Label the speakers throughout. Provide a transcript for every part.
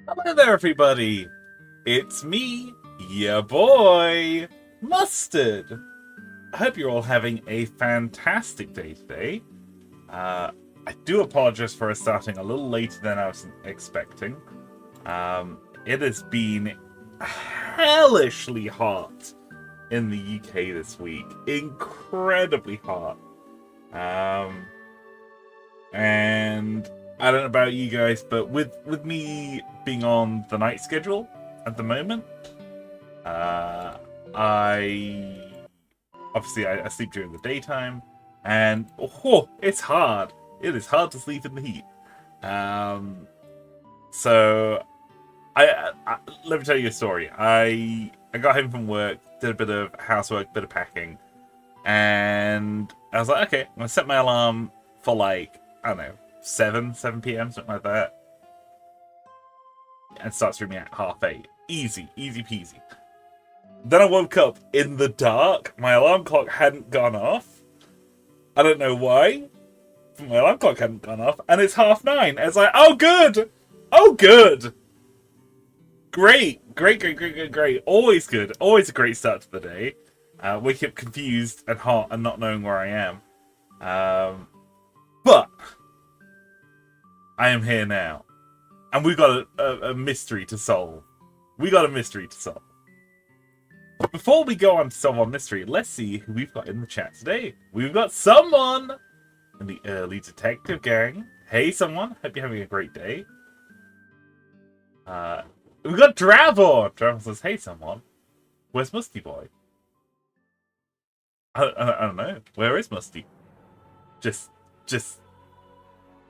Speaker 1: Hello there, everybody. It's me, your boy, Mustard. I hope you're all having a fantastic day today. I do apologize for us starting a little later than I was expecting. It has been hellishly hot in the UK this week. Incredibly hot. And I don't know about you guys, but with me being on the night schedule at the moment, I sleep during the daytime, and it's hard. It is hard to sleep in the heat. So let me tell you a story. I got home from work, did a bit of housework, bit of packing, and I was like, okay, I'm gonna set my alarm for I don't know, 7 p.m., something like that. And start streaming at 8:30. Easy peasy. Then I woke up in the dark. My alarm clock hadn't gone off. I don't know why. But my alarm clock hadn't gone off. And it's 9:30. And it's like, oh, good. Oh, good. Great. Always good. Always a great start to the day. Wake up confused and hot and not knowing where I am. But I am here now. And we've got a mystery to solve. But before we go on to solve our mystery, let's see who we've got in the chat today. We've got someone in the early detective gang. Hey, someone. Hope you're having a great day. We've got Dravor. Dravor says, hey, someone. Where's Musty Boy? I don't know. Where is Musty? Just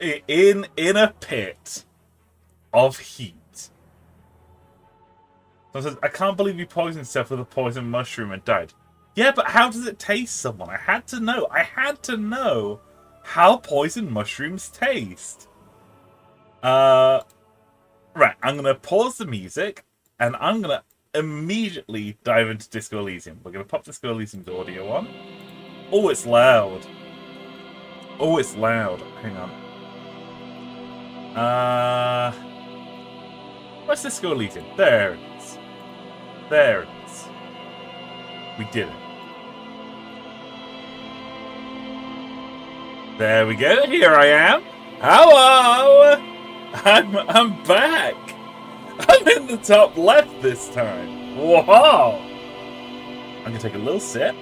Speaker 1: in a pit of heat. So it says, I can't believe you poisoned yourself with a poison mushroom and died. Yeah, but how does it taste, someone? I had to know how poison mushrooms taste. Right, I'm going to pause the music, and I'm going to immediately dive into Disco Elysium. We're going to pop Disco Elysium's audio on. Oh, it's loud. Hang on. Where's Disco Elysium? There it is. We did it. There we go. Here I am. Hello. I'm back. I'm in the top left this time. Whoa. I'm gonna take a little sip.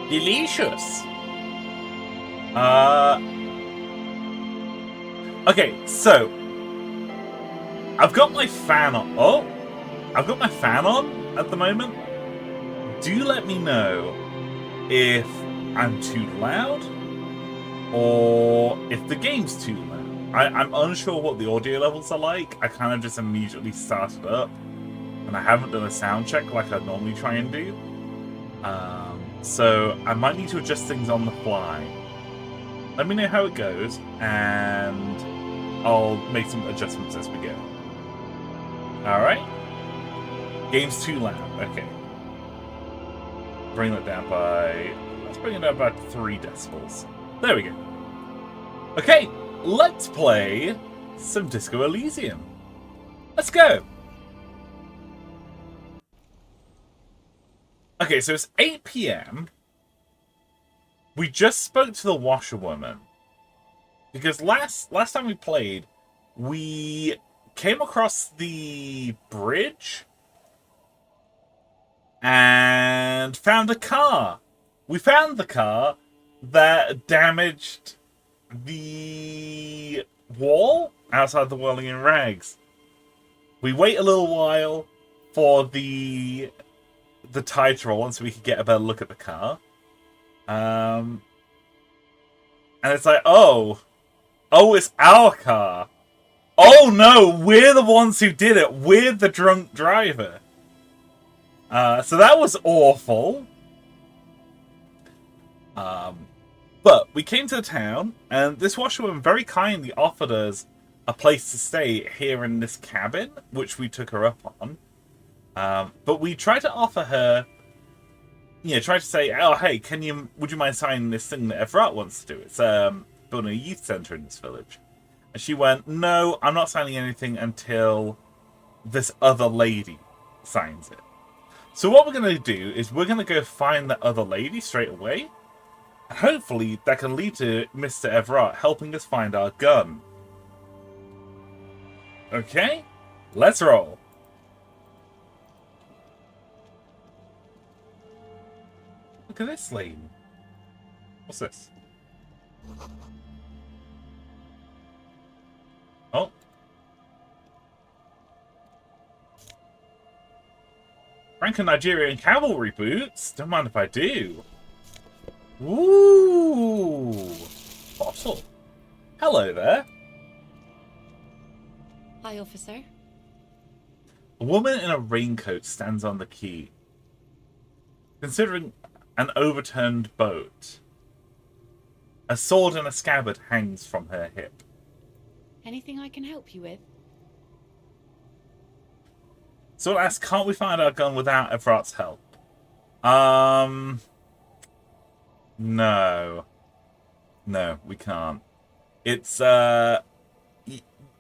Speaker 1: Delicious. Okay, so I've got my fan on. Oh, I've got my fan on at the moment. Do let me know if I'm too loud or if the game's too loud. I'm unsure what the audio levels are like. I kind of just immediately started up, and I haven't done a sound check like I normally try and do. So I might need to adjust things on the fly. Let me know how it goes, and I'll make some adjustments as we go. Alright? Game's too loud. Okay. Bring that down by... Let's bring it down by 3 decibels. There we go. Okay, let's play some Disco Elysium. Let's go! Okay, so it's 8 p.m. We just spoke to the washerwoman. Because last time we played, we came across the bridge and found a car. We found the car that damaged the wall outside the Whirling in Rags. We wait a little while for the tide to roll on so we could get a better look at the car. And it's like, oh, it's our car. Oh no, we're the ones who did it. We're the drunk driver. So that was awful. But we came to the town, and this washerwoman very kindly offered us a place to stay here in this cabin, which we took her up on. But we tried to offer her, tried to say, oh, hey, would you mind signing this thing that Evrart wants to do? It's building a youth centre in this village. And she went, no, I'm not signing anything until this other lady signs it. So what we're going to do is we're going to go find that other lady straight away. And hopefully that can lead to Mister Evrart helping us find our gun. Okay, let's roll. Look at this lane. What's this? Oh. Franco Nigerian cavalry boots? Don't mind if I do. Ooh. Bottle. Hello there.
Speaker 2: Hi, officer.
Speaker 1: A woman in a raincoat stands on the quay, considering an overturned boat. A sword and a scabbard hangs from her hip.
Speaker 2: Anything I can help you with?
Speaker 1: So I ask, can't we find our gun without Evrat's help? No. No, we can't. It's,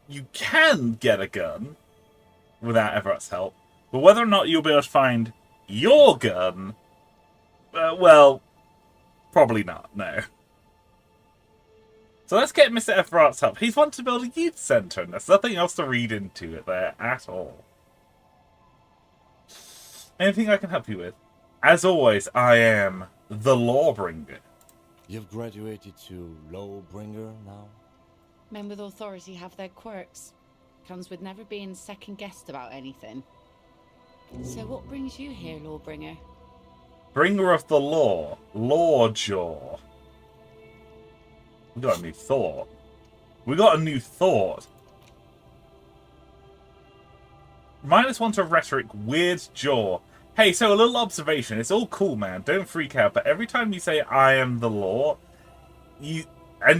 Speaker 1: you can get a gun without Everett's help, but whether or not you'll be able to find your gun, well, probably not, no. So let's get Mister Evrart's help. He's wanted to build a youth centre, and there's nothing else to read into it there at all. Anything I can help you with? As always, I am the Lawbringer.
Speaker 3: You've graduated to Lawbringer now?
Speaker 2: Men with authority have their quirks. Comes with never being second-guessed about anything. So what brings you here, Lawbringer?
Speaker 1: Bringer of the law. Lawjaw. We got a new thought. We got a new thought. -1 to rhetoric, weird jaw. Hey, so a little observation. It's all cool, man. Don't freak out. But every time you say, I am the law, you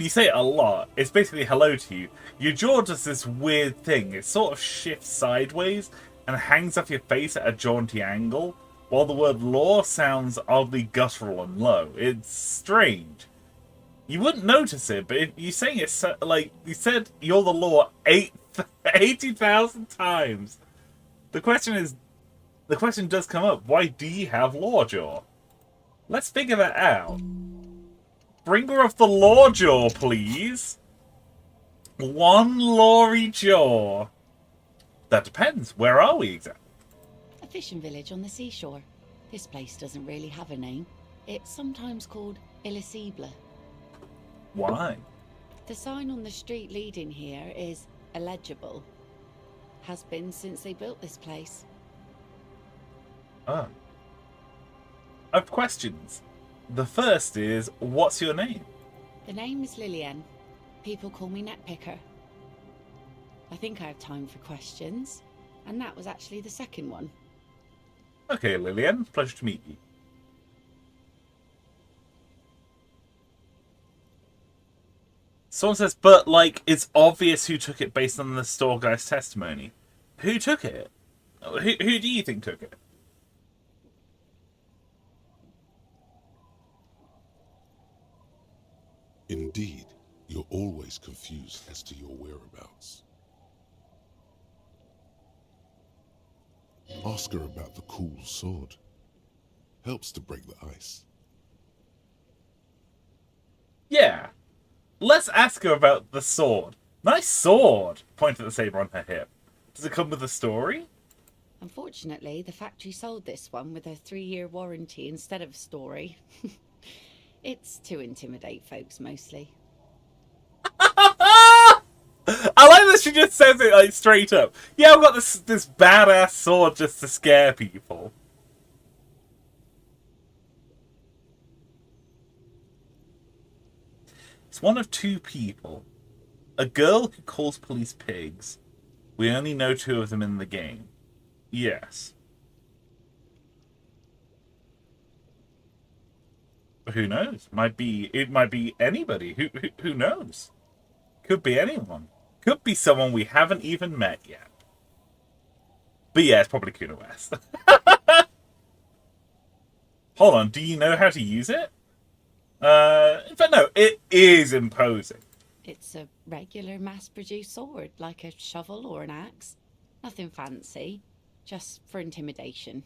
Speaker 1: say it a lot, it's basically hello to you. Your jaw does this weird thing. It sort of shifts sideways and hangs off your face at a jaunty angle, while the word law sounds oddly guttural and low. It's strange. You wouldn't notice it, but if you're saying it like you said you're the law 80,000 times. The question does come up, why do you have Lawjaw? Let's figure that out. Bringer of the Lawjaw, please. One Lawry Jaw. That depends. Where are we exactly?
Speaker 2: A fishing village on the seashore. This place doesn't really have a name. It's sometimes called Elysium.
Speaker 1: Why?
Speaker 2: The sign on the street leading here is illegible. Has been since they built this place.
Speaker 1: Oh. I have questions. The first is, what's your name?
Speaker 2: The name is Lillian. People call me Netpicker. I think I have time for questions. And that was actually the second one.
Speaker 1: Okay, Lillian. Pleasure to meet you. Someone says, but, like, it's obvious who took it based on the store guy's testimony. Who took it? Who do you think took it?
Speaker 4: Indeed, you're always confused as to your whereabouts. Ask her about the cool sword. Helps to break the ice.
Speaker 1: Yeah. Let's ask her about the sword. Nice sword! Point at the saber on her hip. Does it come with a story?
Speaker 2: Unfortunately, the factory sold this one with a 3-year warranty instead of a story. It's to intimidate folks, mostly.
Speaker 1: I like that she just says it like straight up. Yeah, I've got this badass sword just to scare people. It's one of two people. A girl who calls police pigs. We only know 2 of them in the game. Yes. But who knows? It might be anybody. Who knows? Could be anyone. Could be someone we haven't even met yet. But yeah, it's probably Kuna West. Hold on, do you know how to use it? In fact, no, it is imposing.
Speaker 2: It's a regular mass-produced sword, like a shovel or an axe. Nothing fancy, just for intimidation.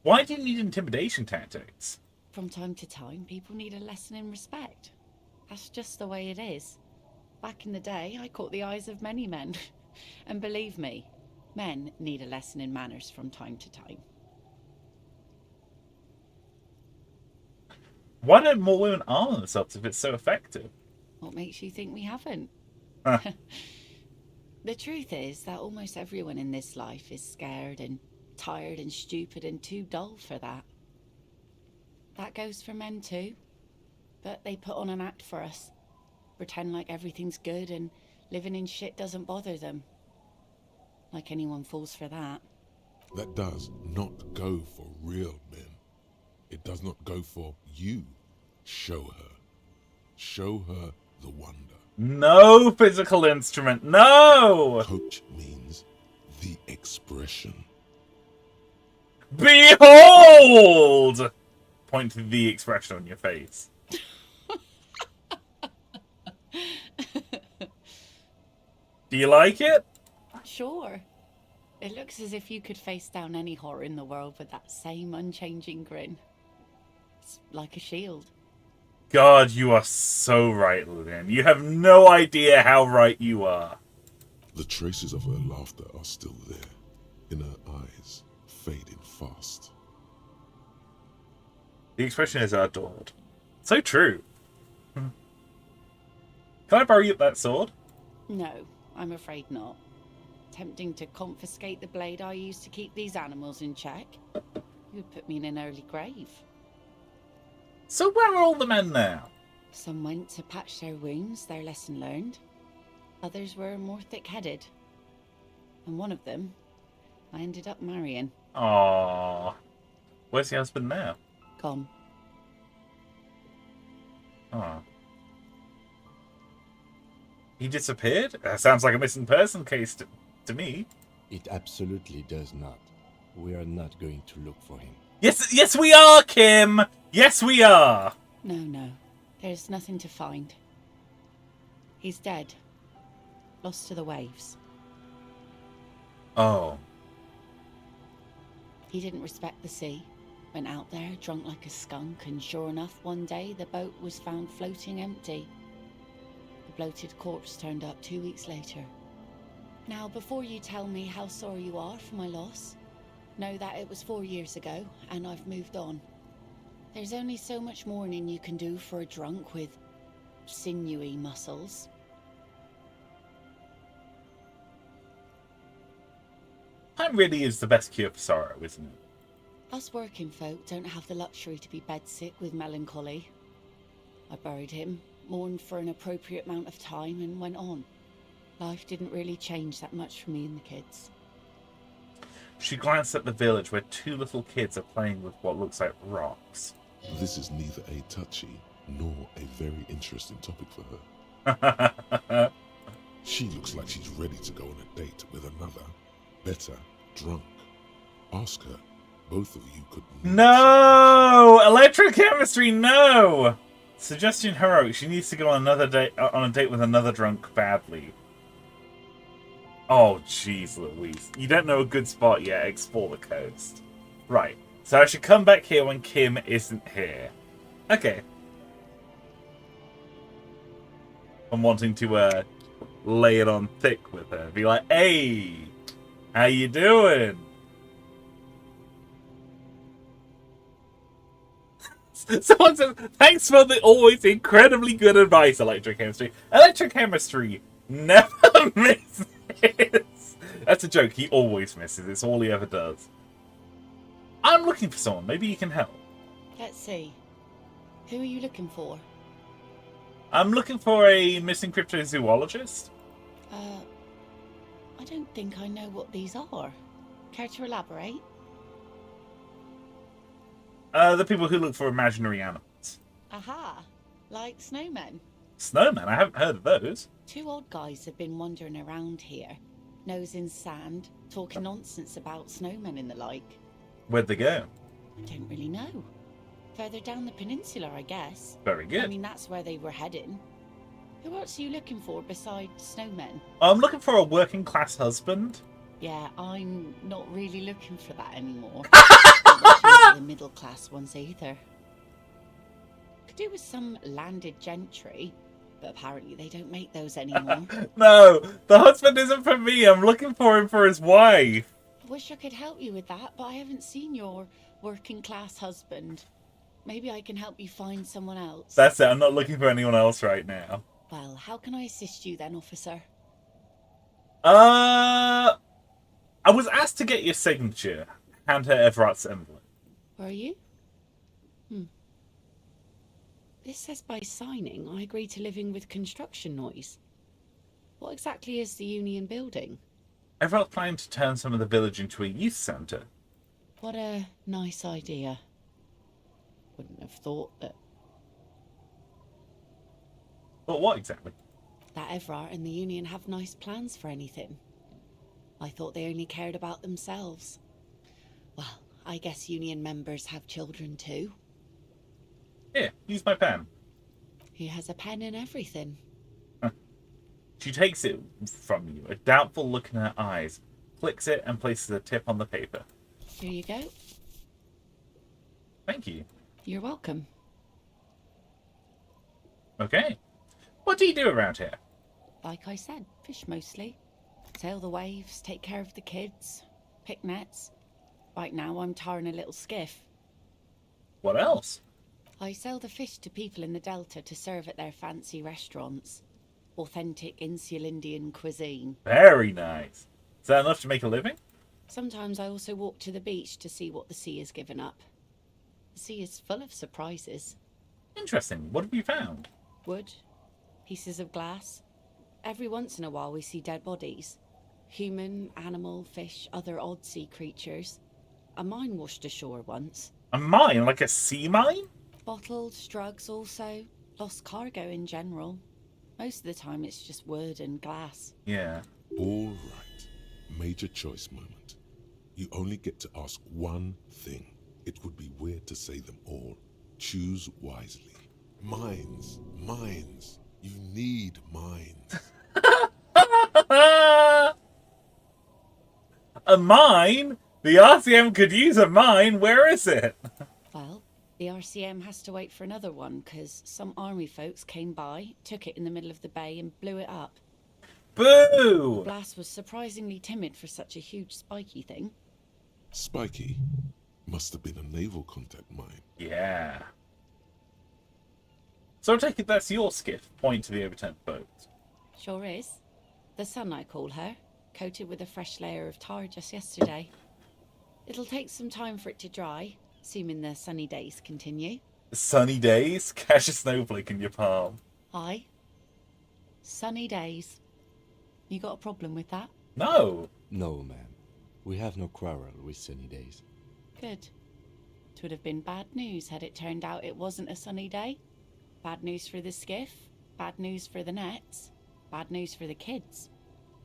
Speaker 1: Why do you need intimidation tactics?
Speaker 2: From time to time, people need a lesson in respect. That's just the way it is. Back in the day, I caught the eyes of many men. And believe me, men need a lesson in manners from time to time.
Speaker 1: Why don't more women arm themselves if it's so effective?
Speaker 2: What makes you think we haven't?
Speaker 1: Huh.
Speaker 2: The truth is that almost everyone in this life is scared and tired and stupid and too dull for that. That goes for men too. But they put on an act for us. Pretend like everything's good and living in shit doesn't bother them. Like anyone falls for that.
Speaker 4: That does not go for real men. It does not go for you. Show her. Show her the wonder.
Speaker 1: No physical instrument, no!
Speaker 4: Coach means the expression.
Speaker 1: Behold! Point to the expression on your face. Do you like it?
Speaker 2: Sure. It looks as if you could face down any horror in the world with that same unchanging grin. It's like a shield.
Speaker 1: God, you are so right, Lillian. You have no idea how right you are.
Speaker 4: The traces of her laughter are still there, in her eyes, fading fast.
Speaker 1: The expression is adored. So true. Can I borrow you that sword?
Speaker 2: No, I'm afraid not. Tempting to confiscate the blade I used to keep these animals in check. You would put me in an early grave.
Speaker 1: So where are all the men now?
Speaker 2: Some went to patch their wounds, their lesson learned. Others were more thick-headed. And one of them, I ended up marrying.
Speaker 1: Aww. Where's your husband now?
Speaker 2: Gone.
Speaker 1: Aww. He disappeared? That sounds like a missing person case to me.
Speaker 3: It absolutely does not. We are not going to look for him.
Speaker 1: Yes we are, Kim! Yes we are!
Speaker 2: No. There's nothing to find. He's dead. Lost to the waves.
Speaker 1: Oh.
Speaker 2: He didn't respect the sea. Went out there, drunk like a skunk, and sure enough, one day the boat was found floating empty. The bloated corpse turned up 2 weeks later. Now, before you tell me how sorry you are for my loss, know that it was 4 years ago, and I've moved on. There's only so much mourning you can do for a drunk with sinewy muscles.
Speaker 1: Time really is the best cure for sorrow, isn't it?
Speaker 2: Us working folk don't have the luxury to be bedsick with melancholy. I buried him, mourned for an appropriate amount of time, and went on. Life didn't really change that much for me and the kids.
Speaker 1: She glanced at the village where 2 little kids are playing with what looks like rocks.
Speaker 4: This is neither a touchy nor a very interesting topic for her. She looks like she's ready to go on a date with another, better, drunk. Ask her. Both of you could...
Speaker 1: No! Electrochemistry, no! Suggestion heroic. She needs to go on another date on a date with another drunk badly. Oh, jeez, Louise. You don't know a good spot yet. Explore the coast. Right. So I should come back here when Kim isn't here. Okay. I'm wanting to lay it on thick with her. Be like, hey, how you doing? Someone says, thanks for the always incredibly good advice, Electrochemistry. Electrochemistry never misses. That's a joke. He always misses. It's all he ever does. I'm looking for someone. Maybe you can help.
Speaker 2: Let's see. Who are you looking for?
Speaker 1: I'm looking for a missing cryptozoologist.
Speaker 2: I don't think I know what these are. Care to elaborate?
Speaker 1: The people who look for imaginary animals.
Speaker 2: Aha! Like snowmen.
Speaker 1: Snowmen? I haven't heard of those.
Speaker 2: 2 old guys have been wandering around here, nose in sand, talking nonsense about snowmen and the like.
Speaker 1: Where'd they go?
Speaker 2: I don't really know. Further down the peninsula, I guess.
Speaker 1: Very good.
Speaker 2: I mean, that's where they were heading. Who else are you looking for besides snowmen?
Speaker 1: I'm looking for a working class husband.
Speaker 2: Yeah, I'm not really looking for that anymore. Not much into the middle class ones either. Could do with some landed gentry, but apparently they don't make those anymore.
Speaker 1: No, the husband isn't for me. I'm looking for him for his wife.
Speaker 2: I wish I could help you with that, but I haven't seen your working class husband. Maybe I can help you find someone else.
Speaker 1: That's it. I'm not looking for anyone else right now.
Speaker 2: Well, how can I assist you then, officer?
Speaker 1: I was asked to get your signature. Hand her Everart's envelope.
Speaker 2: Were you? This says by signing, I agree to living with construction noise. What exactly is the Union building?
Speaker 1: Everart's planning to turn some of the village into a youth centre.
Speaker 2: What a nice idea. Wouldn't have thought that
Speaker 1: But what exactly?
Speaker 2: Evrart and the Union have nice plans for anything. I thought they only cared about themselves. Well, I guess Union members have children too.
Speaker 1: Here, use my pen.
Speaker 2: He has a pen and everything.
Speaker 1: She takes it from you, a doubtful look in her eyes, clicks it and places a tip on the paper.
Speaker 2: Here you go.
Speaker 1: Thank you.
Speaker 2: You're welcome.
Speaker 1: Okay. What do you do around here?
Speaker 2: Like I said, fish mostly. Sail the waves, take care of the kids, pick nets. Right now I'm tarring a little skiff.
Speaker 1: What else?
Speaker 2: I sell the fish to people in the Delta to serve at their fancy restaurants. Authentic Insular Indian cuisine.
Speaker 1: Very nice. Is that enough to make a living?
Speaker 2: Sometimes I also walk to the beach to see what the sea has given up. The sea is full of surprises.
Speaker 1: Interesting. What have you found?
Speaker 2: Wood, pieces of glass. Every once in a while we see dead bodies. Human, animal, fish, other odd sea creatures. A mine washed ashore once.
Speaker 1: A mine? Like a sea mine?
Speaker 2: Bottles, drugs also. Lost cargo in general. Most of the time it's just wood and glass.
Speaker 1: Yeah.
Speaker 4: All right. Major choice moment. You only get to ask one thing. It would be weird to say them all. Choose wisely. Mines. Mines. You need mines.
Speaker 1: A mine? The RCM could use a mine. Where is it?
Speaker 2: Well, the RCM has to wait for another one because some army folks came by, took it in the middle of the bay and blew it up.
Speaker 1: Boo!
Speaker 2: The blast was surprisingly timid for such a huge spiky thing.
Speaker 4: Spiky. Must have been a naval contact mine.
Speaker 1: Yeah. So I take it that's your skiff, point to the overturned boat.
Speaker 2: Sure is. The Sun, I call her, coated with a fresh layer of tar just yesterday. It'll take some time for it to dry, assuming the sunny days continue.
Speaker 1: Sunny days? Catch a snowflake in your palm.
Speaker 2: Aye. Sunny days. You got a problem with that?
Speaker 1: No.
Speaker 3: No, ma'am. We have no quarrel with sunny days.
Speaker 2: Good. It would have been bad news had it turned out it wasn't a sunny day. Bad news for the skiff, bad news for the nets, bad news for the kids.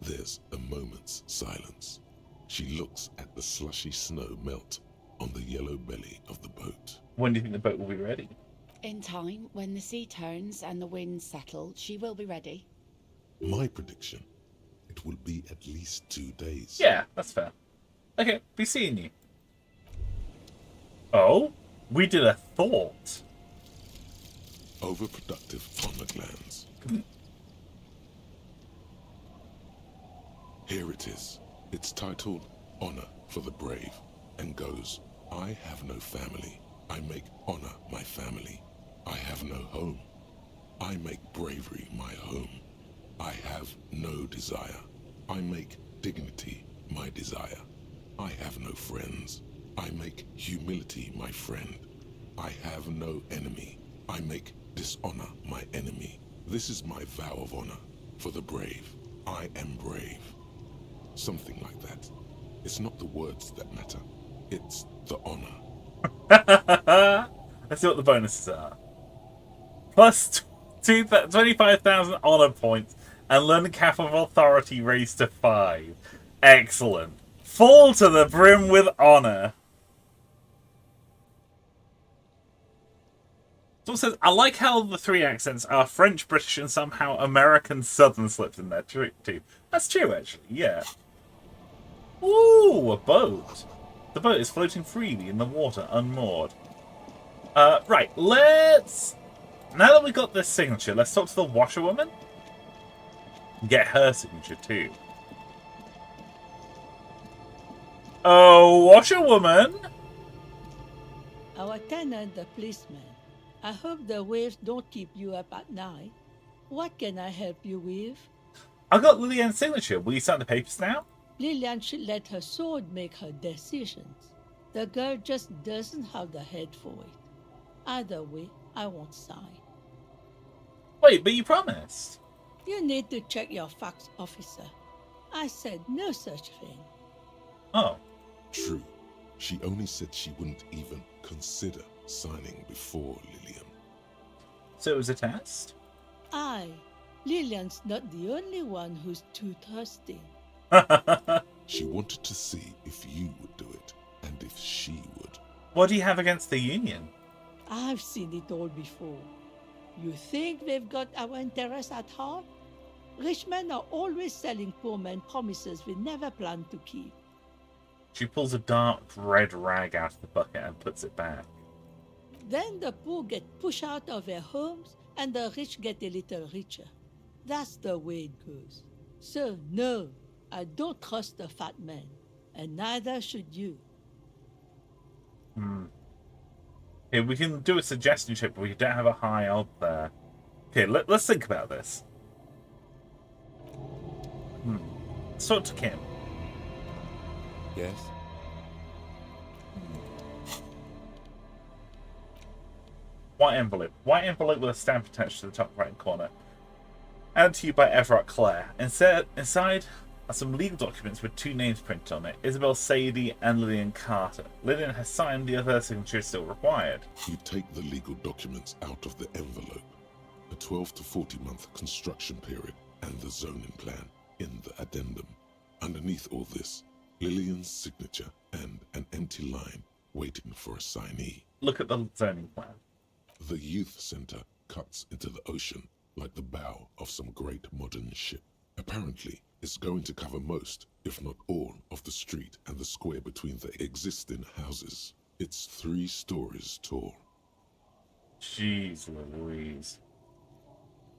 Speaker 4: There's a moment's silence. She looks at the slushy snow melt on the yellow belly of the boat.
Speaker 1: When do you think the boat will be ready?
Speaker 2: In time, when the sea turns and the winds settle, she will be ready.
Speaker 4: My prediction, it will be at least 2 days.
Speaker 1: Yeah, that's fair. Okay, be seeing you. Oh? We did a thought.
Speaker 4: Overproductive honor glands. Here it is. It's titled Honor for the Brave and goes, I have no family. I make honor my family. I have no home. I make bravery my home. I have no desire. I make dignity my desire. I have no friends. I make humility my friend. I have no enemy. I make dishonor my enemy. This is my vow of honor for the brave. I am brave. Something like that. It's not the words that matter. It's the honor.
Speaker 1: Let's see what the bonuses are. Plus 25,000 honor points and learn cap of authority raised to 5. Excellent. Full to the brim with honor. Someone says, I like how the three accents are French, British, and somehow American Southern slipped in there too. That's true, actually, yeah. Ooh, a boat. The boat is floating freely in the water, unmoored. Right, let's... Now that we got this signature, let's talk to the washerwoman. Get her signature, too. Oh, washerwoman!
Speaker 5: Our tenant, the policeman. I hope the waves don't keep you up at night. What can I help you with?
Speaker 1: I got Lillian's signature. Will you sign the papers now?
Speaker 5: Lillian should let her sword make her decisions. The girl just doesn't have the head for it. Either way, I won't sign.
Speaker 1: Wait, but you promised.
Speaker 5: You need to check your facts, officer. I said no such thing.
Speaker 1: Oh.
Speaker 4: True. She only said she wouldn't even consider signing before Lillian.
Speaker 1: So it was a test?
Speaker 5: Lillian's not the only one who's too thirsty.
Speaker 4: She wanted to see if you would do it, and if she would.
Speaker 1: What do you have against the union?
Speaker 5: I've seen it all before. You think they've got our interests at heart? Rich men are always selling poor men promises they never plan to keep.
Speaker 1: She pulls a dark red rag out of the bucket and puts it back.
Speaker 5: Then the poor get pushed out of their homes and the rich get a little richer. That's the way it goes. So no, I don't trust the fat man, and neither should you.
Speaker 1: Okay, we can do a suggestion check, but we don't have a high odd there. Okay, let's think about this. Let's talk to Kim.
Speaker 3: Yes?
Speaker 1: White envelope. White envelope with a stamp attached to the top right corner. Added to you by Evrart Clare. Inside are some legal documents with two names printed on it. Isabel Sadie and Lillian Carter. Lillian has signed, the other signature is still required.
Speaker 4: You take the legal documents out of the envelope. A 12 to 40 month construction period and the zoning plan in the addendum. Underneath all this, Lillian's signature and an empty line waiting for a signee.
Speaker 1: Look at the zoning plan.
Speaker 4: The youth center cuts into the ocean like the bow of some great modern ship. Apparently, it's going to cover most, if not all, of the street and the square between the existing houses. It's 3 stories tall.
Speaker 1: Jeez Louise.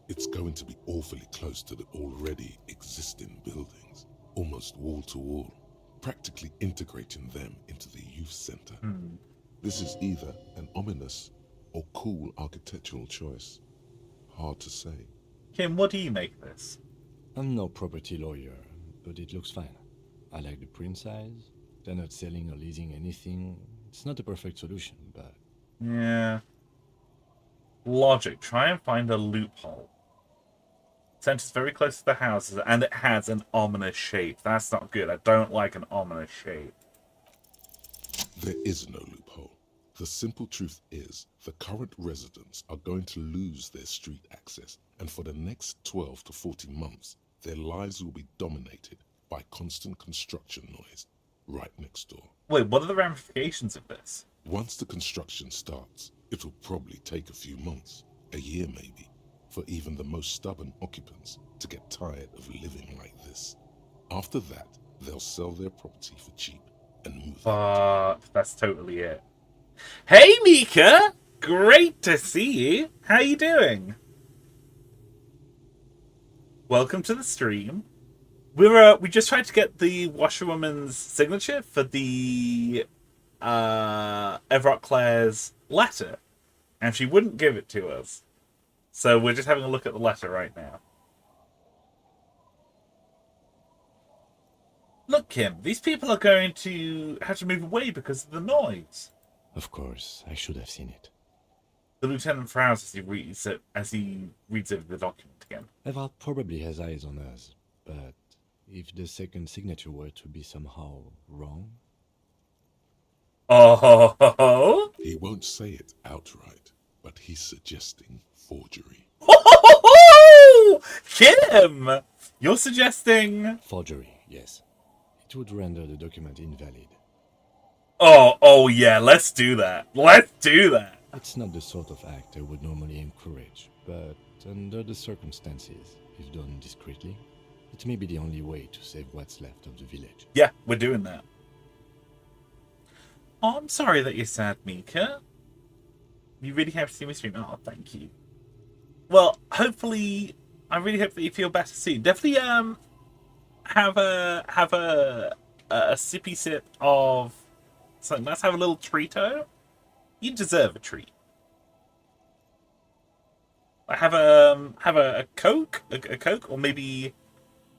Speaker 4: It's going to be awfully close to the already existing buildings, almost wall to wall, practically integrating them into the youth center. This is either an ominous or cool architectural choice. Hard to say.
Speaker 1: Kim, what do you make of this?
Speaker 3: I'm no property lawyer, but it looks fine. I like the print size. They're not selling or leasing anything. It's not a perfect solution, but...
Speaker 1: Yeah. Logic. Try and find a loophole. Center's very close to the houses, and it has an ominous shape. That's not good. I don't like an ominous shape.
Speaker 4: There is no loophole. The simple truth is, the current residents are going to lose their street access, and for the next 12 to 14 months, their lives will be dominated by constant construction noise right next door.
Speaker 1: Wait, what are the ramifications of this?
Speaker 4: Once the construction starts, it will probably take a few months, a year maybe, for even the most stubborn occupants to get tired of living like this. After that, they'll sell their property for cheap and move out.
Speaker 1: That's totally it. Hey, Mika! Great to see you. How you doing? Welcome to the stream. We just tried to get the washerwoman's signature for the Evrart Clare's letter, and she wouldn't give it to us. So we're just having a look at the letter right now. Look, Kim, these people are going to have to move away because of the noise.
Speaker 3: Of course, I should have seen it.
Speaker 1: The lieutenant frowns as he reads over the document again.
Speaker 3: Evrart probably has eyes on us, but if the second signature were to be somehow wrong...
Speaker 1: Oh!
Speaker 4: He won't say it outright, but he's suggesting forgery.
Speaker 1: Kim! You're suggesting...
Speaker 3: Forgery, yes. It would render the document invalid.
Speaker 1: Oh yeah, let's do that. Let's do that.
Speaker 3: It's not the sort of act I would normally encourage, but under the circumstances, if done discreetly, it may be the only way to save what's left of the village.
Speaker 1: Yeah, we're doing that. Oh, I'm sorry that you're sad, Mika. You really have to see me stream. Oh, thank you. Well, hopefully, I really hope that you feel better soon. Definitely, have a sippy sip of something. Let's have a little treato. You deserve a treat. Have a Coke, a Coke, or maybe,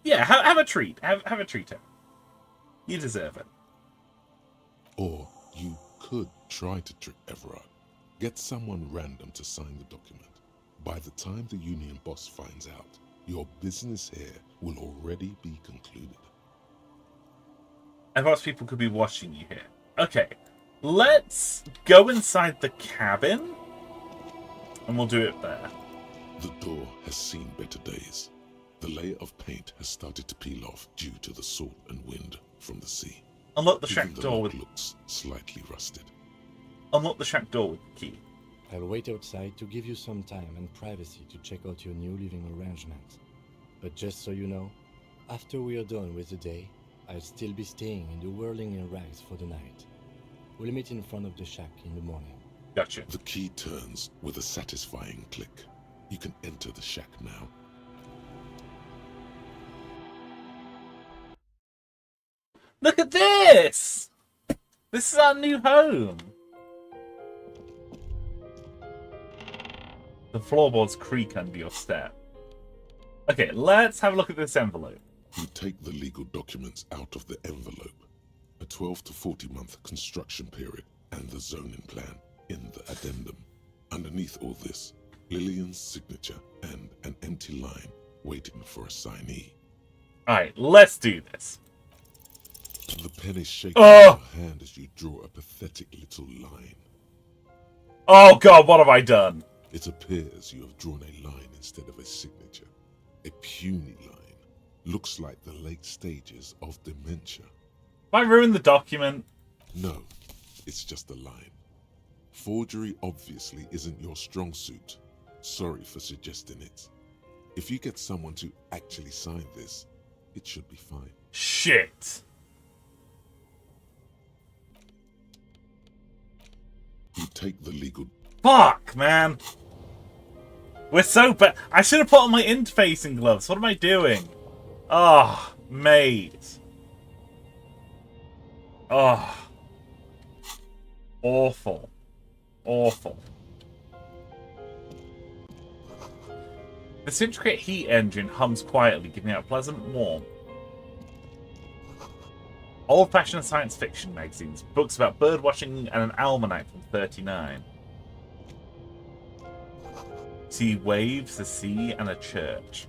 Speaker 1: yeah, have a treat. Have a treato. You deserve it.
Speaker 4: Or you could try to trick Evrart. Get someone random to sign the document. By the time the union boss finds out, your business here will already be concluded.
Speaker 1: And most people could be watching you here. Okay, let's go inside the cabin, and we'll do it there.
Speaker 4: The door has seen better days. The layer of paint has started to peel off due to the salt and wind from the sea.
Speaker 1: Unlock the
Speaker 4: Even
Speaker 1: shack
Speaker 4: the
Speaker 1: door
Speaker 4: lock
Speaker 1: with
Speaker 4: looks slightly rusted.
Speaker 1: unlock the shack door with the key.
Speaker 3: I'll wait outside to give you some time and privacy to check out your new living arrangements. But just so you know, after we are done with the day, I'll still be staying in the whirling in rags for the night. We'll meet in front of the shack in the morning.
Speaker 1: Gotcha.
Speaker 4: The key turns with a satisfying click. You can enter the shack now.
Speaker 1: Look at this! This is our new home. The floorboards creak under your step. Okay, let's have a look at this envelope.
Speaker 4: You take the legal documents out of the envelope. A 12 to 40 month construction period and the zoning plan in the addendum. Underneath all this, Lillian's signature and an empty line waiting for a signee.
Speaker 1: Alright, let's do this.
Speaker 4: The pen is shaking in your hand as you draw a pathetic little line.
Speaker 1: Oh god, what have I done?
Speaker 4: It appears you have drawn a line instead of a signature. A puny line. Looks like the late stages of dementia.
Speaker 1: Have I ruined the document?
Speaker 4: No, it's just a line. Forgery obviously isn't your strong suit. Sorry for suggesting it. If you get someone to actually sign this, it should be fine.
Speaker 1: Shit.
Speaker 4: You take the legal...
Speaker 1: Fuck, man. We're so bad. I should have put on my interfacing gloves. What am I doing? Oh, mate. Oh. Awful. Awful. This intricate heat engine hums quietly, giving out a pleasant warmth. Old-fashioned science fiction magazines, books about birdwatching, and an almanac from '39. See waves, the sea, and a church.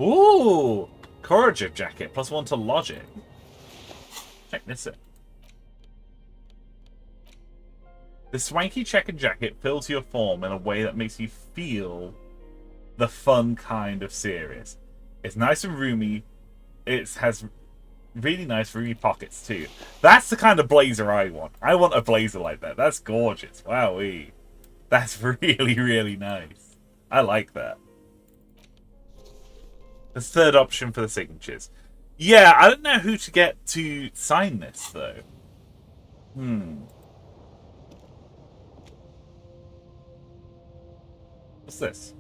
Speaker 1: Ooh! Courageous jacket, +1 to logic. Check this out. The swanky checkered jacket fills your form in a way that makes you feel the fun kind of serious. It's nice and roomy. It has really nice roomy pockets too. That's the kind of blazer I want. I want a blazer like that. That's gorgeous. Wowee. That's really, really nice. I like that. The third option for the signatures. Yeah, I don't know who to get to sign this though. What's this?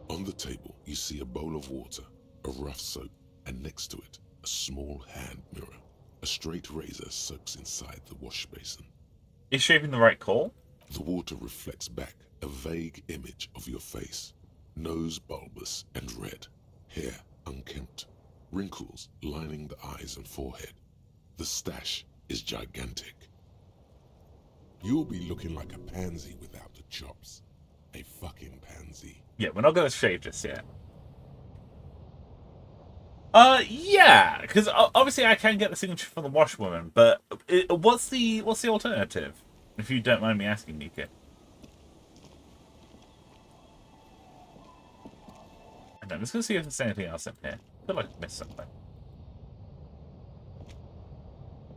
Speaker 4: On the table, you see a bowl of water, a rough soap, and next to it, a small hand mirror. A straight razor soaks inside the wash basin.
Speaker 1: Is shaping the right call?
Speaker 4: The water reflects back a vague image of your face. Nose bulbous and red, hair unkempt, wrinkles lining the eyes and forehead. The stash is gigantic. You'll be looking like a pansy without the chops. A fucking pansy.
Speaker 1: Yeah, we're not gonna shave just yet. Yeah, because obviously I can get the signature from the washwoman, but what's the alternative? If you don't mind me asking, Mika. And I'm just gonna see if there's anything else in here. I feel like I missed something.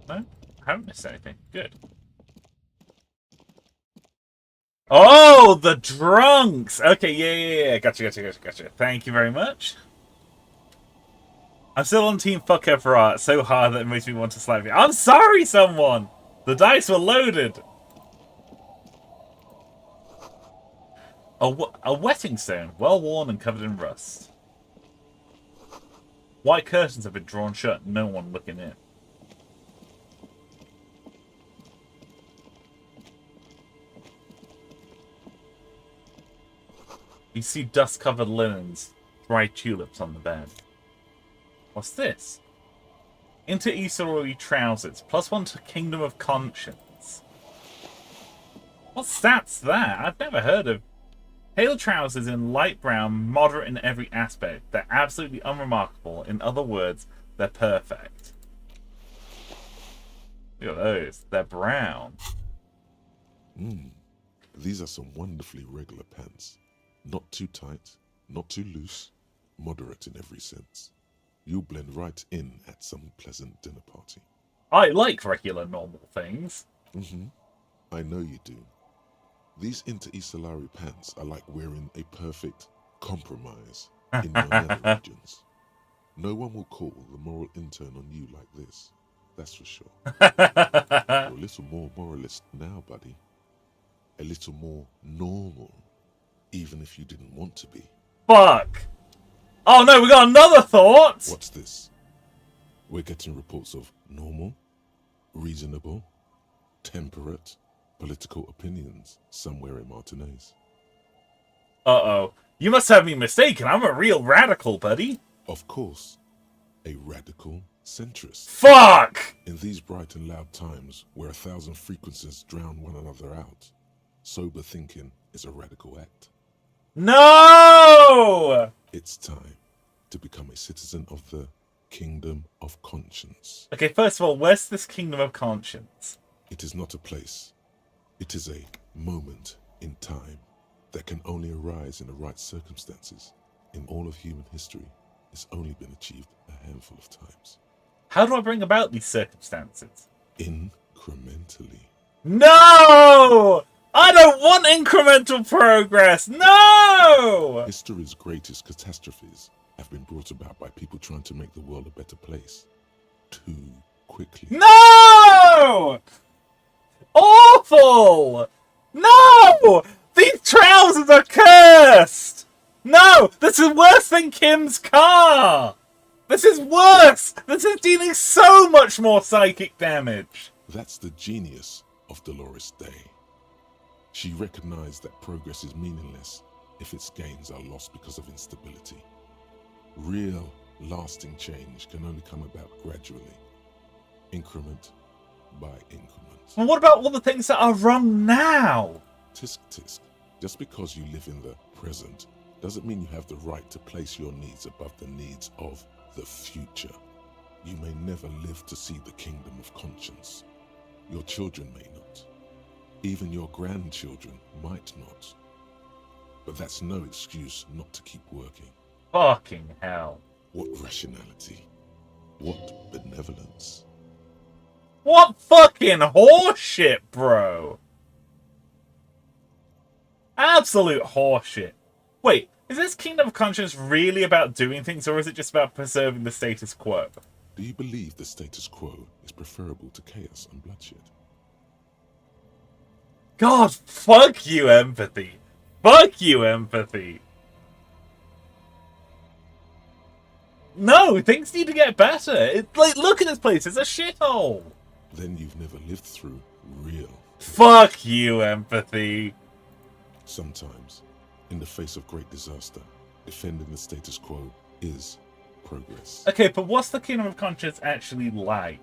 Speaker 1: No? I haven't missed anything. Good. Oh, the drunks! Okay, yeah. Gotcha. Thank you very much. I'm still on Team Fuck Evrart so hard that it makes me want to slap you. I'm sorry, someone! The dice were loaded! A wetting stone, well worn and covered in rust. White curtains have been drawn shut, no one looking in. You see dust-covered linens, dry tulips on the bed. What's this? Into Easterly trousers, +1 to Kingdom of Conscience. What stat's that? I've never heard of. Pale trousers in light brown, moderate in every aspect. They're absolutely unremarkable. In other words, they're perfect. Look at those. They're brown.
Speaker 4: These are some wonderfully regular pants. Not too tight, not too loose, moderate in every sense. You'll blend right in at some pleasant dinner party.
Speaker 1: I like regular, normal things.
Speaker 4: I know you do. These Inter-Estellari pants are like wearing a perfect compromise in your nether regions. No one will call the moral intern on you like this. That's for sure. You're a little more moralist now, buddy. A little more normal. Even if you didn't want to be.
Speaker 1: Fuck! Oh no, we got another thought!
Speaker 4: What's this? We're getting reports of normal, reasonable, temperate, political opinions somewhere in Martinez.
Speaker 1: Uh-oh. You must have me mistaken. I'm a real radical, buddy.
Speaker 4: Of course, a radical centrist.
Speaker 1: Fuck!
Speaker 4: In these bright and loud times where 1,000 frequencies drown one another out, sober thinking is a radical act.
Speaker 1: No!
Speaker 4: It's time to become a citizen of the Kingdom of Conscience.
Speaker 1: Okay, first of all, where's this Kingdom of Conscience?
Speaker 4: It is not a place. It is a moment in time that can only arise in the right circumstances. In all of human history, it's only been achieved a handful of times.
Speaker 1: How do I bring about these circumstances?
Speaker 4: Incrementally.
Speaker 1: No! I don't want incremental progress! No!
Speaker 4: History's greatest catastrophes have been brought about by people trying to make the world a better place. Too quickly.
Speaker 1: No! Awful! No! These trousers are cursed! No! This is worse than Kim's car! This is worse! This is dealing so much more psychic damage!
Speaker 4: That's the genius of Dolores Day. She recognized that progress is meaningless if its gains are lost because of instability. Real, lasting change can only come about gradually, increment by increment.
Speaker 1: And what about all the things that are wrong now?
Speaker 4: Tisk tisk. Just because you live in the present doesn't mean you have the right to place your needs above the needs of the future. You may never live to see the Kingdom of Conscience. Your children may not. Even your grandchildren might not. But that's no excuse not to keep working.
Speaker 1: Fucking hell.
Speaker 4: What rationality? What benevolence?
Speaker 1: What fucking horseshit, bro? Absolute horseshit. Wait, is this Kingdom of Conscience really about doing things, or is it just about preserving the status quo?
Speaker 4: Do you believe the status quo is preferable to chaos and bloodshed?
Speaker 1: God, fuck you, empathy. Fuck you, empathy. No, things need to get better. It's like, look at this place. It's a shithole.
Speaker 4: Then you've never lived through real.
Speaker 1: Fuck you, empathy.
Speaker 4: Sometimes, in the face of great disaster, defending the status quo is progress.
Speaker 1: Okay, but what's the Kingdom of Conscience actually like?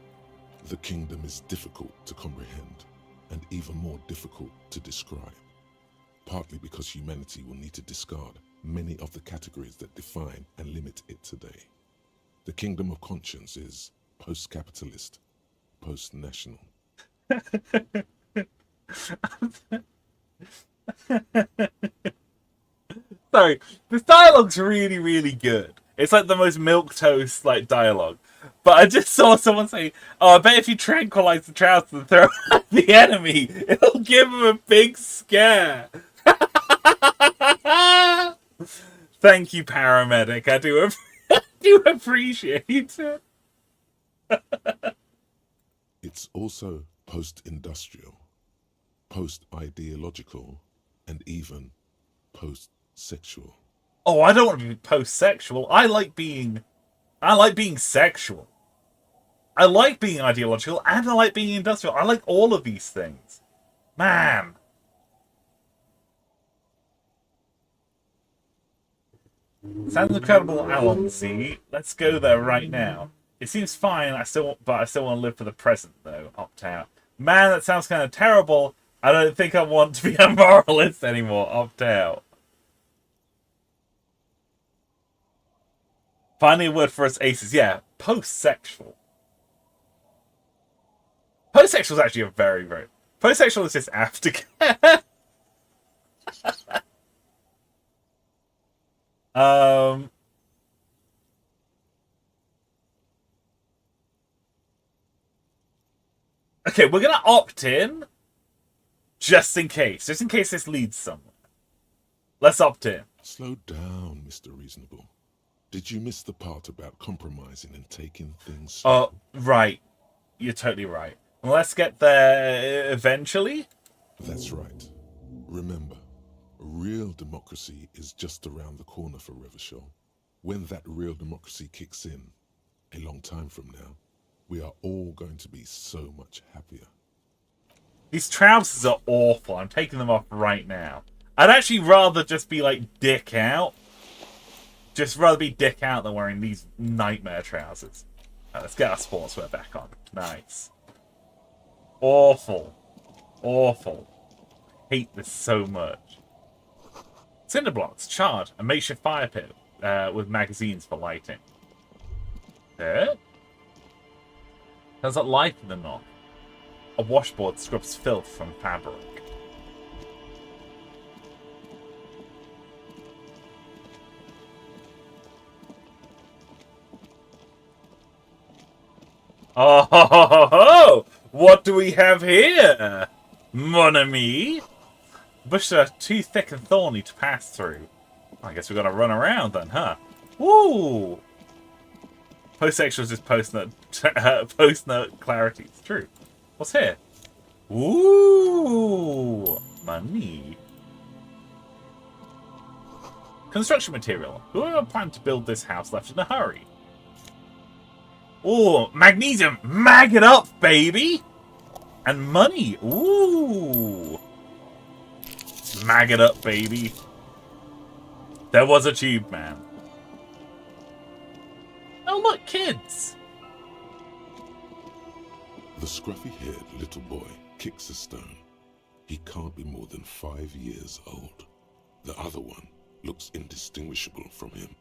Speaker 4: The kingdom is difficult to comprehend, and even more difficult to describe. Partly because humanity will need to discard many of the categories that define and limit it today. The Kingdom of Conscience is post-capitalist, post-national. Sorry, this dialogue's really, really good. It's like the most milquetoast like dialogue.
Speaker 1: But I just saw someone say, "Oh, I bet if you tranquilize the trousers and throw at the enemy, it'll give him a big scare." Thank you, paramedic. I do appreciate it.
Speaker 4: It's also post-industrial, post-ideological, and even post-sexual.
Speaker 1: Oh, I don't want to be post-sexual. I like being sexual. I like being ideological, and I like being industrial. I like all of these things. Man. Sounds incredible, Alonzi. Let's go there right now. It seems fine, but I still want to live for the present, though. Opt out. Man, that sounds kind of terrible. I don't think I want to be a moralist anymore. Opt out. Finally, a word for us aces. Yeah, post-sexual. Post-sexual is actually a very, very... Post-sexual is just aftercare. Okay, we're going to opt in just in case. Just in case this leads somewhere. Let's opt in.
Speaker 4: Slow down, Mr. Reasonable. Did you miss the part about compromising and taking things slow?
Speaker 1: Oh, right. You're totally right. Well, let's get there eventually.
Speaker 4: That's right. Remember, real democracy is just around the corner for Revachol. When that real democracy kicks in, a long time from now, we are all going to be so much happier.
Speaker 1: These trousers are awful. I'm taking them off right now. I'd actually rather just be like dick out. Just rather be dick out than wearing these nightmare trousers. Right, let's get our sportswear back on. Nice. Awful. Awful. Hate this so much. Cinder blocks, charred, a makeshift fire pit with magazines for lighting. There. Sounds like life in the knot. A washboard scrubs filth from fabric. Oh, ho, ho, ho, ho. What do we have here, mon ami? Bushes are too thick and thorny to pass through. I guess we've got to run around then, huh? Woo! Post-sexual is just post-nut clarity. It's true. What's here? Ooh! Money. Construction material. Whoever planned to build this house left in a hurry. Ooh, magnesium! Mag it up, baby! And money. Ooh! Mag it up, baby. There was a tube man. Oh, look, kids!
Speaker 4: The scruffy-haired little boy kicks a stone. He can't be more than 5 years old. The other one looks indistinguishable from him.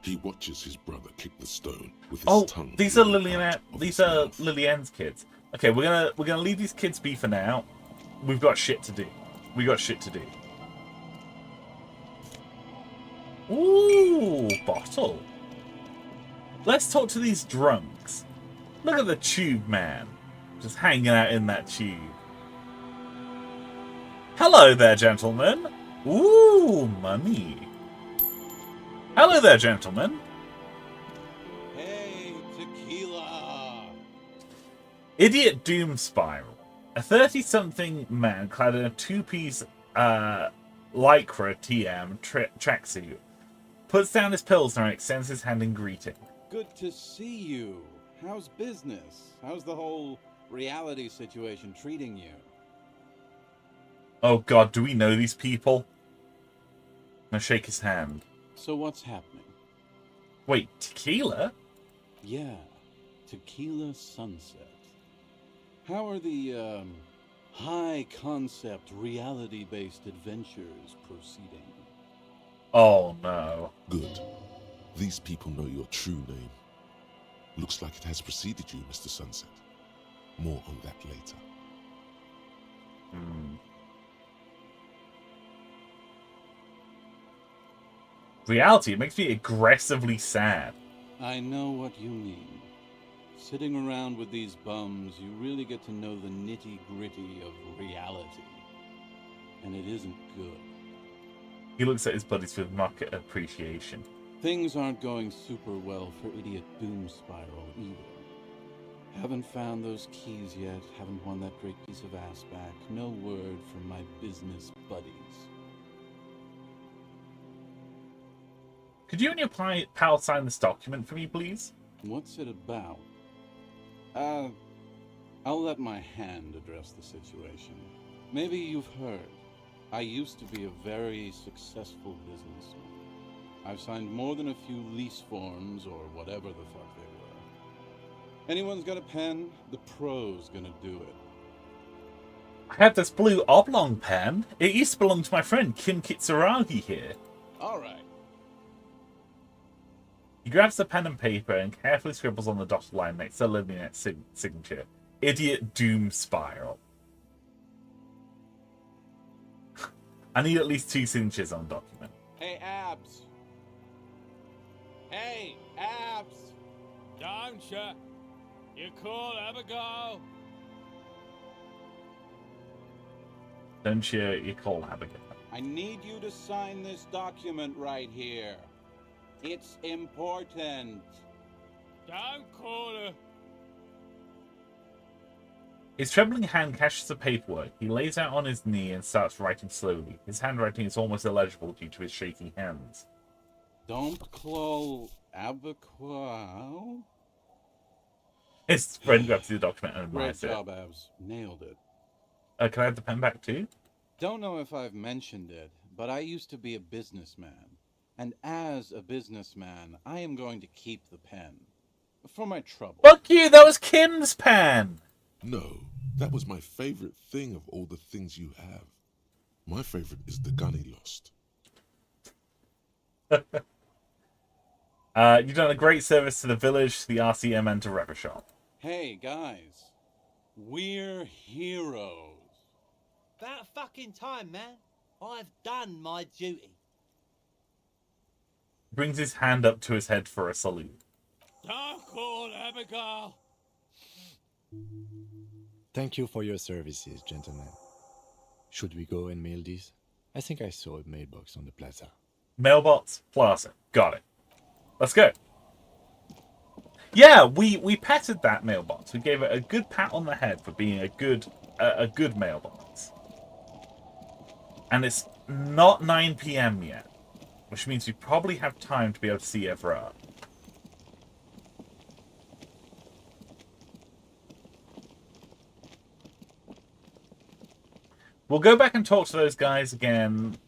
Speaker 4: He watches his brother kick the stone with his tongue.
Speaker 1: These are Lillian's kids. Okay, we're gonna leave these kids be for now. We've got shit to do. We got shit to do. Ooh, bottle. Let's talk to these drunks. Look at the tube man, just hanging out in that tube. Hello there, gentlemen. Ooh, money. Hello there, gentlemen.
Speaker 6: Hey, tequila!
Speaker 1: Idiot Doom Spiral. A 30-something man clad in a two-piece Lycra TM tracksuit puts down his pilsner and extends his hand in greeting.
Speaker 6: Good to see you. How's business? How's the whole reality situation treating you?
Speaker 1: Oh god, do we know these people? I'm gonna shake his hand.
Speaker 6: So what's happening?
Speaker 1: Wait, tequila?
Speaker 6: Yeah, Tequila Sunset. How are the, high-concept, reality-based adventures proceeding?
Speaker 1: Oh no.
Speaker 4: Good. These people know your true name. Looks like it has preceded you, Mr. Sunset. More on that later.
Speaker 1: Reality, it makes me aggressively sad.
Speaker 6: I know what you mean. Sitting around with these bums, you really get to know the nitty-gritty of reality. And it isn't good.
Speaker 1: He looks at his buddies with mock appreciation.
Speaker 6: Things aren't going super well for Idiot Doom Spiral either. Haven't found those keys yet, haven't won that great piece of ass back. No word from my business buddies.
Speaker 1: Could you and your pal sign this document for me, please?
Speaker 6: What's it about? I'll let my hand address the situation. Maybe you've heard. I used to be a very successful businessman. I've signed more than a few lease forms or whatever the fuck they were. Anyone's got a pen? The pro's gonna do it.
Speaker 1: I have this blue oblong pen. It used to belong to my friend Kim Kitsuragi here.
Speaker 6: Alright.
Speaker 1: He grabs the pen and paper and carefully scribbles on the dotted line next to Lillian's signature. Idiot Doom Spiral. I need at least 2 signatures on the document.
Speaker 6: Hey, Abs. Hey, Abs.
Speaker 7: Don't you? You cool, have a go.
Speaker 1: Don't you call Abigail?
Speaker 6: I need you to sign this document right here. It's important.
Speaker 7: Don't call her.
Speaker 1: His trembling hand catches the paperwork. He lays out on his knee and starts writing slowly. His handwriting is almost illegible due to his shaking hands.
Speaker 6: Don't call Abiquow.
Speaker 1: His friend grabs the document and
Speaker 6: Great
Speaker 1: admires it.
Speaker 6: job, Abs. Nailed it.
Speaker 1: Can I have the pen back too?
Speaker 6: Don't know if I've mentioned it, but I used to be a businessman. And as a businessman, I am going to keep the pen. For my trouble.
Speaker 1: Fuck you! That was Kim's pen!
Speaker 4: No, that was my favorite thing of all the things you have. My favorite is the gun he lost.
Speaker 1: You've done a great service to the village, to the RCM, and to Repair Shop.
Speaker 6: Hey, guys. We're heroes.
Speaker 8: About fucking time, man. I've done my duty.
Speaker 1: He brings his hand up to his head for a salute.
Speaker 7: Don't call Abigail.
Speaker 3: Thank you for your services, gentlemen. Should we go and mail these? I think I saw a mailbox on the plaza.
Speaker 1: Mailbox Plaza. Got it. Let's go. Yeah, we patted that mailbox. We gave it a good pat on the head for being a good mailbox. And it's not 9 PM yet, which means we probably have time to be able to see Evrart. We'll go back and talk to those guys again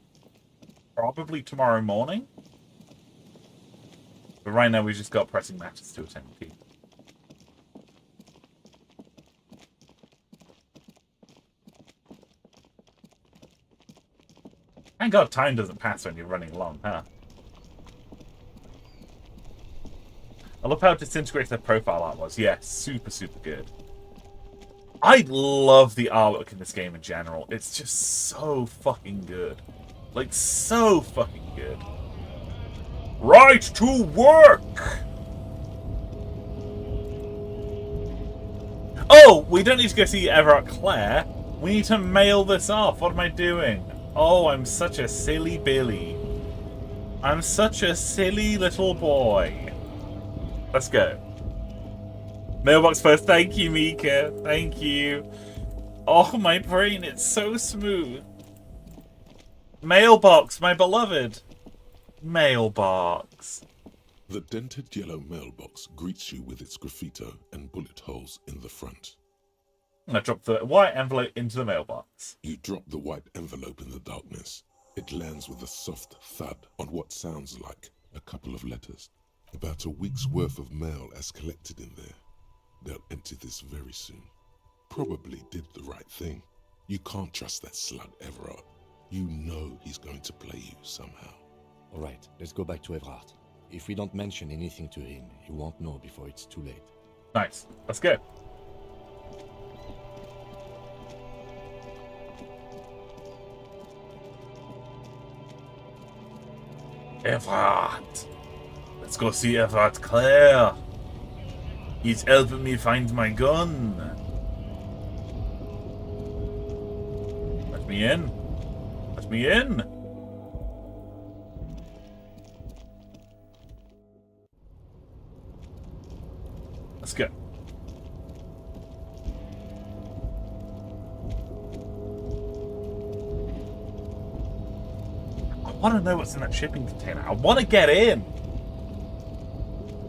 Speaker 1: probably tomorrow morning. But right now we've just got pressing matters to attend to. Thank God time doesn't pass when you're running along, huh? I love how disintegrated their profile art was. Yeah, super, super good. I love the artwork in this game in general. It's just so fucking good. Like, so fucking good. Right to work! Oh, we don't need to go see Evrart Claire. We need to mail this off. What am I doing? Oh, I'm such a silly Billy. I'm such a silly little boy. Let's go. Mailbox first. Thank you, Mika. Thank you. Oh, my brain, it's so smooth. Mailbox, my beloved. Mailbox.
Speaker 4: The dented yellow mailbox greets you with its graffito and bullet holes in the front.
Speaker 1: I drop the white envelope into the mailbox.
Speaker 4: You drop the white envelope in the darkness. It lands with a soft thud on what sounds like a couple of letters. About a week's worth of mail as collected in there. They'll empty this very soon. Probably did the right thing. You can't trust that slug Evrart. You know he's going to play you somehow.
Speaker 3: All right, let's go back to Evrart. If we don't mention anything to him, he won't know before it's too late.
Speaker 1: Nice. Let's go. Evrart. Let's go see Evrart Claire. He's helping me find my gun. Let me in. Let me in. Let's go. I want to know what's in that shipping container. I want to get in.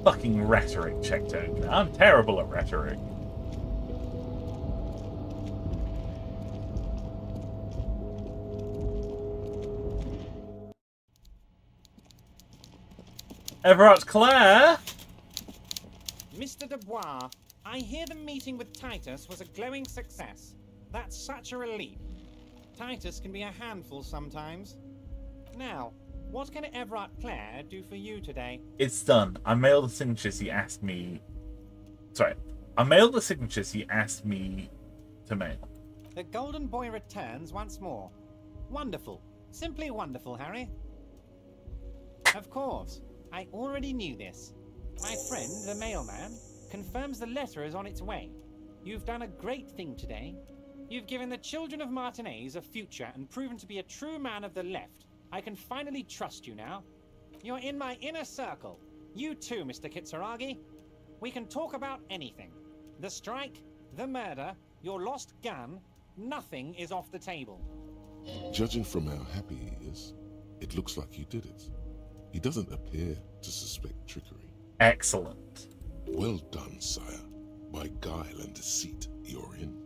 Speaker 1: Fucking rhetoric checked out. I'm terrible at rhetoric. Evrart Claire?
Speaker 9: Mr. Dubois, I hear the meeting with Titus was a glowing success. That's such a relief. Titus can be a handful sometimes. Now, what can Evrart Claire do for you today?
Speaker 1: It's done. I mailed the signatures he asked me... Sorry. I mailed the signatures he asked me to mail.
Speaker 9: The Golden Boy returns once more. Wonderful. Simply wonderful, Harry. Of course. I already knew this. My friend, the mailman, confirms the letter is on its way. You've done a great thing today. You've given the children of Martinez a future and proven to be a true man of the left. I can finally trust you now. You're in my inner circle. You too, Mr. Kitsuragi. We can talk about anything. The strike, the murder, your lost gun, nothing is off the table.
Speaker 4: Judging from how happy he is, it looks like he did it. He doesn't appear to suspect trickery.
Speaker 1: Excellent.
Speaker 4: Well done, sire. By guile and deceit, you're in.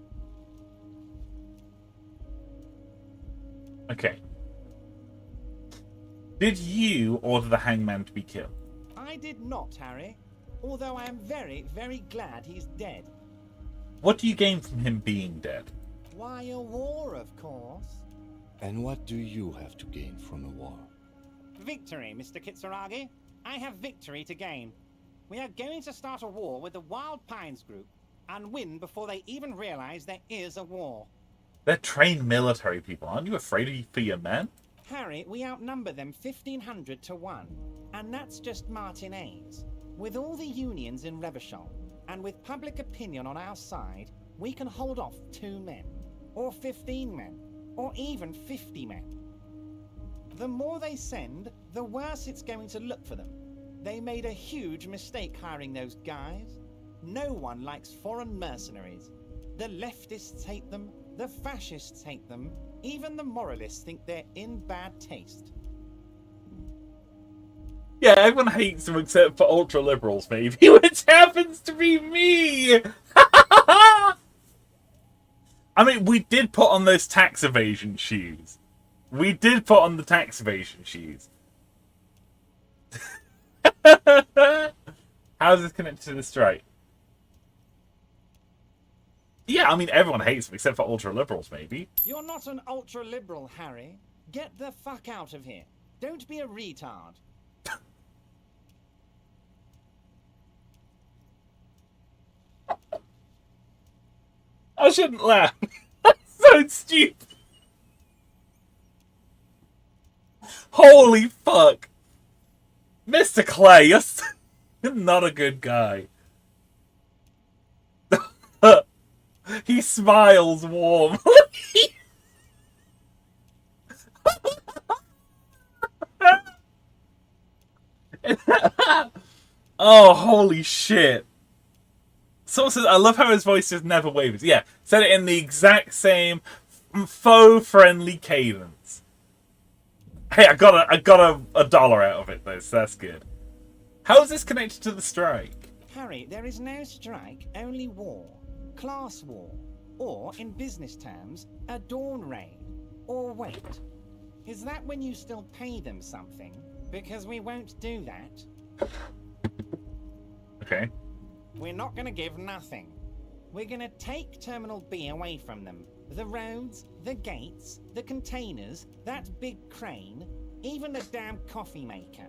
Speaker 1: Okay. Did you order the hangman to be killed?
Speaker 9: I did not, Harry. Although I am very, very glad he's dead.
Speaker 1: What do you gain from him being dead?
Speaker 9: Why, a war, of course.
Speaker 3: And what do you have to gain from a war?
Speaker 9: Victory, Mr. Kitsuragi. I have victory to gain. We are going to start a war with the Wild Pines group and win before they even realize there is a war.
Speaker 1: They're trained military people. Aren't you afraid for your men?
Speaker 9: Harry, we outnumber them 1,500 to 1. And that's just Martinez. With all the unions in Revachol, and with public opinion on our side, we can hold off 2 men, or 15 men, or even 50 men. The more they send, the worse it's going to look for them. They made a huge mistake hiring those guys. No one likes foreign mercenaries. The leftists hate them, the fascists hate them, even the moralists think they're in bad taste.
Speaker 1: Yeah, everyone hates them except for ultra-liberals, maybe, which happens to be me! I mean, we did put on those tax evasion shoes. We did put on the tax evasion shoes. How is this connected to the strike? Yeah, I mean, everyone hates them except for ultra-liberals, maybe.
Speaker 9: You're not an ultra-liberal, Harry. Get the fuck out of here. Don't be a retard.
Speaker 1: I shouldn't laugh. That's so stupid. Holy fuck. Mr. Clay, you're not a good guy. He smiles warmly. Oh, holy shit. Someone says, I love how his voice just never wavers. Yeah, said it in the exact same faux friendly cadence. Hey, I got a dollar out of it though, so that's good. How is this connected to the strike?
Speaker 9: Harry, there is no strike, only war. Class war. Or, in business terms, a dawn raid. Or wait. Is that when you still pay them something? Because we won't do that.
Speaker 1: Okay.
Speaker 9: We're not going to give nothing. We're going to take Terminal B away from them. The roads, the gates, the containers, that big crane, even the damn coffee maker.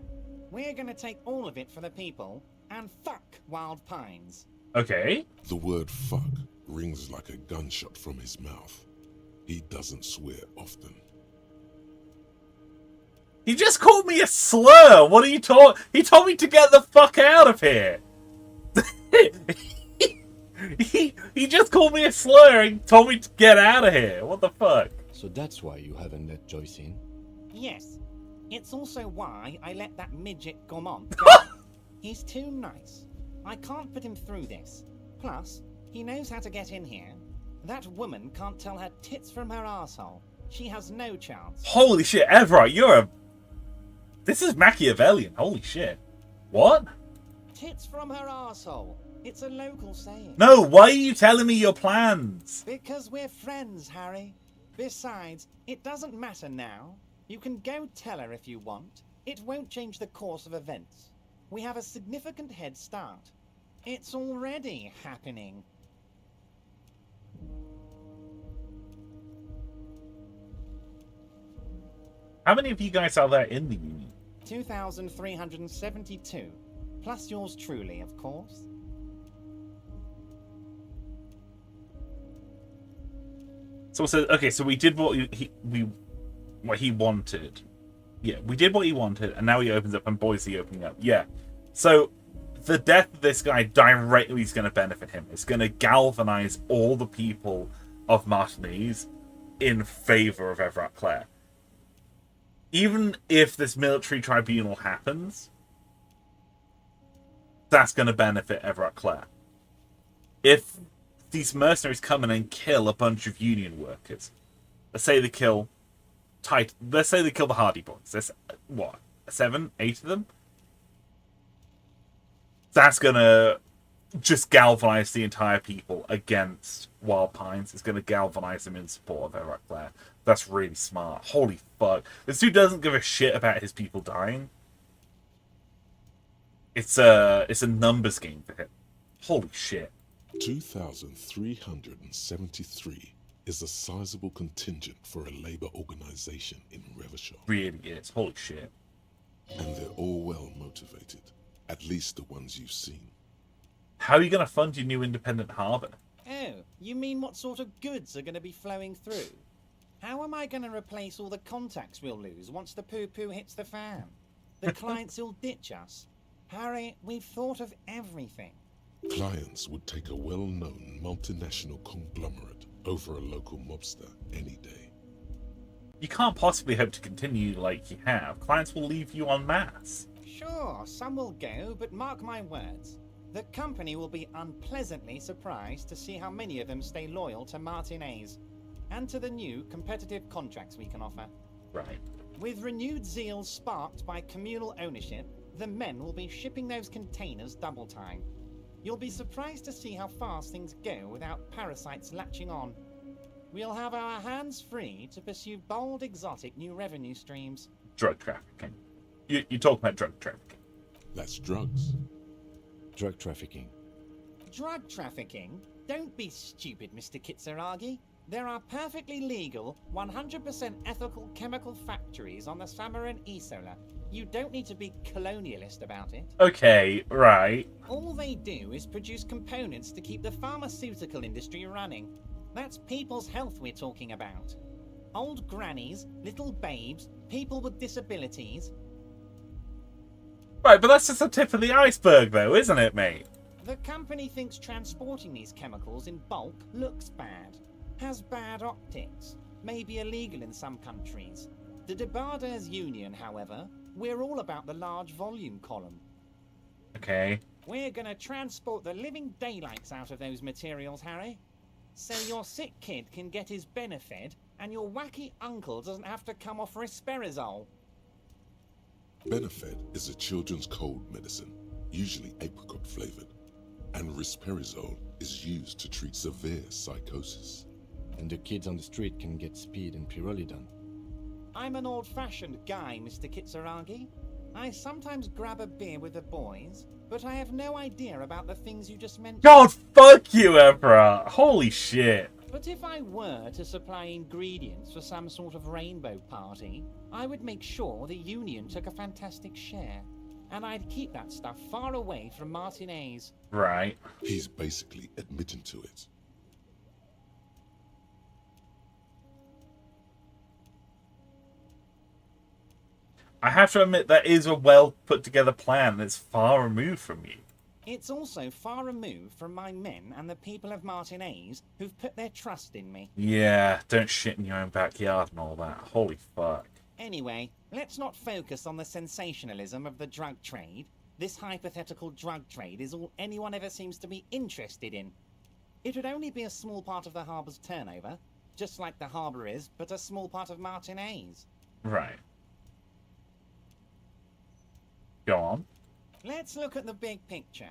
Speaker 9: We're going to take all of it for the people, and fuck Wild Pines.
Speaker 1: Okay.
Speaker 4: The word fuck rings like a gunshot from his mouth. He doesn't swear often.
Speaker 1: He just called me a slur. What are you talking? He told me to get the fuck out of here. He just called me a slur and told me to get out of here. What the fuck?
Speaker 3: So that's why you haven't let Joyce in?
Speaker 9: Yes. It's also why I let that midget Gaumont go. He's too nice. I can't put him through this. Plus, he knows how to get in here. That woman can't tell her tits from her arsehole. She has no chance.
Speaker 1: Holy shit, Evrart, you're a... This is Machiavellian. Holy shit. What?
Speaker 9: Tits from her arsehole. It's a local saying.
Speaker 1: No, why are you telling me your plans?
Speaker 9: Because we're friends, Harry. Besides, it doesn't matter now. You can go tell her if you want. It won't change the course of events. We have a significant head start. It's already happening.
Speaker 1: How many of you guys are there in the Union?
Speaker 9: 2,372. Plus yours truly, of course.
Speaker 1: So we did what what he wanted. Yeah, we did what he wanted, and now he opens up, and Boise opening up. Yeah. So the death of this guy directly is going to benefit him. It's going to galvanize all the people of Martinez in favor of Evrart Clare. Even if this military tribunal happens, that's going to benefit Evrart Clare. If these mercenaries come in and kill a bunch of union workers, let's say they kill the Hardy Boys. There's, what, 7, 8 of them? That's going to just galvanize the entire people against Wild Pines. It's going to galvanize them in support of Evrart Clare. That's really smart. Holy fuck. This dude doesn't give a shit about his people dying. It's a numbers game for him. Holy shit.
Speaker 4: 2,373 is a sizable contingent for a labor organization in Revachol.
Speaker 1: Really is. Holy shit.
Speaker 4: And they're all well motivated. At least the ones you've seen.
Speaker 1: How are you going to fund your new independent harbour?
Speaker 9: Oh, you mean what sort of goods are going to be flowing through? How am I going to replace all the contacts we'll lose once the poo-poo hits the fan? The clients will ditch us. Harry, we've thought of everything.
Speaker 4: Clients would take a well-known multinational conglomerate over a local mobster any day.
Speaker 1: You can't possibly hope to continue like you have. Clients will leave you en masse.
Speaker 9: Sure, some will go, but mark my words. The company will be unpleasantly surprised to see how many of them stay loyal to Martinez and to the new competitive contracts we can offer.
Speaker 1: Right.
Speaker 9: With renewed zeal sparked by communal ownership, the men will be shipping those containers double time. You'll be surprised to see how fast things go without parasites latching on. We'll have our hands free to pursue bold, exotic new revenue streams.
Speaker 1: Drug trafficking. You talk about drug trafficking.
Speaker 4: That's drugs.
Speaker 3: Drug trafficking.
Speaker 9: Drug trafficking? Don't be stupid, Mr. Kitsuragi. There are perfectly legal, 100% ethical chemical factories on the Samaran Isola. You don't need to be colonialist about it.
Speaker 1: Okay, right.
Speaker 9: All they do is produce components to keep the pharmaceutical industry running. That's people's health we're talking about. Old grannies, little babes, people with disabilities.
Speaker 1: Right, but that's just the tip of the iceberg though, isn't it, mate?
Speaker 9: The company thinks transporting these chemicals in bulk looks bad, has bad optics, may be illegal in some countries. The Debarders Union, however, we're all about the large volume column.
Speaker 1: Okay.
Speaker 9: We're gonna transport the living daylights out of those materials, Harry. So your sick kid can get his Benefed, and your wacky uncle doesn't have to come off risperidone.
Speaker 4: Benefed is a children's cold medicine, usually apricot flavored, and risperidone is used to treat severe psychosis.
Speaker 3: And the kids on the street can get speed and pyrrolidone.
Speaker 9: I'm an old-fashioned guy, Mr. Kitsuragi. I sometimes grab a beer with the boys, but I have no idea about the things you just mentioned.
Speaker 1: God, fuck you, Evrart. Holy shit.
Speaker 9: But if I were to supply ingredients for some sort of rainbow party, I would make sure the Union took a fantastic share. And I'd keep that stuff far away from Martinez.
Speaker 1: Right.
Speaker 4: He's basically admitting to it.
Speaker 1: I have to admit that is a well put together plan that's far removed from you.
Speaker 9: It's also far removed from my men and the people of Martinez who've put their trust in me.
Speaker 1: Yeah, don't shit in your own backyard and all that. Holy fuck.
Speaker 9: Anyway, let's not focus on the sensationalism of the drug trade. This hypothetical drug trade is all anyone ever seems to be interested in. It would only be a small part of the harbour's turnover, just like the harbour is, but a small part of Martinez.
Speaker 1: Right. Go on.
Speaker 9: Let's look at the big picture.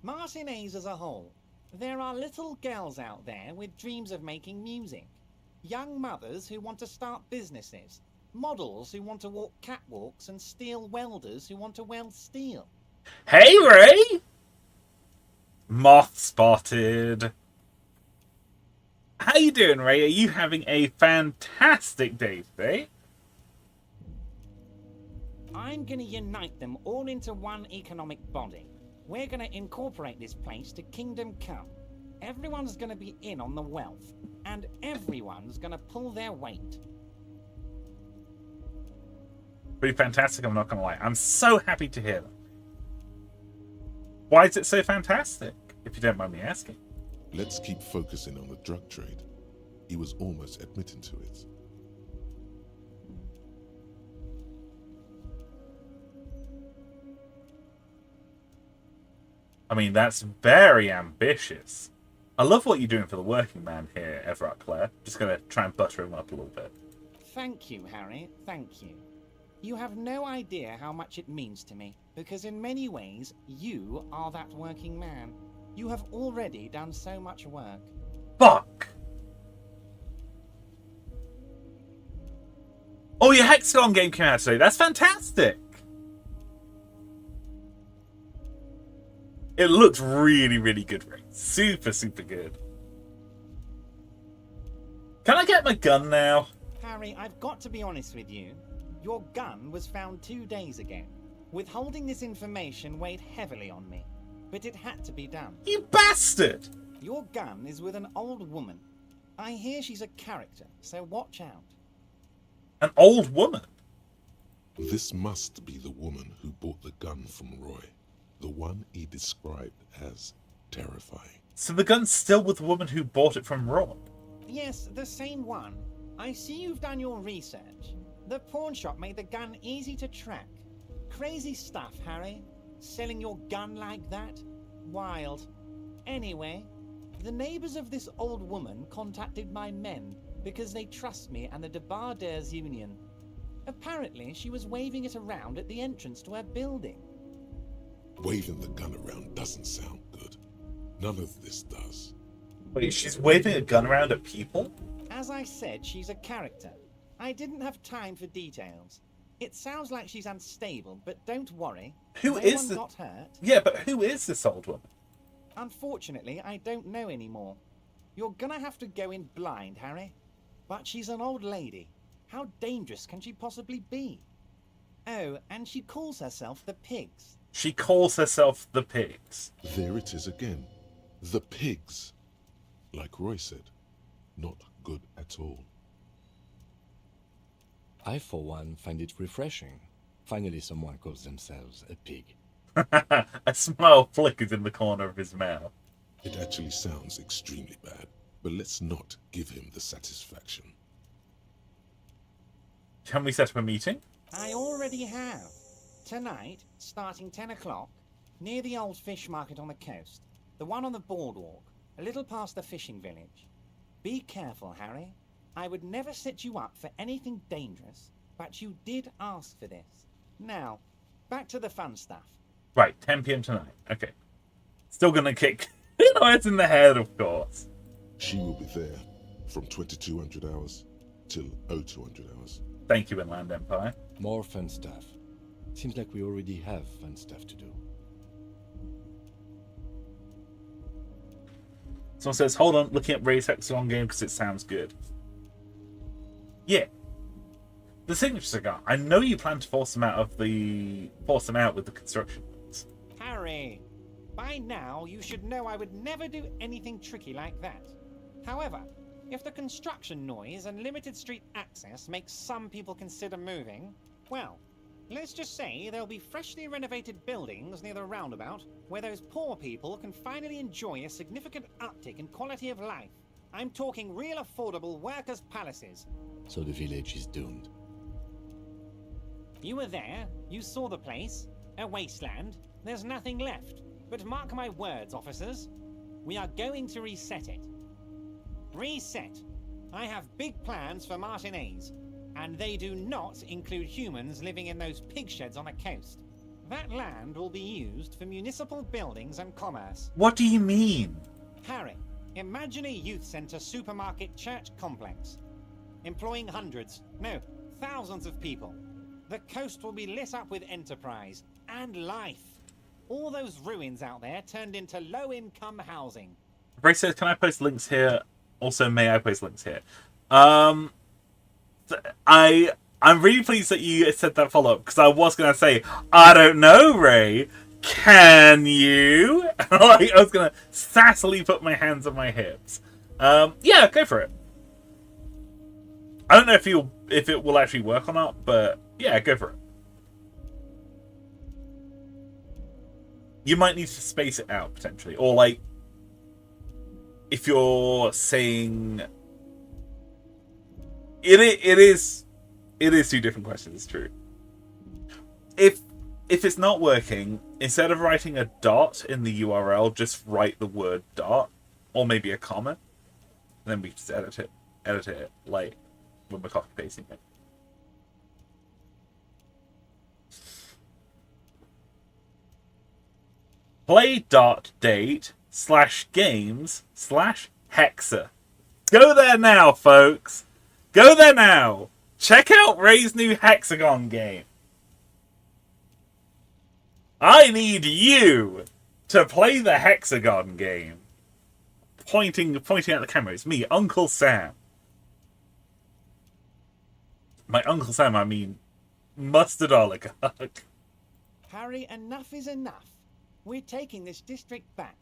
Speaker 9: Martinez as a whole. There are little girls out there with dreams of making music. Young mothers who want to start businesses. Models who want to walk catwalks and steel welders who want to weld steel.
Speaker 1: Hey, Ray! Moth spotted. How you doing, Ray? Are you having a fantastic day today?
Speaker 9: I'm gonna unite them all into one economic body. We're gonna incorporate this place to Kingdom Come. Everyone's gonna be in on the wealth, and everyone's gonna pull their weight.
Speaker 1: Pretty fantastic, I'm not gonna lie. I'm so happy to hear that. Why is it so fantastic, if you don't mind me asking?
Speaker 4: Let's keep focusing on the drug trade. He was almost admitting to it.
Speaker 1: I mean, that's very ambitious. I love what you're doing for the working man here, Evrart Claire. Just gonna try and butter him up a little bit.
Speaker 9: Thank you, Harry, thank you. You have no idea how much it means to me, because in many ways, you are that working man. You have already done so much work.
Speaker 1: Fuck! Oh, your Hexagon game came out today. That's fantastic! It looks really, really good, Ray. Super, super good. Can I get my gun now?
Speaker 9: Harry, I've got to be honest with you. Your gun was found 2 days ago. Withholding this information weighed heavily on me, but it had to be done.
Speaker 1: You bastard!
Speaker 9: Your gun is with an old woman. I hear she's a character, so watch out.
Speaker 1: An old woman?
Speaker 4: This must be the woman who bought the gun from Roy. The one he described as terrifying.
Speaker 1: So the gun's still with the woman who bought it from Roy?
Speaker 9: Yes, the same one. I see you've done your research. The pawn shop made the gun easy to track. Crazy stuff, Harry. Selling your gun like that? Wild. Anyway, the neighbors of this old woman contacted my men because they trust me and the Debardeurs Union. Apparently, she was waving it around at the entrance to her building.
Speaker 4: Waving the gun around doesn't sound good. None of this does.
Speaker 1: Wait, she's waving a gun around at people?
Speaker 9: As I said, she's a character. I didn't have time for details. It sounds like she's unstable, but don't worry.
Speaker 1: Who
Speaker 9: no
Speaker 1: is
Speaker 9: one
Speaker 1: the...
Speaker 9: got hurt.
Speaker 1: Yeah, but who is this old woman?
Speaker 9: Unfortunately, I don't know anymore. You're gonna have to go in blind, Harry. But she's an old lady. How dangerous can she possibly be? Oh, and she calls herself the Pigs.
Speaker 1: She calls herself the Pigs.
Speaker 4: There it is again. The pigs. Like Roy said, not good at all.
Speaker 3: I, for one, find it refreshing. Finally, someone calls themselves a pig.
Speaker 1: A smile flickers in the corner of his mouth.
Speaker 4: It actually sounds extremely bad, but let's not give him the satisfaction.
Speaker 1: Can we set up a meeting?
Speaker 9: I already have. Tonight, starting 10 o'clock, near the old fish market on the coast. The one on the boardwalk, a little past the fishing village. Be careful, Harry. I would never set you up for anything dangerous, but you did ask for this. Now, back to the fun stuff.
Speaker 1: Right, 10 p.m. tonight. Okay. Still gonna kick Lloyd's in the head, of course.
Speaker 4: She will be there from 2200 hours till 0200 hours.
Speaker 1: Thank you, Inland Empire.
Speaker 3: More fun stuff. Seems like we already have fun stuff to do.
Speaker 1: Someone says, hold on, looking at Ray's Hexagon game because it sounds good. Yeah. The signature cigar. I know you plan to force them out with the construction ones.
Speaker 9: Harry, by now you should know I would never do anything tricky like that. However, if the construction noise and limited street access makes some people consider moving, well, Let's just say there'll be freshly renovated buildings near the roundabout where those poor people can finally enjoy a significant uptick in quality of life. I'm talking real affordable workers' palaces.
Speaker 3: So the village is doomed.
Speaker 9: You were there, you saw the place, a wasteland, there's nothing left. But mark my words, officers, we are going to reset it. Reset! I have big plans for Martinez, and they do not include humans living in those pig sheds on the coast. That land will be used for municipal buildings and commerce.
Speaker 1: What do you mean?
Speaker 9: Harry, imagine a youth centre supermarket church complex, employing hundreds, no, thousands of people. The coast will be lit up with enterprise and life. All those ruins out there turned into low-income housing.
Speaker 1: Ray says, can I post links here? Also, may I post links here? I'm really pleased that you said that follow-up, because I was going to say, I don't know, Ray. Can you? I was going to sassily put my hands on my hips. Yeah, go for it. I don't know if it will actually work or not, but yeah, go for it. You might need to space it out, potentially. Or, like, if you're saying... It is two different questions, it's true. If it's not working, instead of writing a dot in the URL, just write the word dot. Or maybe a comma. And then we just edit it, like, when we're copy-pasting it. Play.date/games/hexa. Go there now, folks. Go there now. Check out Ray's new Hexagon game. I need you to play the Hexagon game. Pointing at the camera. It's me, Uncle Sam. By Uncle Sam, I mean Mustard Oligarch.
Speaker 9: Harry, enough is enough. We're taking this district back.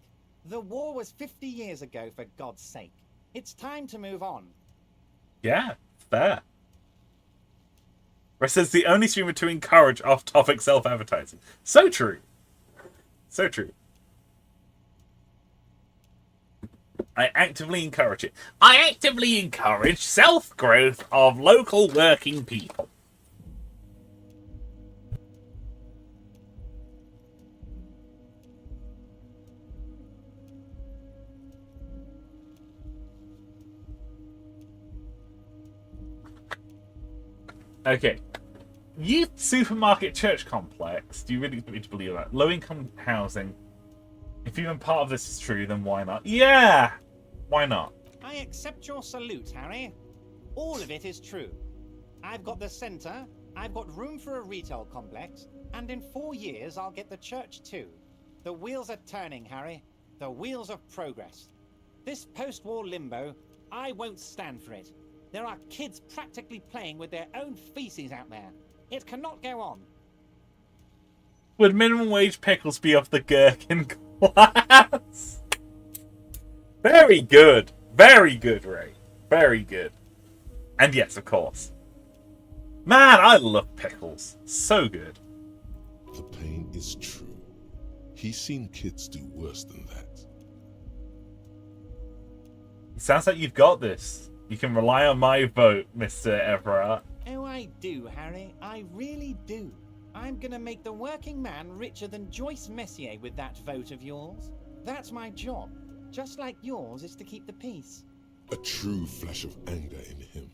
Speaker 9: The war was 50 years ago, for God's sake. It's time to move on.
Speaker 1: Yeah, fair. Rest says the only streamer to encourage off-topic self-advertising. So true. So true. I actively encourage it. I actively encourage self-growth of local working people. Okay. Youth supermarket church complex. Do you really need to believe that? Low-income housing. If even part of this is true, then why not? Yeah! Why not?
Speaker 9: I accept your salute, Harry. All of it is true. I've got the centre, I've got room for a retail complex, and in 4 years I'll get the church too. The wheels are turning, Harry. The wheels of progress. This post-war limbo, I won't stand for it. There are kids practically playing with their own feces out there. It cannot go on.
Speaker 1: Would minimum wage pickles be off the gherkin class? Very good. Very good, Ray. Very good. And yes, of course. Man, I love pickles. So good.
Speaker 4: The pain is true. He's seen kids do worse than that.
Speaker 1: It sounds like you've got this. You can rely on my vote, Mister Evrart.
Speaker 9: Oh, I do, Harry. I really do. I'm gonna make the working man richer than Joyce Messier with that vote of yours. That's my job. Just like yours is to keep the peace.
Speaker 4: A true flash of anger in him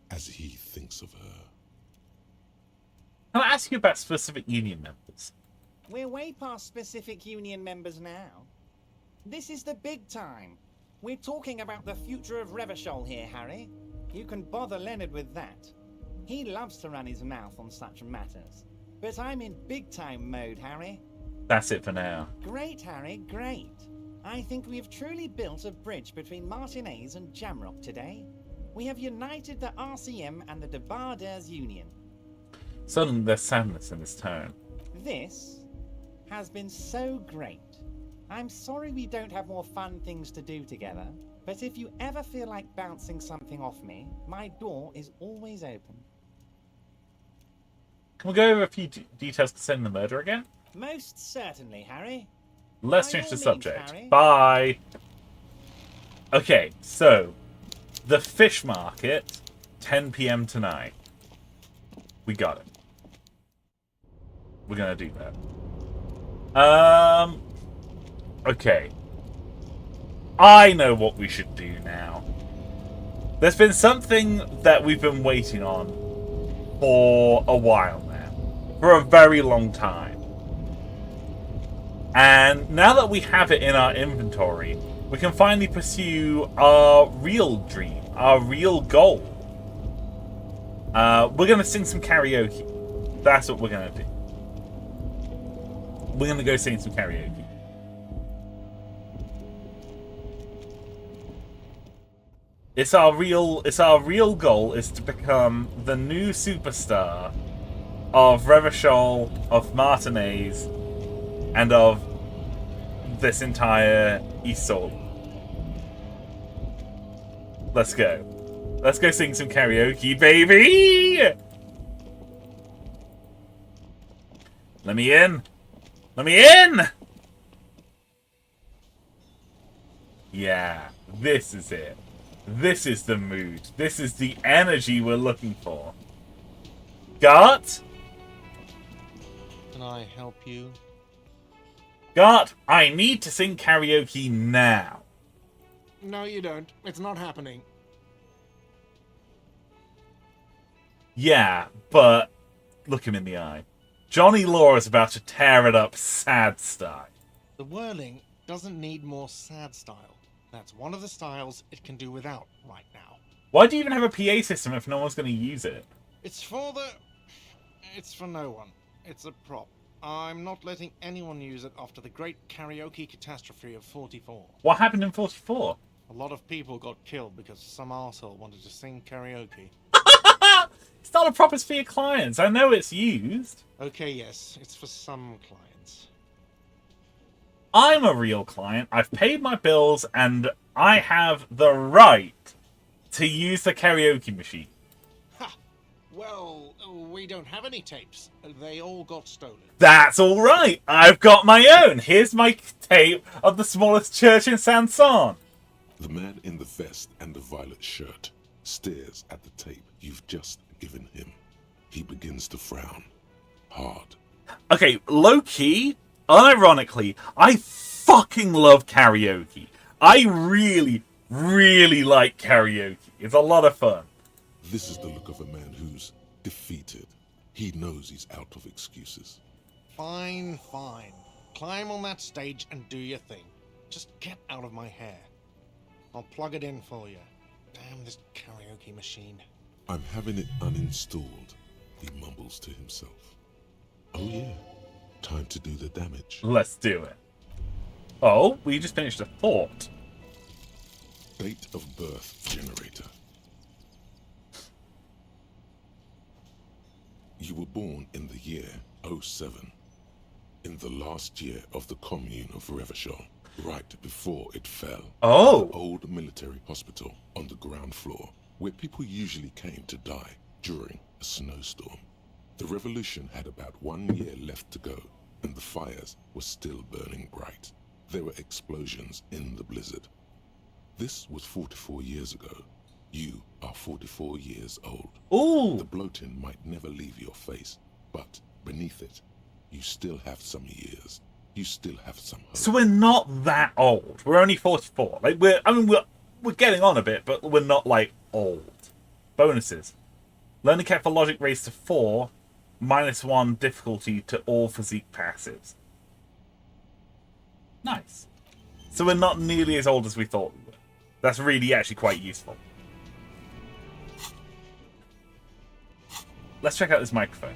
Speaker 4: as he thinks of her.
Speaker 1: Can I ask you about specific union members?
Speaker 9: We're way past specific union members now. This is the big time. We're talking about the future of Revachol here, Harry. You can bother Leonard with that. He loves to run his mouth on such matters. But I'm in big-time mode, Harry.
Speaker 1: That's it for now.
Speaker 9: Great, Harry, great. I think we have truly built a bridge between Martinez and Jamrock today. We have united the RCM and the Debarders Union.
Speaker 1: Suddenly there's sadness in his tone.
Speaker 9: This has been so great. I'm sorry we don't have more fun things to do together, but if you ever feel like bouncing something off me, my door is always open.
Speaker 1: Can we go over a few details concerning the murder again?
Speaker 9: Most certainly, Harry.
Speaker 1: Let's
Speaker 9: By
Speaker 1: change
Speaker 9: all
Speaker 1: the
Speaker 9: means,
Speaker 1: subject.
Speaker 9: Harry.
Speaker 1: Bye. Okay, so the fish market, 10 p.m. tonight. We got it. We're gonna do that. Okay. I know what we should do now. There's been something that we've been waiting on for a while now. For a very long time. And now that we have it in our inventory, we can finally pursue our real dream, our real goal. We're going to sing some karaoke. That's what we're going to do. We're going to go sing some karaoke. It's our real goal is to become the new superstar of Revachol, of Martinez, and of this entire Isol. Let's go. Let's go sing some karaoke, baby! Let me in! Let me in! Yeah, this is it. This is the mood. This is the energy we're looking for. Gart?
Speaker 10: Can I help you?
Speaker 1: Gart, I need to sing karaoke now.
Speaker 10: No, you don't. It's not happening.
Speaker 1: Yeah, but look him in the eye. Johnny Law is about to tear it up sad style.
Speaker 10: The whirling doesn't need more sad style. That's one of the styles it can do without right now.
Speaker 1: Why do you even have a PA system if no one's going to use it?
Speaker 10: It's for no one. It's a prop. I'm not letting anyone use it after the great karaoke catastrophe of 44.
Speaker 1: What happened in 44?
Speaker 10: A lot of people got killed because some arsehole wanted to sing karaoke.
Speaker 1: It's not a proper for your clients. I know it's used.
Speaker 10: Okay, yes, it's for some clients.
Speaker 1: I'm a real client. I've paid my bills and I have the right to use the karaoke machine.
Speaker 10: Ha! Well, we don't have any tapes. They all got stolen.
Speaker 1: That's all right. I've got my own. Here's my tape of the smallest church in Sanson.
Speaker 4: The man in the vest and the violet shirt stares at the tape you've just given him. He begins to frown. Hard.
Speaker 1: Okay, low-key, unironically, I fucking love karaoke. I really, really like karaoke. It's a lot of fun.
Speaker 4: This is the look of a man who's defeated. He knows he's out of excuses.
Speaker 10: Fine, fine. Climb on that stage and do your thing. Just get out of my hair. I'll plug it in for you. Damn this karaoke machine.
Speaker 4: I'm having it uninstalled, he mumbles to himself. Oh yeah, time to do the damage.
Speaker 1: Let's do it. Oh, we just finished a thought.
Speaker 4: Date of birth generator. You were born in the year 07, in the last year of the commune of Revachol, right before it fell.
Speaker 1: Oh!
Speaker 4: The old military hospital on the ground floor, where people usually came to die during a snowstorm. The revolution had about 1 year left to go, and the fires were still burning bright. There were explosions in the blizzard. This was 44 years ago. You are 44 years old.
Speaker 1: Ooh!
Speaker 4: The bloating might never leave your face, but beneath it, you still have some years. You still have some hope.
Speaker 1: So we're not that old. We're only 44. Like we're getting on a bit, but we're not like old. Bonuses. Learning cap for logic raised to 4, -1 difficulty to all physique passives. Nice. So we're not nearly as old as we thought we were. That's really actually quite useful. Let's check out this microphone.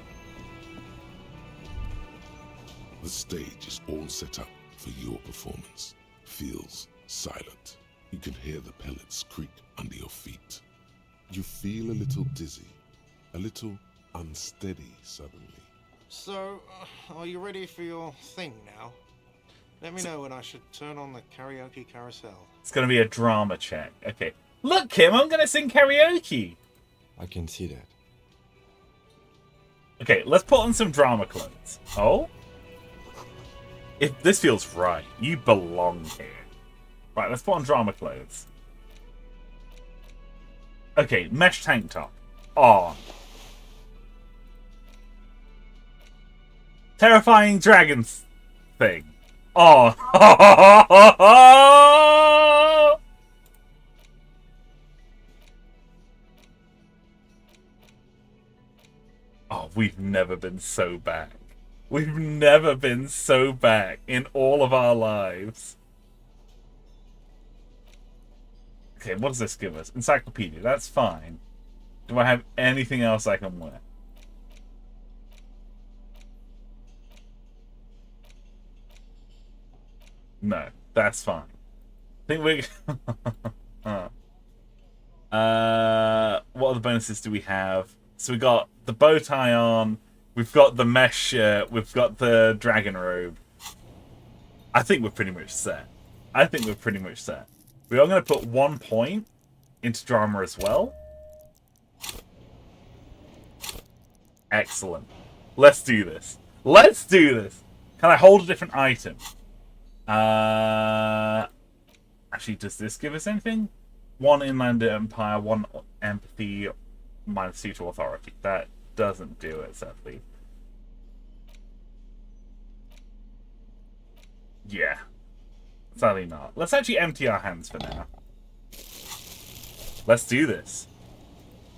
Speaker 4: The stage is all set up for your performance. Feels silent. You can hear the pellets creak under your feet. You feel a little dizzy, a little unsteady suddenly.
Speaker 10: So, are you ready for your thing now? Let me know when I should turn on the karaoke carousel.
Speaker 1: It's going to be a drama check. Okay. Look, Kim, I'm going to sing karaoke.
Speaker 3: I can see that.
Speaker 1: Okay, let's put on some drama clothes. Oh? If this feels right, you belong here. Right, let's put on drama clothes. Okay, mesh tank top. On. Terrifying dragons thing. On. Oh, we've never been so back. We've never been so back in all of our lives. Okay, what does this give us? Encyclopedia, that's fine. Do I have anything else I can wear? No, that's fine. I think we're... what other bonuses do we have? So we got the bow tie on, we've got the mesh shirt, we've got the dragon robe. I think we're pretty much set. I think we're pretty much set. We are going to put 1 point into drama as well. Excellent. Let's do this. Let's do this. Can I hold a different item? Actually, does this give us anything? 1 Inland Empire, 1 Empathy, -2 to Authority. That doesn't do it, sadly. Yeah. Sadly not. Let's actually empty our hands for now. Let's do this.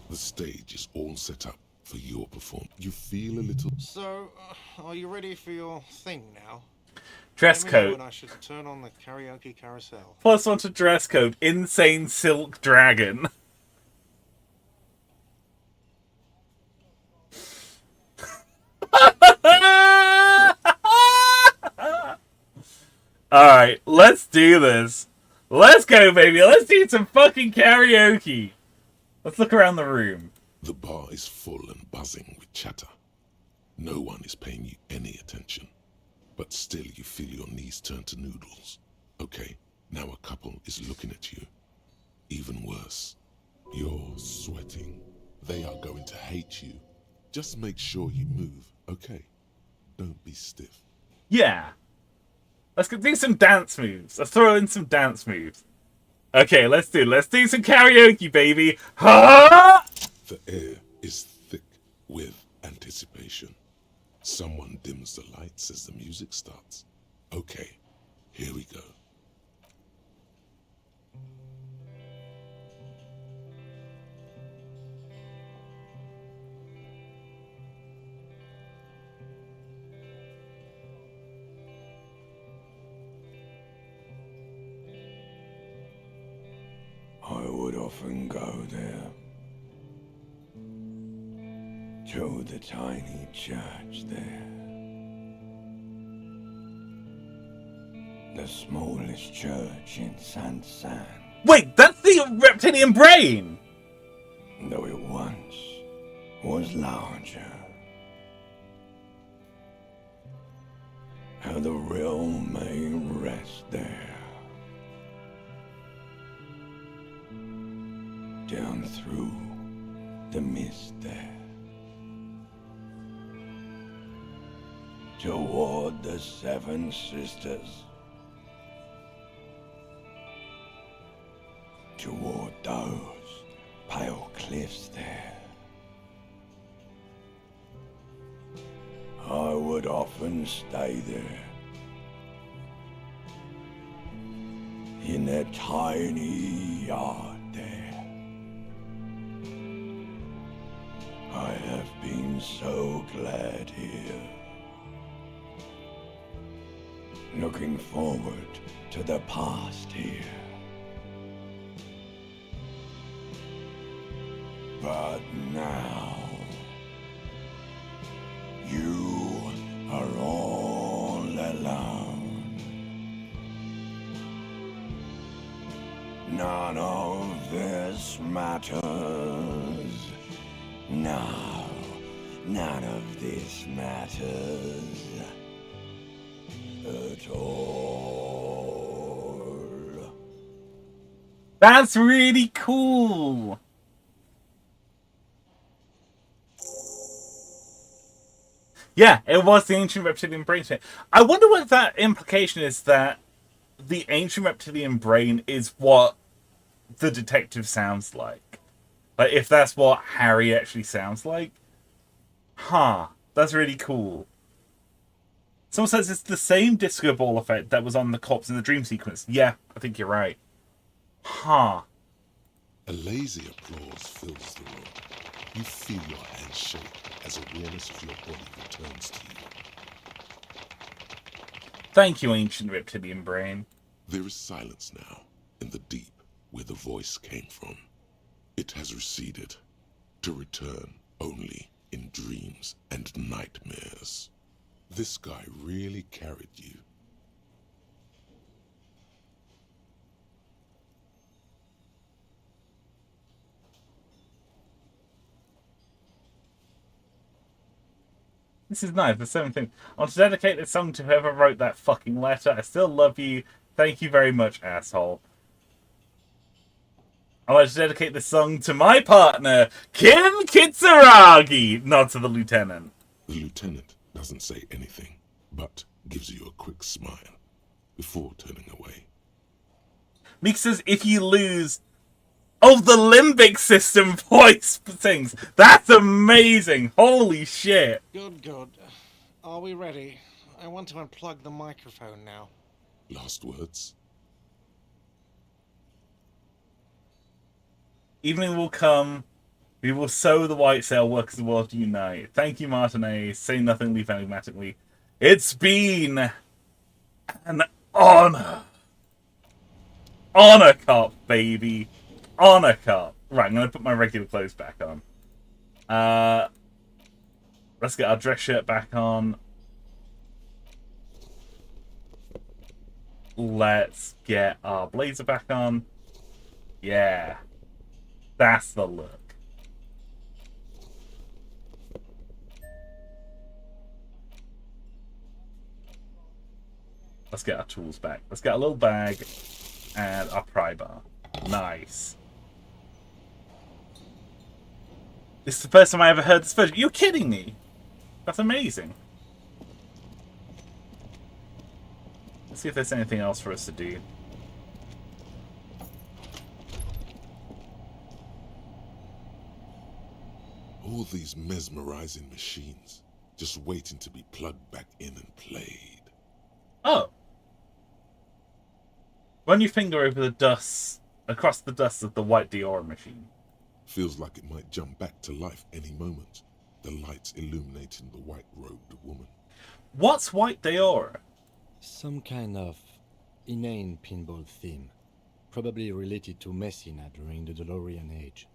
Speaker 4: The stage is all set up for your performance. You feel a little...
Speaker 10: So, are you ready for your thing now?
Speaker 1: Dress
Speaker 10: Let me know
Speaker 1: code.
Speaker 10: when I should turn on the karaoke carousel.
Speaker 1: +1 to dress code. Insane Silk Dragon. Alright, let's do this. Let's go, baby. Let's do some fucking karaoke. Let's look around the room.
Speaker 4: The bar is full and buzzing with chatter. No one is paying you any attention. But still you feel your knees turn to noodles. Okay, now a couple is looking at you. Even worse, you're sweating. They are going to hate you. Just make sure you move, okay? Don't be stiff.
Speaker 1: Yeah. Let's go do some dance moves. Let's throw in some dance moves. Okay, let's do some karaoke, baby. Ha!
Speaker 4: The air is thick with anticipation. Someone dims the lights as the music starts. Okay, here we go.
Speaker 11: I would often go there, to the tiny church there, the smallest church in San.
Speaker 1: Wait, that's the reptilian brain!
Speaker 11: Though it once was larger, how the realm may rest there. Down through the mist there, toward the Seven Sisters, toward those pale cliffs there. I would often stay there, in that tiny yard there. I have been so glad here, looking forward to the past here. But now, you are all alone. None of this matters. No, none of this matters at all.
Speaker 1: That's really cool. Yeah, it was the ancient reptilian brain. I wonder what that implication is, that the ancient reptilian brain is what the detective sounds like. Like, if that's what Harry actually sounds like. Huh. That's really cool. Someone says it's the same disco ball effect that was on the corpse in the dream sequence. Yeah, I think you're right. Huh.
Speaker 4: A lazy applause fills the room. You feel your hands shake as awareness of your body returns to you.
Speaker 1: Thank you, ancient reptilian brain.
Speaker 4: There is silence now in the deep where the voice came from. It has receded, to return only in dreams and nightmares. This guy really carried you.
Speaker 1: This is nice. The seventh thing. I want to dedicate this song to whoever wrote that fucking letter. I still love you. Thank you very much, asshole. I want to dedicate this song to my partner, Kim Kitsuragi, not to the lieutenant.
Speaker 4: The lieutenant doesn't say anything, but gives you a quick smile before turning away.
Speaker 1: Meek says, if you lose... Oh, the limbic system voice things. That's amazing. Holy shit.
Speaker 10: Good, good. Are we ready? I want to unplug the microphone now.
Speaker 4: Last words?
Speaker 1: Evening will come. We will sow the white sail, work as the world unite. Thank you, Martinez. Say nothing, leave enigmatically. It's been an honor. Honor cup, baby. Honor cup. Right, I'm going to put my regular clothes back on. Let's get our dress shirt back on. Let's get our blazer back on. Yeah. That's the look. Let's get our tools back. Let's get a little bag and our pry bar. Nice. This is the first time I ever heard this version. You're kidding me. That's amazing. Let's see if there's anything else for us to do.
Speaker 4: All these mesmerizing machines, just waiting to be plugged back in and played.
Speaker 1: Oh. Run your finger over the dust, across the dust of the white Diora machine.
Speaker 4: Feels like it might jump back to life any moment. The lights illuminating the white-robed woman.
Speaker 1: What's white Diora?
Speaker 3: Some kind of inane pinball theme, probably related to Messina during the DeLorean age.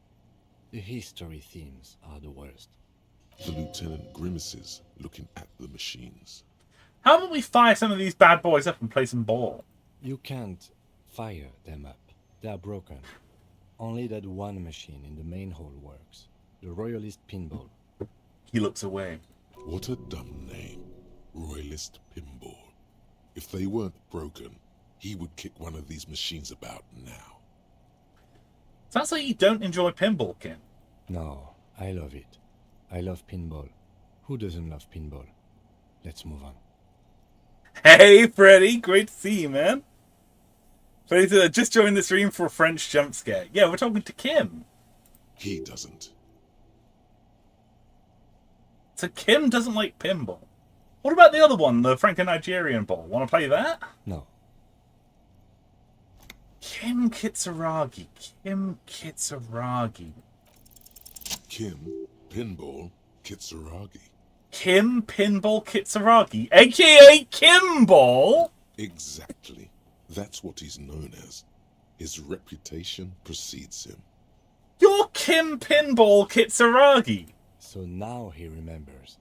Speaker 3: The history themes are the worst.
Speaker 4: The lieutenant grimaces, looking at the machines.
Speaker 1: How about we fire some of these bad boys up and play some ball?
Speaker 3: You can't fire them up. They are broken. Only that one machine in the main hall works. The Royalist Pinball.
Speaker 1: He looks away.
Speaker 4: What a dumb name. Royalist Pinball. If they weren't broken, he would kick one of these machines about now.
Speaker 1: Sounds like you don't enjoy pinball, Kim.
Speaker 3: No, I love it. I love pinball. Who doesn't love pinball? Let's move on.
Speaker 1: Hey, Freddy. Great to see you, man. Freddy just joined the stream for a French jump scare. Yeah, we're talking to Kim.
Speaker 4: He doesn't.
Speaker 1: So Kim doesn't like pinball. What about the other one, the Franco-Nigerian ball? Want to play that?
Speaker 3: No.
Speaker 1: Kim Kitsuragi. Kim Kitsuragi.
Speaker 4: Kim Pinball Kitsuragi.
Speaker 1: Kim Pinball Kitsuragi, a.k.a. Kimball?
Speaker 4: Exactly. That's what he's known as. His reputation precedes him.
Speaker 1: You're Kim Pinball Kitsuragi.
Speaker 3: So now he remembers.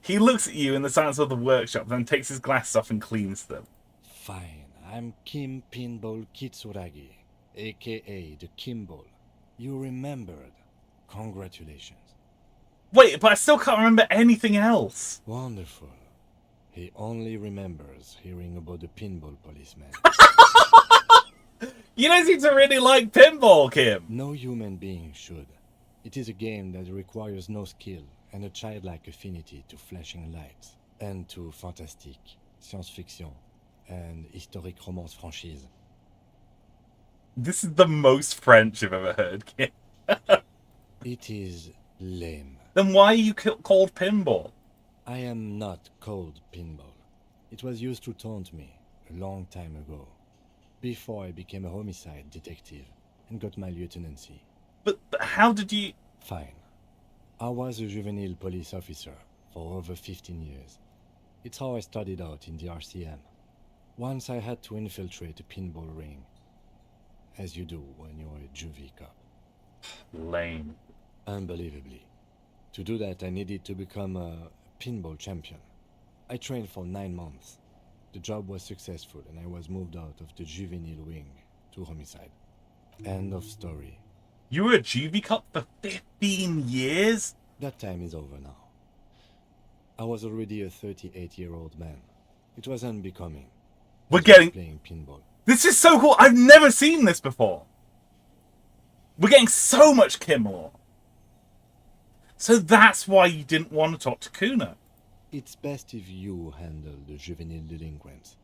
Speaker 1: He looks at you in the silence of the workshop, then takes his glasses off and cleans them.
Speaker 3: Fine. I'm Kim Pinball Kitsuragi, a.k.a. the Kimball. You remembered. Congratulations.
Speaker 1: Wait, but I still can't remember anything else.
Speaker 3: Wonderful. He only remembers hearing about the pinball policeman.
Speaker 1: You don't seem to really like pinball, Kim.
Speaker 3: No human being should. It is a game that requires no skill and a childlike affinity to flashing lights, and to fantastique, science-fiction, and historic romance franchise.
Speaker 1: This is the most French I've ever heard, Kim.
Speaker 3: It is lame.
Speaker 1: Then why are you called Pinball?
Speaker 3: I am not called Pinball. It was used to taunt me a long time ago, before I became a homicide detective and got my lieutenancy.
Speaker 1: But how did you...
Speaker 3: Fine. I was a juvenile police officer for over 15 years. It's how I started out in the RCM. Once I had to infiltrate a pinball ring, as you do when you're a juvie cop.
Speaker 1: Lame.
Speaker 3: Unbelievably. To do that, I needed to become a pinball champion. I trained for 9 months. The job was successful and I was moved out of the juvenile wing to homicide. End of story.
Speaker 1: You were a juvie cop for 15 years?
Speaker 3: That time is over now. I was already a 38-year-old man. It was unbecoming.
Speaker 1: We're getting...
Speaker 3: playing pinball.
Speaker 1: This is so cool. I've never seen this before. We're getting so much Kimmel. So that's why you didn't want to talk to Kuna.
Speaker 3: It's best if you handle the juvenile delinquents.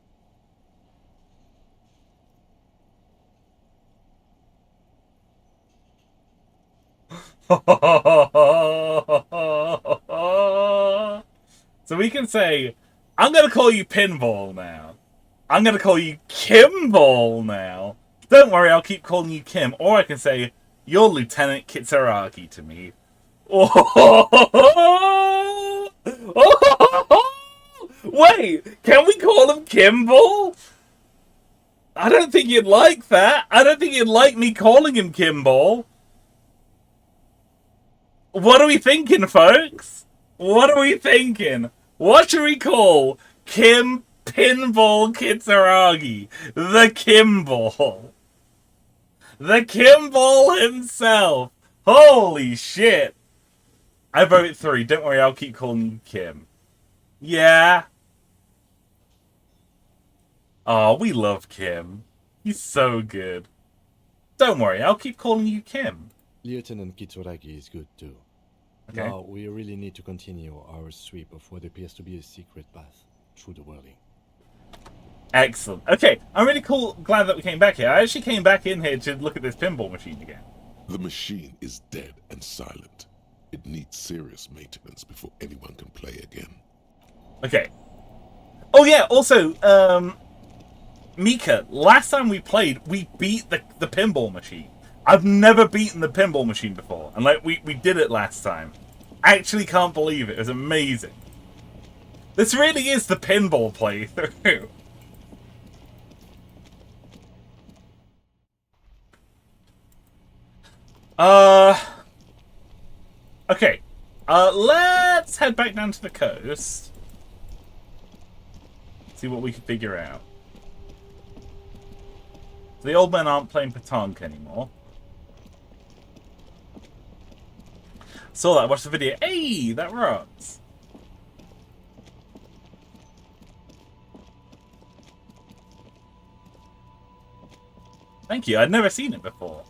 Speaker 1: So we can say, I'm going to call you Pinball now. I'm going to call you Kimball now. Don't worry, I'll keep calling you Kim. Or I can say, you're Lieutenant Kitsuragi to me. Wait, can we call him Kimball? I don't think you'd like that. I don't think you'd like me calling him Kimball. What are we thinking, folks? What are we thinking? What should we call Kim Pinball Kitsuragi? The Kimball. The Kimball himself. Holy shit. I vote 3. Don't worry, I'll keep calling you Kim. Yeah. Oh, we love Kim. He's so good. Don't worry, I'll keep calling you Kim.
Speaker 3: Lieutenant Kitsuragi is good too.
Speaker 1: Okay.
Speaker 3: Now, we really need to continue our sweep of what appears to be a secret path through the whirling.
Speaker 1: Excellent. Okay, I'm really glad that we came back here. I actually came back in here to look at this pinball machine again.
Speaker 4: The machine is dead and silent. It needs serious maintenance before anyone can play again.
Speaker 1: Okay. Oh yeah, also, Mika, last time we played, we beat the pinball machine. I've never beaten the pinball machine before, and like we did it last time. Actually can't believe it. It was amazing. This really is the pinball playthrough. Okay. Let's head back down to the coast. See what we can figure out. The old men aren't playing petanque anymore. Saw that, watched the video. Hey, that rocks. Thank you, I'd never seen it before.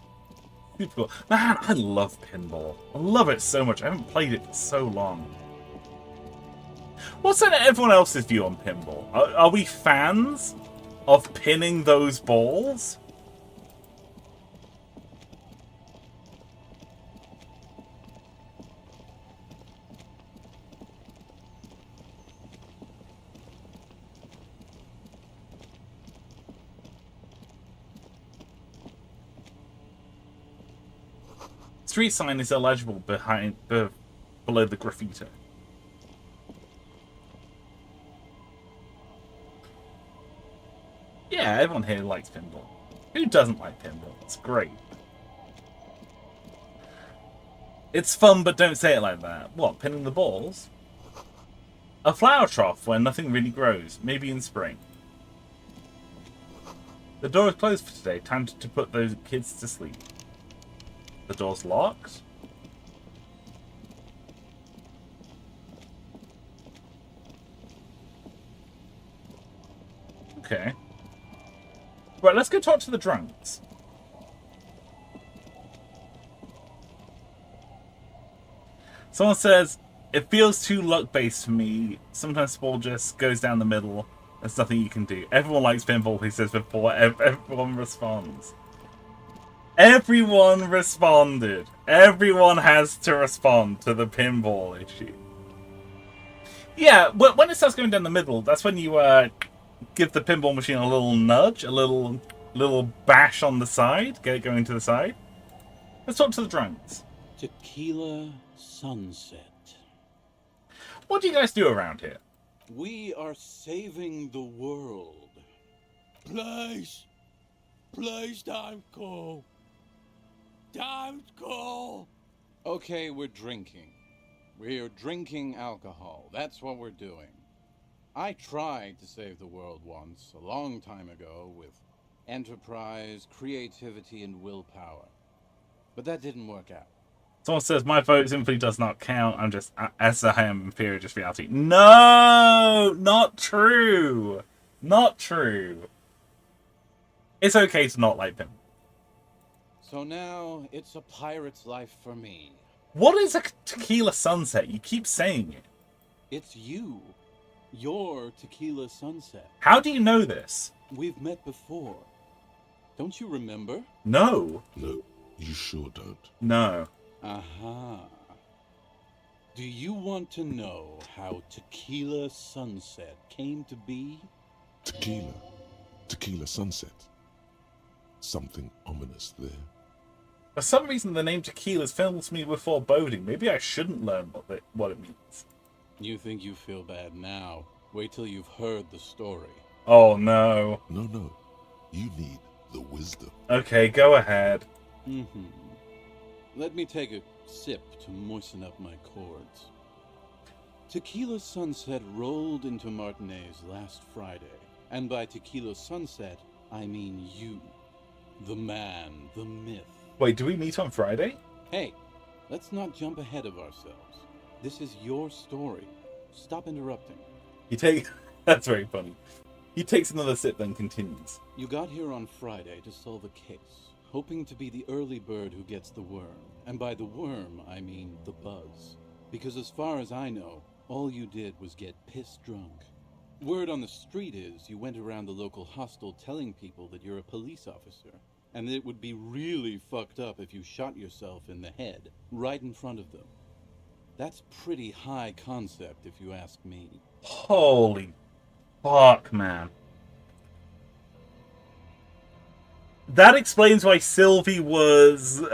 Speaker 1: Super cool. Man, I love pinball. I love it so much. I haven't played it for so long. What's everyone else's view on pinball? Are we fans of pinning those balls? Street sign is illegible below the graffiti. Yeah, everyone here likes pinball. Who doesn't like pinball? It's great. It's fun, but don't say it like that. What, pinning the balls? A flower trough where nothing really grows. Maybe in spring. The door is closed for today. Time to put those kids to sleep. The door's locked? Okay. Right, let's go talk to the drunks. Someone says, It feels too luck-based for me. Sometimes the ball just goes down the middle. There's nothing you can do. Everyone likes pinball, he says before everyone responds. Everyone responded. Everyone has to respond to the pinball issue. Yeah, when it starts going down the middle, that's when you give the pinball machine a little nudge, a little bash on the side, get it going to the side. Let's talk to the drunks.
Speaker 6: Tequila Sunset.
Speaker 1: What do you guys do around here?
Speaker 6: We are saving the world.
Speaker 7: Please. Please don't go. Don't go.
Speaker 6: Okay, we're drinking. We're drinking alcohol. That's what we're doing. I tried to save the world once, a long time ago, with enterprise, creativity, and willpower. But that didn't work out.
Speaker 1: Someone says, my vote simply does not count. I'm just, as I am inferior, just reality. No! Not true! Not true. It's okay to not like them.
Speaker 6: So now, it's a pirate's life for me.
Speaker 1: What is a tequila sunset? You keep saying it.
Speaker 6: It's you. Your Tequila Sunset.
Speaker 1: How do you know this?
Speaker 6: We've met before. Don't you remember?
Speaker 1: No.
Speaker 4: No, you sure don't.
Speaker 1: No.
Speaker 6: Aha. Do you want to know how Tequila Sunset came to be?
Speaker 4: Tequila. Tequila Sunset. Something ominous there.
Speaker 1: For some reason, the name tequila fills me with foreboding. Maybe I shouldn't learn what it means.
Speaker 6: You think you feel bad now. Wait till you've heard the story.
Speaker 1: Oh, no.
Speaker 4: No. You need the wisdom.
Speaker 1: Okay, go ahead.
Speaker 6: Mm-hmm. Let me take a sip to moisten up my chords. Tequila Sunset rolled into Martinez last Friday. And by Tequila Sunset, I mean you. The man, the myth.
Speaker 1: Wait, do we meet on Friday?
Speaker 6: Hey, let's not jump ahead of ourselves. This is your story. Stop interrupting.
Speaker 1: That's very funny. He takes another sip, then continues.
Speaker 6: You got here on Friday to solve a case, hoping to be the early bird who gets the worm. And by the worm, I mean the buzz. Because as far as I know, all you did was get piss drunk. Word on the street is you went around the local hostel telling people that you're a police officer, and that it would be really fucked up if you shot yourself in the head, right in front of them. That's pretty high concept, if you ask me.
Speaker 1: Holy fuck, man. That explains why Sylvie was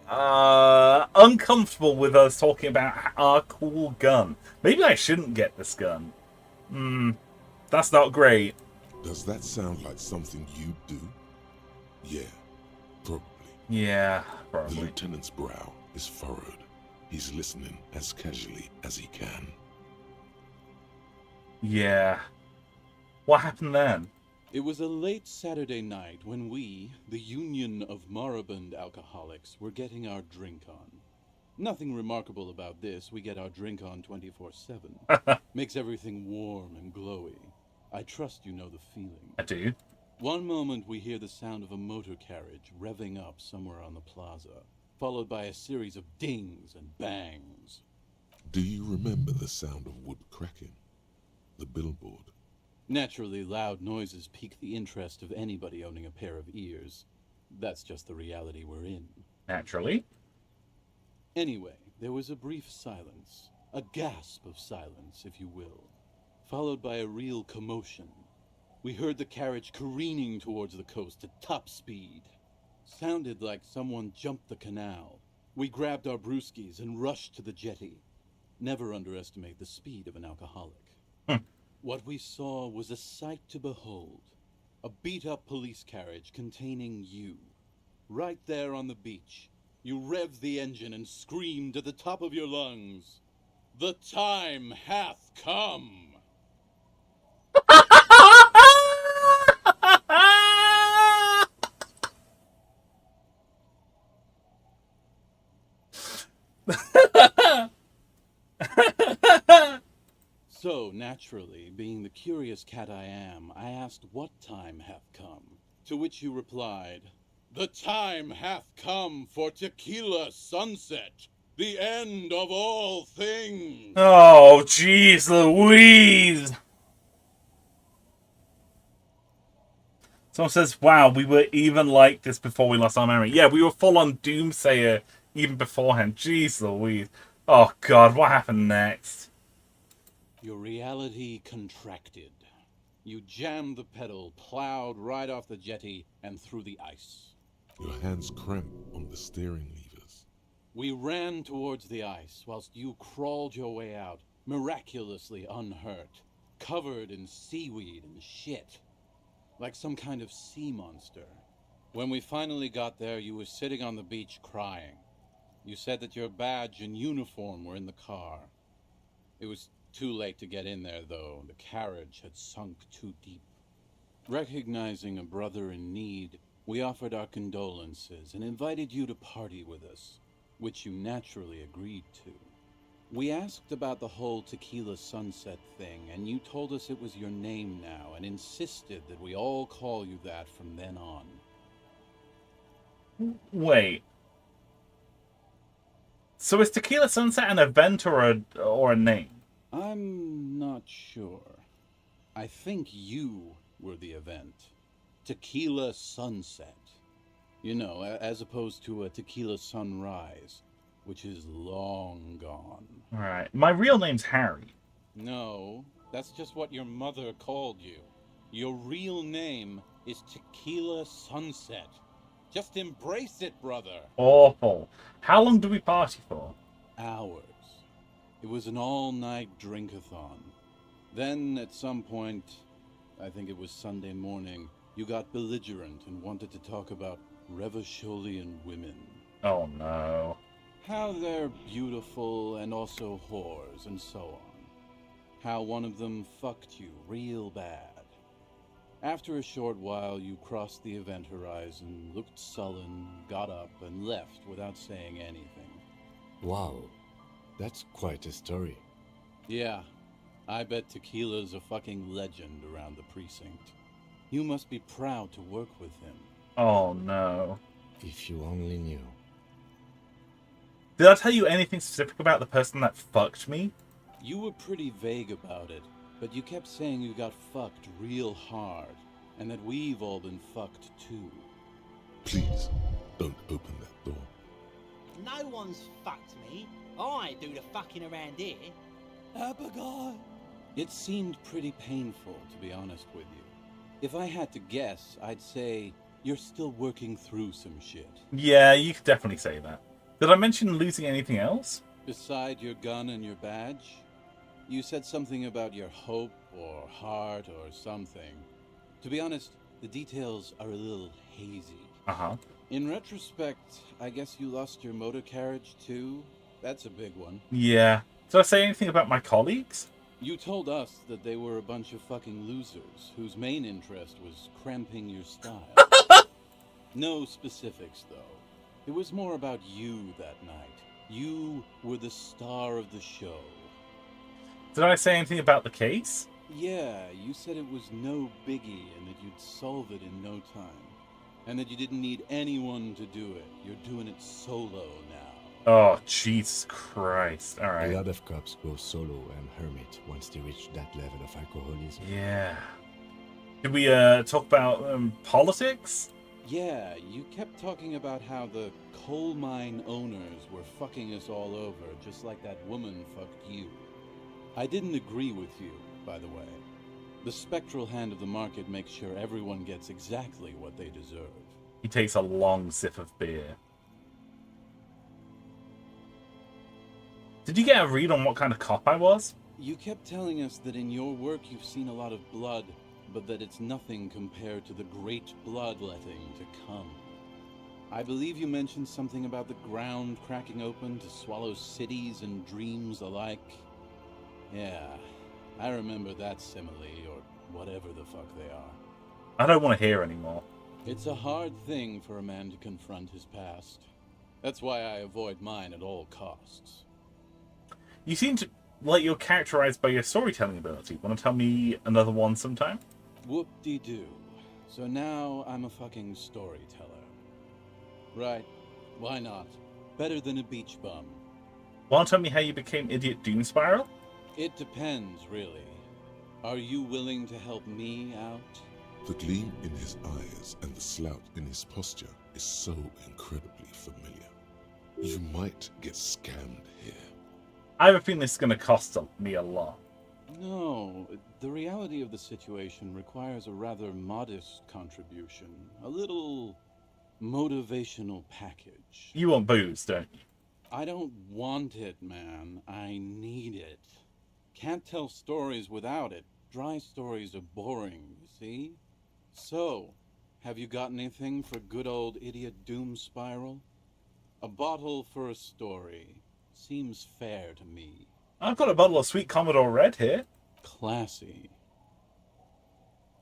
Speaker 1: uncomfortable with us talking about our cool gun. Maybe I shouldn't get this gun. That's not great.
Speaker 4: Does that sound like something you do? Yeah, probably.
Speaker 1: Yeah,
Speaker 4: The
Speaker 1: probably.
Speaker 4: lieutenant's brow is furrowed. He's listening as casually as he can.
Speaker 1: Yeah. What happened then?
Speaker 6: It was a late Saturday night when we, the Union of Moribund Alcoholics, were getting our drink on. Nothing remarkable about this. We get our drink on 24/7. Makes everything warm and glowy. I trust you know the feeling.
Speaker 1: I do.
Speaker 6: One moment we hear the sound of a motor carriage revving up somewhere on the plaza, followed by a series of dings and bangs.
Speaker 4: Do you remember the sound of wood cracking? The billboard?
Speaker 6: Naturally, loud noises pique the interest of anybody owning a pair of ears. That's just the reality we're in.
Speaker 1: Naturally.
Speaker 6: Anyway, there was a brief silence, a gasp of silence, if you will, followed by a real commotion. We heard the carriage careening towards the coast at top speed. Sounded like someone jumped the canal. We grabbed our brewskis and rushed to the jetty. Never underestimate the speed of an alcoholic. What we saw was a sight to behold. A beat-up police carriage containing you. Right there on the beach. You revved the engine and screamed at the top of your lungs, "The time hath come!" So, naturally, being the curious cat I am, I asked what time hath come, to which you replied, "The time hath come for Tequila Sunset!" The end of all things.
Speaker 1: Oh, jeez Louise! Someone says, wow, we were even like this before we lost our memory. Yeah, we were full on Doomsayer even beforehand. Jeez Louise. Oh god, what happened next?
Speaker 6: Your reality contracted. You jammed the pedal, plowed right off the jetty, and through the ice.
Speaker 4: Your hands cramp on the steering levers.
Speaker 6: We ran towards the ice, whilst you crawled your way out, miraculously unhurt, covered in seaweed and shit. Like some kind of sea monster. When we finally got there, you were sitting on the beach crying. You said that your badge and uniform were in the car. It was too late to get in there, though. The carriage had sunk too deep. Recognizing a brother in need, we offered our condolences and invited you to party with us, which you naturally agreed to. We asked about the whole Tequila Sunset thing, and you told us it was your name now and insisted that we all call you that from then on.
Speaker 1: Wait. So is Tequila Sunset an event or a name?
Speaker 6: I'm not sure. I think you were the event. Tequila Sunset. You know, as opposed to a Tequila Sunrise, which is long gone.
Speaker 1: Alright. My real name's Harry.
Speaker 6: No, that's just what your mother called you. Your real name is Tequila Sunset. Just embrace it, brother.
Speaker 1: Awful. How long do we party for?
Speaker 6: Hours. It was an all-night drink-a-thon. Then, at some point, I think it was Sunday morning, you got belligerent and wanted to talk about Revacholian women.
Speaker 1: Oh no.
Speaker 6: How they're beautiful and also whores and so on. How one of them fucked you real bad. After a short while, you crossed the event horizon, looked sullen, got up, and left without saying anything.
Speaker 3: Wow, that's quite a story.
Speaker 6: Yeah, I bet Tequila's a fucking legend around the precinct. You must be proud to work with him.
Speaker 1: Oh no.
Speaker 3: If you only knew.
Speaker 1: Did I tell you anything specific about the person that fucked me?
Speaker 6: You were pretty vague about it, but you kept saying you got fucked real hard, and that we've all been fucked too.
Speaker 4: Please, don't open that door.
Speaker 8: No one's fucked me. I do the fucking around here. Abigail.
Speaker 6: It seemed pretty painful, to be honest with you. If I had to guess, I'd say you're still working through some shit.
Speaker 1: Yeah, you could definitely say that. Did I mention losing anything else?
Speaker 6: Beside your gun and your badge? You said something about your hope or heart or something. To be honest, the details are a little hazy.
Speaker 1: Uh-huh.
Speaker 6: In retrospect, I guess you lost your motor carriage too? That's a big one.
Speaker 1: Yeah. Did I say anything about my colleagues?
Speaker 6: You told us that they were a bunch of fucking losers whose main interest was cramping your style. No specifics, though. It was more about you that night. You were the star of the show.
Speaker 1: Did I say anything about the case?
Speaker 6: Yeah, you said it was no biggie and that you'd solve it in no time. And that you didn't need anyone to do it. You're doing it solo now.
Speaker 1: Oh, Jesus Christ.
Speaker 3: A
Speaker 1: Alright.
Speaker 3: lot of cops go solo and hermit once they reach that level of alcoholism.
Speaker 1: Yeah. Did we talk about politics?
Speaker 6: Yeah, you kept talking about how the coal mine owners were fucking us all over, just like that woman fucked you. I didn't agree with you, by the way. The spectral hand of the market makes sure everyone gets exactly what they deserve.
Speaker 1: He takes a long sip of beer. Did you get a read on what kind of cop I was?
Speaker 6: You kept telling us that in your work you've seen a lot of blood, but that it's nothing compared to the great bloodletting to come. I believe you mentioned something about the ground cracking open to swallow cities and dreams alike. Yeah, I remember that simile, or whatever the fuck they are.
Speaker 1: I don't want to hear anymore.
Speaker 6: It's a hard thing for a man to confront his past. That's why I avoid mine at all costs.
Speaker 1: You seem to like you're characterized by your storytelling ability. Want to tell me another one sometime?
Speaker 6: Whoop-de-doo. So now I'm a fucking storyteller. Right, why not? Better than a beach bum.
Speaker 1: Want to tell me how you became Idiot Doom Spiral?
Speaker 6: It depends, really. Are you willing to help me out?
Speaker 4: The gleam in his eyes and the slouch in his posture is so incredibly familiar. You might get scammed here.
Speaker 1: I have a feeling this is going to cost me a lot.
Speaker 6: No, the reality of the situation requires a rather modest contribution. A little motivational package.
Speaker 1: You want booze, don't you?
Speaker 6: I don't want it, man. I need it. Can't tell stories without it. Dry stories are boring, you see? So, have you got anything for good old Idiot Doom Spiral? A bottle for a story. Seems fair to me.
Speaker 1: I've got a bottle of Sweet Commodore Red here.
Speaker 6: Classy.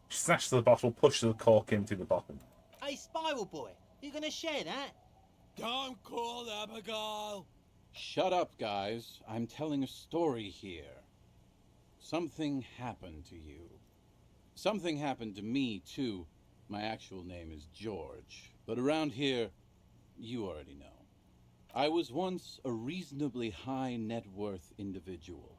Speaker 1: She snatches the bottle, pushes the cork into the bottle.
Speaker 8: Hey, Spiral Boy, you gonna share that?
Speaker 7: Don't call Abigail!
Speaker 6: Shut up, guys. I'm telling a story here. Something happened to you. Something happened to me, too. My actual name is George. But around here, you already know. I was once a reasonably high net worth individual.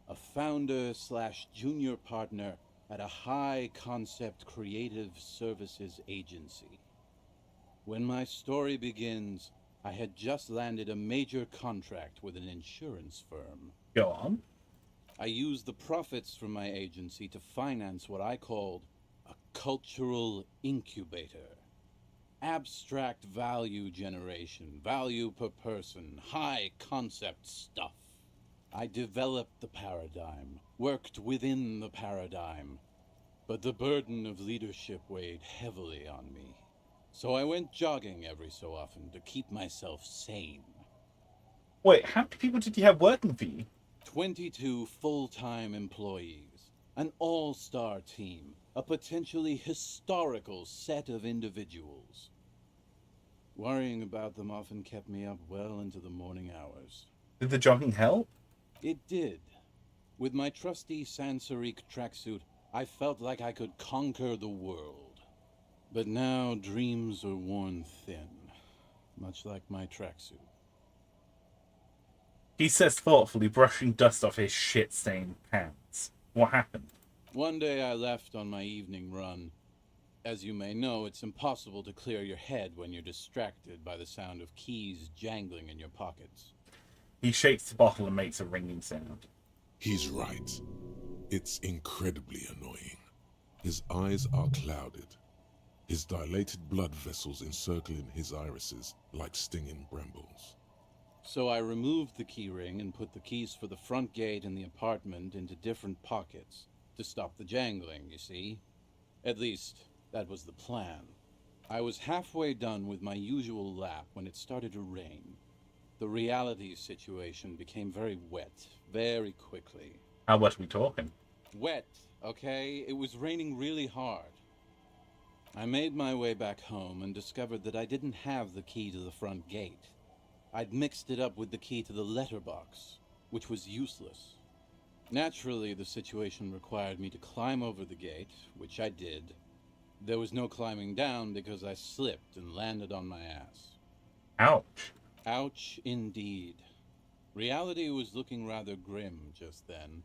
Speaker 6: A founder/junior partner at a high concept creative services agency. When my story begins, I had just landed a major contract with an insurance firm.
Speaker 1: Go on.
Speaker 6: I used the profits from my agency to finance what I called a cultural incubator. Abstract value generation, value per person, high concept stuff. I developed the paradigm, worked within the paradigm, but the burden of leadership weighed heavily on me. So I went jogging every so often to keep myself sane.
Speaker 1: Wait, how many people did you have working for you?
Speaker 6: 22 full-time employees, an all-star team, a potentially historical set of individuals. Worrying about them often kept me up well into the morning hours.
Speaker 1: Did the jogging help?
Speaker 6: It did. With my trusty Sansarique tracksuit, I felt like I could conquer the world. But now dreams are worn thin, much like my tracksuit.
Speaker 1: He says thoughtfully, brushing dust off his shit-stained pants. What happened?
Speaker 6: One day I left on my evening run. As you may know, it's impossible to clear your head when you're distracted by the sound of keys jangling in your pockets.
Speaker 1: He shakes the bottle and makes a ringing sound.
Speaker 4: He's right. It's incredibly annoying. His eyes are clouded. His dilated blood vessels encircling his irises like stinging brambles.
Speaker 6: So I removed the key ring and put the keys for the front gate and the apartment into different pockets to stop the jangling, you see? At least, that was the plan. I was halfway done with my usual lap when it started to rain. The reality situation became very wet, very quickly.
Speaker 1: How wet are we talking?
Speaker 6: Wet, okay? It was raining really hard. I made my way back home and discovered that I didn't have the key to the front gate. I'd mixed it up with the key to the letterbox, which was useless. Naturally, the situation required me to climb over the gate, which I did. There was no climbing down because I slipped and landed on my ass.
Speaker 1: Ouch.
Speaker 6: Ouch, indeed. Reality was looking rather grim just then.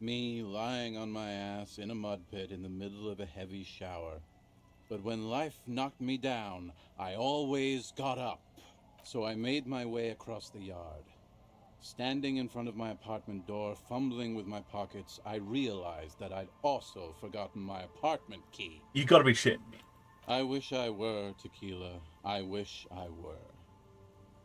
Speaker 6: Me lying on my ass in a mud pit in the middle of a heavy shower. But when life knocked me down, I always got up. So I made my way across the yard. Standing in front of my apartment door, fumbling with my pockets, I realized that I'd also forgotten my apartment key.
Speaker 1: You gotta be shitting me.
Speaker 6: I wish I were, Tequila. I wish I were.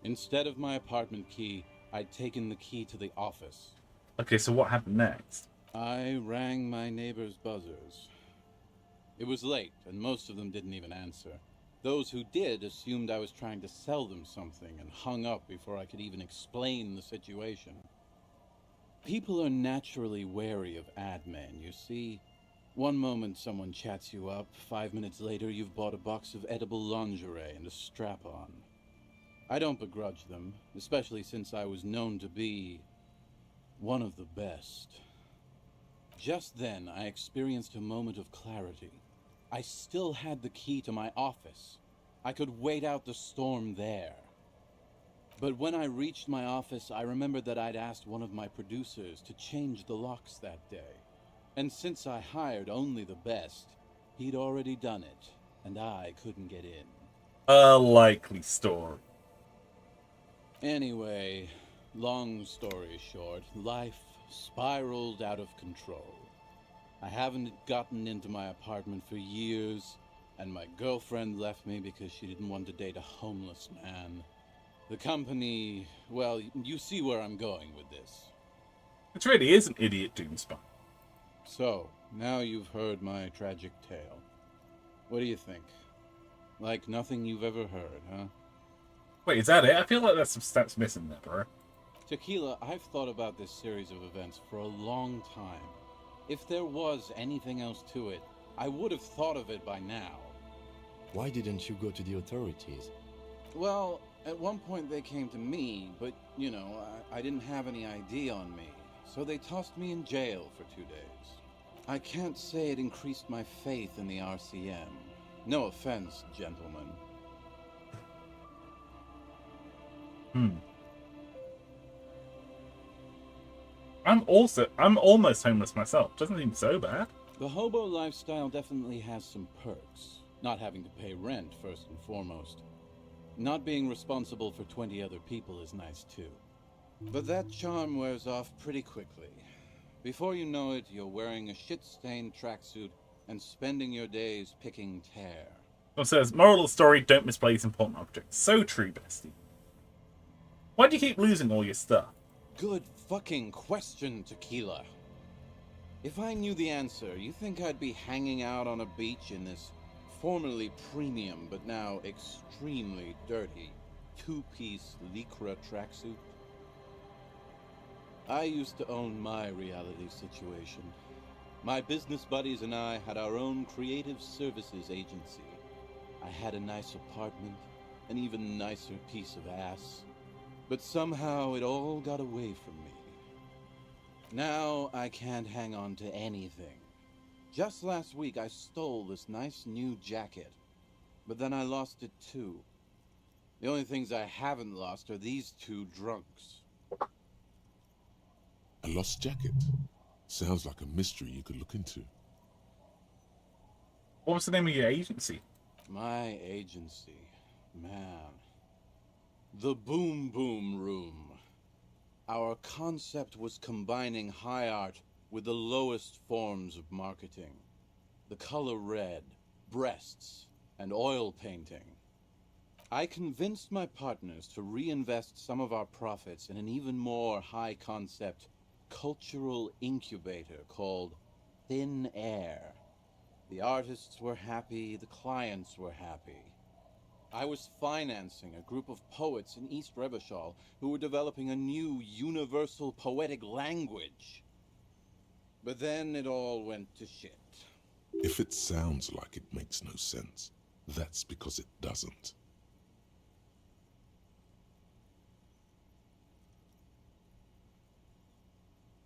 Speaker 6: Instead of my apartment key, I'd taken the key to the office.
Speaker 1: Okay, so what happened next?
Speaker 6: I rang my neighbor's buzzers. It was late, and most of them didn't even answer. Those who did assumed I was trying to sell them something and hung up before I could even explain the situation. People are naturally wary of ad men, you see. One moment someone chats you up, 5 minutes later you've bought a box of edible lingerie and a strap-on. I don't begrudge them, especially since I was known to be one of the best. Just then, I experienced a moment of clarity. I still had the key to my office. I could wait out the storm there. But when I reached my office, I remembered that I'd asked one of my producers to change the locks that day. And since I hired only the best, he'd already done it, and I couldn't get in.
Speaker 1: A likely story.
Speaker 6: Anyway, long story short, life spiraled out of control. I haven't gotten into my apartment for years, and my girlfriend left me because she didn't want to date a homeless man. The company, well, you see where I'm going with this.
Speaker 1: It really is an idiot doomspot.
Speaker 6: So, now you've heard my tragic tale. What do you think? Like nothing you've ever heard, huh?
Speaker 1: Wait, is that it? I feel like there's some steps missing there, bro.
Speaker 6: Tequila, I've thought about this series of events for a long time. If there was anything else to it, I would have thought of it by now.
Speaker 3: Why didn't you go to the authorities?
Speaker 6: Well, at one point they came to me, but, you know, I didn't have any ID on me. So they tossed me in jail for 2 days. I can't say it increased my faith in the RCM. No offense, gentlemen.
Speaker 1: I'm almost homeless myself. Doesn't seem so bad.
Speaker 6: The hobo lifestyle definitely has some perks. Not having to pay rent, first and foremost. Not being responsible for 20 other people is nice, too. But that charm wears off pretty quickly. Before you know it, you're wearing a shit-stained tracksuit and spending your days picking tear.
Speaker 1: It says, moral of the story, don't misplace important objects. So true, bestie. Why do you keep losing all your stuff?
Speaker 6: Good fucking question, Tequila. If I knew the answer, you think I'd be hanging out on a beach in this formerly premium but now extremely dirty two-piece Lycra tracksuit? I used to own my reality situation. My business buddies and I had our own creative services agency. I had a nice apartment, an even nicer piece of ass. But somehow it all got away from me. Now I can't hang on to anything. Just last week I stole this nice new jacket, but then I lost it too. The only things I haven't lost are these two drunks.
Speaker 4: A lost jacket? Sounds like a mystery you could look into.
Speaker 1: What was the name of your agency?
Speaker 6: My agency, man. The Boom Boom Room. Our concept was combining high art with the lowest forms of marketing. The color red, breasts, and oil painting. I convinced my partners to reinvest some of our profits in an even more high concept cultural incubator called Thin Air. The artists were happy, the clients were happy. I was financing a group of poets in East Revachol who were developing a new universal poetic language. But then it all went to shit.
Speaker 4: If it sounds like it makes no sense, that's because it doesn't.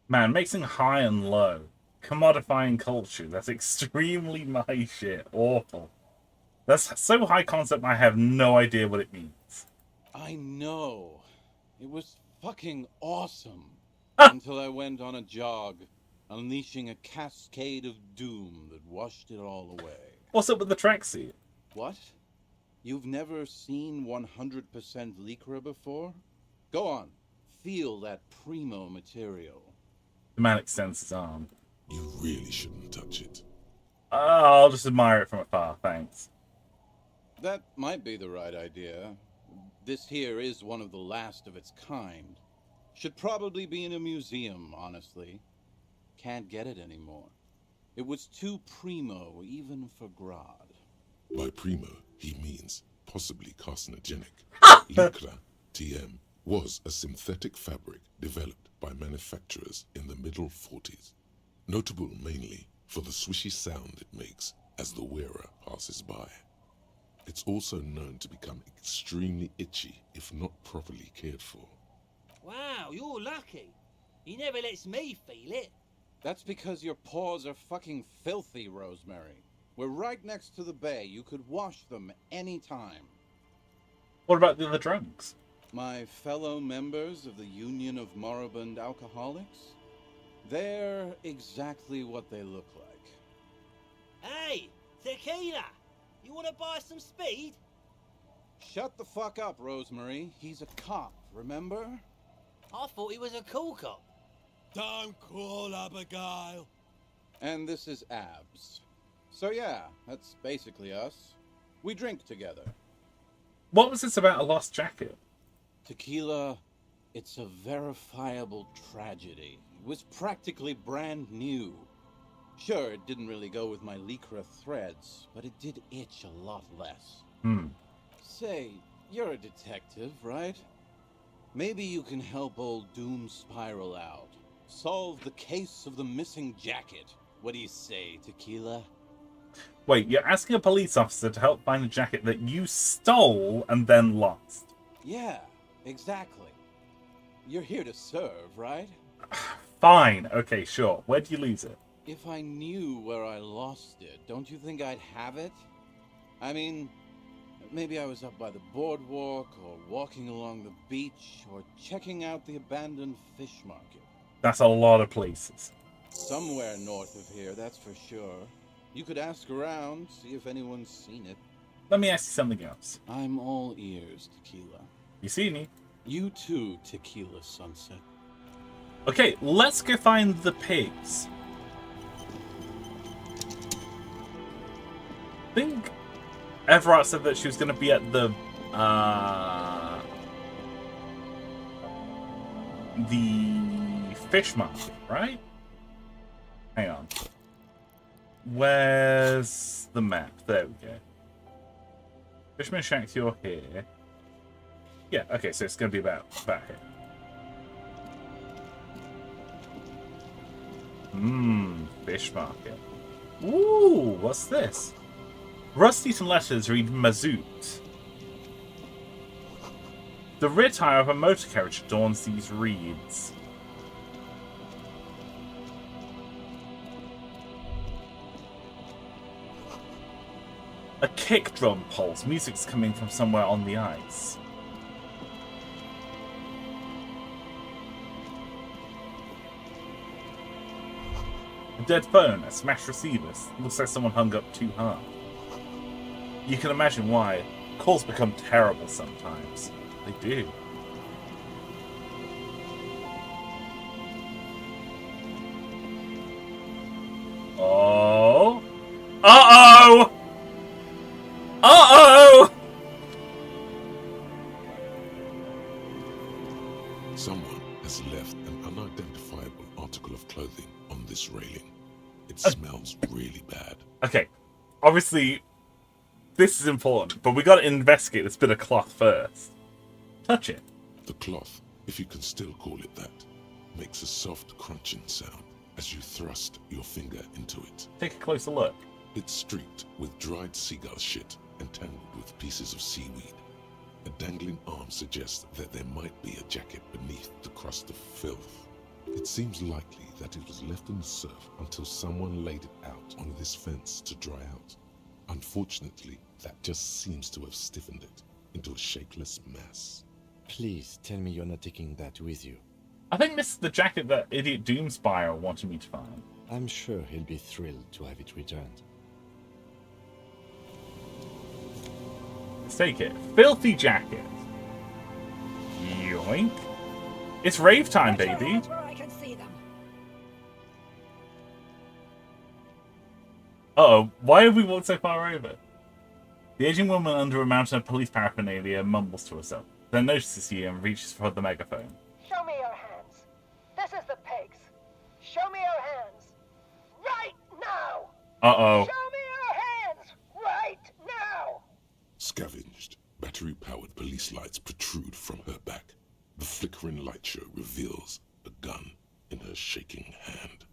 Speaker 1: Man, mixing high and low. Commodifying culture. That's extremely my shit. Awful. That's so high concept I have no idea what it means.
Speaker 6: I know. It was fucking awesome. Until I went on a jog, unleashing a cascade of doom that washed it all away.
Speaker 1: What's up with the tracksuit?
Speaker 6: What? You've never seen 100% Lycra before? Go on. Feel that primo material.
Speaker 1: The man extends his arm.
Speaker 4: You really shouldn't touch it.
Speaker 1: I'll just admire it from afar, thanks.
Speaker 6: That might be the right idea. This here is one of the last of its kind. Should probably be in a museum, honestly. Can't get it anymore. It was too primo, even for Grodd.
Speaker 4: By primo, he means possibly carcinogenic. Lycra, TM, was a synthetic fabric developed by manufacturers in the middle 40s. Notable mainly for the swishy sound it makes as the wearer passes by. It's also known to become extremely itchy if not properly cared for.
Speaker 8: Wow, you're lucky. He never lets me feel it.
Speaker 6: That's because your paws are fucking filthy, Rosemary. We're right next to the bay. You could wash them any time.
Speaker 1: What about the other drunks?
Speaker 6: My fellow members of the Union of Moribund Alcoholics? They're exactly what they look like.
Speaker 8: Hey, tequila! You want to buy some speed?
Speaker 6: Shut the fuck up, Rosemary. He's a cop, remember?
Speaker 8: I thought he was a cool cop.
Speaker 7: Don't call Abigail.
Speaker 6: And this is Abs. So yeah, that's basically us. We drink together.
Speaker 1: What was this about a lost jacket?
Speaker 6: Tequila, it's a verifiable tragedy. It was practically brand new. Sure, it didn't really go with my Lycra threads, but it did itch a lot less. Say, you're a detective, right? Maybe you can help old Doom Spiral out. Solve the case of the missing jacket. What do you say, Tequila?
Speaker 1: Wait, you're asking a police officer to help find a jacket that you stole and then lost?
Speaker 6: Yeah, exactly. You're here to serve, right?
Speaker 1: Fine. Okay, sure. Where'd you lose it?
Speaker 6: If I knew where I lost it, don't you think I'd have it? I mean, maybe I was up by the boardwalk, or walking along the beach, or checking out the abandoned fish market.
Speaker 1: That's a lot of places.
Speaker 6: Somewhere north of here, that's for sure. You could ask around, see if anyone's seen it.
Speaker 1: Let me ask you something else.
Speaker 6: I'm all ears, Tequila.
Speaker 1: You see me?
Speaker 6: You too, Tequila Sunset.
Speaker 1: Okay, let's go find the pigs. I think Evrart said that she was going to be at the fish market, right? Hang on. Where's the map? There we go. Fishman Shack, you're here. Yeah, okay, so it's going to be about here. Fish market. Ooh, what's this? Rust-eaten letters read Mazoot. The rear tire of a motor carriage adorns these reeds. A kick drum pulse. Music's coming from somewhere on the ice. A dead phone, a smashed receiver. Looks like someone hung up too hard. You can imagine why. Calls become terrible sometimes. They do. Oh. Uh-oh! Uh-oh!
Speaker 4: Someone has left an unidentifiable article of clothing on this railing. It smells really bad.
Speaker 1: Okay, obviously, this is important, but we gotta investigate this bit of cloth first. Touch it.
Speaker 4: The cloth, if you can still call it that, makes a soft crunching sound as you thrust your finger into it.
Speaker 1: Take a closer look.
Speaker 4: It's streaked with dried seagull shit and tangled with pieces of seaweed. A dangling arm suggests that there might be a jacket beneath the crust of filth. It seems likely that it was left in the surf until someone laid it out on this fence to dry out. Unfortunately, that just seems to have stiffened it into a shapeless mass.
Speaker 3: Please tell me you're not taking that with you.
Speaker 1: I think this is the jacket that Idiot Doomspire wanted me to find.
Speaker 3: I'm sure he'll be thrilled to have it returned.
Speaker 1: Let's take it. Filthy jacket. Yoink. It's rave time, baby. Uh-oh, why have we walked so far over? The aging woman under a mountain of police paraphernalia mumbles to herself, then notices you and reaches for the megaphone.
Speaker 12: Show me your hands. This is the pigs. Show me your hands. Right now!
Speaker 1: Uh-oh.
Speaker 12: Show me your hands! Right now!
Speaker 4: Scavenged, battery-powered police lights protrude from her back. The flickering light show reveals a gun in her shaking hand.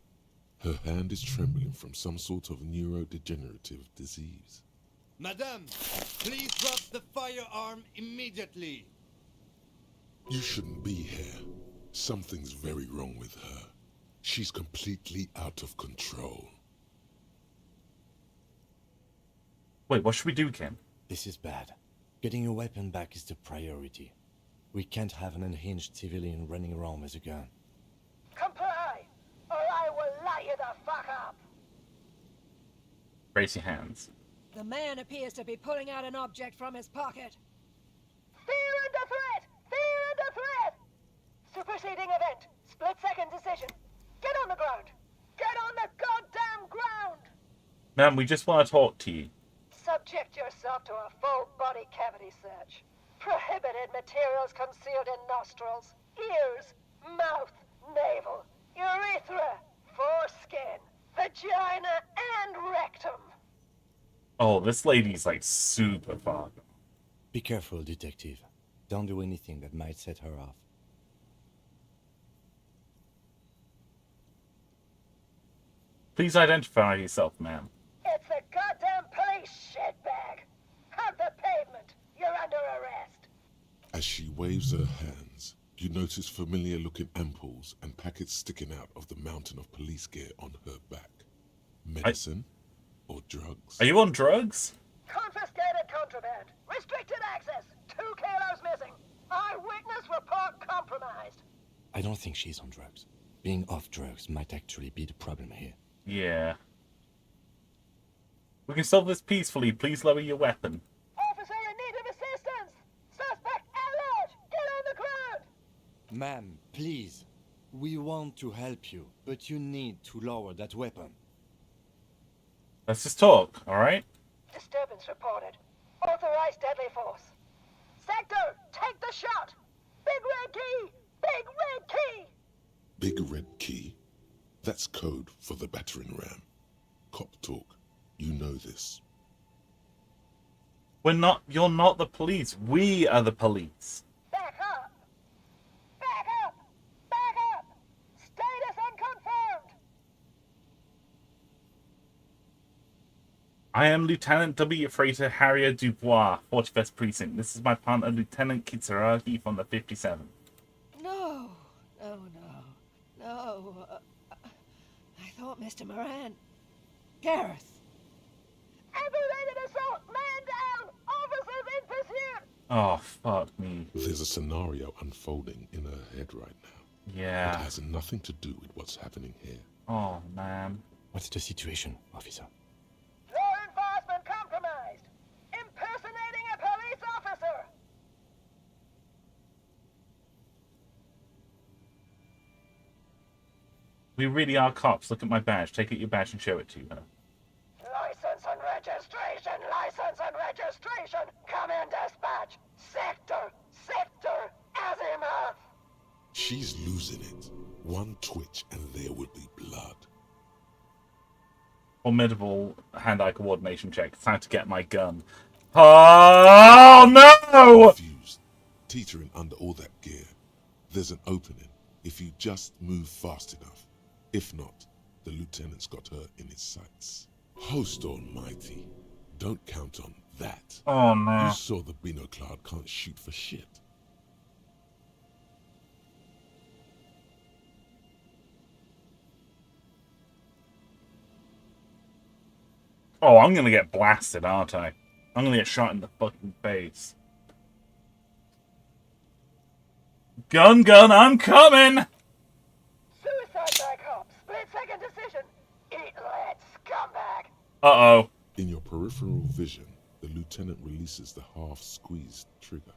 Speaker 4: Her hand is trembling from some sort of neurodegenerative disease.
Speaker 7: Madame, please drop the firearm immediately.
Speaker 4: You shouldn't be here. Something's very wrong with her. She's completely out of control.
Speaker 1: Wait, what should we do, Kim?
Speaker 3: This is bad. Getting your weapon back is the priority. We can't have an unhinged civilian running around with a gun.
Speaker 12: Comply, or I will light you the fuck up.
Speaker 1: Raise your hands.
Speaker 13: The man appears to be pulling out an object from his pocket.
Speaker 12: Fear under threat! Fear under threat! Superseding event. Split-second decision. Get on the ground. Get on the goddamn ground!
Speaker 1: Ma'am, we just want to talk to you.
Speaker 12: Subject yourself to a full body cavity search. Prohibited materials concealed in nostrils, ears, mouth, navel, urethra, foreskin, vagina, and rectum.
Speaker 1: Oh, this lady's like super fun.
Speaker 3: Be careful, detective. Don't do anything that might set her off.
Speaker 1: Please identify yourself, ma'am.
Speaker 12: It's the goddamn police shitbag. Hug the pavement. You're under arrest.
Speaker 4: As she waves her hands, you notice familiar-looking ampoules and packets sticking out of the mountain of police gear on her back. Medicine or drugs?
Speaker 1: Are you on drugs?
Speaker 12: Confiscated contraband. Restricted access. 2 kilos missing. Eyewitness report compromised.
Speaker 3: I don't think she's on drugs. Being off drugs might actually be the problem here.
Speaker 1: Yeah. We can solve this peacefully. Please lower your weapon.
Speaker 12: Officer in need of assistance. Suspect at large. Get on the ground.
Speaker 3: Ma'am, please. We want to help you, but you need to lower that weapon.
Speaker 1: Let's just talk, alright?
Speaker 12: Disturbance reported. Authorized deadly force. Sector, take the shot. Big red key. Big red key.
Speaker 4: Big red key? That's code for the battering ram. Cop talk. You know this.
Speaker 1: You're not the police. We are the police.
Speaker 12: Back up. Back up. Back up. Status unconfirmed.
Speaker 1: I am Lieutenant W. Freighter Harrier Dubois, 41st Precinct. This is my partner, Lieutenant Kitsuragi from the 57th.
Speaker 13: No. I thought Mr. Moran. Gareth.
Speaker 12: Aggravated assault. Man down. Officers in pursuit.
Speaker 1: Oh, fuck me.
Speaker 4: There's a scenario unfolding in her head right now.
Speaker 1: Yeah.
Speaker 4: It has nothing to do with what's happening here.
Speaker 1: Oh, man.
Speaker 3: What's the situation, officer?
Speaker 12: Law enforcement compromised. Impersonating a police officer.
Speaker 1: We really are cops. Look at my badge. Take out your badge and show it to her.
Speaker 12: License and registration. License and registration. Come in, dispatch. Sector, azimuth.
Speaker 4: She's losing it. One twitch and there would be blood.
Speaker 1: Formidable hand-eye coordination check. It's time to get my gun. Oh, no!
Speaker 4: Confused, teetering under all that gear. There's an opening if you just move fast enough. If not, the lieutenant's got her in his sights. Host almighty, don't count on that.
Speaker 1: Oh, no.
Speaker 4: You saw the Binoclad can't shoot for shit.
Speaker 1: Oh, I'm gonna get blasted, aren't I? I'm gonna get shot in the fucking face. Gun, I'm coming!
Speaker 12: Suicide by cop. Split-second decision. Eat lead, scumbag.
Speaker 1: Uh-oh.
Speaker 4: In your peripheral vision, the lieutenant releases the half-squeezed trigger.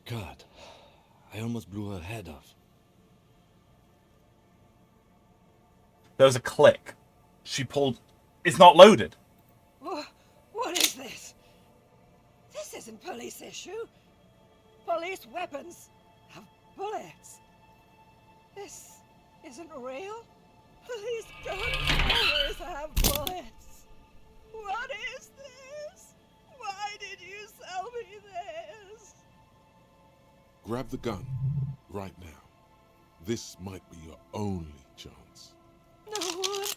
Speaker 3: God, I almost blew her head off.
Speaker 1: There was a click. She pulled... It's not loaded.
Speaker 13: What is this? This isn't police issue. Police weapons have bullets. This isn't real. Police guns always have bullets. What is this? Why did you sell me this?
Speaker 4: Grab the gun, right now. This might be your only chance.
Speaker 13: No one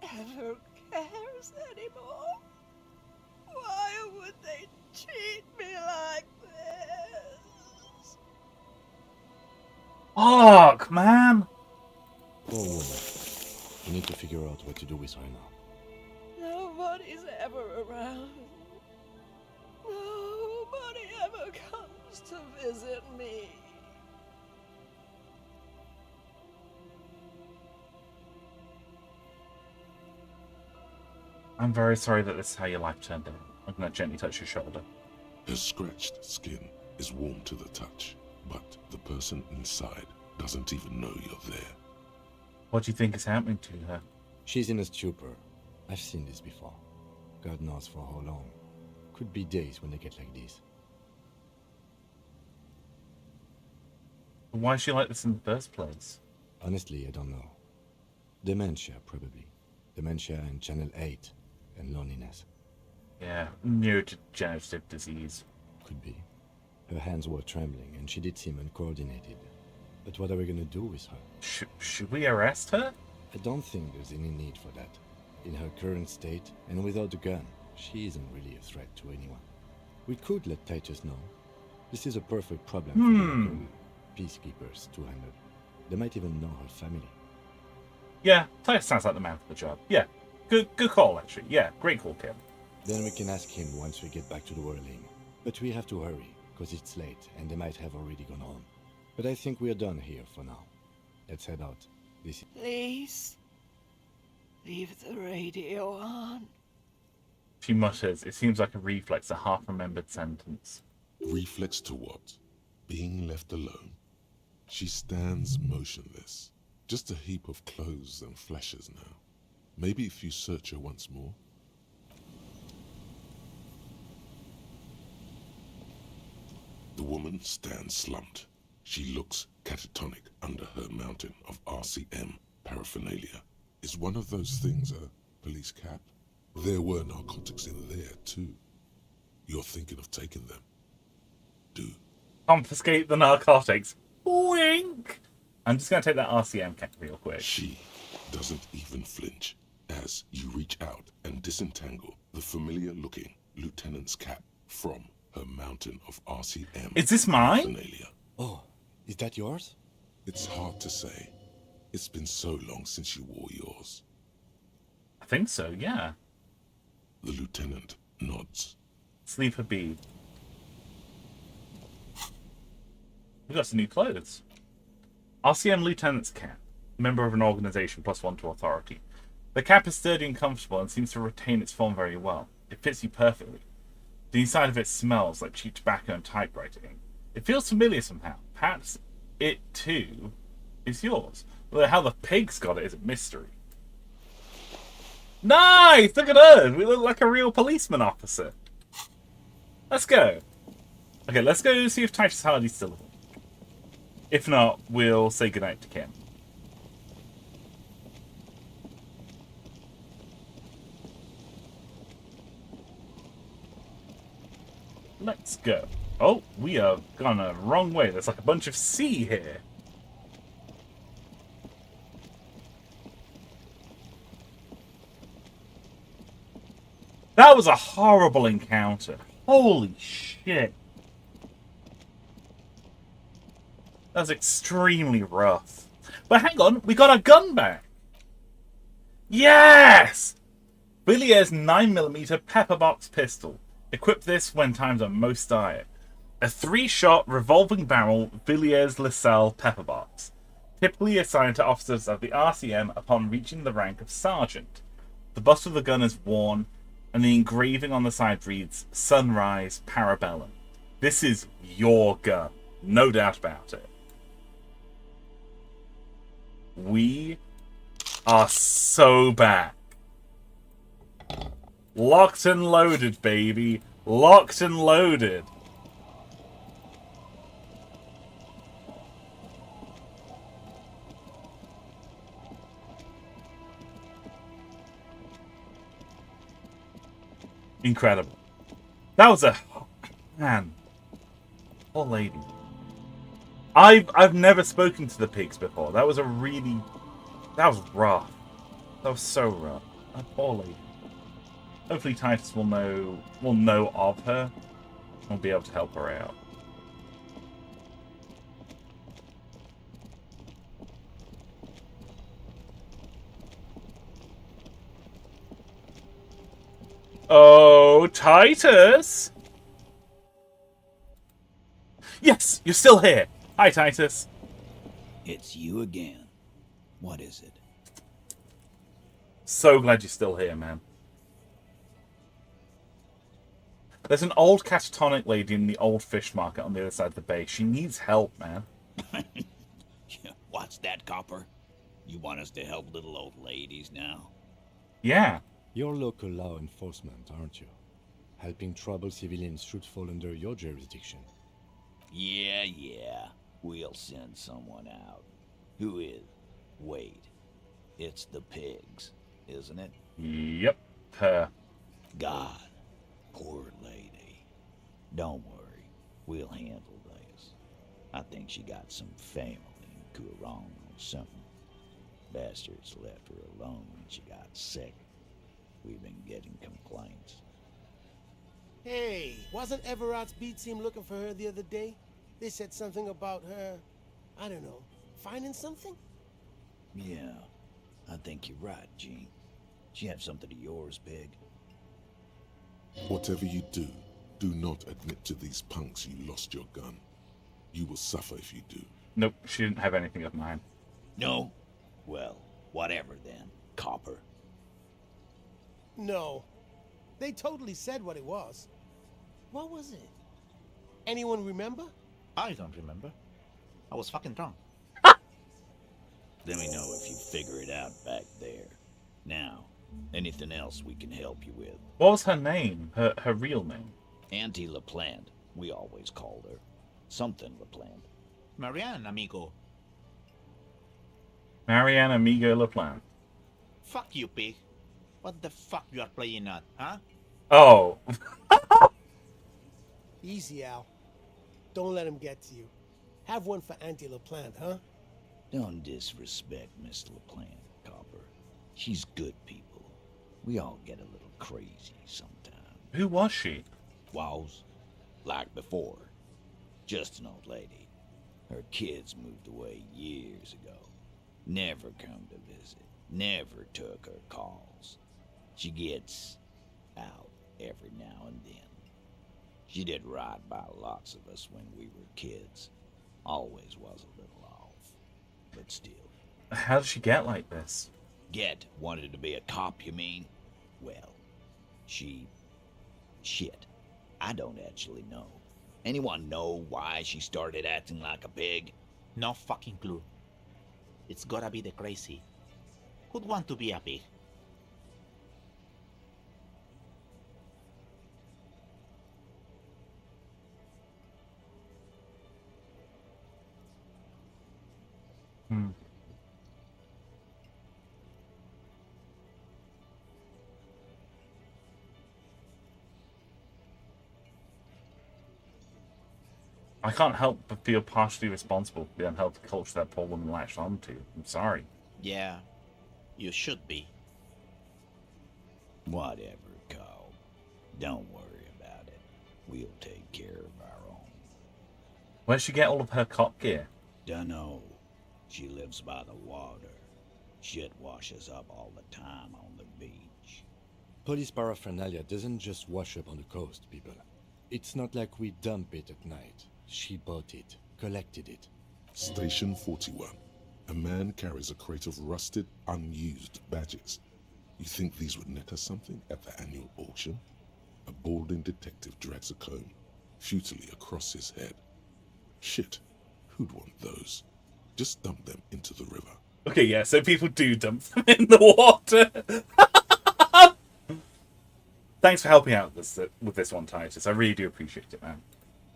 Speaker 13: ever cares anymore. Why would they treat me like this?
Speaker 1: Fuck, man.
Speaker 3: Poor woman. We need to figure out what to do with her now.
Speaker 13: Nobody's ever around. Nobody ever comes to visit
Speaker 5: me.
Speaker 1: I'm very sorry that this is how your life turned out. I'm going to gently touch your shoulder.
Speaker 4: Her scratched skin is warm to the touch, but the person inside doesn't even know you're there.
Speaker 1: What do you think is happening to her?
Speaker 3: She's in a stupor. I've seen this before. God knows for how long. Could be days when they get like this.
Speaker 1: Why is she like this in the first place?
Speaker 3: Honestly, I don't know. Dementia, probably. Dementia and Channel 8 and loneliness.
Speaker 1: Yeah, neurodegenerative disease.
Speaker 3: Could be. Her hands were trembling and she did seem uncoordinated. But what are we gonna do with her?
Speaker 1: Should we arrest her?
Speaker 3: I don't think there's any need for that. In her current state, and without a gun, she isn't really a threat to anyone. We could let Titus know. This is a perfect problem for the local peacekeepers to handle. They might even know her family.
Speaker 1: Yeah, Titus sounds like the man for the job. Yeah, good call, actually. Yeah, great call, Kim.
Speaker 3: Then we can ask him once we get back to the whirling. But we have to hurry, because it's late, and they might have already gone home. But I think we're done here for now. Let's head out.
Speaker 5: Please, leave the radio on.
Speaker 1: She mutters. It seems like a reflex, a half-remembered sentence.
Speaker 4: Reflex to what? Being left alone? She stands motionless. Just a heap of clothes and flashes now. Maybe if you search her once more. The woman stands slumped. She looks catatonic under her mountain of RCM paraphernalia. Is one of those things a police cap? There were narcotics in there too. You're thinking of taking them? Do.
Speaker 1: Confiscate the narcotics. Wink! I'm just going to take that RCM cap real quick.
Speaker 4: She doesn't even flinch as you reach out and disentangle the familiar-looking lieutenant's cap from her mountain of RCM.
Speaker 1: Is this mine?
Speaker 4: Paraphernalia.
Speaker 3: Oh, is that yours?
Speaker 4: It's hard to say. It's been so long since you wore yours.
Speaker 1: I think so, yeah.
Speaker 4: The lieutenant nods.
Speaker 1: Sleeper bead. We got some new clothes. RCM Lieutenant's cap. Member of an organization, +1 to authority. The cap is sturdy and comfortable and seems to retain its form very well. It fits you perfectly. The inside of it smells like cheap tobacco and typewriting. It feels familiar somehow. Perhaps it, too, is yours. Although how the pigs got it is a mystery. Nice! Look at us! We look like a real policeman officer. Let's go. Okay, let's go see if Titus Hardy's still alive. If not, we'll say goodnight to Kim. Let's go. Oh, we have gone a wrong way. There's like a bunch of sea here. That was a horrible encounter. Holy shit. That was extremely rough. But hang on, we got our gun back. Yes! Villiers 9mm pepperbox pistol. Equip this when times are most dire. A 3-shot revolving barrel Villiers LaSalle pepperbox. Typically assigned to officers of the RCM upon reaching the rank of sergeant. The butt of the gun is worn, and the engraving on the side reads, Sunrise Parabellum. This is your gun. No doubt about it. We are so back. Locked and loaded, baby. Locked and loaded. Incredible. That was a... Man. Poor lady. I've never spoken to the pigs before. That was a really... That was rough. That was so rough. That poor lady. Hopefully Titus will know of her and will be able to help her out. Oh, Titus! Yes, you're still here. Hi, Titus.
Speaker 14: It's you again. What is it?
Speaker 1: So glad you're still here, man. There's an old catatonic lady in the old fish market on the other side of the bay. She needs help, man.
Speaker 14: What's that, Copper? You want us to help little old ladies now?
Speaker 1: Yeah.
Speaker 3: You're local law enforcement, aren't you? Helping troubled civilians should fall under your jurisdiction.
Speaker 14: Yeah. We'll send someone out. Who is? Wait. It's the pigs, isn't it?
Speaker 1: Yep. Her.
Speaker 14: God. Poor lady. Don't worry. We'll handle this. I think she got some family in Kurong or something. Bastards left her alone when she got sick. We've been getting complaints.
Speaker 15: Hey, wasn't Everart's beat team looking for her the other day? They said something about her, I don't know, finding something?
Speaker 14: Yeah, I think you're right, Gene. She have something of yours, Pig?
Speaker 4: Whatever you do, do not admit to these punks you lost your gun. You will suffer if you do.
Speaker 1: Nope, she didn't have anything of mine.
Speaker 14: No? Well, whatever then, Copper.
Speaker 15: No. They totally said what it was. What was it? Anyone remember?
Speaker 16: I don't remember. I was fucking drunk.
Speaker 14: Let me know if you figure it out back there. Now, anything else we can help you with?
Speaker 1: What was her name? Her real name?
Speaker 14: Auntie LaPlante, we always called her. Something LaPlante.
Speaker 16: Marianne, amigo.
Speaker 1: Marianne Amigo LaPlante.
Speaker 16: Fuck you, Pig. What the fuck you are playing at, huh?
Speaker 1: Oh.
Speaker 15: Easy, Al. Don't let him get to you. Have one for Auntie LaPlante, huh?
Speaker 14: Don't disrespect Miss LaPlante, Copper. She's good people. We all get a little crazy sometimes.
Speaker 1: Who was she?
Speaker 14: Was. Like before. Just an old lady. Her kids moved away years ago. Never come to visit. Never took her calls. She gets out every now and then. She did right by lots of us when we were kids. Always was a little off. But still.
Speaker 1: How did she get like this?
Speaker 14: Wanted to be a cop, you mean? Well, shit. I don't actually know. Anyone know why she started acting like a pig?
Speaker 16: No fucking clue. It's gotta be the crazy. Who'd want to be a pig?
Speaker 1: I can't help but feel partially responsible for the unhealthy culture that poor woman latched onto. I'm sorry.
Speaker 16: Yeah, you should be.
Speaker 14: Whatever, Cole. Don't worry about it. We'll take care of our own.
Speaker 1: Where'd she get all of her cop gear?
Speaker 14: Dunno. She lives by the water. Shit washes up all the time on the beach.
Speaker 3: Police paraphernalia doesn't just wash up on the coast, people. It's not like we dump it at night. She bought it, collected it.
Speaker 4: Station 41. A man carries a crate of rusted, unused badges. You think these would net us something at the annual auction? A balding detective drags a comb, futilely across his head. Shit, who'd want those? Just dump them into the river.
Speaker 1: Okay, yeah, so people do dump them in the water. Thanks for helping out with this one, Titus. I really do appreciate it, man.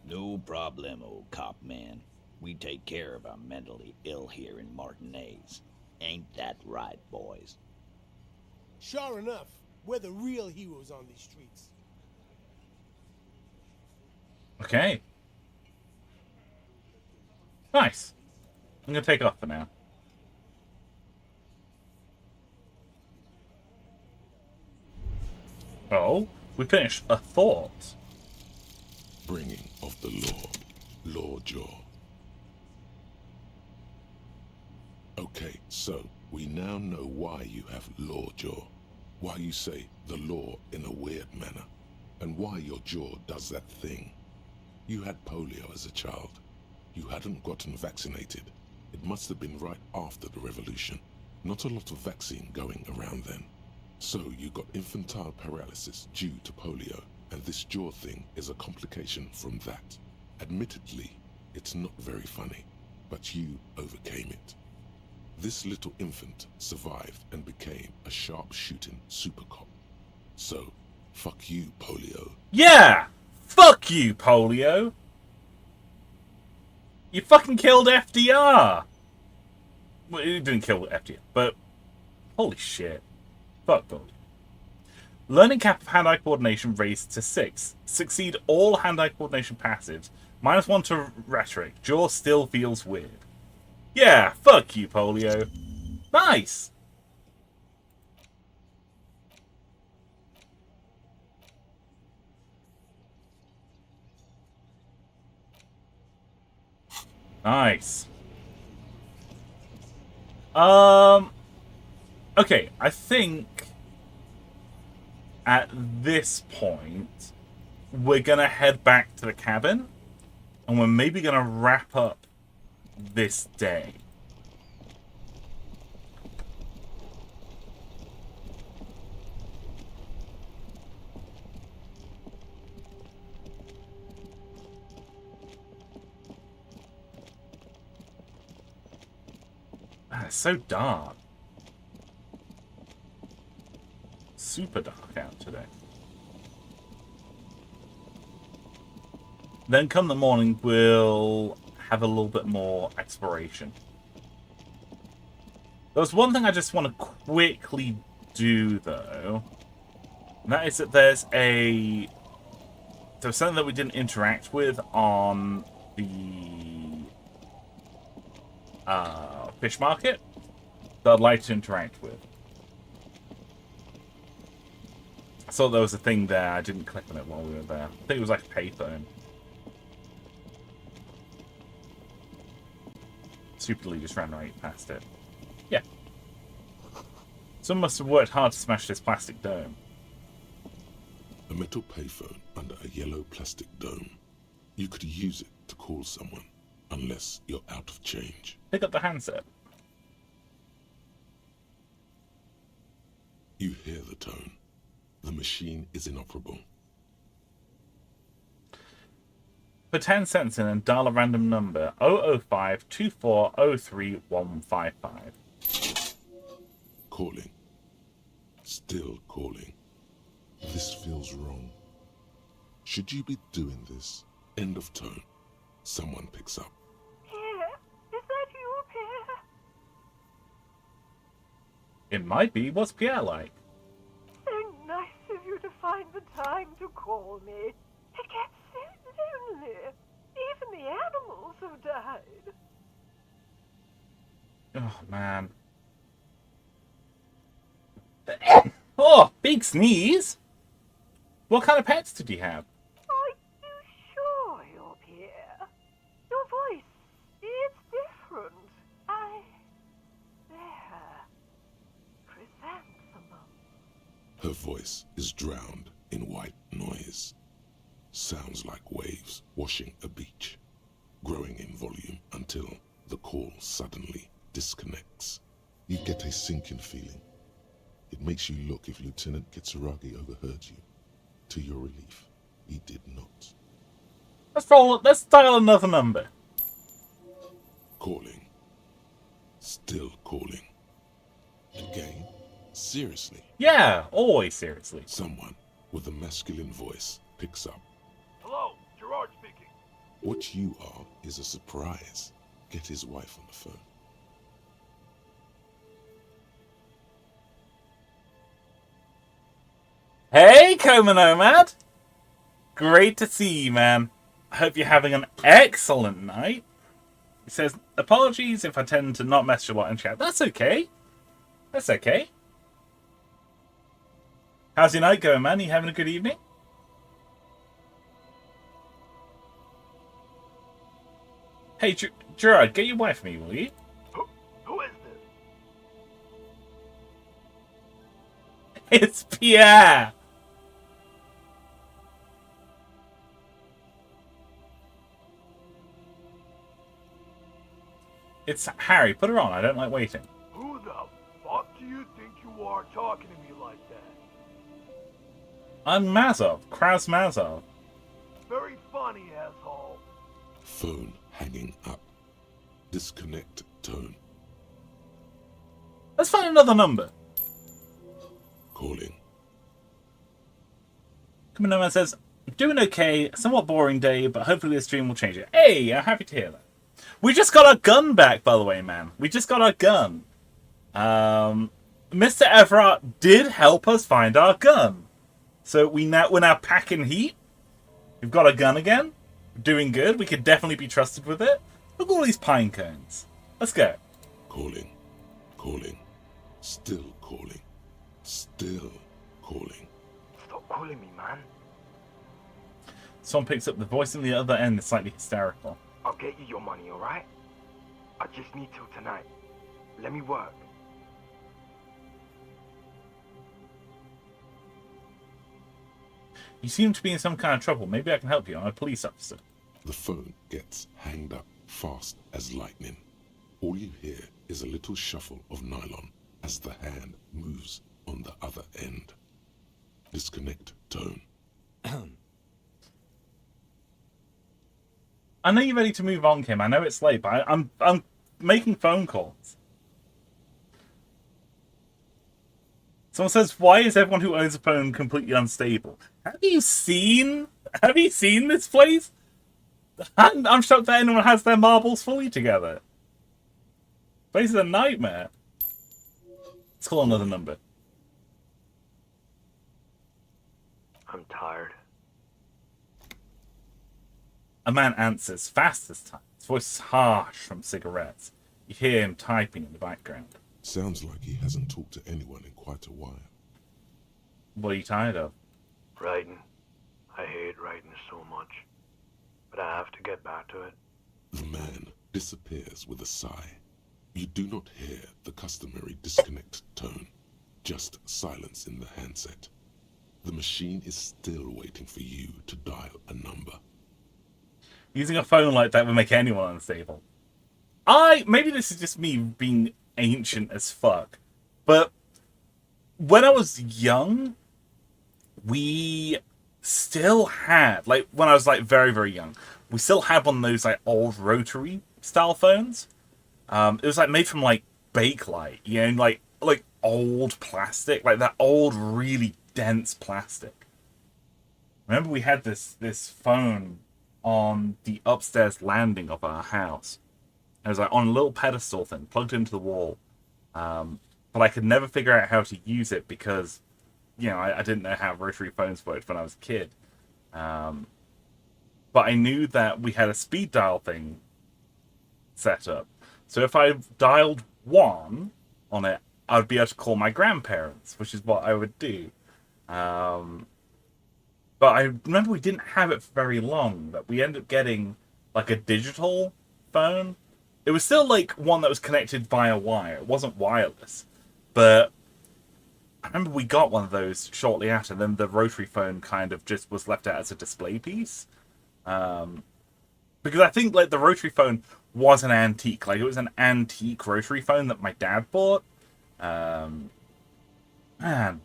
Speaker 14: No problem, old cop man. We take care of our mentally ill here in Martinez. Ain't that right, boys?
Speaker 15: Sure enough, we're the real heroes on these streets.
Speaker 1: Okay. Nice. I'm going to take off for now. Oh, we finished a thought.
Speaker 4: Bringing of the law. Law Jaw. Okay, so we now know why you have Law Jaw. Why you say the law in a weird manner. And why your jaw does that thing. You had polio as a child. You hadn't gotten vaccinated. It must have been right after the revolution. Not a lot of vaccine going around then. So you got infantile paralysis due to polio, and this jaw thing is a complication from that. Admittedly, it's not very funny, but you overcame it. This little infant survived and became a sharp-shooting super cop. So, fuck you, polio.
Speaker 1: Yeah! Fuck you, polio! You fucking killed FDR! Well, you didn't kill FDR, but holy shit. Fuck polio. Learning cap of hand-eye coordination raised to 6. Succeed all hand-eye coordination passives. -1 to rhetoric. Jaw still feels weird. Yeah, fuck you, polio. Nice! Nice. Okay, I think at this point we're gonna head back to the cabin and we're maybe gonna wrap up this day. Man, it's so dark. Super dark out today. Then come the morning, we'll have a little bit more exploration. There's one thing I just want to quickly do, though. And that is that there's something that we didn't interact with on the fish market that I'd like to interact with. I saw there was a thing there. I didn't click on it while we were there. I think it was like a payphone. Stupidly just ran right past it. Yeah. Someone must have worked hard to smash this plastic dome.
Speaker 4: A metal payphone under a yellow plastic dome. You could use it to call someone, unless you're out of change.
Speaker 1: Pick up the handset.
Speaker 4: You hear the tone. The machine is inoperable.
Speaker 1: Put 10 cents in and dial a random number 005-2403-155.
Speaker 4: Calling. Still calling. This feels wrong. Should you be doing this? End of tone. Someone picks up.
Speaker 12: Pierre, is that you, Pierre?
Speaker 1: It might be. What's Pierre like?
Speaker 12: So nice of you to find the time to call me. It gets so lonely. Even the animals have died.
Speaker 1: Oh, man. Oh, big sneeze. What kind of pets did you have?
Speaker 12: Are you sure you're Pierre? Your voice, it's different. There. Chrysanthemum.
Speaker 4: Her voice is drowned in white noise. Sounds like waves washing a beach, growing in volume until the call suddenly disconnects. You get a sinking feeling. It makes you look if Lieutenant Kitsuragi overheard you. To your relief, he did not.
Speaker 1: Let's dial another number.
Speaker 4: Calling. Still calling. Again? Seriously?
Speaker 1: Yeah, always seriously.
Speaker 4: Someone with a masculine voice picks up.
Speaker 7: Hello, Gerard speaking.
Speaker 4: What you are is a surprise. Get his wife on the phone.
Speaker 1: Hey, Coma Nomad! Great to see you, man. I hope you're having an excellent night. He says, apologies if I tend to not message a lot in chat. That's okay. That's okay. How's your night going, man? You having a good evening? Hey, Gerard, get your wife for me, will you?
Speaker 7: Who is this?
Speaker 1: It's Pierre! It's Harry. Put her on. I don't like waiting.
Speaker 17: Who the fuck do you think you are talking to me like that?
Speaker 1: I'm Mazov. Kraz Mazov.
Speaker 17: Very funny, asshole.
Speaker 4: Phone hanging up. Disconnect tone.
Speaker 1: Let's find another number.
Speaker 4: Calling.
Speaker 1: Commander Man says, doing okay, somewhat boring day, but hopefully this stream will change it. Hey, I'm happy to hear that. We just got our gun back, by the way, man. We just got our gun. Mister Evrart did help us find our gun. So we're now packing heat. We've got a gun again. Doing good. We could definitely be trusted with it. Look at all these pine cones. Let's go.
Speaker 4: Calling. Calling. Still calling. Still calling.
Speaker 17: Stop calling me, man.
Speaker 1: Someone picks up the voice on the other end. It's slightly hysterical.
Speaker 17: I'll get you your money, alright? I just need till tonight. Let me work.
Speaker 1: You seem to be in some kind of trouble. Maybe I can help you. I'm a police officer.
Speaker 4: The phone gets hanged up fast as lightning. All you hear is a little shuffle of nylon as the hand moves on the other end. Disconnect tone.
Speaker 1: I know you're ready to move on, Kim. I know it's late, but I'm making phone calls. Someone says, why is everyone who owns a phone completely unstable? Have you seen this place? I'm shocked that anyone has their marbles fully together. This place is a nightmare. Let's call another number.
Speaker 17: I'm tired.
Speaker 1: A man answers, fast this time. His voice is harsh from cigarettes. You hear him typing in the background.
Speaker 4: Sounds like he hasn't talked to anyone in quite a while.
Speaker 1: What are you tired of?
Speaker 17: Writing. I hate writing so much. But I have to get back to it.
Speaker 4: The man disappears with a sigh. You do not hear the customary disconnect tone, just silence in the handset. The machine is still waiting for you to dial a number.
Speaker 1: Using a phone like that would make anyone unstable. Maybe this is just me being ancient as fuck, but when I was young, we still had, like, when I was, like, very, very young, we still had one of those, like, old rotary style phones. It was, like, made from, like, Bakelite, you know, like old plastic, like that old, really dense plastic. Remember we had this phone on the upstairs landing of our house. It was, like, on a little pedestal thing, plugged into the wall. But I could never figure out how to use it because, you know, I didn't know how rotary phones worked when I was a kid. But I knew that we had a speed dial thing set up. So if I dialed 1 on it, I would be able to call my grandparents, which is what I would do. But I remember we didn't have it for very long, that we ended up getting, like, a digital phone. It was still, like, one that was connected via wire. It wasn't wireless. But I remember we got one of those shortly after, and then the rotary phone kind of just was left out as a display piece. Because I think, like, the rotary phone was an antique. Like, it was an antique rotary phone that my dad bought. Man,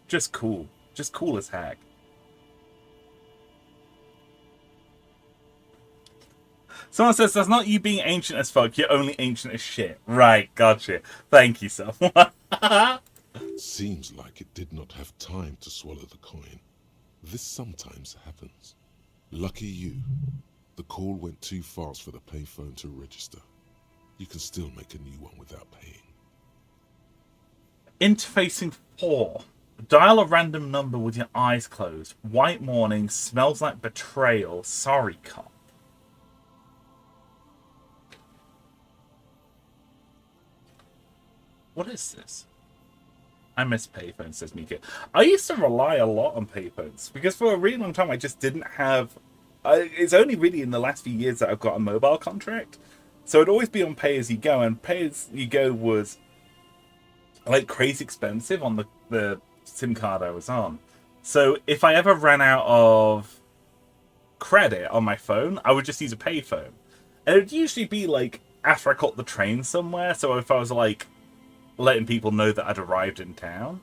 Speaker 1: just cool. Just cool as heck. Someone says, that's not you being ancient as fuck, you're only ancient as shit. Right, gotcha. Thank you, someone.
Speaker 4: Seems like it did not have time to swallow the coin. This sometimes happens. Lucky you. The call went too fast for the payphone to register. You can still make a new one without paying.
Speaker 1: Interfacing 4. Dial a random number with your eyes closed. White morning, smells like betrayal, sorry cop. What is this? I miss payphones, says Mika. I used to rely a lot on payphones because for a really long time I just didn't have... it's only really in the last few years that I've got a mobile contract. So it'd always be on pay-as-you-go, and pay-as-you-go was, like, crazy expensive on the SIM card I was on. So if I ever ran out of credit on my phone, I would just use a payphone. And it would usually be, like, after I caught the train somewhere. So if I was like letting people know that I'd arrived in town,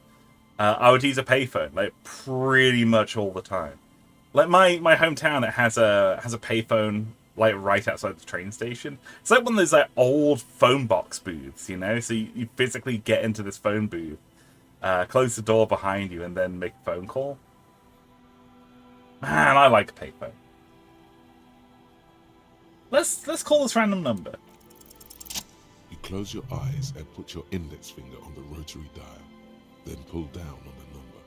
Speaker 1: I would use a payphone like pretty much all the time. Like my hometown, it has a payphone like right outside the train station. It's like one of those like old phone box booths, you know. So you physically get into this phone booth, close the door behind you, and then make a phone call. Man, I like a payphone. Let's call this random number.
Speaker 4: You close your eyes and put your index finger on the rotary dial, then pull down on the number,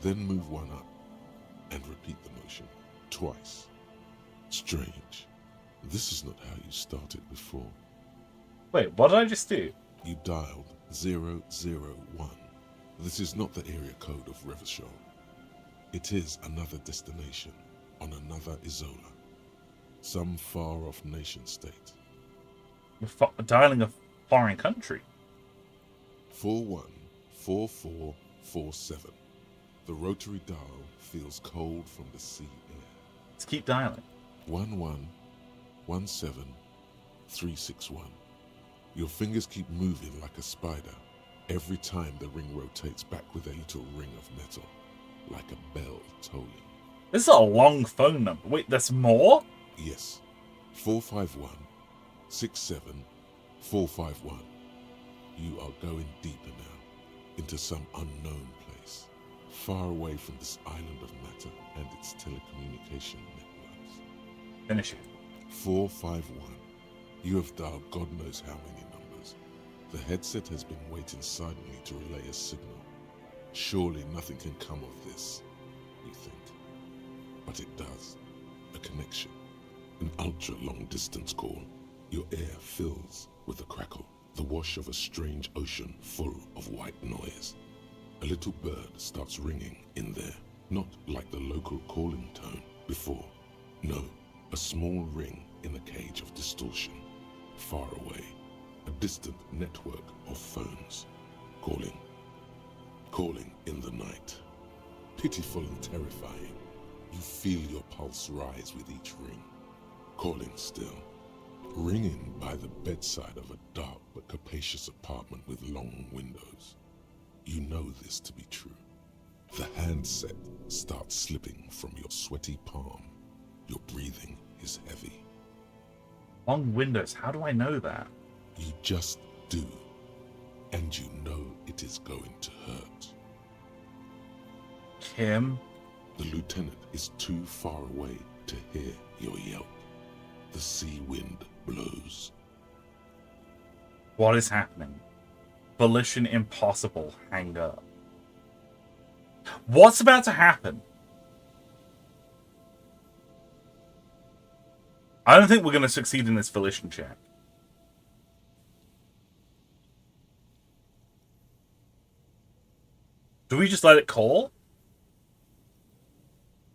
Speaker 4: then move one up, and repeat the motion twice. Strange. This is not how you started before.
Speaker 1: Wait, what did I just do?
Speaker 4: You dialed 001. This is not the area code of Revachol. It is another destination on another Isola. Some far-off nation-state.
Speaker 1: You're dialing a foreign country.
Speaker 4: 414447. The rotary dial feels cold from the sea air.
Speaker 1: Let's keep dialing.
Speaker 4: 1117361. Your fingers keep moving like a spider every time the ring rotates back with a little ring of metal, like a bell tolling.
Speaker 1: This is a long phone number. Wait, there's more?
Speaker 4: Yes. 451-67451. You are going deeper now, into some unknown place, far away from this island of matter and its telecommunication networks.
Speaker 1: Finish it.
Speaker 4: 451. You have dialed God knows how many numbers. The headset has been waiting silently to relay a signal. Surely nothing can come of this, you think. But it does. A connection. An ultra-long distance call. Your air fills with a crackle, the wash of a strange ocean full of white noise. A little bird starts ringing in there, not like the local calling tone before. No, a small ring in a cage of distortion, far away. A distant network of phones, calling in the night. Pitiful and terrifying. You feel your pulse rise with each ring. Calling still. Ringing by the bedside of a dark but capacious apartment with long windows. You know this to be true. The handset starts slipping from your sweaty palm. Your breathing is heavy.
Speaker 1: Long windows, how do I know that?
Speaker 4: You just do. And you know it is going to hurt.
Speaker 1: Kim?
Speaker 4: The lieutenant is too far away to hear your yelp. The sea wind blows.
Speaker 1: What is happening? Volition impossible. Hang up. What's about to happen? I don't think we're going to succeed in this volition check. Do we just let it call?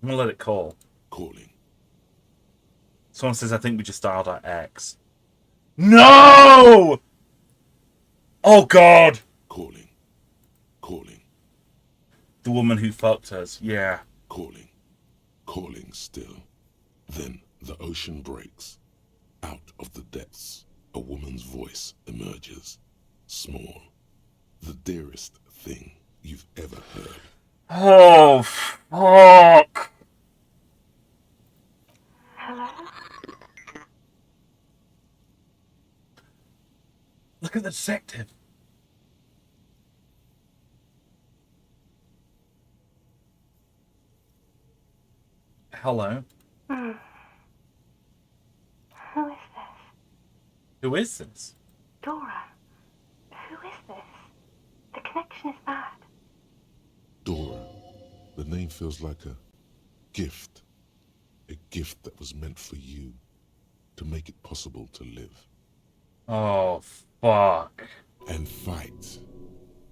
Speaker 1: I'm going to let it call.
Speaker 4: Calling.
Speaker 1: Someone says, I think we just dialed our ex. No! Oh, God!
Speaker 4: Calling.
Speaker 1: The woman who fucked us, yeah.
Speaker 4: Calling still. Then the ocean breaks. Out of the depths, a woman's voice emerges. Small. The dearest thing you've ever heard.
Speaker 1: Oh, fuck!
Speaker 12: Hello?
Speaker 1: Look at the detective. Hello.
Speaker 12: Who is this?
Speaker 1: Who is this?
Speaker 12: Dora. Who is this? The connection is bad.
Speaker 4: Dora. The name feels like a gift. A gift that was meant for you. To make it possible to live.
Speaker 1: Oh, fuck.
Speaker 4: And fight.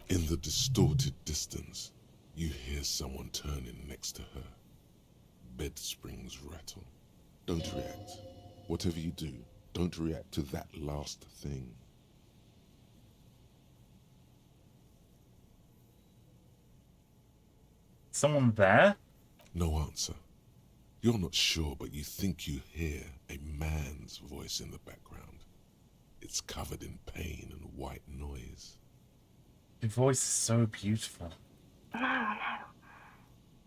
Speaker 4: In the distorted distance, you hear someone turning next to her. Bed springs rattle. Don't react. Whatever you do, don't react to that last thing.
Speaker 1: Someone there?
Speaker 4: No answer. You're not sure, but you think you hear a man's voice in the background. It's covered in pain and white noise.
Speaker 1: Your voice is so beautiful.
Speaker 18: No.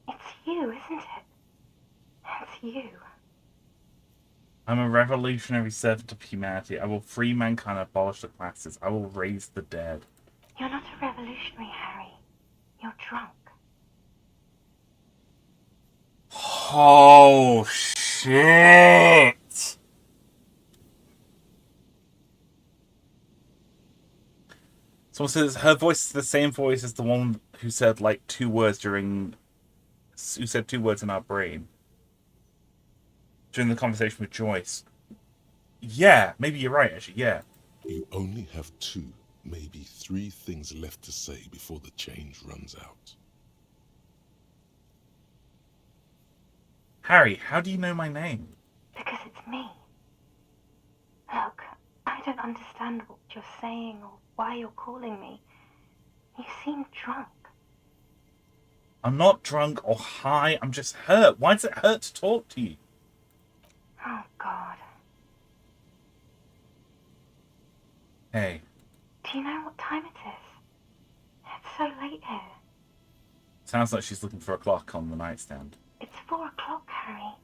Speaker 18: It's you, isn't it? It's you.
Speaker 1: I'm a revolutionary servant of humanity. I will free mankind and abolish the classes. I will raise the dead.
Speaker 18: You're not a revolutionary, Harry. You're drunk.
Speaker 1: Oh, shit! Someone says her voice is the same voice as the one who said, like, 2 words who said 2 words in our brain. During the conversation with Joyce. Yeah, maybe you're right, actually, yeah.
Speaker 4: You only have 2, maybe 3 things left to say before the change runs out.
Speaker 1: Harry, how do you know my name?
Speaker 18: Because it's me. Look, I don't understand what you're saying or why you're calling me. You seem drunk.
Speaker 1: I'm not drunk or high, I'm just hurt. Why does it hurt to talk to you?
Speaker 18: Oh, God.
Speaker 1: Hey.
Speaker 18: Do you know what time it is? It's so late here.
Speaker 1: Sounds like she's looking for a clock on the nightstand.
Speaker 18: It's 4 o'clock, Harry.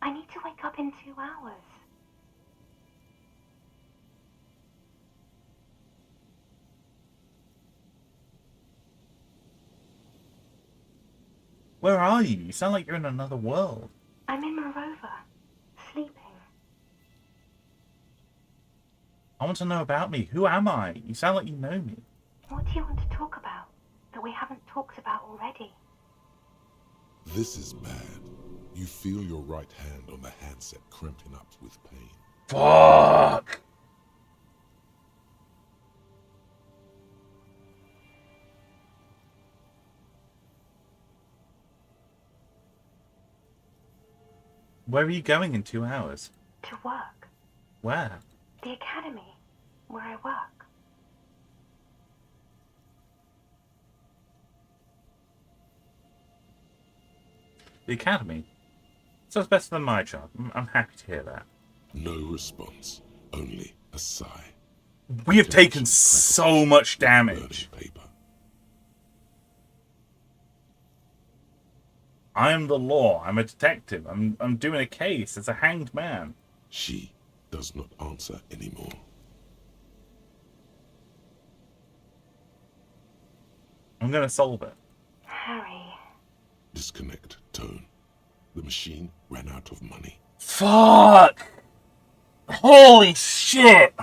Speaker 18: I need to wake up in 2 hours.
Speaker 1: Where are you? You sound like you're in another world.
Speaker 18: I'm in my rover, sleeping.
Speaker 1: I want to know about me. Who am I? You sound like you know me.
Speaker 18: What do you want to talk about that we haven't talked about already?
Speaker 4: This is bad. You feel your right hand on the handset cramping up with pain.
Speaker 1: Fuck! Where are you going in 2 hours?
Speaker 18: To work.
Speaker 1: Where?
Speaker 18: The academy, where I work.
Speaker 1: The academy? Sounds better than my job. I'm happy to hear that.
Speaker 4: No response, only a sigh.
Speaker 1: We have taken so much damage. I am the law. I'm a detective. I'm doing a case as a hanged man.
Speaker 4: She does not answer anymore.
Speaker 1: I'm gonna solve it.
Speaker 18: Harry.
Speaker 4: Disconnect tone. The machine ran out of money.
Speaker 1: Fuck! Holy shit!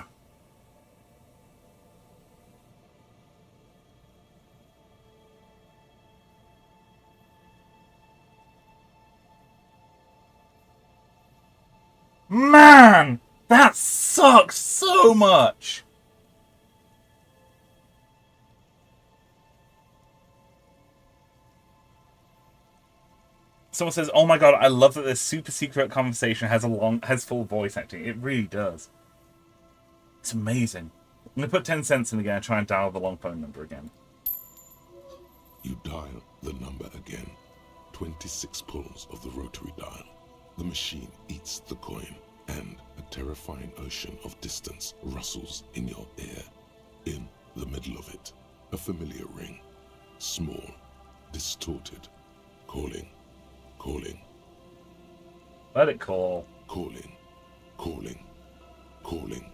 Speaker 1: Man! That sucks so much! Someone says, "Oh my god, I love that this super secret conversation has full voice acting." It really does. It's amazing. I'm gonna put 10 cents in again and try and dial the long phone number again.
Speaker 4: You dial the number again. 26 pulls of the rotary dial. The machine eats the coin, and a terrifying ocean of distance rustles in your ear. In the middle of it, a familiar ring. Small, distorted, calling. Calling.
Speaker 1: Let it call.
Speaker 4: Calling. Calling. Calling.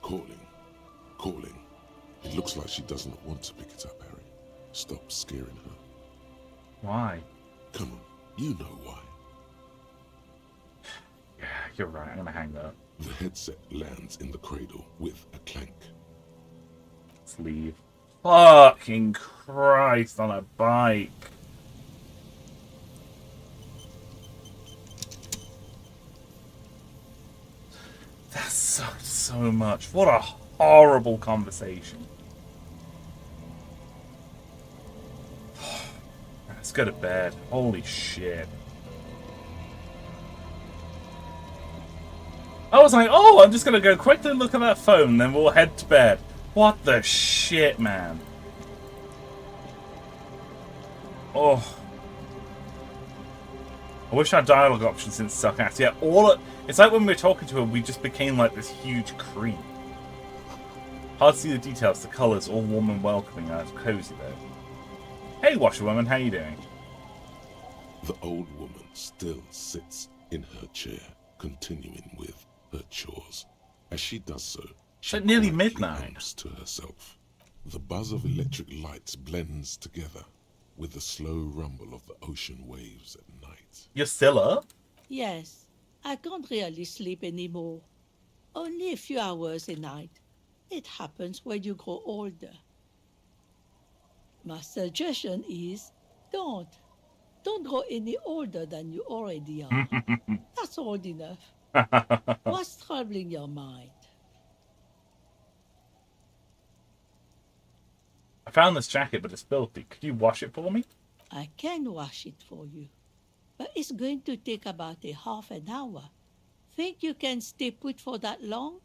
Speaker 4: Calling. Calling. It looks like she does not want to pick it up, Harry. Stop scaring her.
Speaker 1: Why?
Speaker 4: Come on, you know why.
Speaker 1: Yeah, you're right. I'm gonna hang that up.
Speaker 4: The headset lands in the cradle with a clank.
Speaker 1: Let's leave. Fucking Christ on a bike. That sucked so much. What a horrible conversation. Let's go to bed. Holy shit. I was like, oh, I'm just gonna go quickly look at that phone, then we'll head to bed. What the shit, man? Oh. I wish our dialogue options didn't suck ass. Yeah, it's like when we were talking to her, we just became like this huge creep. Hard to see the details. The colours all warm and welcoming and it's cozy though. Hey, washerwoman, how you doing?
Speaker 4: The old woman still sits in her chair, continuing with her chores. As she does so, she
Speaker 1: It's nearly
Speaker 4: quietly
Speaker 1: midnight.
Speaker 4: hums to herself. The buzz of electric lights blends together with the slow rumble of the ocean waves at night.
Speaker 1: You're still up?
Speaker 5: Yes, I can't really sleep anymore. Only a few hours a night. It happens when you grow older. My suggestion is don't. Don't grow any older than you already are. That's old enough. What's troubling your mind?
Speaker 1: I found this jacket, but it's filthy. Could you wash it for me?
Speaker 5: I can wash it for you, but it's going to take about a half an hour. Think you can stay put for that long?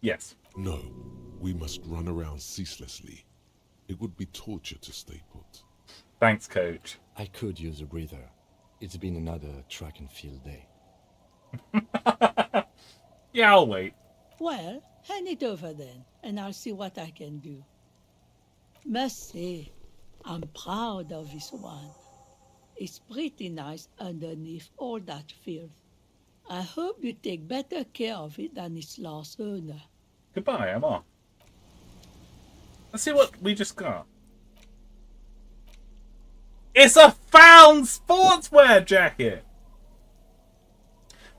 Speaker 1: Yes.
Speaker 4: No, we must run around ceaselessly. It would be torture to stay put.
Speaker 1: Thanks, coach.
Speaker 3: I could use a breather. It's been another track and field day.
Speaker 1: Yeah, I'll wait.
Speaker 5: Well, hand it over then, and I'll see what I can do. Must say, I'm proud of this one. It's pretty nice underneath all that filth. I hope you take better care of it than its last owner.
Speaker 1: Goodbye, I'm off. Let's see what we just got. It's a found sportswear jacket!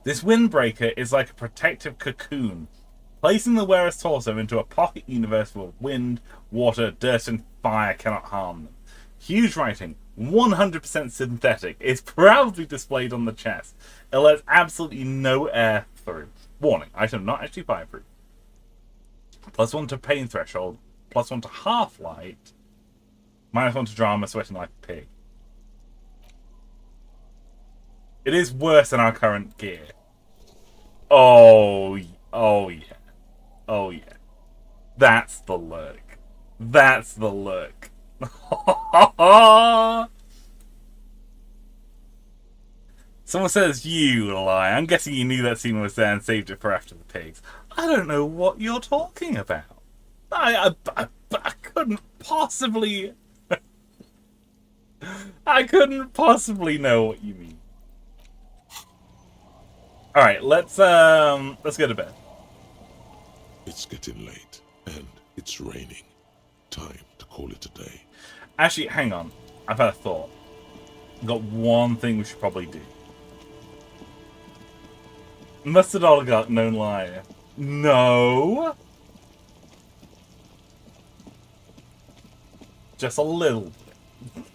Speaker 1: This windbreaker is like a protective cocoon, placing the wearer's torso into a pocket universe where wind, water, dirt, and fire cannot harm them. Huge writing, 100% synthetic, is proudly displayed on the chest. It lets absolutely no air through. Warning, item not actually fireproof. +1 to pain threshold, +1 to half-light, -1 to drama, sweating like a pig. It is worse than our current gear. Oh yeah. Oh yeah. That's the look. That's the look. Someone says you lie. I'm guessing you knew that scene was there and saved it for after the pigs. I don't know what you're talking about. I couldn't possibly... I couldn't possibly know what you mean. Alright, let's go to bed.
Speaker 4: It's getting late, and it's raining. Time to call it a day.
Speaker 1: Actually, hang on. I've had a thought. I've got one thing we should probably do. Mustard oligarch, known liar. No! Just a little bit.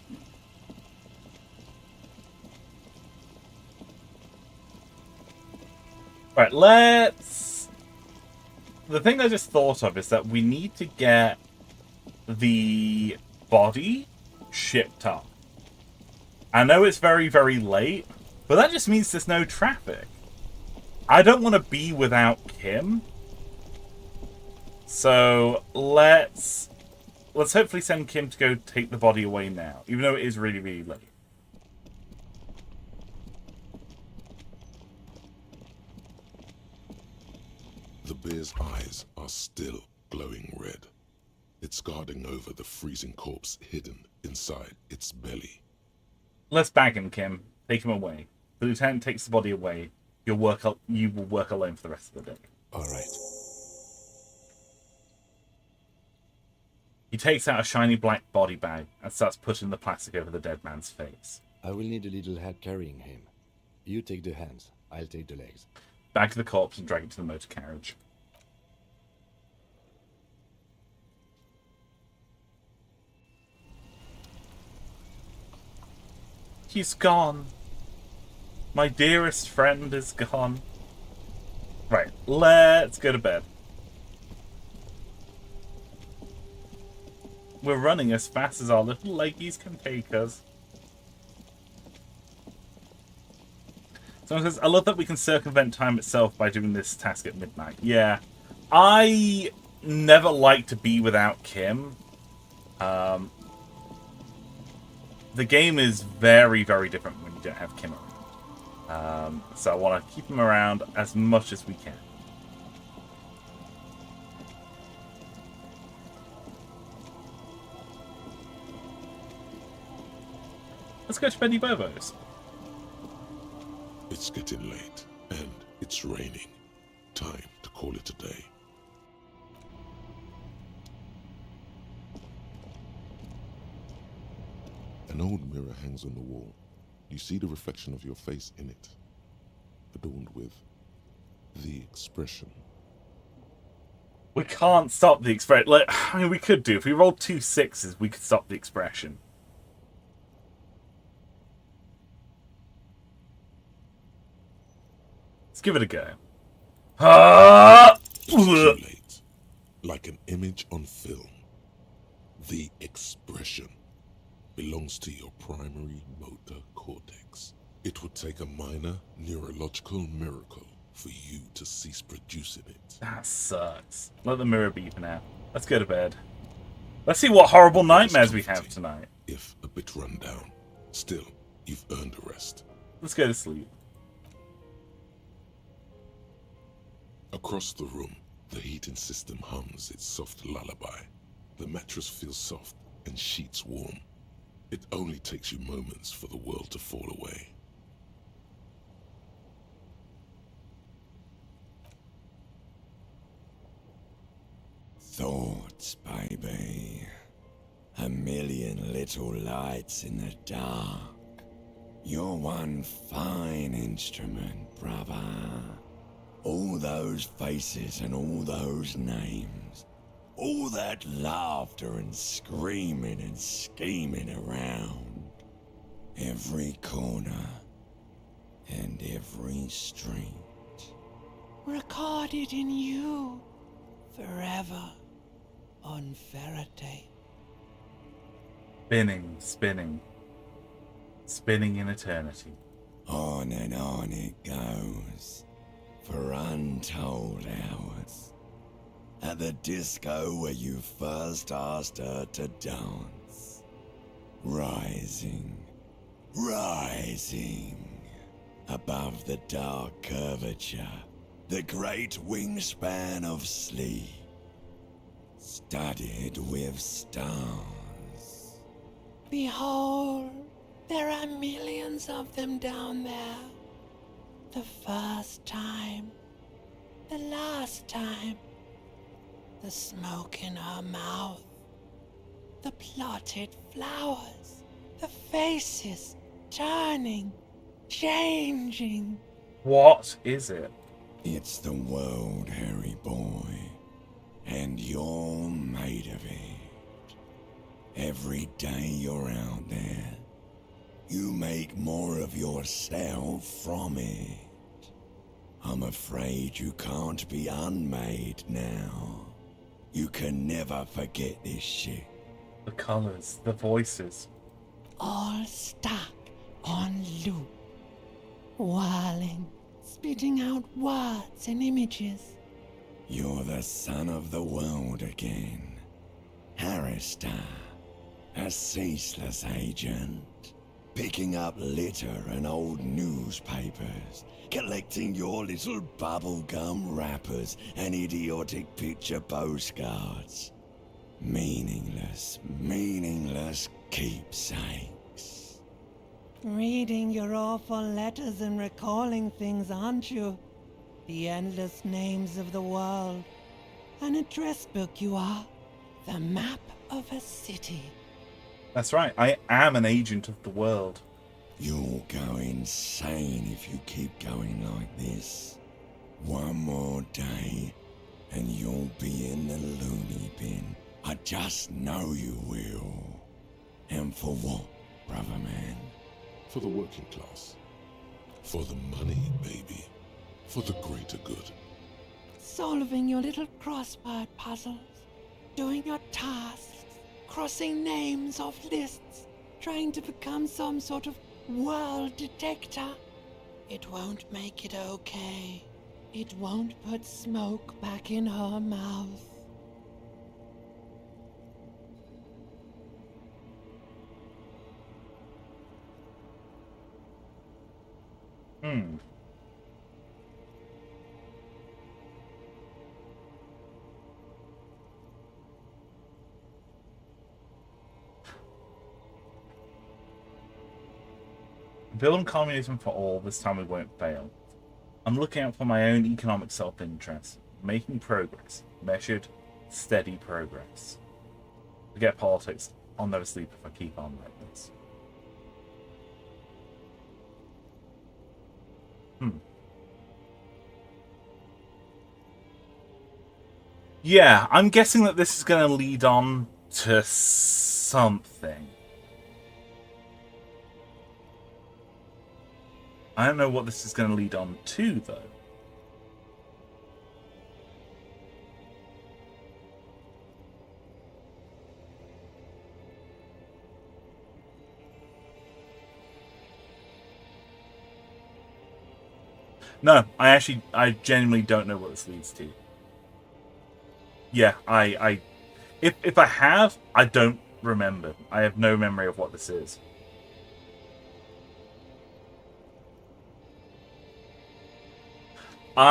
Speaker 1: Right, let's... The thing I just thought of is that we need to get the body shipped up. I know it's very, very late, but that just means there's no traffic. I don't want to be without Kim. So let's hopefully send Kim to go take the body away now, even though it is really, really late.
Speaker 4: The bear's eyes are still glowing red. It's guarding over the freezing corpse hidden inside its belly.
Speaker 1: Let's bag him, Kim. Take him away. The lieutenant takes the body away. You will work alone for the rest of the day.
Speaker 3: All right.
Speaker 1: He takes out a shiny black body bag and starts putting the plastic over the dead man's face.
Speaker 3: I will need a little help carrying him. You take the hands, I'll take the legs.
Speaker 1: Bag the corpse and drag it to the motor carriage. He's gone. My dearest friend is gone. Right, let's go to bed. We're running as fast as our little leggies can take us. Someone says, I love that we can circumvent time itself by doing this task at midnight. Yeah. I never like to be without Kim. The game is very, very different when you don't have Kim around. So I want to keep him around as much as we can. Let's go to Benny Bobo's.
Speaker 4: It's getting late, and it's raining. Time to call it a day. An old mirror hangs on the wall. You see the reflection of your face in it, adorned with the expression.
Speaker 1: We can't stop the expression. Like, I mean, we could do. If we rolled 2 6s, we could stop the expression. Let's give it a go.
Speaker 4: It's too late. Like an image on film. The expression belongs to your primary motor cortex. It would take a minor neurological miracle for you to cease producing it.
Speaker 1: That sucks. Let the mirror beep now. Let's go to bed. Let's see what horrible nightmares we have tonight.
Speaker 4: If a bit run down, still, you've earned a rest.
Speaker 1: Let's go to sleep.
Speaker 4: Across the room, the heating system hums its soft lullaby. The mattress feels soft and sheets warm. It only takes you moments for the world to fall away.
Speaker 11: Thoughts, baby. A million little lights in the dark. You're one fine instrument, brother. All those faces and all those names. All that laughter and screaming and scheming around. Every corner and every street.
Speaker 5: Recorded in you forever on Faraday.
Speaker 1: Spinning, spinning. Spinning in eternity.
Speaker 11: On and on it goes. For untold hours. At the disco where you first asked her to dance. Rising. Rising. Above the dark curvature. The great wingspan of sleep. Studded with stars.
Speaker 5: Behold, there are millions of them down there. The first time, the last time, the smoke in her mouth, the plotted flowers, the faces turning, changing.
Speaker 1: What is it?
Speaker 11: It's the world, Harry boy, and you're made of it. Every day you're out there, you make more of yourself from it. I'm afraid you can't be unmade now. You can never forget this shit.
Speaker 1: The colours, the voices.
Speaker 5: All stuck on loop, whirling, spitting out words and images.
Speaker 11: You're the son of the world again. Harrister, a ceaseless agent. Picking up litter and old newspapers, collecting your little bubblegum wrappers and idiotic picture postcards. Meaningless, meaningless keepsakes.
Speaker 5: Reading your awful letters and recalling things, aren't you? The endless names of the world. An address book you are. The map of a city.
Speaker 1: That's right, I am an agent of the world.
Speaker 11: You'll go insane if you keep going like this. One more day, and you'll be in the loony bin. I just know you will. And for what, brother man?
Speaker 4: For the working class. For the money, baby. For the greater good.
Speaker 5: Solving your little crossword puzzles. Doing your tasks. Crossing names off lists. Trying to become some sort of world detector. It won't make it okay. It won't put smoke back in her mouth.
Speaker 1: building communism for all. This time we won't fail. I'm looking out for my own economic self-interest. Making progress. Measured, steady progress. Forget politics. I'll never sleep if I keep on like this. Yeah, I'm guessing that this is going to lead on to something. I don't know what this is going to lead on to, though. No, I genuinely don't know what this leads to. Yeah, if I have, I don't remember. I have no memory of what this is. Fuck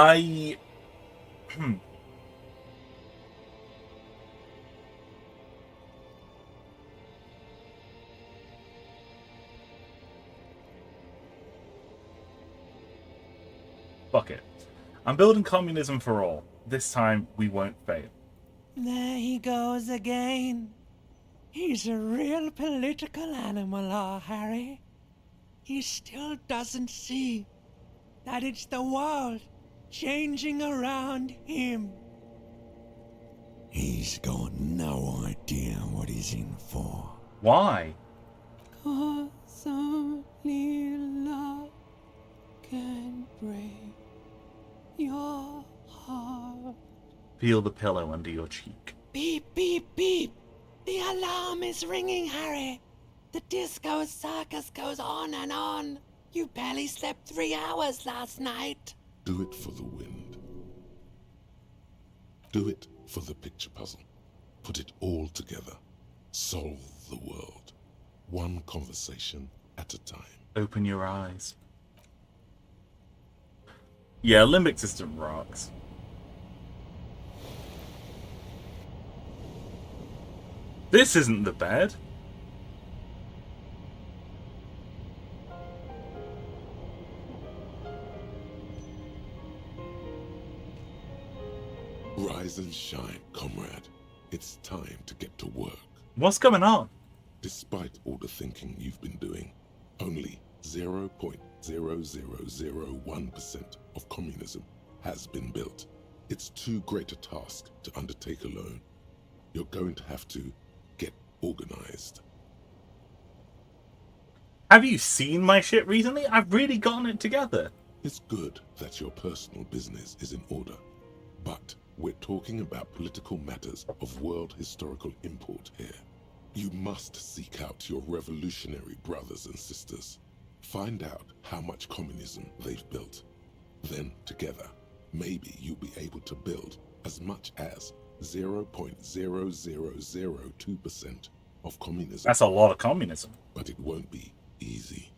Speaker 1: it. I'm building communism for all. This time, we won't fail.
Speaker 19: There he goes again. He's a real political animal, our Harry. He still doesn't see that it's the world changing around him.
Speaker 11: He's got no idea what he's in for.
Speaker 1: Why?
Speaker 19: 'Cause only love can break your heart.
Speaker 1: Feel the pillow under your cheek.
Speaker 19: Beep, beep, beep. The alarm is ringing, Harry. The disco circus goes on and on. You barely slept 3 hours last night.
Speaker 4: Do it for the wind. Do it for the picture puzzle. Put it all together. Solve the world. One conversation at a time.
Speaker 1: Open your eyes. Yeah, limbic system rocks. This isn't the bed.
Speaker 4: Rise and shine, comrade. It's time to get to work.
Speaker 1: What's going on?
Speaker 4: Despite all the thinking you've been doing, only 0.0001% of communism has been built. It's too great a task to undertake alone. You're going to have to get organized.
Speaker 1: Have you seen my shit recently? I've really gotten it together.
Speaker 4: It's good that your personal business is in order, but we're talking about political matters of world historical import here. You must seek out your revolutionary brothers and sisters. Find out how much communism they've built. Then, together, maybe you'll be able to build as much as 0.0002% of communism.
Speaker 1: That's a lot of communism.
Speaker 4: But it won't be easy.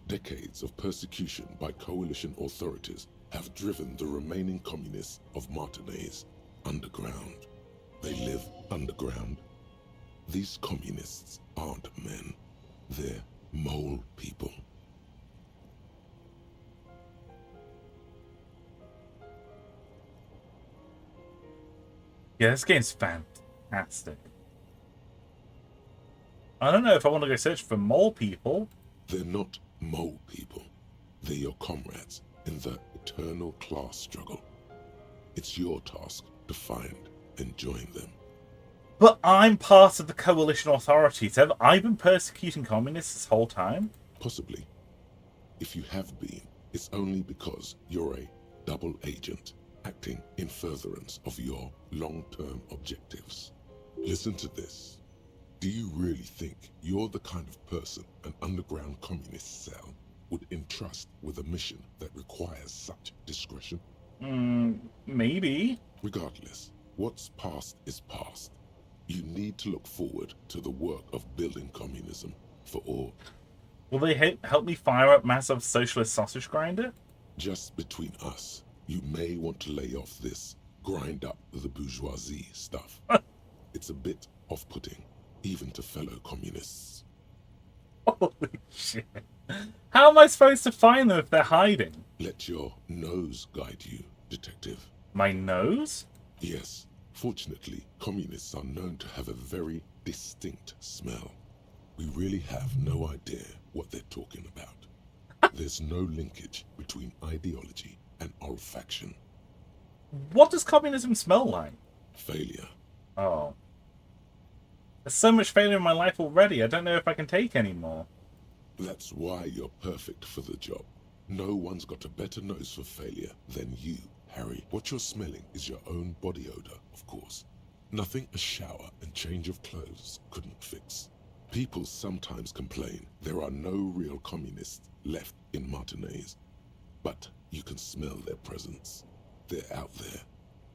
Speaker 4: Decades of persecution by coalition authorities have driven the remaining communists of Martinaise underground. They live underground. These communists aren't men. They're mole people.
Speaker 1: Yeah, this game's fantastic. I don't know if I want to go search for mole people.
Speaker 4: They're not mole people. They're your comrades in the eternal class struggle. It's your task to find and join them.
Speaker 1: But I'm part of the coalition authorities. Have I been persecuting communists this whole time?
Speaker 4: Possibly. If you have been, it's only because you're a double agent acting in furtherance of your long-term objectives. Listen to this. Do you really think you're the kind of person an underground communist cell would entrust with a mission that requires such discretion?
Speaker 1: Maybe.
Speaker 4: Regardless, what's past is past. You need to look forward to the work of building communism for all.
Speaker 1: Will they help me fire up massive socialist sausage grinder?
Speaker 4: Just between us, you may want to lay off this grind up the bourgeoisie stuff. It's a bit off-putting, even to fellow communists.
Speaker 1: Holy shit. How am I supposed to find them if they're hiding?
Speaker 4: Let your nose guide you, Detective.
Speaker 1: My nose?
Speaker 4: Yes. Fortunately, communists are known to have a very distinct smell. We really have no idea what they're talking about. There's no linkage between ideology and olfaction.
Speaker 1: What does communism smell like?
Speaker 4: Failure.
Speaker 1: Oh. There's so much failure in my life already, I don't know if I can take any more.
Speaker 4: That's why you're perfect for the job. No one's got a better nose for failure than you, Harry. What you're smelling is your own body odor, of course. Nothing a shower and change of clothes couldn't fix. People sometimes complain there are no real communists left in Martinez. But you can smell their presence. They're out there,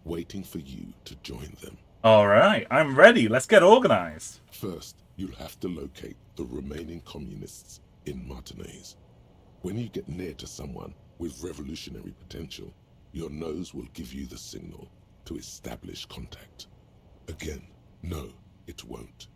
Speaker 4: waiting for you to join them.
Speaker 1: Alright, I'm ready. Let's get organized.
Speaker 4: First, you'll have to locate the remaining communists in Martinez. When you get near to someone with revolutionary potential, your nose will give you the signal to establish contact. Again, no, it won't.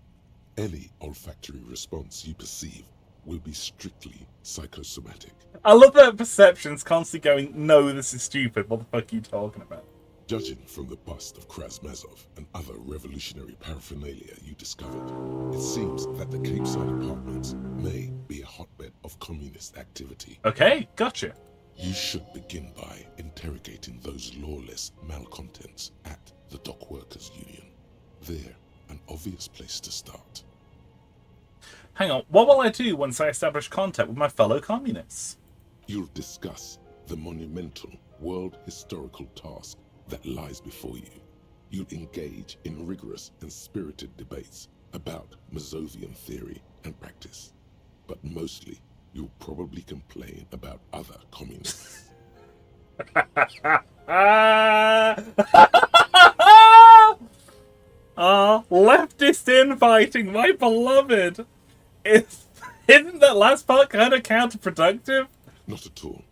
Speaker 4: Any olfactory response you perceive will be strictly psychosomatic.
Speaker 1: I love that Perception's constantly going, no, this is stupid. What the fuck are you talking about?
Speaker 4: Judging from the bust of Krasmazov and other revolutionary paraphernalia you discovered, it seems that the Cape Side apartments may be a hotbed of communist activity.
Speaker 1: Okay, gotcha.
Speaker 4: You should begin by interrogating those lawless malcontents at the Dock Workers Union. They're an obvious place to start.
Speaker 1: Hang on, what will I do once I establish contact with my fellow communists?
Speaker 4: You'll discuss the monumental world historical task that lies before you. You'll engage in rigorous and spirited debates about Mazovian theory and practice. But mostly, you'll probably complain about other communists.
Speaker 1: Leftist infighting, my beloved! Isn't that last part kind of counterproductive?
Speaker 4: Not at all.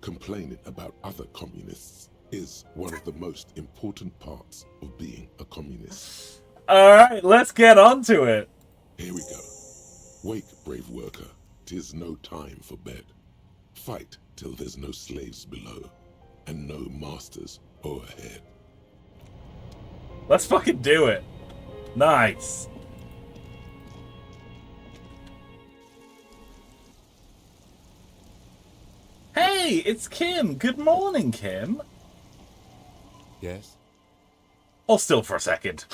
Speaker 4: Complaining about other communists is one of the most important parts of being a communist.
Speaker 1: Alright, let's get on to it.
Speaker 4: Here we go. Wake, brave worker. 'Tis no time for bed. Fight till there's no slaves below, and no masters o'erhead.
Speaker 1: Let's fucking do it. Nice. Hey, it's Kim. Good morning, Kim.
Speaker 3: Yes?
Speaker 1: Hold still for a second.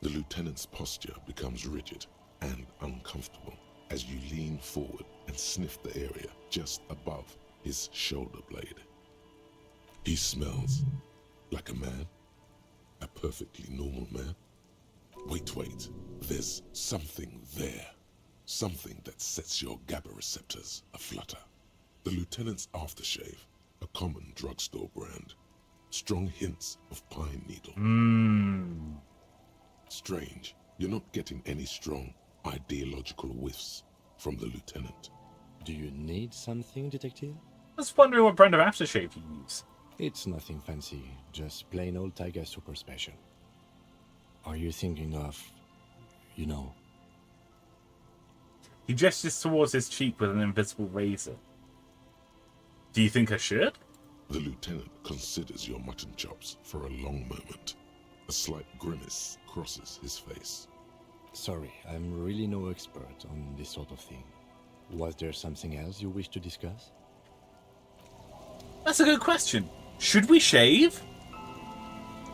Speaker 4: The lieutenant's posture becomes rigid and uncomfortable as you lean forward and sniff the area just above his shoulder blade. He smells like a man, a perfectly normal man. Wait, there's something there. Something that sets your GABA receptors aflutter. The lieutenant's aftershave, a common drugstore brand. Strong hints of pine needle. Strange, you're not getting any strong ideological whiffs from the lieutenant.
Speaker 3: Do you need something, Detective?
Speaker 1: I was wondering what brand of aftershave you use.
Speaker 3: It's nothing fancy, just plain old Tiger Super Special. Are you thinking of, you know?
Speaker 1: He gestures towards his cheek with an invisible razor. Do you think I should?
Speaker 4: The lieutenant considers your mutton chops for a long moment. A slight grimace crosses his face.
Speaker 3: Sorry, I'm really no expert on this sort of thing. Was there something else you wish to discuss?
Speaker 1: That's a good question. Should we shave?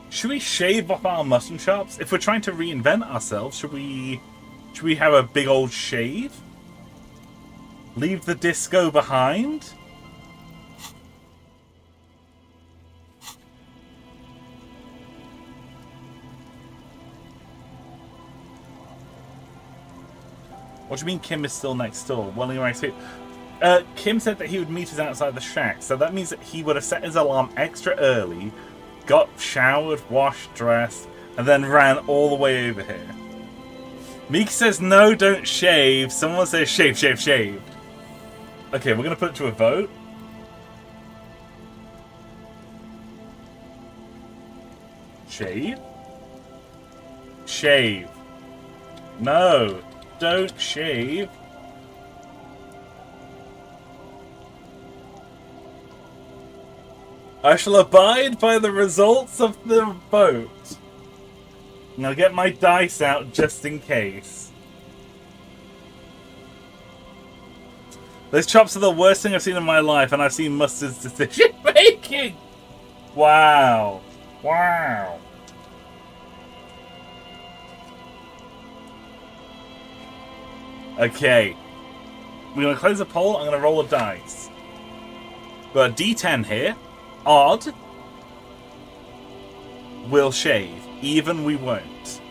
Speaker 1: Should we shave off our mutton chops? If we're trying to reinvent ourselves, should we have a big old shave? Leave the disco behind? What do you mean Kim is still next door? Well, anyway, Kim said that he would meet us outside the shack, so that means that he would have set his alarm extra early, got showered, washed, dressed, and then ran all the way over here. Meek says no, don't shave. Someone says shave, shave, shave. Okay, we're going to put it to a vote. Shave? Shave. No. Don't shave. I shall abide by the results of the vote. And I'll get my dice out just in case. Those chops are the worst thing I've seen in my life, and I've seen Mustard's decision making. Wow. Wow. Okay. We're going to close the poll. I'm going to roll a dice. Got a D10 here. Odd. We'll shave. Even we won't.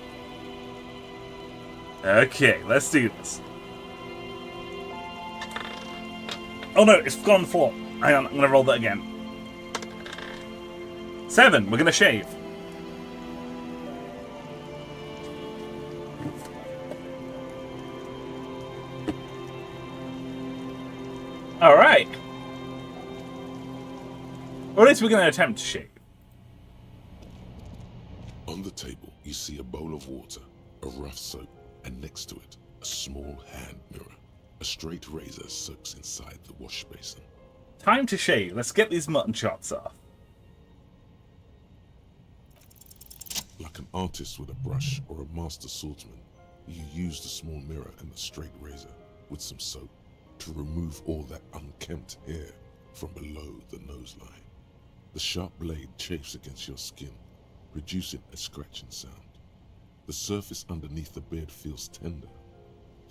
Speaker 1: Okay, let's do this. Oh no, it's gone flop. Hang on, I'm going to roll that again. 7. We're going to shave. Alright. Or at least we're going to attempt to shave.
Speaker 4: On the table, you see a bowl of water, a rough soap, and next to it, a small hand mirror. A straight razor soaks inside the wash basin.
Speaker 1: Time to shave. Let's get these mutton chops off.
Speaker 4: Like an artist with a brush or a master swordsman, you use the small mirror and the straight razor with some soap to remove all that unkempt hair from below the nose line. The sharp blade chafes against your skin, producing a scratching sound. The surface underneath the beard feels tender,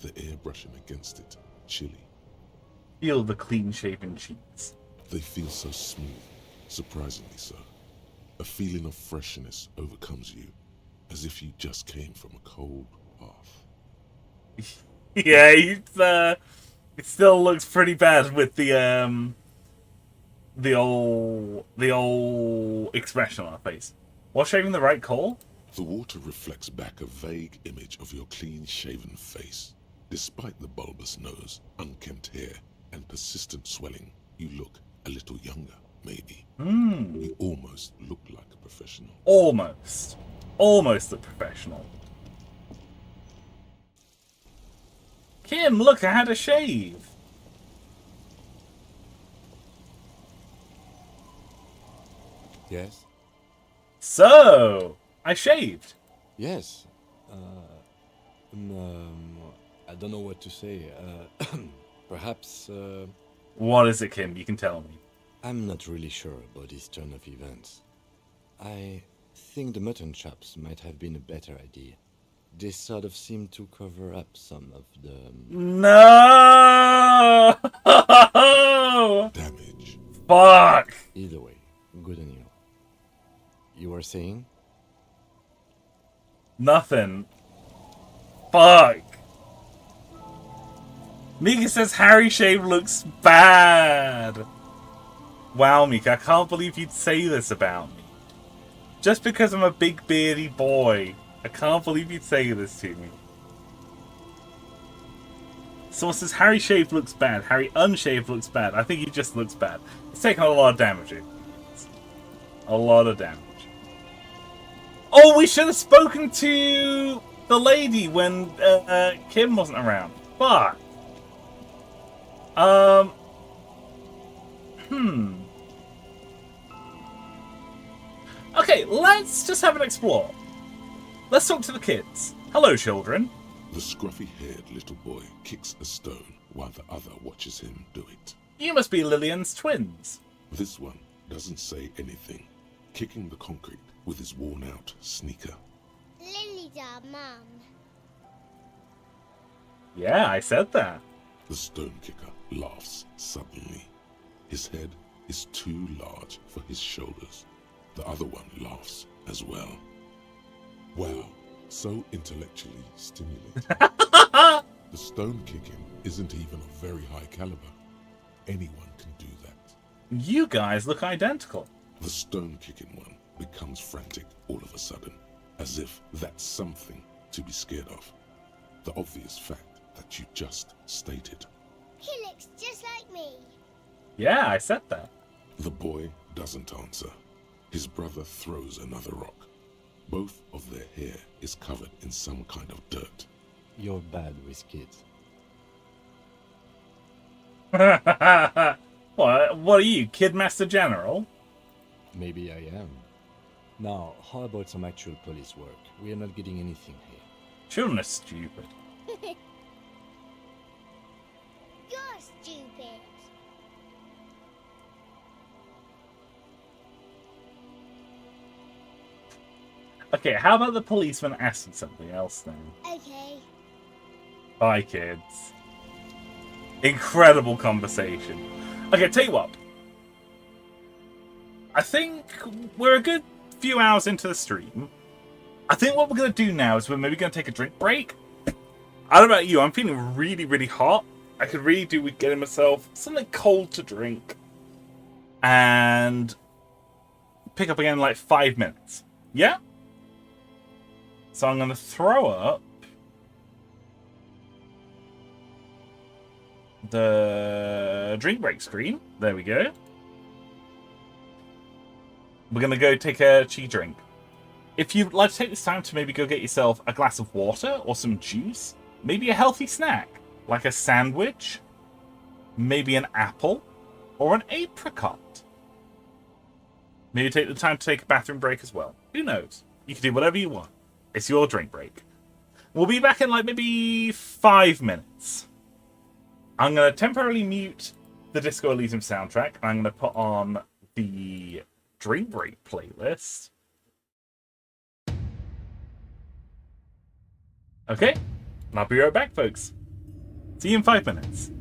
Speaker 4: the air brushing against it chilly.
Speaker 1: Feel the clean-shaven cheeks.
Speaker 4: They feel so smooth, surprisingly so. A feeling of freshness overcomes you, as if you just came from a cold bath.
Speaker 1: Yeah, it still looks pretty bad with the old expression on our face. What's shaving the right call?
Speaker 4: The water reflects back a vague image of your clean-shaven face. Despite the bulbous nose, unkempt hair, and persistent swelling, you look a little younger, maybe. You almost look like a professional.
Speaker 1: Almost. Almost a professional. Kim, look, I had a shave.
Speaker 3: Yes?
Speaker 1: So, I shaved.
Speaker 3: Yes. I don't know what to say. Perhaps...
Speaker 1: What is it, Kim? You can tell me.
Speaker 3: I'm not really sure about this turn of events. I think the mutton chops might have been a better idea. They sort of seem to cover up some of the...
Speaker 1: No!
Speaker 4: Damage.
Speaker 1: Fuck!
Speaker 3: Either way, good on you. You were saying?
Speaker 1: Nothing. Fuck. Mika says Harry shave looks bad. Wow, Mika, I can't believe you'd say this about me. Just because I'm a big beardy boy. I can't believe you'd say this to me. Someone says Harry shaved looks bad. Harry unshaved looks bad. I think he just looks bad. He's taking a lot of damage. A lot of damage. Oh, we should have spoken to the lady when Kim wasn't around. Fuck. Okay, let's just have an explore. Let's talk to the kids. Hello, children.
Speaker 4: The scruffy-haired little boy kicks a stone while the other watches him do it.
Speaker 1: You must be Lillian's twins.
Speaker 4: This one doesn't say anything, kicking the concrete with his worn-out sneaker.
Speaker 20: Lily's our mum.
Speaker 1: Yeah, I said that.
Speaker 4: The stone kicker laughs suddenly. His head is too large for his shoulders. The other one laughs as well. Wow, so intellectually stimulating. The stone kicking isn't even of very high caliber. Anyone can do that.
Speaker 1: You guys look identical.
Speaker 4: The stone kicking one becomes frantic all of a sudden, as if that's something to be scared of. The obvious fact that you just stated.
Speaker 20: He looks just like me.
Speaker 1: Yeah, I said that.
Speaker 4: The boy doesn't answer. His brother throws another rock. Both of their hair is covered in some kind of dirt.
Speaker 3: You're bad with kids.
Speaker 1: What are you, Kid Master General?
Speaker 3: Maybe I am. Now, how about some actual police work? We are not getting anything here.
Speaker 1: Children are stupid.
Speaker 20: You're stupid.
Speaker 1: Okay, how about the policeman asking something else then?
Speaker 20: Okay.
Speaker 1: Bye, kids. Incredible conversation. Okay, tell you what. I think we're a good few hours into the stream. I think what we're going to do now is we're maybe going to take a drink break. I don't know about you, I'm feeling really, really hot. I could really do with getting myself something cold to drink. And pick up again in like 5 minutes. Yeah? So I'm going to throw up the drink break screen. There we go. We're going to go take a cheap drink. If you'd like to take this time to maybe go get yourself a glass of water or some juice, maybe a healthy snack, like a sandwich, maybe an apple, or an apricot. Maybe take the time to take a bathroom break as well. Who knows? You can do whatever you want. It's your drink break. We'll be back in like maybe 5 minutes. I'm going to temporarily mute the Disco Elysium soundtrack. I'm going to put on the drink break playlist. Okay, and I'll be right back, folks. See you in 5 minutes.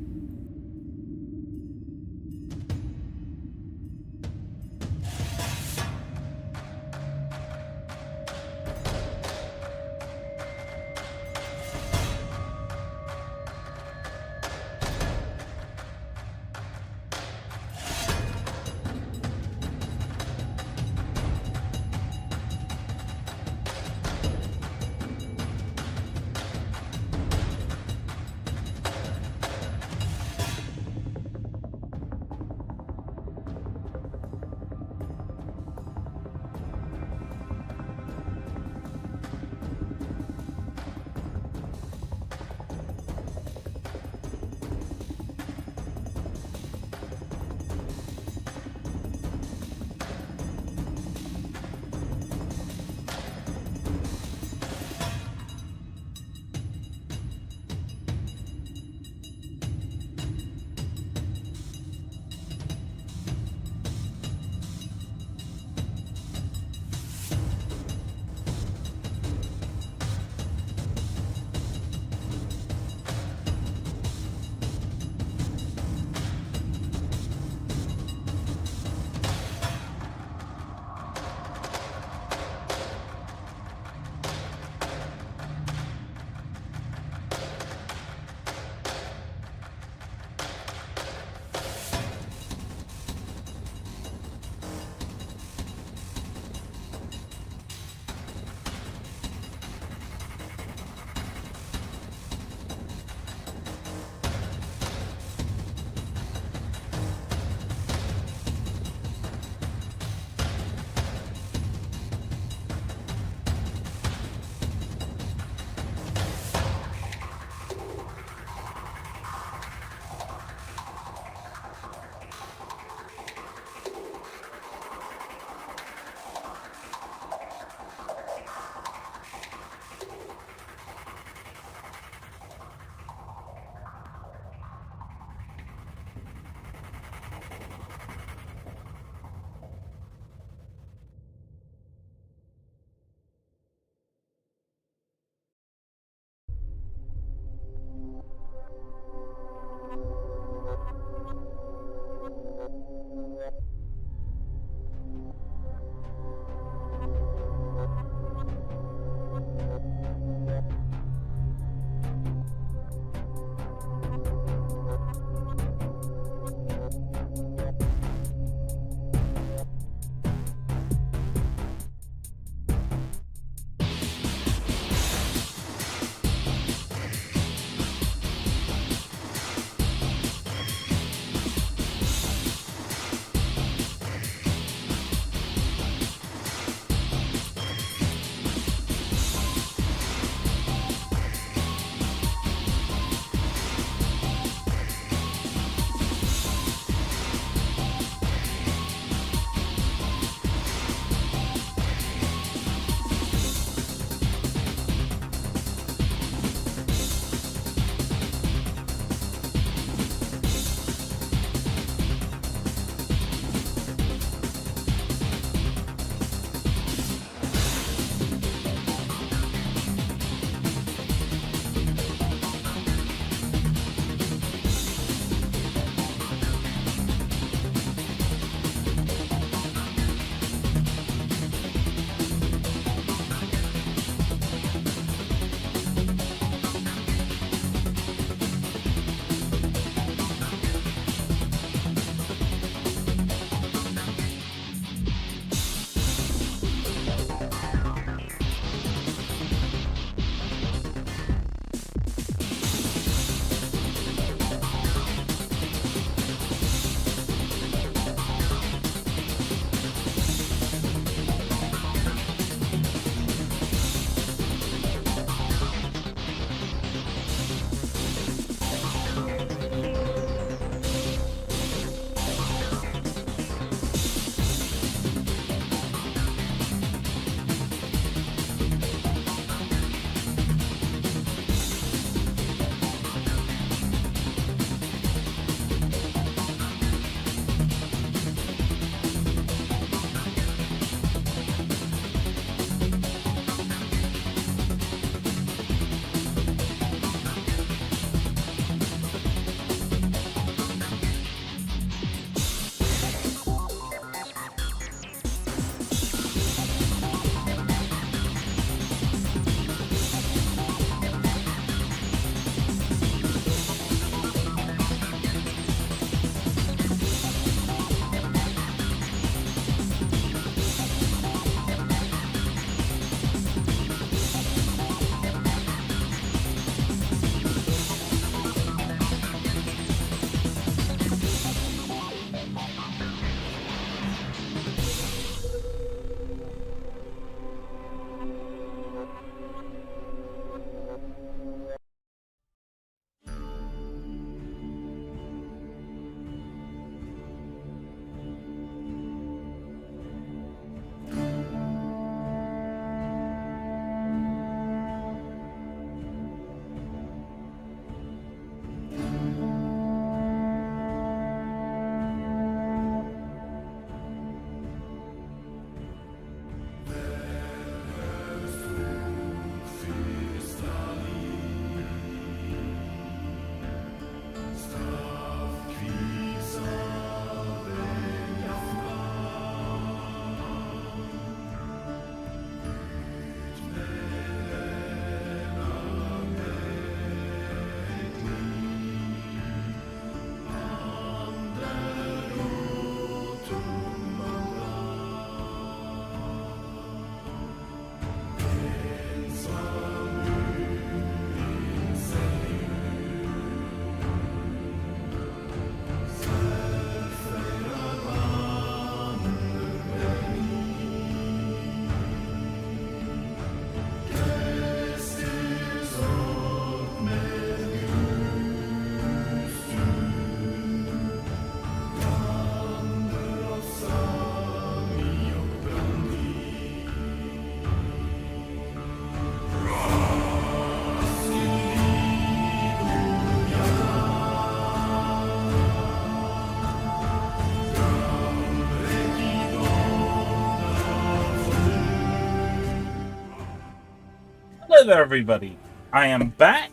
Speaker 1: Hello there, everybody. I am back.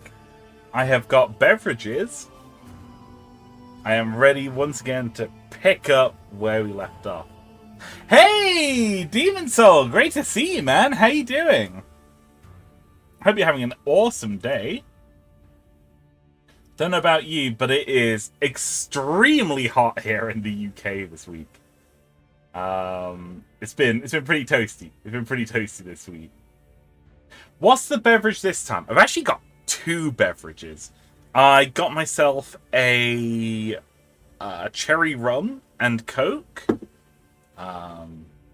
Speaker 1: I have got beverages. I am ready once again to pick up where we left off. Hey, Demon Soul, great to see you, man. How you doing? Hope you're having an awesome day. Don't know about you, but it is extremely hot here in the UK this week. It's been pretty toasty. It's been pretty toasty this week. What's the beverage this time? I've actually got two beverages. I got myself a cherry rum and Coke.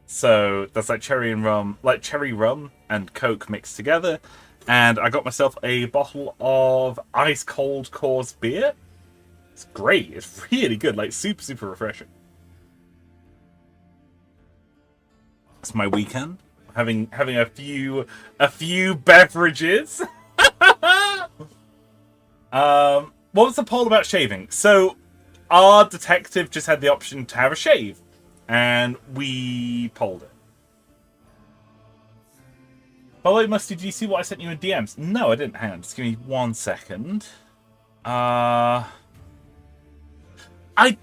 Speaker 1: So that's like cherry rum and Coke mixed together. And I got myself a bottle of ice cold Coors beer. It's great. It's really good. Like super, super refreshing. It's my weekend. Having a few beverages. What was the poll about shaving? So our detective just had the option to have a shave, and we polled it. By the way, Musty, did you see what I sent you in DMs? No, I didn't. Hang on, just give me 1 second. I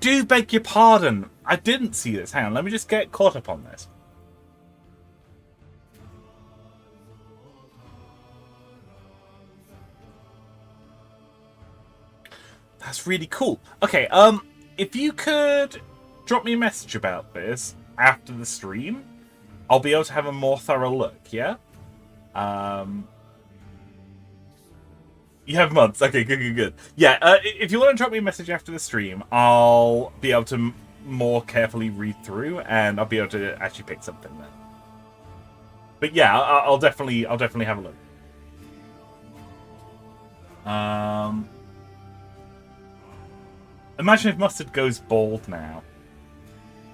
Speaker 1: do beg your pardon. I didn't see this. Hang on, let me just get caught up on this. That's really cool. Okay, if you could drop me a message about this after the stream, I'll be able to have a more thorough look, yeah? You have months. Okay, good. Yeah, if you want to drop me a message after the stream, I'll be able to more carefully read through, and I'll be able to actually pick something then. But yeah, I'll definitely have a look. Imagine if Mustard goes bald now.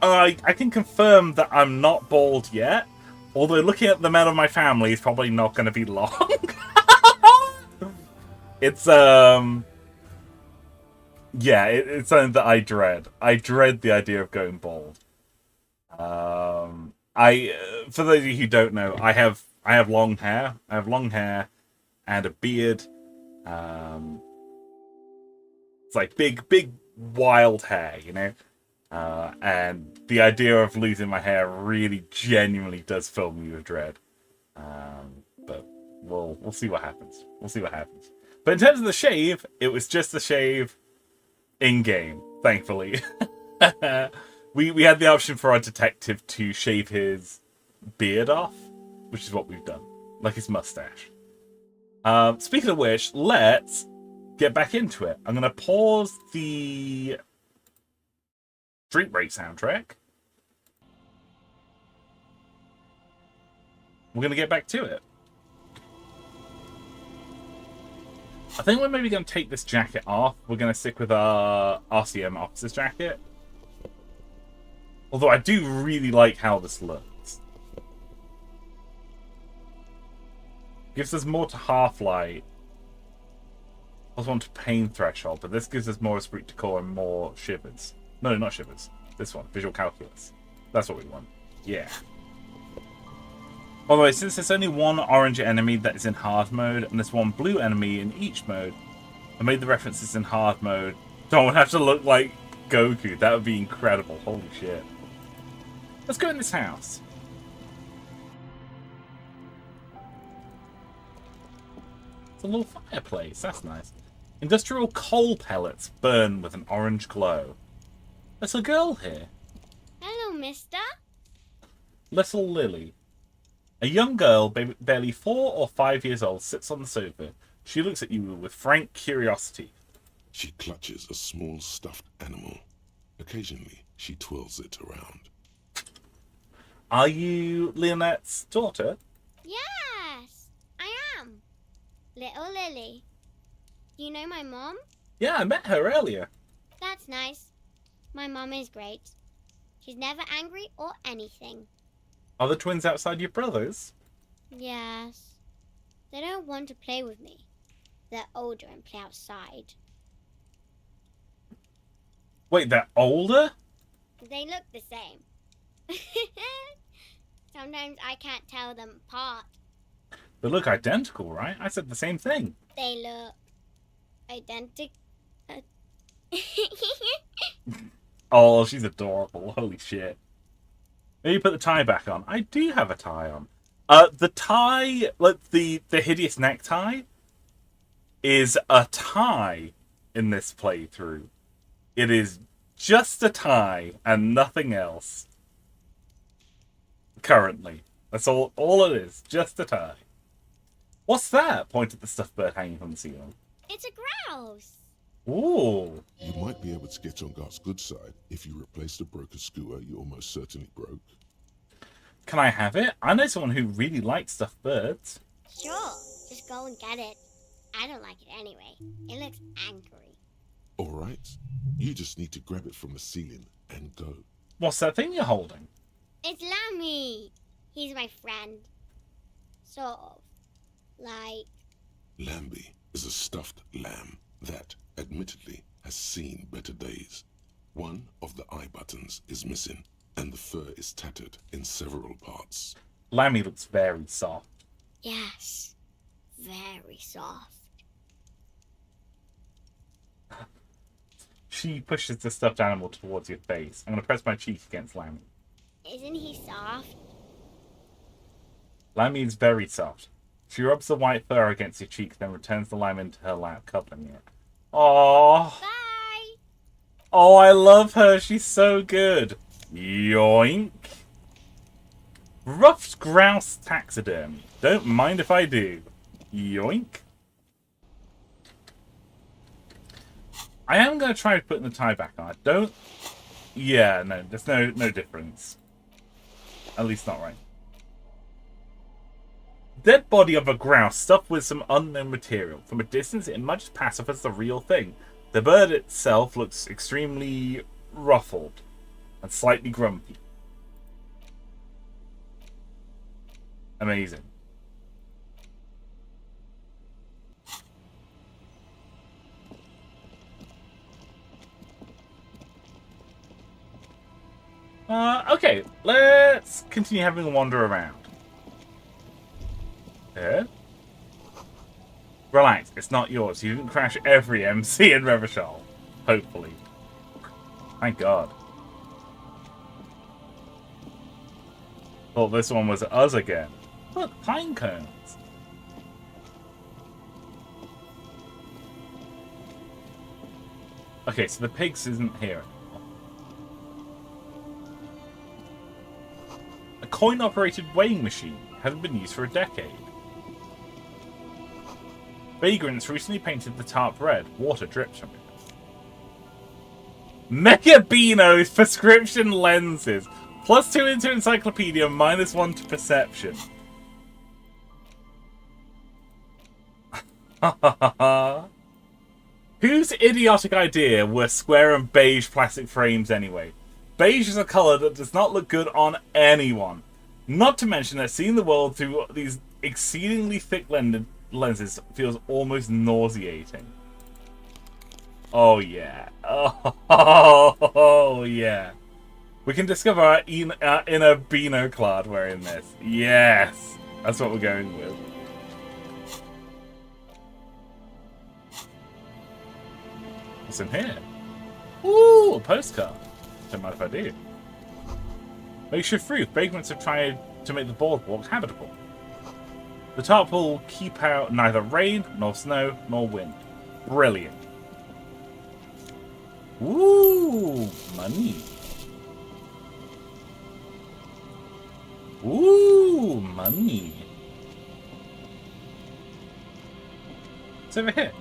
Speaker 1: I can confirm that I'm not bald yet, although looking at the men of my family is probably not going to be long. It's yeah, it's something that I dread. I dread the idea of going bald. For those of you who don't know, I have long hair. I have long hair and a beard. It's like big wild hair, you know. And the idea of losing my hair really genuinely does fill me with dread. But we'll see what happens. We'll see what happens. But in terms of the shave, it was just the shave in-game, thankfully. We had the option for our detective to shave his beard off, which is what we've done. Like his mustache. Speaking of which, let's get back into it. I'm going to pause the Street Break soundtrack. We're going to get back to it. I think we're maybe going to take this jacket off. We're going to stick with our RCM officer's jacket. Although I do really like how this looks. Gives us more to Half-Light. Plus one to Pain Threshold, but this gives us more Esprit de Corps and more Shivers. No, not Shivers. This one, Visual Calculus. That's what we want. Yeah. By the way, since there's only one orange enemy that is in hard mode, and there's one blue enemy in each mode, I made the references in hard mode. Don't have to look like Goku. That would be incredible. Holy shit. Let's go in this house. It's a little fireplace. That's nice. Industrial coal pellets burn with an orange glow. There's a girl here.
Speaker 20: Hello, mister.
Speaker 1: Little Lily. A young girl, barely 4 or 5 years old, sits on the sofa. She looks at you with frank curiosity.
Speaker 4: She clutches a small stuffed animal. Occasionally, she twirls it around.
Speaker 1: Are you Leonette's daughter?
Speaker 20: Yes, I am. Little Lily. You know my mom?
Speaker 1: Yeah, I met her earlier.
Speaker 20: That's nice. My mom is great. She's never angry or anything.
Speaker 1: Are the twins outside your brothers?
Speaker 20: Yes. They don't want to play with me. They're older and play outside.
Speaker 1: Wait, they're older?
Speaker 20: They look the same. Sometimes I can't tell them apart.
Speaker 1: They look identical, right? I said the same thing.
Speaker 20: They look identical.
Speaker 1: Oh, she's adorable. Holy shit. Maybe put the tie back on. I do have a tie on. The tie, like the hideous necktie, is a tie in this playthrough. It is just a tie and nothing else. Currently. That's all it is. Just a tie. What's that? Point at the stuffed bird hanging from the ceiling.
Speaker 20: It's a grouse.
Speaker 1: Ooh.
Speaker 4: You might be able to get on Gart's good side if you replace the broken scooter you almost certainly broke.
Speaker 1: Can I have it? I know someone who really likes stuffed birds.
Speaker 20: Sure, just go and get it. I don't like it anyway. It looks angry.
Speaker 4: Alright, you just need to grab it from the ceiling and go.
Speaker 1: What's that thing you're holding?
Speaker 20: It's Lammy. He's my friend. Sort of. Like...
Speaker 4: Lambie is a stuffed lamb that, admittedly, has seen better days. One of the eye buttons is missing, and the fur is tattered in several parts.
Speaker 1: Lammy looks very soft.
Speaker 20: Yes. Very soft.
Speaker 1: She pushes the stuffed animal towards your face. I'm going to press my cheek against Lammy.
Speaker 20: Isn't he soft?
Speaker 1: Lammy is very soft. She rubs the white fur against your cheek, then returns the lamb into her lap, cuddling it. Aww.
Speaker 20: Bye.
Speaker 1: Oh, I love her. She's so good. Yoink. Ruffed grouse taxidermy. Don't mind if I do. Yoink. I am going to try putting the tie back on. I don't... Yeah, no, there's no difference. At least not right. Dead body of a grouse stuffed with some unknown material. From a distance, it emerges passive as the real thing. The bird itself looks extremely ruffled and slightly grumpy. Amazing. Okay, let's continue having a wander around. Relax, it's not yours. You didn't crash every MC in Revachol. Hopefully. Thank God. Thought this one was us again. Look, pine cones. Okay, so the pigs isn't here anymore. A coin-operated weighing machine hasn't been used for a decade. Vagrants recently painted the tarp red. Water drips from it. Mecha Beano's prescription lenses. +2 into encyclopedia, -1 to perception. Whose idiotic idea were square and beige plastic frames anyway? Beige is a colour that does not look good on anyone. Not to mention that seeing the world through these exceedingly thick lenses feels almost nauseating. Oh yeah. Oh yeah. We can discover our inner Beano clad wearing this. Yes! That's what we're going with. What's in here? Ooh, a postcard. Don't mind if I do. Makeshift roof. Vagrants have tried to make the boardwalk habitable. The tarp will keep out neither rain, nor snow, nor wind. Brilliant. Ooh, money. Ooh, money. It's over here.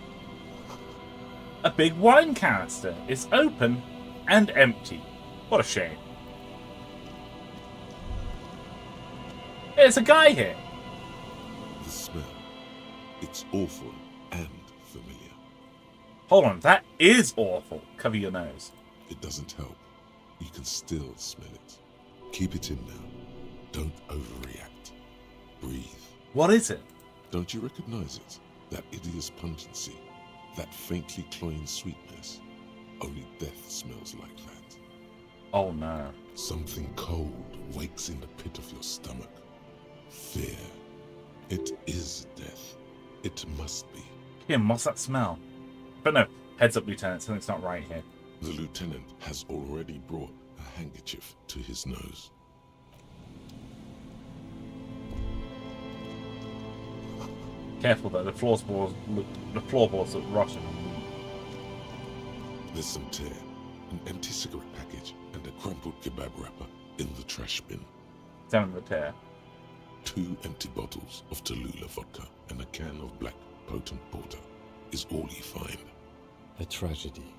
Speaker 1: A big wine canister. It's open and empty. What a shame. There's a guy here.
Speaker 4: The smell. It's awful and familiar.
Speaker 1: Hold on, that is awful. Cover your nose.
Speaker 4: It doesn't help. You can still smell it. Keep it in now. Don't overreact. Breathe.
Speaker 1: What is it?
Speaker 4: Don't you recognize it? That hideous pungency. That faintly cloying sweetness. Only death smells like that.
Speaker 1: Oh no.
Speaker 4: Something cold wakes in the pit of your stomach. Fear. It is death. It must be.
Speaker 1: Kim, what's that smell? But no, heads up, Lieutenant. Something's not right here.
Speaker 4: The lieutenant has already brought a handkerchief to his nose.
Speaker 1: Careful though, the floorboards look rotten.
Speaker 4: There's some tear, an empty cigarette package, and a crumpled kebab wrapper in the trash bin.
Speaker 1: Examine the tear.
Speaker 4: 2 empty bottles of Tallulah vodka and a can of black potent porter is all you find.
Speaker 3: A tragedy.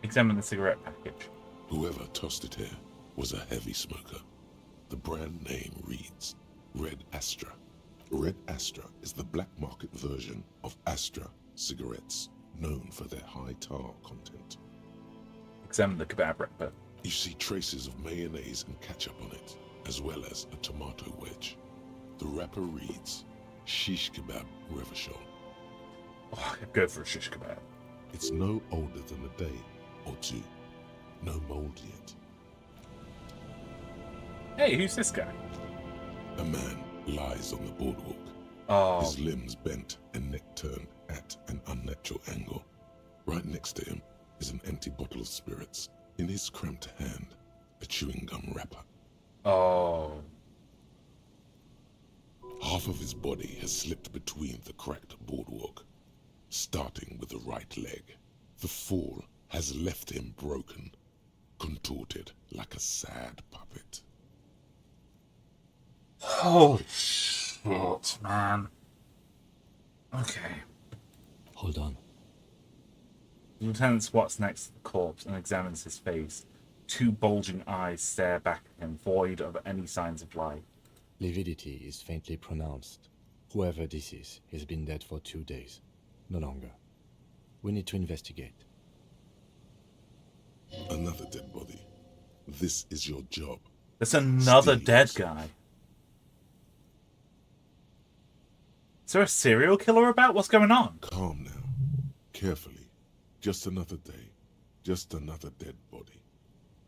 Speaker 1: Examine the cigarette package.
Speaker 4: Whoever tossed it here was a heavy smoker. The brand name reads Red Astra. Red Astra is the black market version of Astra cigarettes, known for their high tar content.
Speaker 1: Examine the kebab wrapper.
Speaker 4: You see traces of mayonnaise and ketchup on it, as well as a tomato wedge. The wrapper reads Shish Kebab Revachol.
Speaker 1: Oh, I could go for a shish kebab.
Speaker 4: It's no older than a day or two. No mold yet.
Speaker 1: Hey, who's this guy?
Speaker 4: A man lies on the boardwalk.
Speaker 1: Oh.
Speaker 4: His limbs bent and neck turned at an unnatural angle. Right next to him is an empty bottle of spirits. In his cramped hand, a chewing gum wrapper.
Speaker 1: Oh.
Speaker 4: Half of his body has slipped between the cracked boardwalk, starting with the right leg. The fall has left him broken, contorted like a sad puppet.
Speaker 1: Holy shit, man. Okay.
Speaker 3: Hold on.
Speaker 1: The lieutenant squats next to the corpse and examines his face. 2 bulging eyes stare back at him, void of any signs of life.
Speaker 3: Lividity is faintly pronounced. Whoever this is has been dead for 2 days. No longer. We need to investigate.
Speaker 4: Another dead body. This is your job.
Speaker 1: There's another dead guy. Is there a serial killer about? What's going on?
Speaker 4: Calm now. Carefully. Just another day. Just another dead body.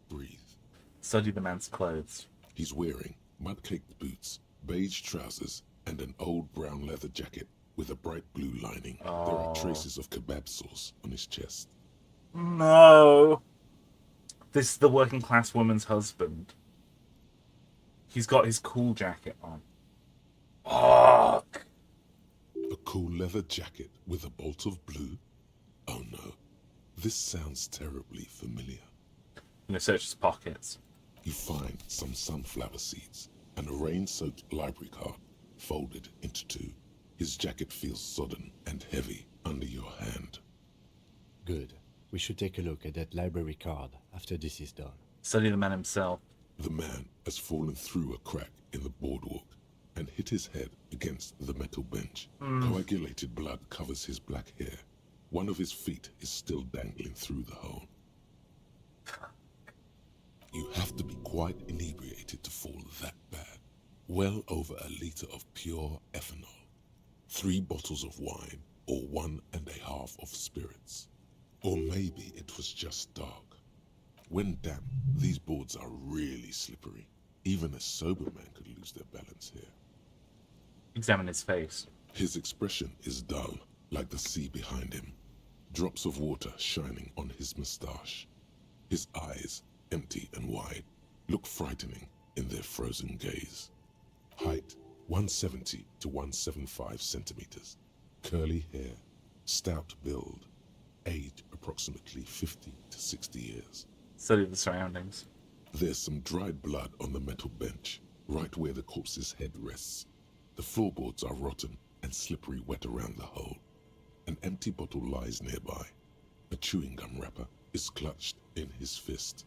Speaker 4: Breathe.
Speaker 1: Study the man's clothes.
Speaker 4: He's wearing mud-caked boots, beige trousers, and an old brown leather jacket with a bright blue lining. There are traces of kebab sauce on his chest.
Speaker 1: No. This is the working class woman's husband. He's got his cool jacket on. Fuck.
Speaker 4: A cool leather jacket with a bolt of blue? Oh no. This sounds terribly familiar.
Speaker 1: I'm gonna search his pockets.
Speaker 4: You find some sunflower seeds and a rain-soaked library card folded into 2. His jacket feels sodden and heavy under your hand.
Speaker 3: Good. We should take a look at that library card after this is done.
Speaker 1: Study the man himself.
Speaker 4: The man has fallen through a crack in the boardwalk and hit his head against the metal bench. Coagulated blood covers his black hair. One of his feet is still dangling through the hole. You have to be quite inebriated to fall that bad. Well over a liter of pure ethanol. 3 bottles of wine, or 1.5 of spirits. Or maybe it was just dark. When damp, these boards are really slippery. Even a sober man could lose their balance here.
Speaker 1: Examine his face.
Speaker 4: His expression is dull, like the sea behind him. Drops of water shining on his moustache. His eyes, empty and wide, look frightening in their frozen gaze. Height, 170 to 175 centimeters. Curly hair, stout build. Age, approximately 50 to 60 years.
Speaker 1: Study the surroundings.
Speaker 4: There's some dried blood on the metal bench, right where the corpse's head rests. The floorboards are rotten and slippery wet around the hole. An empty bottle lies nearby. A chewing gum wrapper is clutched in his fist.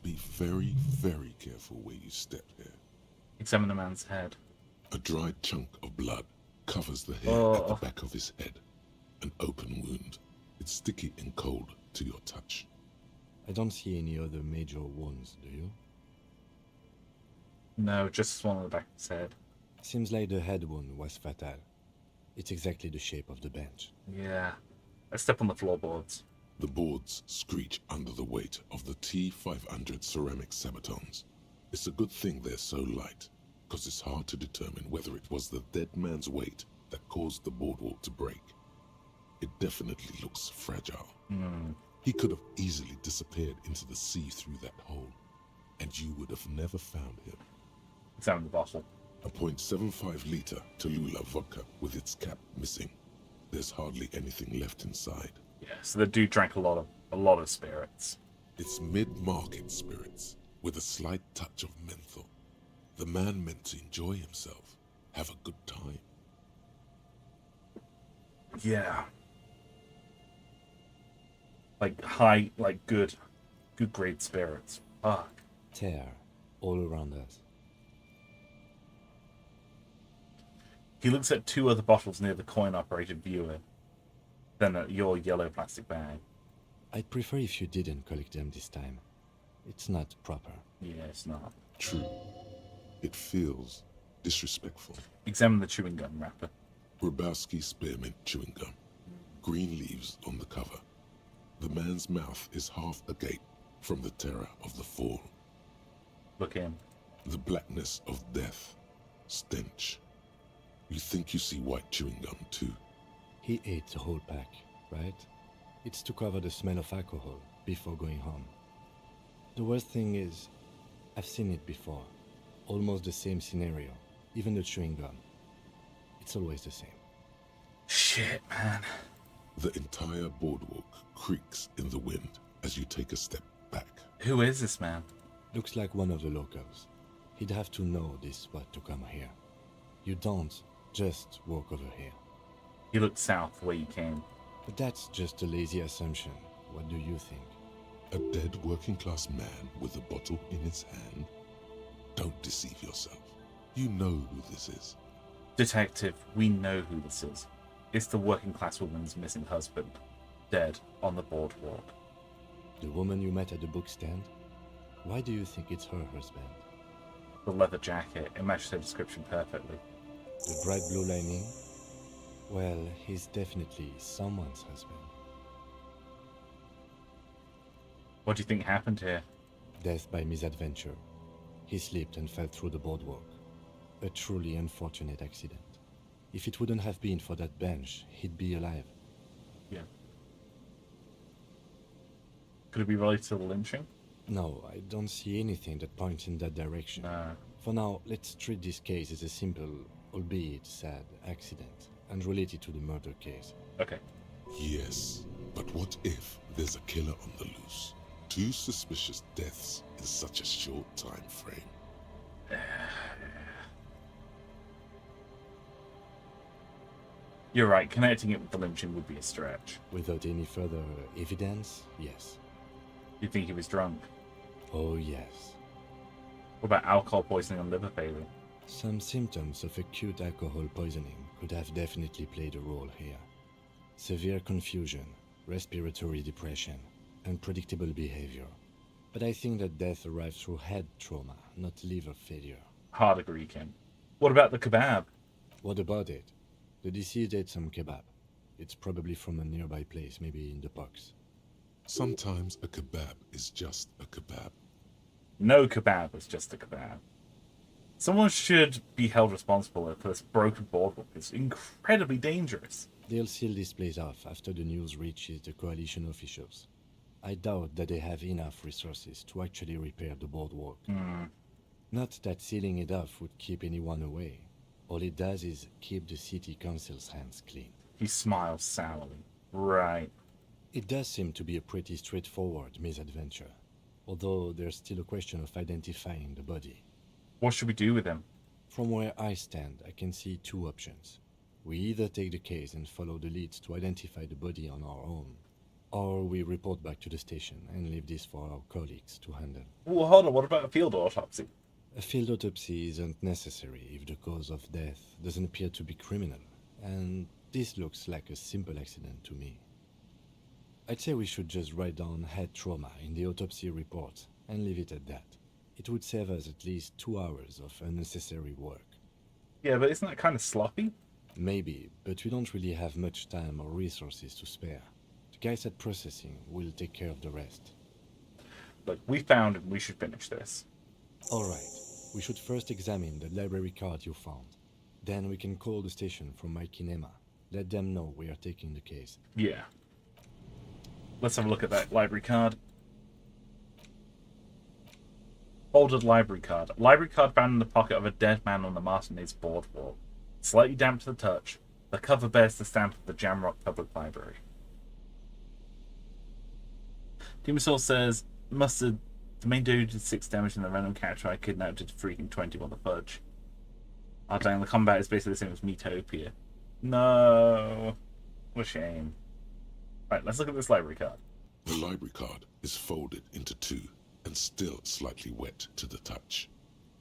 Speaker 4: Be very, very careful where you step here.
Speaker 1: Examine the man's head.
Speaker 4: A dried chunk of blood covers the hair at the back of his head. An open wound. It's sticky and cold to your touch.
Speaker 3: I don't see any other major wounds, do you?
Speaker 1: No, just one on the back of his head.
Speaker 3: Seems like the head wound was fatal. It's exactly the shape of the bench.
Speaker 1: Yeah. I step on the floorboards.
Speaker 4: The boards screech under the weight of the T500 ceramic sabatons. It's a good thing they're so light. because it's hard to determine whether it was the dead man's weight that caused the boardwalk to break. It definitely looks fragile. He could have easily disappeared into the sea through that hole, and you would have never found him.
Speaker 1: Examine the bottle.
Speaker 4: A .75 liter Tallulah vodka with its cap missing. There's hardly anything left inside.
Speaker 1: Yeah, so the dude drank a lot of spirits.
Speaker 4: It's mid-market spirits with a slight touch of menthol. The man meant to enjoy himself, have a good time.
Speaker 1: Yeah. Like high, like good grade spirits. Fuck.
Speaker 3: Tear all around us.
Speaker 1: He looks at 2 other bottles near the coin-operated viewer, then at your yellow plastic bag.
Speaker 3: I'd prefer if you didn't collect them this time. It's not proper.
Speaker 1: Yeah, it's not.
Speaker 4: True. It feels disrespectful.
Speaker 1: Examine the chewing gum wrapper.
Speaker 4: Grabowski spearmint chewing gum. Green leaves on the cover. The man's mouth is half agape from the terror of the fall.
Speaker 1: Look in.
Speaker 4: The blackness of death. Stench. You think you see white chewing gum too?
Speaker 3: He ate the whole pack, right? It's to cover the smell of alcohol before going home. The worst thing is, I've seen it before. Almost the same scenario. Even the chewing gum. It's always the same.
Speaker 1: Shit, man.
Speaker 4: The entire boardwalk creaks in the wind as you take a step back.
Speaker 1: Who is this man?
Speaker 3: Looks like one of the locals. He'd have to know this spot to come here. You don't just walk over here.
Speaker 1: He looked south where you came.
Speaker 3: But that's just a lazy assumption. What do you think?
Speaker 4: A dead working class man with a bottle in his hand? Don't deceive yourself. You know who this is.
Speaker 1: Detective, we know who this is. It's the working class woman's missing husband. Dead on the boardwalk.
Speaker 3: The woman you met at the book stand? Why do you think it's her husband?
Speaker 1: The leather jacket, it matches her description perfectly.
Speaker 3: The bright blue lining? Well, he's definitely someone's husband.
Speaker 1: What do you think happened here?
Speaker 3: Death by misadventure. He slipped and fell through the boardwalk. A truly unfortunate accident. If it wouldn't have been for that bench, he'd be alive.
Speaker 1: Yeah. Could it be related to the lynching?
Speaker 3: No, I don't see anything that points in that direction. For now, let's treat this case as a simple, albeit sad, accident, unrelated to the murder case.
Speaker 1: Okay.
Speaker 4: Yes, but what if there's a killer on the loose? 2 suspicious deaths in such a short time frame.
Speaker 1: You're right, connecting it with the lynching would be a stretch.
Speaker 3: Without any further evidence, yes.
Speaker 1: You think he was drunk?
Speaker 3: Oh, yes.
Speaker 1: What about alcohol poisoning and liver failure?
Speaker 3: Some symptoms of acute alcohol poisoning could have definitely played a role here. Severe confusion, respiratory depression, unpredictable behavior. But I think that death arrived through head trauma, not liver failure.
Speaker 1: Hard agree, Kim. What about the kebab?
Speaker 3: What about it? The deceased ate some kebab. It's probably from a nearby place, maybe in the Pox.
Speaker 4: Sometimes a kebab is just a kebab.
Speaker 1: No kebab is just a kebab. Someone should be held responsible if this broken boardwalk is incredibly dangerous.
Speaker 3: They'll seal this place off after the news reaches the coalition officials. I doubt that they have enough resources to actually repair the boardwalk. Not that sealing it off would keep anyone away. All it does is keep the city council's hands clean.
Speaker 1: He smiles sourly. Right.
Speaker 3: It does seem to be a pretty straightforward misadventure, although there's still a question of identifying the body.
Speaker 1: What should we do with him?
Speaker 3: From where I stand, I can see 2 options. We either take the case and follow the leads to identify the body on our own, or we report back to the station and leave this for our colleagues to handle.
Speaker 1: Well, hold on, what about a field autopsy?
Speaker 3: A field autopsy isn't necessary if the cause of death doesn't appear to be criminal, and this looks like a simple accident to me. I'd say we should just write down head trauma in the autopsy report and leave it at that. It would save us at least 2 hours of unnecessary work.
Speaker 1: Yeah, but isn't that kind of sloppy?
Speaker 3: Maybe, but we don't really have much time or resources to spare. The guys at processing will take care of the rest.
Speaker 1: Look, we found him. We should finish this.
Speaker 3: Alright, we should first examine the library card you found. Then we can call the station from my kinema. Let them know we are taking the case.
Speaker 1: Yeah. Let's have a look at that library card. Folded library card. A library card found in the pocket of a dead man on the Martinez boardwalk. Slightly damp to the touch, the cover bears the stamp of the Jamrock Public Library. Demon Soul says, Mustard, the main dude did 6 damage and the random character I kidnapped did freaking 20 on the fudge. Oh dang, the combat is basically the same as Metopia. No. What a shame. Right, let's look at this library card.
Speaker 4: The library card is folded into 2 and still slightly wet to the touch.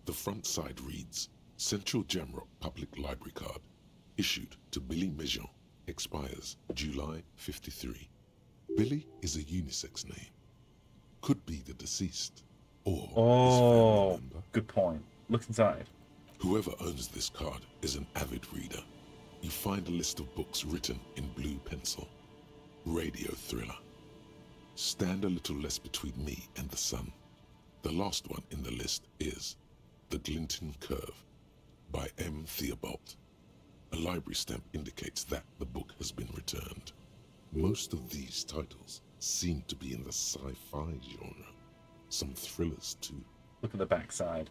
Speaker 4: The front side reads, Central Jamrock Public Library Card, issued to Billy Mejean, expires July 53. Billy is a unisex name. Could be the deceased, or his family member.
Speaker 1: Good point. Look inside.
Speaker 4: Whoever owns this card is an avid reader. You find a list of books written in blue pencil. Radio thriller. Stand a little less between me and the sun. The last one in the list is The Glinton Curve by M. Theobald. A library stamp indicates that the book has been returned. Most of these titles seem to be in the sci-fi genre. Some thrillers too.
Speaker 1: Look at the back side.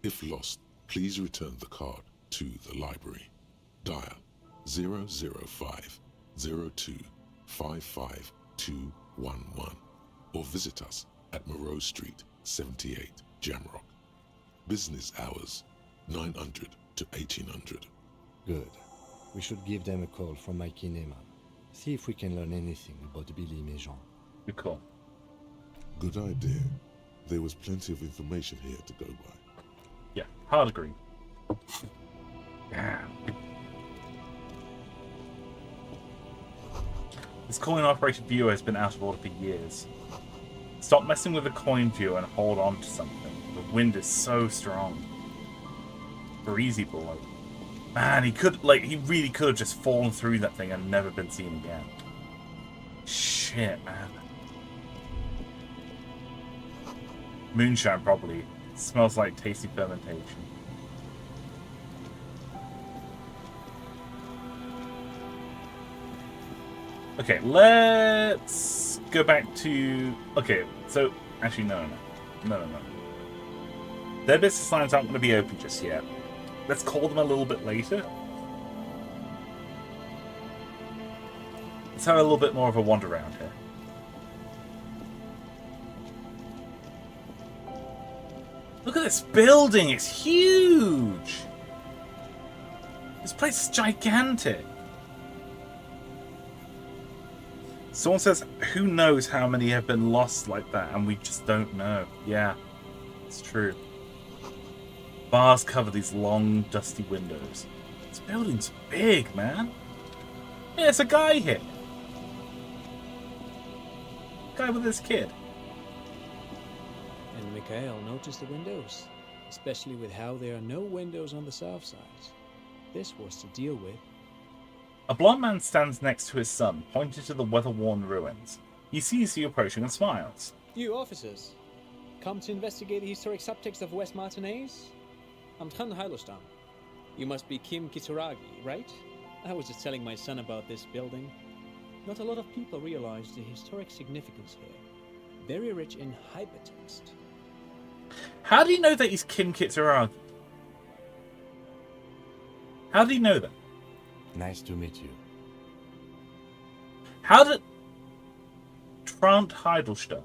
Speaker 4: If lost, please return the card to the library. Dial 005 02 55211 or visit us at Moreau Street, 78, Jamrock. Business hours 900 to 1800.
Speaker 3: Good. We should give them a call from my kinema. See if we can learn anything about Billy Mejean.
Speaker 1: Good call.
Speaker 4: Good idea. There was plenty of information here to go by.
Speaker 1: Yeah, hard agree. Yeah. This coin-operated viewer has been out of order for years. Stop messing with the coin viewer and hold on to something. The wind is so strong. Breezy boy. Man, he really could have just fallen through that thing and never been seen again. Shit, man. Moonshine, probably. Smells like tasty fermentation. Okay, let's go back to... Okay, so... Actually, no. Their business lines aren't going to be open just yet. Let's call them a little bit later. Let's have a little bit more of a wander around here. Look at this building! It's huge! This place is gigantic! Someone says, who knows how many have been lost like that, and we just don't know. Yeah, it's true. Bars cover these long, dusty windows. This building's big, man. Yeah, there's a guy here. Guy with his kid.
Speaker 21: And Mikhail noticed the windows, especially with how there are no windows on the south side. This was to deal with.
Speaker 1: A blond man stands next to his son, pointing to the weather-worn ruins. He sees you approaching and smiles.
Speaker 21: You officers, come to investigate the historic subtext of West Martinez? I'm Tran Heilostam. You must be Kim Kisaragi, right? I was just telling my son about this building. Not a lot of people realize the historic significance here. Very rich in hypertext.
Speaker 1: How do you know that he's Kim Kisaragi? How do you know that?
Speaker 3: Nice to meet you.
Speaker 1: How did... Trant Heidelstar.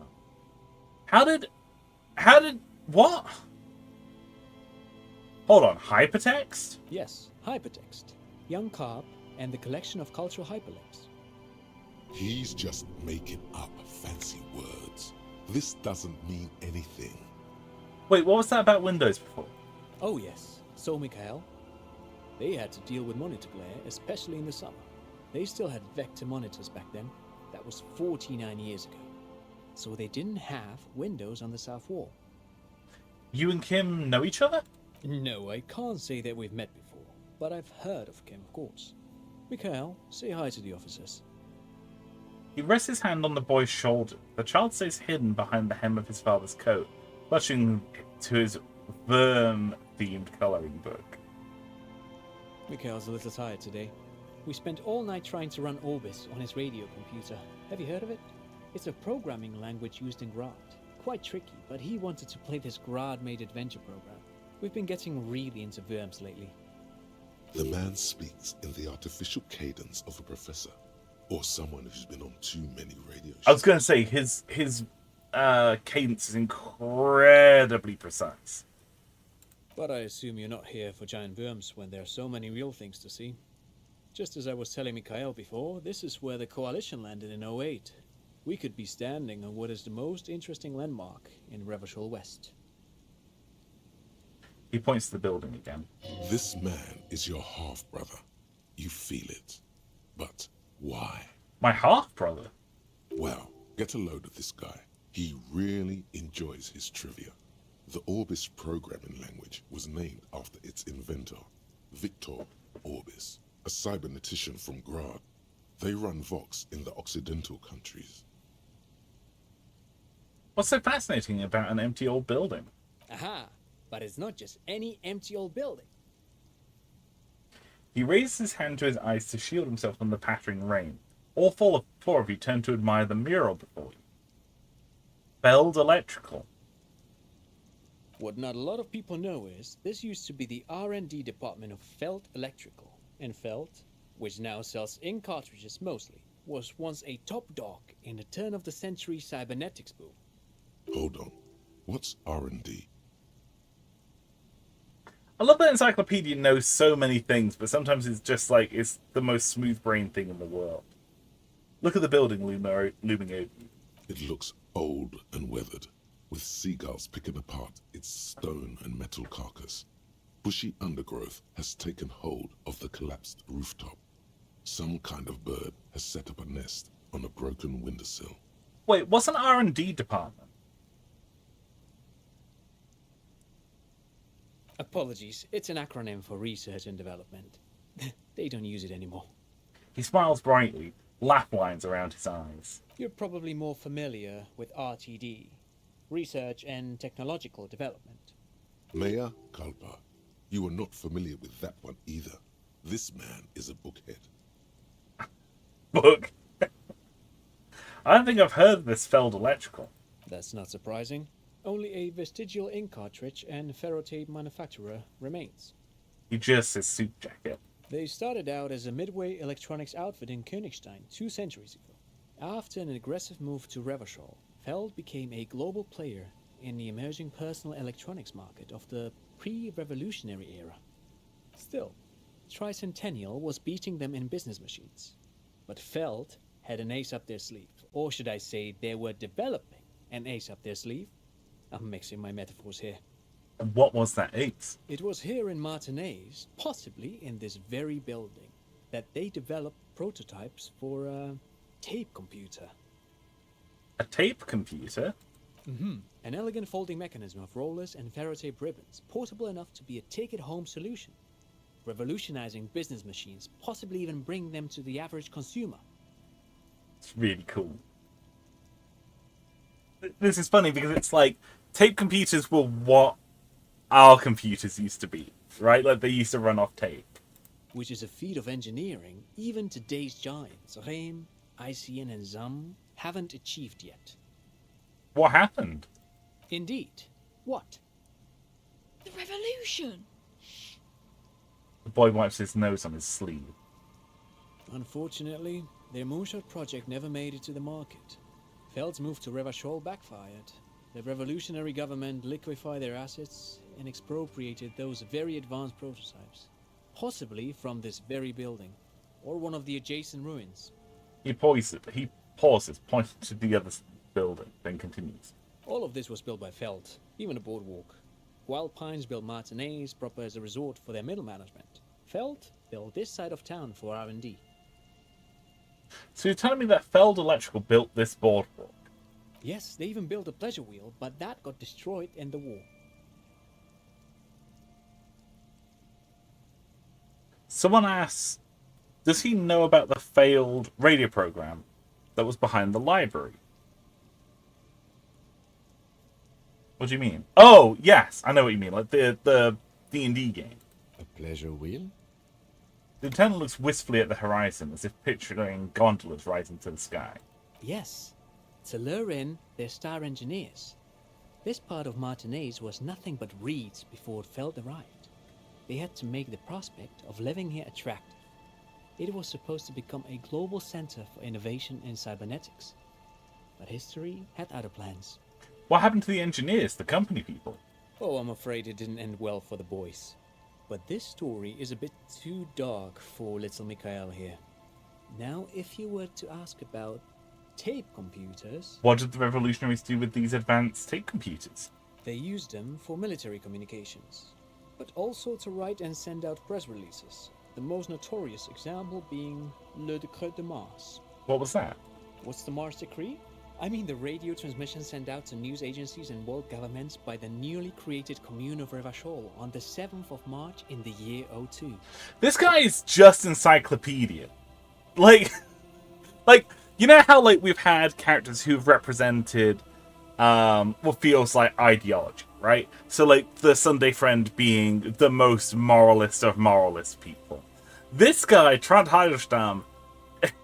Speaker 1: How did... What? Hold on, hypertext?
Speaker 21: Yes, hypertext. Young Carp and the collection of cultural hyperlinks.
Speaker 4: He's just making up fancy words. This doesn't mean anything.
Speaker 1: Wait, what was that about Windows before?
Speaker 21: Oh yes, so Mikhail. They had to deal with monitor glare, especially in the summer. They still had vector monitors back then. That was 49 years ago. So they didn't have windows on the south wall.
Speaker 1: You and Kim know each other?
Speaker 21: No, I can't say that we've met before, but I've heard of Kim, of course. Mikhail, say hi to the officers.
Speaker 1: He rests his hand on the boy's shoulder. The child stays hidden behind the hem of his father's coat, clutching to his Vern-themed colouring book.
Speaker 21: Mikhail's a little tired today. We spent all night trying to run Orbis on his radio computer. Have you heard of it? It's a programming language used in Grad. Quite tricky, but he wanted to play this Grad-made adventure program. We've been getting really into Worms lately.
Speaker 4: The man speaks in the artificial cadence of a professor, or someone who's been on too many radio shows.
Speaker 1: I was going to say, his cadence is incredibly precise.
Speaker 21: But I assume you're not here for giant worms when there are so many real things to see. Just as I was telling Mikhail before, this is where the Coalition landed in 08. We could be standing on what is the most interesting landmark in Revachol West.
Speaker 1: He points to the building again.
Speaker 4: This man is your half-brother. You feel it. But why?
Speaker 1: My half-brother?
Speaker 4: Well, get a load of this guy. He really enjoys his trivia. The Orbis programming language was named after its inventor, Victor Orbis, a cybernetician from Grad. They run Vox in the Occidental countries.
Speaker 1: What's so fascinating about an empty old building?
Speaker 21: Aha! But it's not just any empty old building.
Speaker 1: He raises his hand to his eyes to shield himself from the pattering rain. All four of you turn to admire the mural before you. Feld Electrical.
Speaker 21: What not a lot of people know is, this used to be the R&D department of Feld Electrical. And Feld, which now sells ink cartridges mostly, was once a top dog in the turn-of-the-century cybernetics boom.
Speaker 4: Hold on. What's R&D?
Speaker 1: I love that Encyclopedia knows so many things, but sometimes it's just like, it's the most smooth-brained thing in the world. Look at the building looming over you.
Speaker 4: It looks old and weathered, with seagulls picking apart its stone and metal carcass. Bushy undergrowth has taken hold of the collapsed rooftop. Some kind of bird has set up a nest on a broken windowsill.
Speaker 1: Wait, what's an R&D department?
Speaker 21: Apologies, it's an acronym for research and development. They don't use it anymore.
Speaker 1: He smiles brightly, laugh lines around his eyes.
Speaker 21: You're probably more familiar with RTD, Research and Technological Development.
Speaker 4: Mayor Kalpa, you are not familiar with that one either. This man is a bookhead.
Speaker 1: Book? I don't think I've heard of this Feld Electrical.
Speaker 21: That's not surprising. Only a vestigial ink cartridge and ferrotape manufacturer remains.
Speaker 1: He just his suit jacket.
Speaker 21: They started out as a midway electronics outfit in Königstein 2 centuries ago. After an aggressive move to Revachol, Feld became a global player in the emerging personal electronics market of the pre-revolutionary era. Still, Tricentennial was beating them in business machines. But Feld had an ace up their sleeve, or should I say they were developing an ace up their sleeve. I'm mixing my metaphors here.
Speaker 1: And what was that ace?
Speaker 21: It was here in Martinez, possibly in this very building, that they developed prototypes for a tape computer.
Speaker 1: A tape computer?
Speaker 21: Mm-hmm. An elegant folding mechanism of rollers and ferrotape ribbons, portable enough to be a take-it-home solution. Revolutionizing business machines, possibly even bring them to the average consumer.
Speaker 1: It's really cool. This is funny because it's like, tape computers were what our computers used to be, right? Like, they used to run off tape.
Speaker 21: Which is a feat of engineering even today's giants, Rehm, ICN and ZAM, haven't achieved yet.
Speaker 1: What happened?
Speaker 21: Indeed. What?
Speaker 2: The revolution!
Speaker 1: The boy wipes his nose on his sleeve.
Speaker 21: Unfortunately, their moonshot project never made it to the market. Feld's move to Revachol backfired. The revolutionary government liquefied their assets and expropriated those very advanced prototypes. Possibly from this very building, or one of the adjacent ruins.
Speaker 1: He pauses, pointing to the other building, then continues.
Speaker 21: All of this was built by Feld, even the boardwalk. Wild Pines built Martinez proper as a resort for their middle management. Feld built this side of town for R&D.
Speaker 1: So you're telling me that Feld Electrical built this boardwalk?
Speaker 21: Yes, they even built a pleasure wheel, but that got destroyed in the war.
Speaker 1: Someone asks, does he know about the failed radio program that was behind the library? What do you mean? Oh, yes, I know what you mean. Like the D&D game.
Speaker 3: A pleasure wheel?
Speaker 1: The lieutenant looks wistfully at the horizon, as if picturing gondolas rising to the sky.
Speaker 21: Yes, to lure in their star engineers. This part of Martinaise was nothing but reeds before Feld arrived. They had to make the prospect of living here attractive. It was supposed to become a global center for innovation in cybernetics. But history had other plans.
Speaker 1: What happened to the engineers, the company people?
Speaker 21: Oh, I'm afraid it didn't end well for the boys. But this story is a bit too dark for little Mikhail here. Now, if you were to ask about tape computers...
Speaker 1: What did the revolutionaries do with these advanced tape computers?
Speaker 21: They used them for military communications, but also to write and send out press releases. The most notorious example being Le Décret de Mars.
Speaker 1: What was that?
Speaker 21: What's the Mars Decree? I mean the radio transmission sent out to news agencies and world governments by the newly created Commune of Revachol on the 7th of March in the year 02.
Speaker 1: This guy is just encyclopedia. Like, you know how, like, we've had characters who've represented, what feels like ideology, right? So, like, the Sunday Friend being the most moralist of moralist people. This guy, Trant Heidelstam,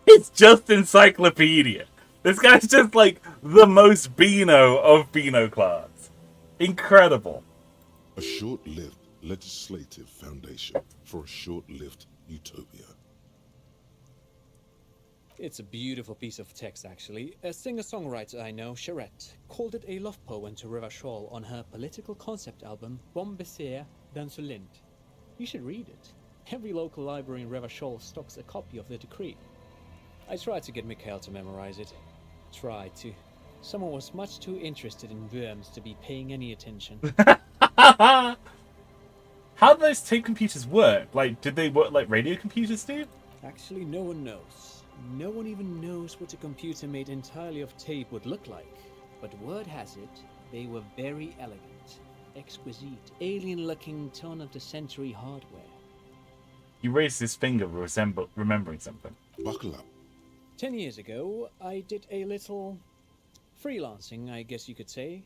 Speaker 1: is just encyclopedia. This guy's just, like, the most Beano of Beano class. Incredible.
Speaker 4: A short-lived legislative foundation for a short-lived utopia.
Speaker 21: It's a beautiful piece of text, actually. A singer-songwriter I know, Charette, called it a love poem to Revachol on her political concept album, Bon Baiser dans ce Lind. You should read it. Every local library in Revachol stocks a copy of the decree. I tried to get Mikhail to memorize it. Tried to. Someone was much too interested in worms to be paying any attention.
Speaker 1: How do those tape computers work? Like, did they work like radio computers do?
Speaker 21: Actually, no one knows. No one even knows what a computer made entirely of tape would look like. But word has it, they were very elegant, exquisite, alien-looking turn-of-the-century hardware.
Speaker 1: He raised his finger, remembering something.
Speaker 4: Buckle up.
Speaker 21: 10 years ago, I did a little freelancing, I guess you could say.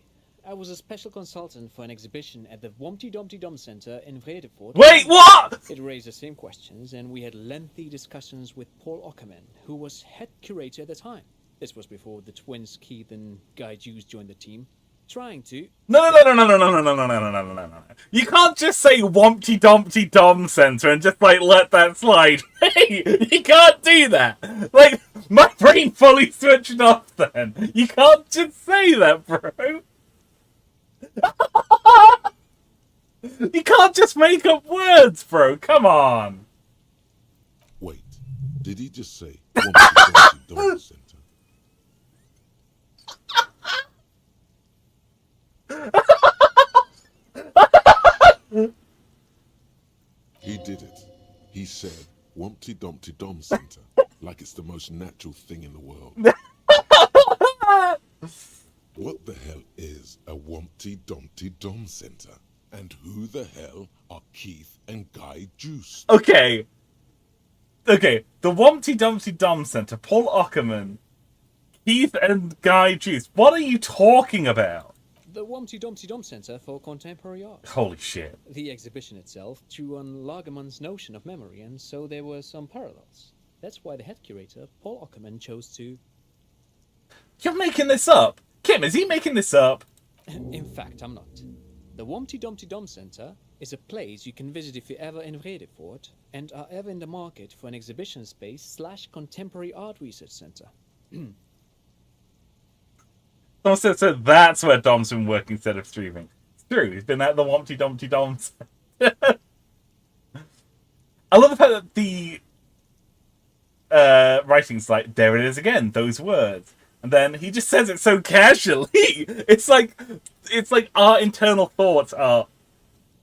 Speaker 21: I was a special consultant for an exhibition at the Wompty Dumpty Dum Center in Vredefort.
Speaker 1: Wait, what?!
Speaker 21: It raised the same questions, and we had lengthy discussions with Paul Ockerman, who was head curator at the time. This was before the twins Keith and Guy Juice joined the team. Trying to...
Speaker 1: No. You can't just say Wompty Dumpty Dum Center and just, like, let that slide. Hey, you can't do that. Like, my brain fully switched off then. You can't just say that, bro. You can't just make up words, bro. Come on.
Speaker 4: Wait, did he just say Wompty Dumpty Dum Center? He did it. He said Wompty Dumpty Dum Center like it's the most natural thing in the world. What the hell is a Wompty Dumpty Dum Center? And who the hell are Keith and Guy Juice?
Speaker 1: Okay, the Wompty Dumpty Dum Center, Paul Ockerman, Keith and Guy Juice. What are you talking about?
Speaker 21: The Wompty Dumpty Dum Center for Contemporary Art.
Speaker 1: Holy shit.
Speaker 21: The exhibition itself drew on Lagerman's notion of memory, and so there were some parallels. That's why the head curator, Paul Ockerman, chose to...
Speaker 1: You're making this up! Kim, is he making this up?
Speaker 21: In fact, I'm not. The Wompty Dumpty Dum Center is a place you can visit if you're ever in Vredefort and are ever in the market for an exhibition space / contemporary art research center.
Speaker 1: So that's where Dom's been working instead of streaming. It's true, he's been at the Wompty Dumpty Dum Center. I love the fact that the writing's like, there it is again, those words. And then he just says it so casually. It's like our internal thoughts are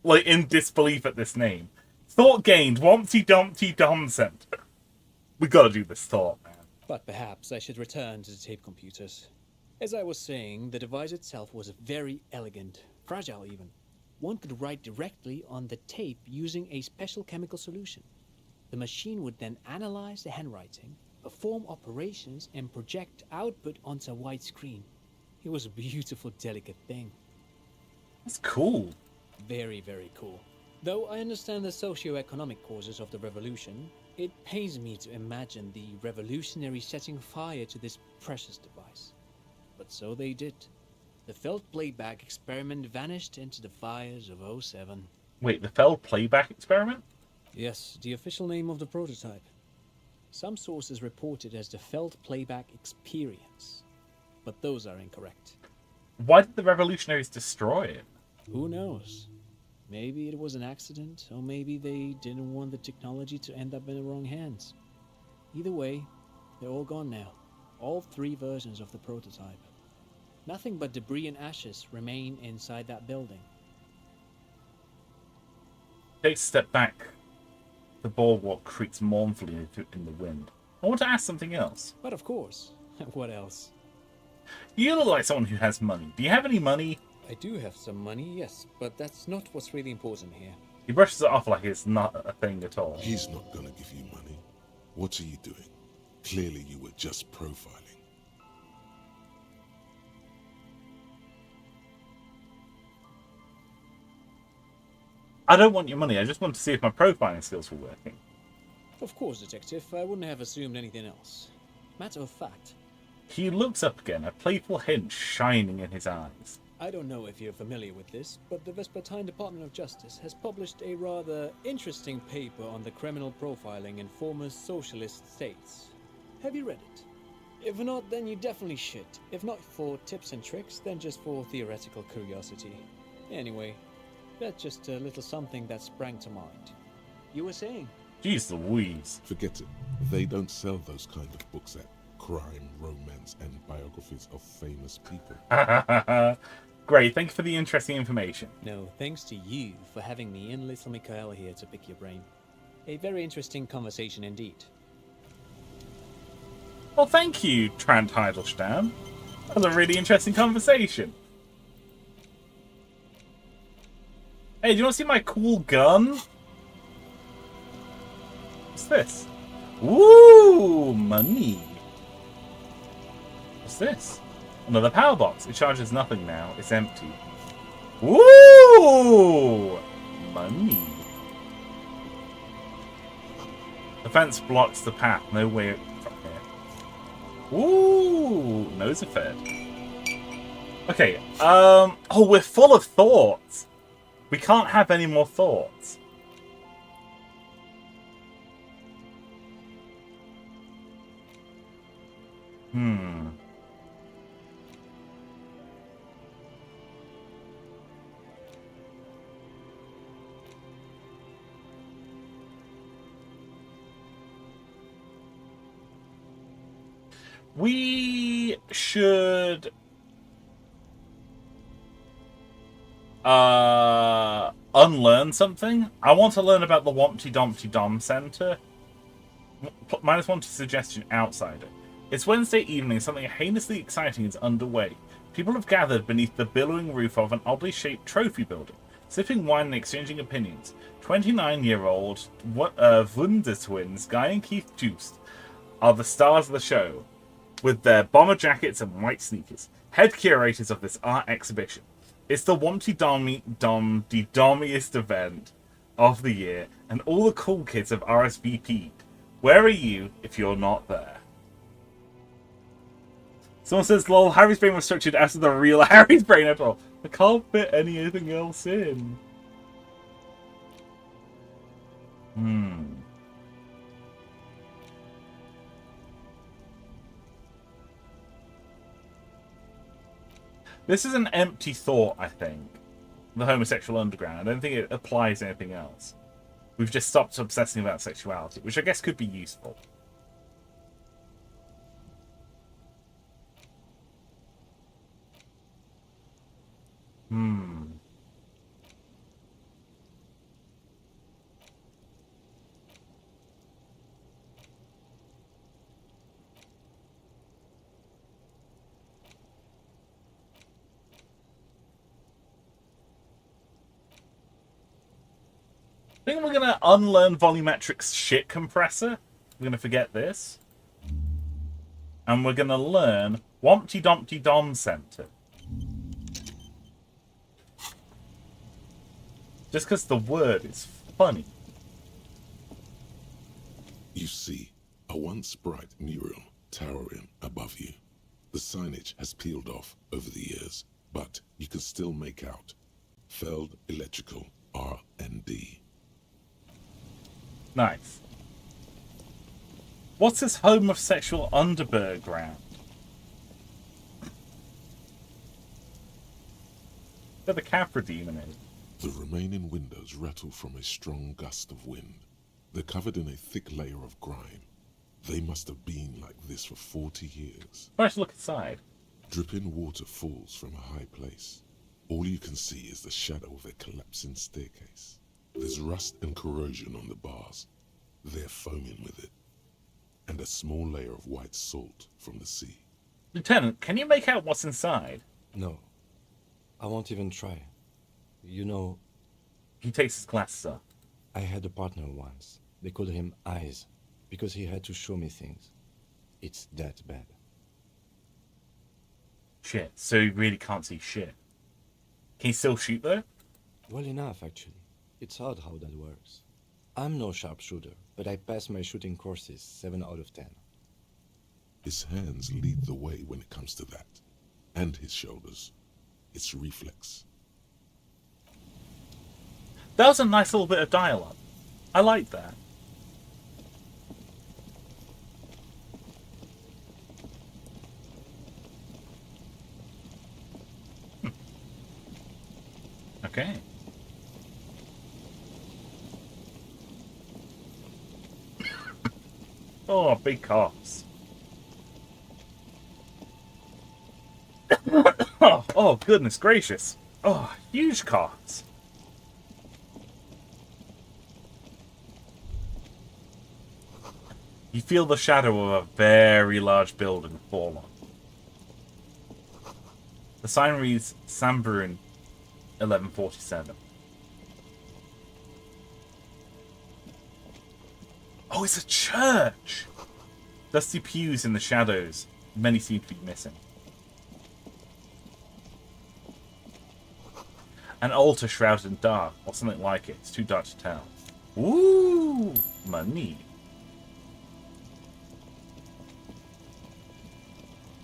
Speaker 1: like in disbelief at this name. Thought gained, Wompty Dumpty Dum Center. We gotta do this thought, man.
Speaker 21: But perhaps I should return to the tape computers. As I was saying, the device itself was very elegant, fragile even. One could write directly on the tape using a special chemical solution. The machine would then analyze the handwriting, perform operations, and project output onto a white screen. It was a beautiful, delicate thing.
Speaker 1: That's cool.
Speaker 21: Very, very cool. Though I understand the socio-economic causes of the revolution, it pains me to imagine the revolutionaries setting fire to this precious device. But so they did. The felt playback experiment vanished into the fires of '07.
Speaker 1: Wait, the Feld playback experiment?
Speaker 21: Yes, the official name of the prototype. Some sources report it as the felt playback experience, but those are incorrect.
Speaker 1: Why did the revolutionaries destroy it?
Speaker 21: Who knows? Maybe it was an accident, or maybe they didn't want the technology to end up in the wrong hands. Either way, they're all gone now. All 3 versions of the prototype. Nothing but debris and ashes remain inside that building.
Speaker 1: Take a step back. The boardwalk creaks mournfully in the wind. I want to ask something else.
Speaker 21: But of course. What else?
Speaker 1: You look like someone who has money. Do you have any money?
Speaker 21: I do have some money, yes, but that's not what's really important here.
Speaker 1: He brushes it off like it's not a thing at all.
Speaker 4: He's not gonna give you money. What are you doing? Clearly you were just profiling.
Speaker 1: I don't want your money. I just want to see if my profiling skills were working.
Speaker 21: Of course, Detective. I wouldn't have assumed anything else. Matter of fact.
Speaker 1: He looks up again, a playful hint shining in his eyes.
Speaker 21: I don't know if you're familiar with this, but the Vespertine Department of Justice has published a rather interesting paper on the criminal profiling in former socialist states. Have you read it? If not, then you definitely should. If not for tips and tricks, then just for theoretical curiosity. Anyway, that's just a little something that sprang to mind. You were saying?
Speaker 1: Jeez Louise.
Speaker 4: Forget it. They don't sell those kind of books at crime, romance, and biographies of famous people.
Speaker 1: Great, thank you for the interesting information.
Speaker 21: No, thanks to you for having me and little Mikhail here to pick your brain. A very interesting conversation indeed.
Speaker 1: Well, thank you, Trant Heidelstein. That was a really interesting conversation. Hey, do you want to see my cool gun? What's this? Ooh, money. What's this? Another power box. It charges nothing now. It's empty. Ooh! Money. The fence blocks the path. No way from here. Ooh! Nose fed. Okay, oh, we're full of thoughts. We can't have any more thoughts. We should unlearn something. I want to learn about the Wompty Dumpty Dom Center. -1 to suggestion outsider. It's Wednesday evening. Something heinously exciting is underway. People have gathered beneath the billowing roof of an oddly shaped trophy building, sipping wine and exchanging opinions. 29-year-old Wunder twins Guy and Keith Joost are the stars of the show, with their bomber jackets and white sneakers, head curators of this art exhibition. It's the Wompty Dommiest event of the year, and all the cool kids have RSVP'd. Where are you if you're not there? Someone says, lol, Harry's brain was structured after the real Harry's brain at all. I can't fit anything else in. This is an empty thought, I think. The homosexual underground. I don't think it applies to anything else. We've just stopped obsessing about sexuality, which I guess could be useful. I think we're going to unlearn Volumetric's shit compressor. We're going to forget this. And we're going to learn Wompty Dumpty Dom Center. Just because the word is funny.
Speaker 4: You see a once bright mural towering above you. The signage has peeled off over the years, but you can still make out Feld Electrical R&D.
Speaker 1: Nice. What's this homosexual underground? Where the Capra demon is.
Speaker 4: The remaining windows rattle from a strong gust of wind. They're covered in a thick layer of grime. They must have been like this for 40 years.
Speaker 1: Let's look inside.
Speaker 4: Dripping water falls from a high place. All you can see is the shadow of a collapsing staircase. There's rust and corrosion on the bars. They're foaming with it. And a small layer of white salt from the sea.
Speaker 1: Lieutenant, can you make out what's inside?
Speaker 3: No. I won't even try. You know...
Speaker 1: He takes his glasses off.
Speaker 3: I had a partner once. They called him Eyes, because he had to show me things. It's that bad.
Speaker 1: Shit, so he really can't see shit. Can he still shoot though?
Speaker 3: Well enough, actually. It's odd how that works. I'm no sharpshooter, but I pass my shooting courses 7 out of 10.
Speaker 4: His hands lead the way when it comes to that. And his shoulders. It's reflex.
Speaker 1: That was a nice little bit of dialogue. I like that. Okay. Oh, big cops. Oh, goodness gracious. Oh, huge cops. You feel the shadow of a very large building fall on. The sign reads Sambrun 1147. Oh, it's a church! Dusty pews in the shadows. Many seem to be missing. An altar shrouded in dark, or something like it. It's too dark to tell. Ooh, money.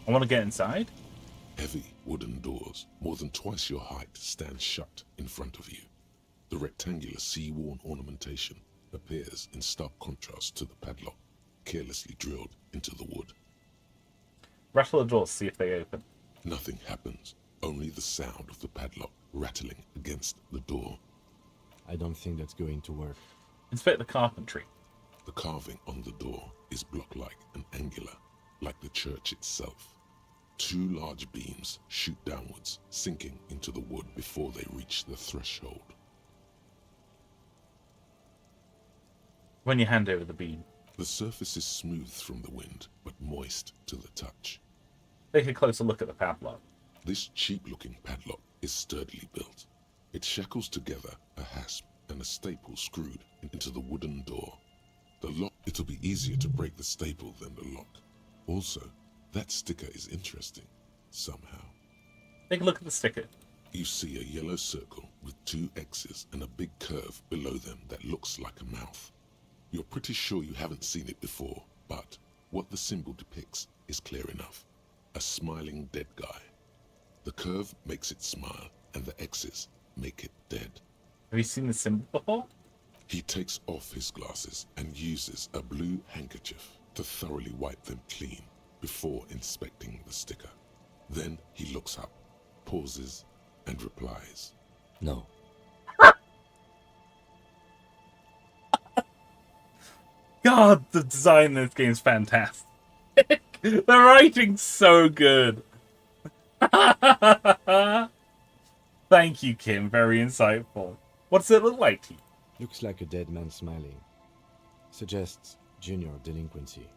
Speaker 1: I want to get inside.
Speaker 4: Heavy wooden doors, more than twice your height, stand shut in front of you. The rectangular sea-worn ornamentation appears in stark contrast to the padlock, carelessly drilled into the wood.
Speaker 1: Rattle the doors, see if they open.
Speaker 4: Nothing happens, only the sound of the padlock rattling against the door.
Speaker 3: I don't think that's going to work.
Speaker 1: Inspect the carpentry.
Speaker 4: The carving on the door is block-like and angular, like the church itself. 2 large beams shoot downwards, sinking into the wood before they reach the threshold.
Speaker 1: Run your hand over the beam.
Speaker 4: The surface is smooth from the wind, but moist to the touch.
Speaker 1: Take a closer look at the padlock.
Speaker 4: This cheap-looking padlock is sturdily built. It shackles together a hasp and a staple screwed into the wooden door. The lock, it'll be easier to break the staple than the lock. Also, that sticker is interesting, somehow.
Speaker 1: Take a look at the sticker.
Speaker 4: You see a yellow circle with 2 X's and a big curve below them that looks like a mouth. You're pretty sure you haven't seen it before, but what the symbol depicts is clear enough. A smiling dead guy. The curve makes it smile, and the X's make it dead.
Speaker 1: Have you seen the symbol before?
Speaker 4: He takes off his glasses and uses a blue handkerchief to thoroughly wipe them clean before inspecting the sticker. Then he looks up, pauses, and replies,
Speaker 3: "No."
Speaker 1: God, the design in this game is fantastic. The writing's so good. Thank you, Kim. Very insightful. What does it look like to you?
Speaker 3: Looks like a dead man smiling. Suggests junior delinquency.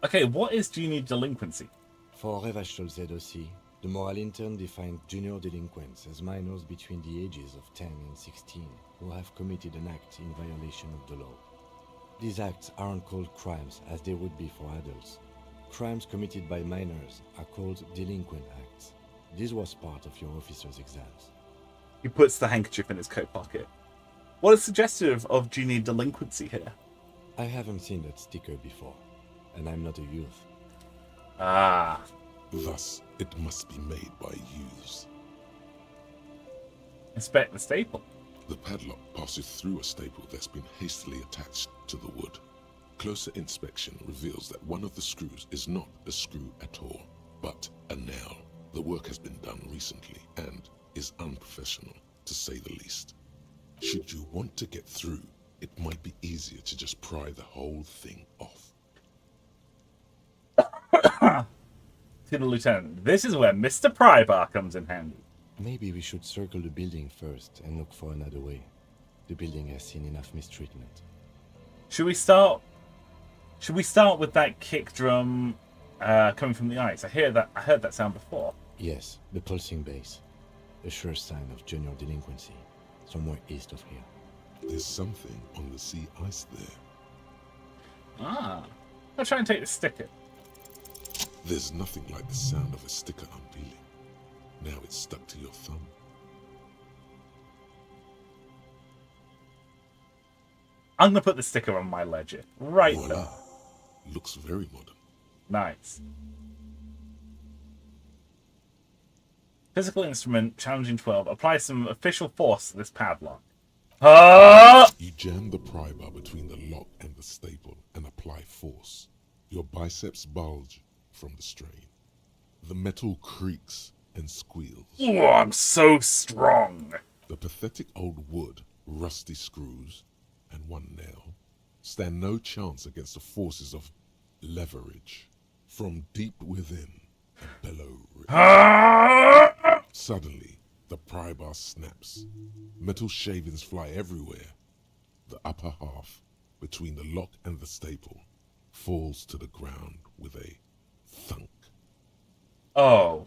Speaker 1: Okay, what is junior delinquency?
Speaker 3: For Revachol ZOC, the moral intern defined junior delinquents as minors between the ages of 10 and 16 who have committed an act in violation of the law. These acts aren't called crimes as they would be for adults. Crimes committed by minors are called delinquent acts. This was part of your officer's exams.
Speaker 1: He puts the handkerchief in his coat pocket. What is suggestive of junior delinquency here?
Speaker 3: I haven't seen that sticker before, and I'm not a youth.
Speaker 1: Ah.
Speaker 4: Thus, it must be made by youths.
Speaker 1: Inspect the staple.
Speaker 4: The padlock passes through a staple that's been hastily attached to the wood. Closer inspection reveals that one of the screws is not a screw at all, but a nail. The work has been done recently and is unprofessional, to say the least. Should you want to get through, it might be easier to just pry the whole thing off.
Speaker 1: To the lieutenant, this is where Mr. Prybar comes in handy.
Speaker 3: Maybe we should circle the building first and look for another way. The building has seen enough mistreatment.
Speaker 1: Should we start with that kick drum coming from the ice? I heard that sound before.
Speaker 3: Yes, the pulsing bass. A sure sign of junior delinquency, somewhere east of here.
Speaker 4: There's something on the sea ice there.
Speaker 1: Ah. I'll try and take the sticker.
Speaker 4: There's nothing like the sound of a sticker unpeeling. Now it's stuck to your thumb.
Speaker 1: I'm going to put the sticker on my ledger. Right
Speaker 4: Voila.
Speaker 1: there.
Speaker 4: Looks very modern.
Speaker 1: Nice. Physical instrument, challenging 12. Apply some official force to this padlock. Ah!
Speaker 4: You jam the pry bar between the lock and the staple and apply force. Your biceps bulge from the strain. The metal creaks and squeals.
Speaker 1: Oh, I'm so strong.
Speaker 4: The pathetic old wood, rusty screws, and one nail stand no chance against the forces of leverage. From deep within, a bellow rips. Suddenly, the pry bar snaps. Metal shavings fly everywhere. The upper half, between the lock and the staple, falls to the ground with a thunk.
Speaker 1: Oh.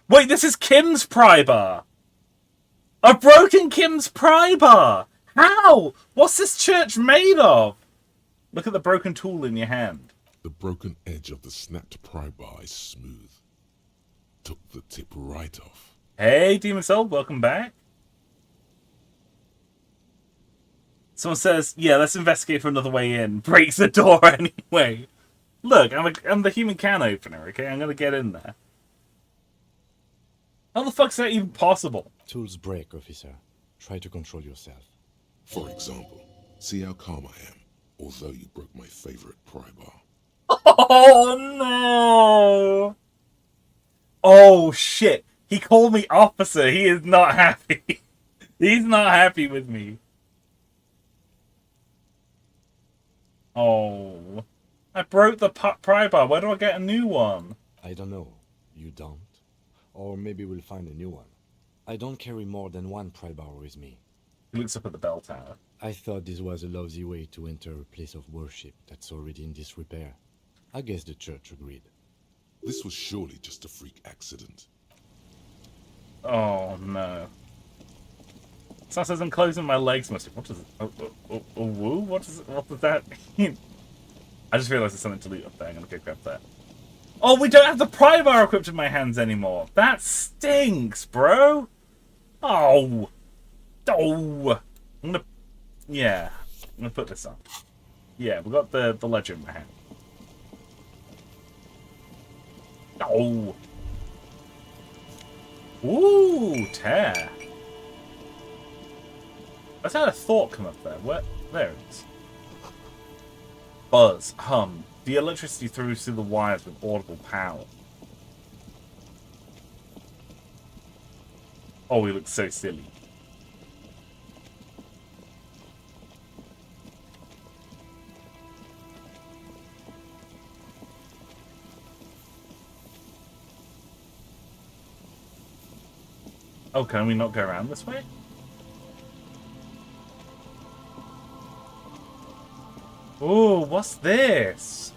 Speaker 1: Wait, this is Kim's pry bar. I've broken Kim's pry bar. How? What's this church made of? Look at the broken tool in your hand.
Speaker 4: The broken edge of the snapped pry bar is smooth. Took the tip right off.
Speaker 1: Hey, Demon Soul, welcome back. Someone says, yeah, let's investigate for another way in. Breaks the door anyway. Look, I'm the human can opener, okay? I'm going to get in there. How the fuck's that even possible?
Speaker 3: Tools break, officer. Try to control yourself.
Speaker 4: For example, see how calm I am, although you broke my favorite pry bar.
Speaker 1: Oh, no! Oh, shit. He called me officer. He is not happy. He's not happy with me. Oh. I broke the pry bar. Where do I get a new one?
Speaker 3: I don't know. You don't? Or maybe we'll find a new one. I don't carry more than one pry bar with me.
Speaker 1: He looks up at the bell tower.
Speaker 3: I thought this was a lousy way to enter a place of worship that's already in disrepair. I guess the church agreed.
Speaker 4: This was surely just a freak accident.
Speaker 1: Oh, no. Someone says I'm closing my legs. What does it? Woo? What does that mean? I just realized there's something to loot up there. I'm gonna go grab that. Oh, we don't have the pry bar equipped in my hands anymore. That stinks, bro. Oh. Oh. I'm gonna put this on. Yeah, we got the ledger in my hand. Oh. Ooh, tear. Let's have a thought come up there. Where? There it is. Buzz, hum. The electricity through the wires with audible power. Oh, he looks so silly. Oh, can we not go around this way? Ooh, what's this?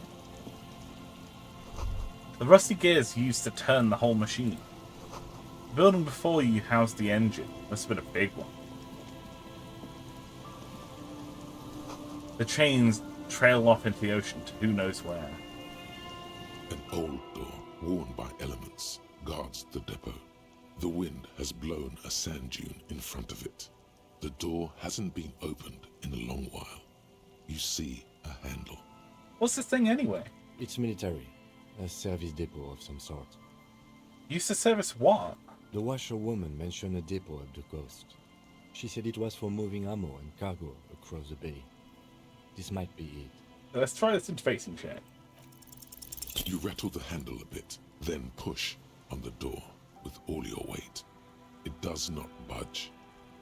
Speaker 1: The rusty gears used to turn the whole machine. The building before you housed the engine. Must have been a big one. The chains trail off into the ocean to who knows where.
Speaker 4: An old door, worn by elements, guards the depot. The wind has blown a sand dune in front of it. The door hasn't been opened in a long while. You see a handle.
Speaker 1: What's this thing anyway?
Speaker 3: It's military. A service depot of some sort.
Speaker 1: Used to service what?
Speaker 3: The washerwoman mentioned a depot up the coast. She said it was for moving ammo and cargo across the bay. This might be it.
Speaker 1: Let's try this interfacing check.
Speaker 4: You rattle the handle a bit, then push on the door with all your weight. It does not budge.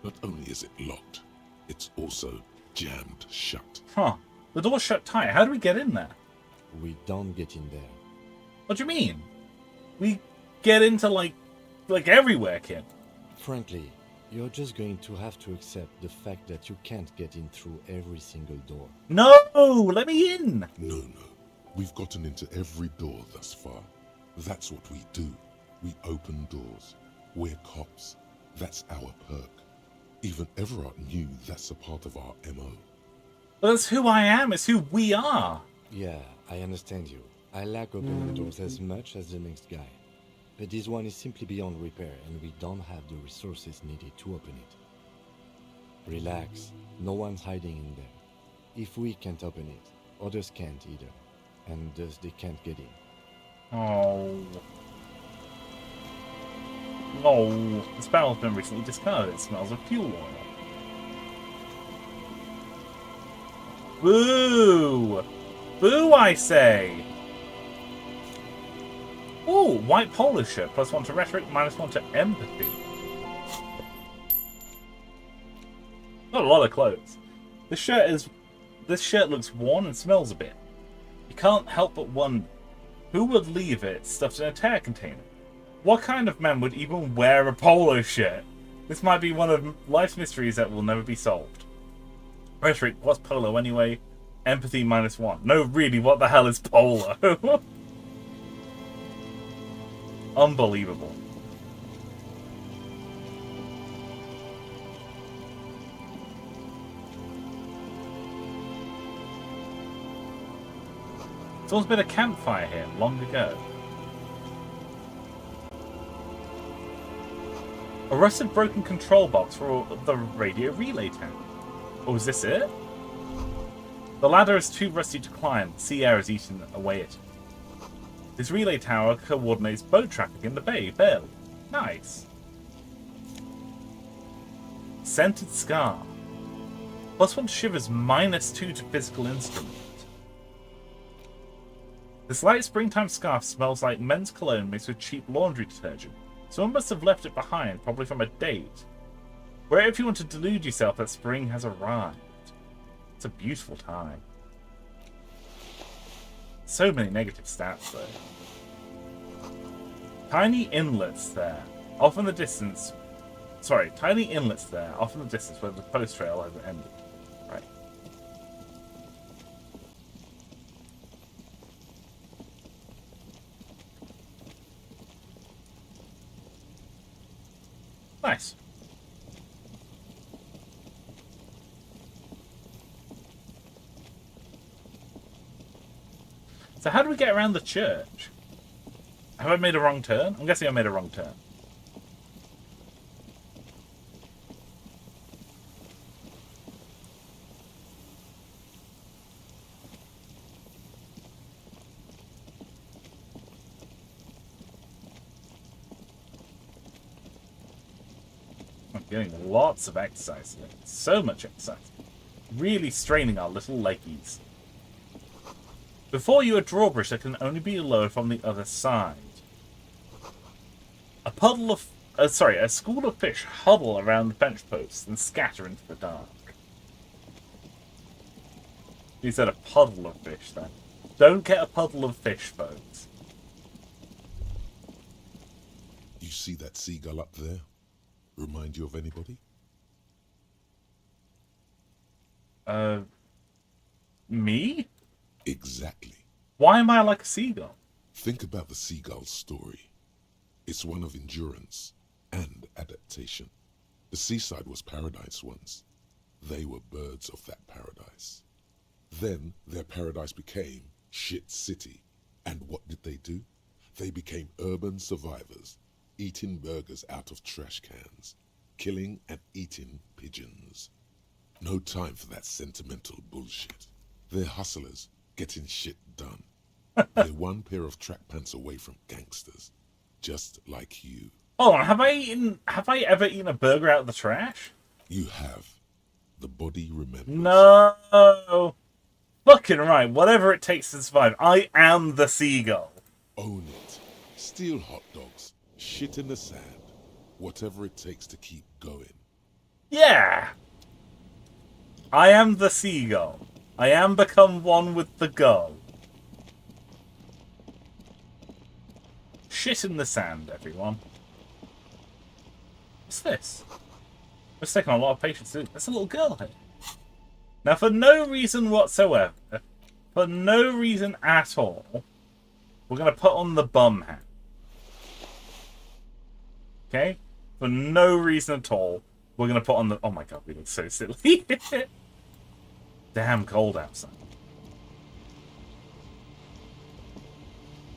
Speaker 4: Not only is it locked, it's also jammed shut.
Speaker 1: Huh. The door's shut tight. How do we get in there?
Speaker 3: We don't get in there.
Speaker 1: What do you mean? We get into, like everywhere, kid.
Speaker 3: Frankly, you're just going to have to accept the fact that you can't get in through every single door.
Speaker 1: No! Let me in!
Speaker 4: No. We've gotten into every door thus far. That's what we do. We open doors. We're cops. That's our perk. Even Evrart knew that's a part of our MO.
Speaker 1: But that's who I am. It's who we are.
Speaker 3: Yeah, I understand you. I like opening doors as much as the next guy. But this one is simply beyond repair, and we don't have the resources needed to open it. Relax. No one's hiding in there. If we can't open it, others can't either. And thus they can't get in.
Speaker 1: Oh. No. This barrel's been recently discarded. It smells of fuel oil. Boo! Boo, I say! Ooh, white polo shirt. +1 to rhetoric, -1 to empathy. Got a lot of clothes. This shirt looks worn and smells a bit. You can't help but wonder, who would leave it stuffed in a tear container? What kind of man would even wear a polo shirt? This might be one of life's mysteries that will never be solved. Rhetoric, what's polo anyway? Empathy -1. No, really, what the hell is polo? Unbelievable. Someone's been a campfire here long ago. A rusted broken control box for the radio relay tower. Oh, is this it? The ladder is too rusty to climb. Sea air is eating away at it. This relay tower coordinates boat traffic in the bay, barely. Nice. Scented scar. +1 shivers, -2 to physical instrument. This light springtime scarf smells like men's cologne mixed with cheap laundry detergent. Someone must have left it behind, probably from a date. Wear it if you want to delude yourself that spring has arrived. It's a beautiful time. So many negative stats, though. Tiny inlets there, off in the distance. Sorry, tiny inlets there, off in the distance where the post trail has ended. Right. Nice. So how do we get around the church? Have I made a wrong turn? I'm guessing I made a wrong turn. I'm getting lots of exercise here. So much exercise. Really straining our little leggies. Before you a drawbridge that can only be lowered from the other side. A puddle of... a school of fish huddle around the bench posts and scatter into the dark. You said a puddle of fish, then. Don't get a puddle of fish, folks.
Speaker 4: You see that seagull up there? Remind you of anybody?
Speaker 1: Me?
Speaker 4: Exactly.
Speaker 1: Why am I like a seagull?
Speaker 4: Think about the seagull's story. It's one of endurance and adaptation. The seaside was paradise once. They were birds of that paradise. Then their paradise became shit city. And what did they do? They became urban survivors. eating burgers out of trash cans, killing and eating pigeons. No time for that sentimental bullshit. They're hustlers, getting shit done. They're one pair of track pants away from gangsters, just like you.
Speaker 1: Hold on, have I ever eaten a burger out of the trash?
Speaker 4: You have. The body remembers.
Speaker 1: No. Fucking right, whatever it takes to survive. I am the seagull.
Speaker 4: Own it. Steal hot dogs, shit in the sand, whatever it takes to keep going.
Speaker 1: Yeah. I am the seagull. I am become one with the gull. Shit in the sand, everyone. What's this? It's taking a lot of patience. There's a little girl here. Now, for no reason whatsoever, for no reason at all, we're going to put on the bum hat. Okay? For no reason at all, we're going to put on the... Oh my god, we look so silly. Damn cold outside.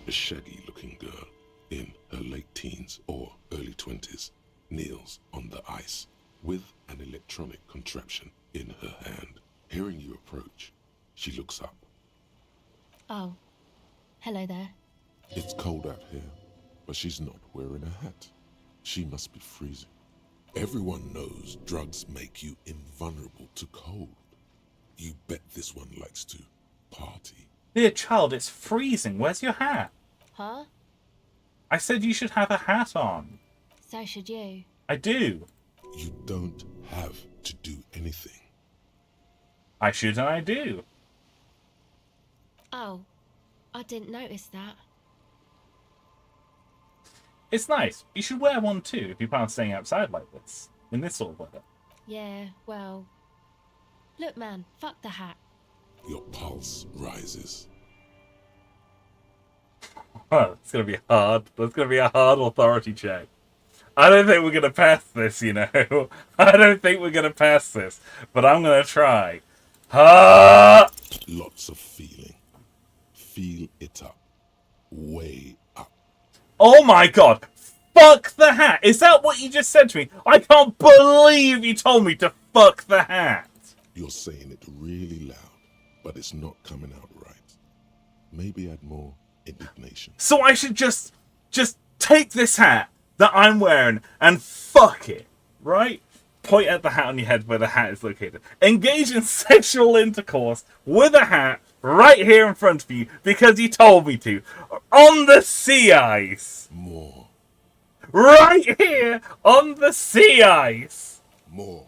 Speaker 4: A shaggy-looking girl in her late teens or early 20s kneels on the ice with an electronic contraption in her hand. Hearing you approach, she looks up.
Speaker 9: Oh, hello there.
Speaker 4: It's cold out here, but she's not wearing a hat. She must be freezing. Everyone knows drugs make you invulnerable to cold. You bet this one likes to party.
Speaker 1: Dear child, it's freezing. Where's your hat?
Speaker 9: Huh?
Speaker 1: I said you should have a hat on.
Speaker 9: So should you.
Speaker 1: I do.
Speaker 4: You don't have to do anything.
Speaker 1: I should and I do.
Speaker 9: Oh, I didn't notice that.
Speaker 1: It's nice. You should wear one too if you plan on staying outside like this, in this sort of weather.
Speaker 9: Yeah, well... Look, man, fuck the hat.
Speaker 4: Your pulse rises.
Speaker 1: It's going to be hard. That's going to be a hard authority check. I don't think we're going to pass this, you know. I don't think we're going to pass this. But I'm going to try.
Speaker 4: Lots of feeling. Feel it up. Way up.
Speaker 1: Oh my god. Fuck the hat. Is that what you just said to me? I can't believe you told me to fuck the hat.
Speaker 4: You're saying it really loud, but it's not coming out right. Maybe add more indignation.
Speaker 1: So I should just take this hat that I'm wearing and fuck it, right? Point at the hat on your head where the hat is located. Engage in sexual intercourse with a hat right here in front of you because you told me to. On the sea ice.
Speaker 4: More.
Speaker 1: Right here on the sea ice.
Speaker 4: More.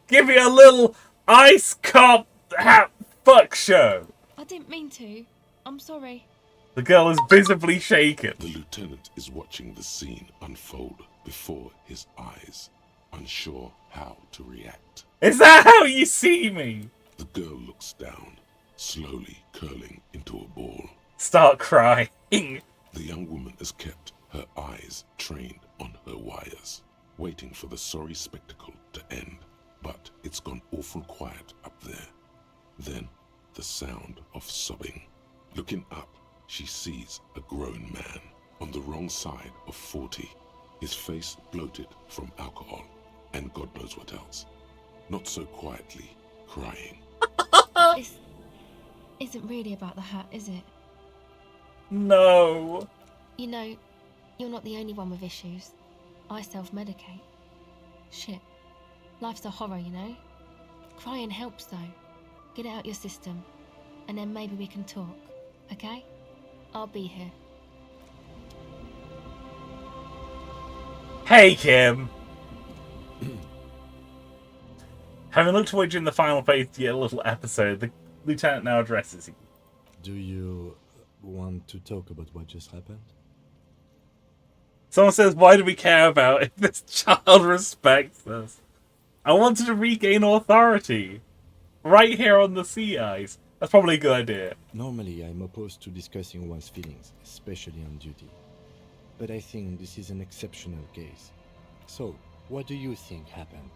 Speaker 1: Give me a little ice cop hat fuck show.
Speaker 9: I didn't mean to. I'm sorry.
Speaker 1: The girl is visibly shaken.
Speaker 4: The lieutenant is watching the scene unfold before his eyes, unsure how to react.
Speaker 1: Is that how you see me?
Speaker 4: The girl looks down, slowly curling into a ball.
Speaker 1: Start crying.
Speaker 4: The young woman has kept her eyes trained on her wires, waiting for the sorry spectacle to end. But it's gone awful quiet up there. Then the sound of sobbing. Looking up, she sees a grown man on the wrong side of 40, his face bloated from alcohol and God knows what else. Not so quietly, crying.
Speaker 9: This isn't really about the hat, is it?
Speaker 1: No.
Speaker 9: You know, you're not the only one with issues. I self-medicate. Shit. Life's a horror, you know? Crying helps, though. Get it out your system. And then maybe we can talk, okay? I'll be here.
Speaker 1: Hey, Kim. Having looked away during the final phase to get a little episode, the lieutenant now addresses you.
Speaker 3: Do you want to talk about what just happened?
Speaker 1: Someone says, why do we care about if this child respects us? I wanted to regain authority. Right here on the sea ice. That's probably a good idea.
Speaker 3: Normally, I'm opposed to discussing one's feelings, especially on duty. But I think this is an exceptional case. So, what do you think happened?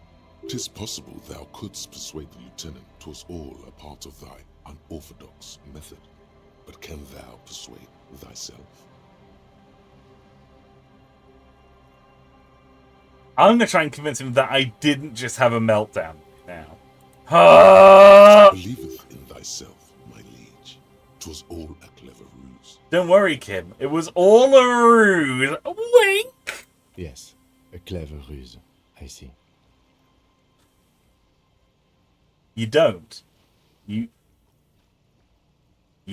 Speaker 4: 'Tis possible thou couldst persuade the lieutenant 'twas all a part of thy unorthodox method. But can thou persuade thyself?
Speaker 1: I'm going to try and convince him that I didn't just have a meltdown now. Ah!
Speaker 4: Believeth in thyself, my liege. 'Twas all a clever ruse.
Speaker 1: Don't worry, Kim. It was all a ruse. Wink!
Speaker 3: Yes, a clever ruse. I see.
Speaker 1: You don't. You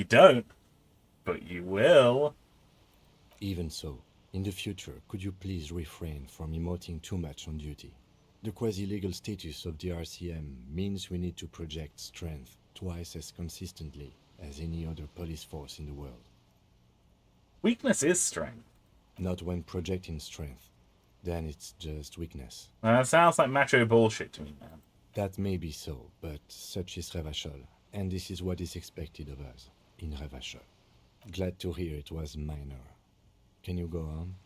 Speaker 1: don't. But you will.
Speaker 3: Even so, in the future, could you please refrain from emoting too much on duty? The quasi-legal status of the RCM means we need to project strength twice as consistently as any other police force in the world.
Speaker 1: Weakness is strength.
Speaker 3: Not when projecting strength. Then it's just weakness.
Speaker 1: That sounds like macho bullshit to me, man.
Speaker 3: That may be so, but such is Revachol, and this is what is expected of us in Revachol. Glad to hear it was minor. Can you go on?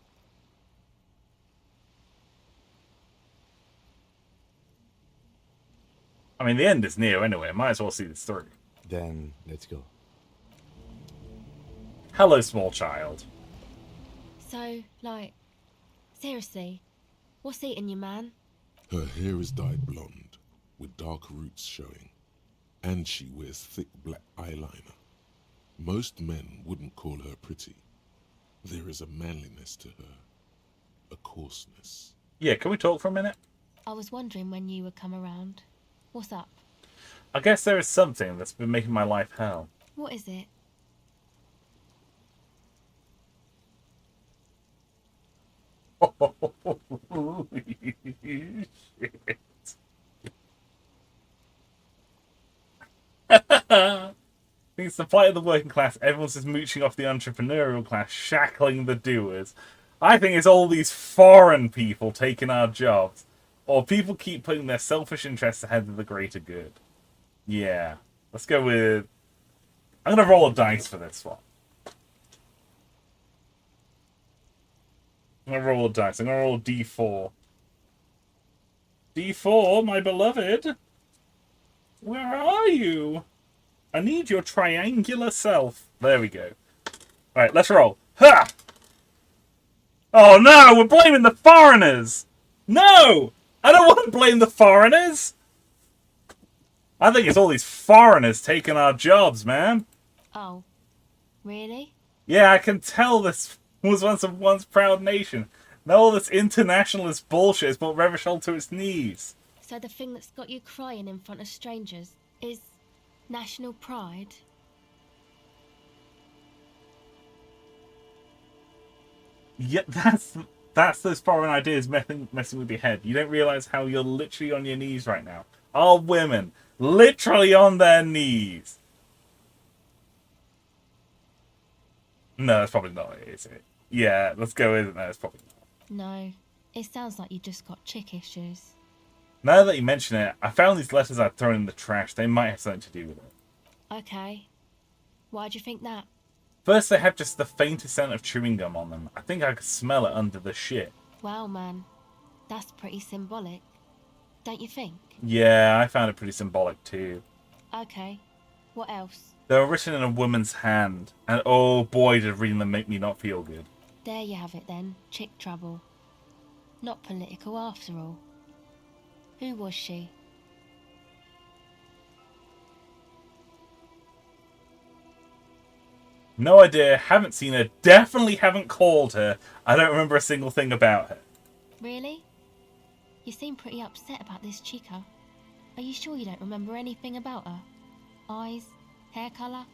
Speaker 1: I mean, the end is near anyway. Might as well see this through.
Speaker 3: Then, let's go.
Speaker 1: Hello, small child.
Speaker 9: So, like, seriously, what's eating you, man?
Speaker 4: Her hair is dyed blonde, with dark roots showing, and she wears thick black eyeliner. Most men wouldn't call her pretty. There is a manliness to her, a coarseness.
Speaker 1: Yeah, can we talk for a minute?
Speaker 9: I was wondering when you would come around. What's up?
Speaker 1: I guess there is something that's been making my life hell.
Speaker 9: What is it?
Speaker 1: Shit. I think it's the plight of the working class. Everyone's just mooching off the entrepreneurial class, shackling the doers. I think it's all these foreign people taking our jobs. Or people keep putting their selfish interests ahead of the greater good. Yeah. Let's go with... I'm going to roll a dice for this one. I'm going to roll a dice. I'm going to roll a D4. D4, my beloved. Where are you? I need your triangular self. There we go. Alright, let's roll. Ha! Oh no, we're blaming the foreigners! No! I don't want to blame the foreigners! I think it's all these foreigners taking our jobs, man.
Speaker 9: Oh, really?
Speaker 1: Yeah, I can tell this was once a once proud nation. Now all this internationalist bullshit has brought Revachol to its knees.
Speaker 9: So the thing that's got you crying in front of strangers is national pride?
Speaker 1: Yeah, that's those foreign ideas messing with your head. You don't realise how you're literally on your knees right now. Our women, literally on their knees. No, that's probably not it, is it? Yeah, let's go with it. No, it's probably not.
Speaker 9: No, it sounds like you just got chick issues.
Speaker 1: Now that you mention it, I found these letters I'd thrown in the trash. They might have something to do with it.
Speaker 9: Okay. Why'd you think that?
Speaker 1: First, they have just the faintest scent of chewing gum on them. I think I could smell it under the shit.
Speaker 9: Wow, man. That's pretty symbolic. Don't you think?
Speaker 1: Yeah, I found it pretty symbolic too.
Speaker 9: Okay. What else?
Speaker 1: They were written in a woman's hand. And oh boy, did reading them make me not feel good.
Speaker 9: There you have it then. Chick trouble. Not political after all. Who was she?
Speaker 1: No idea, haven't seen her, definitely haven't called her. I don't remember a single thing about her.
Speaker 9: Really? You seem pretty upset about this chica. Are you sure you don't remember anything about her? Eyes? Hair colour?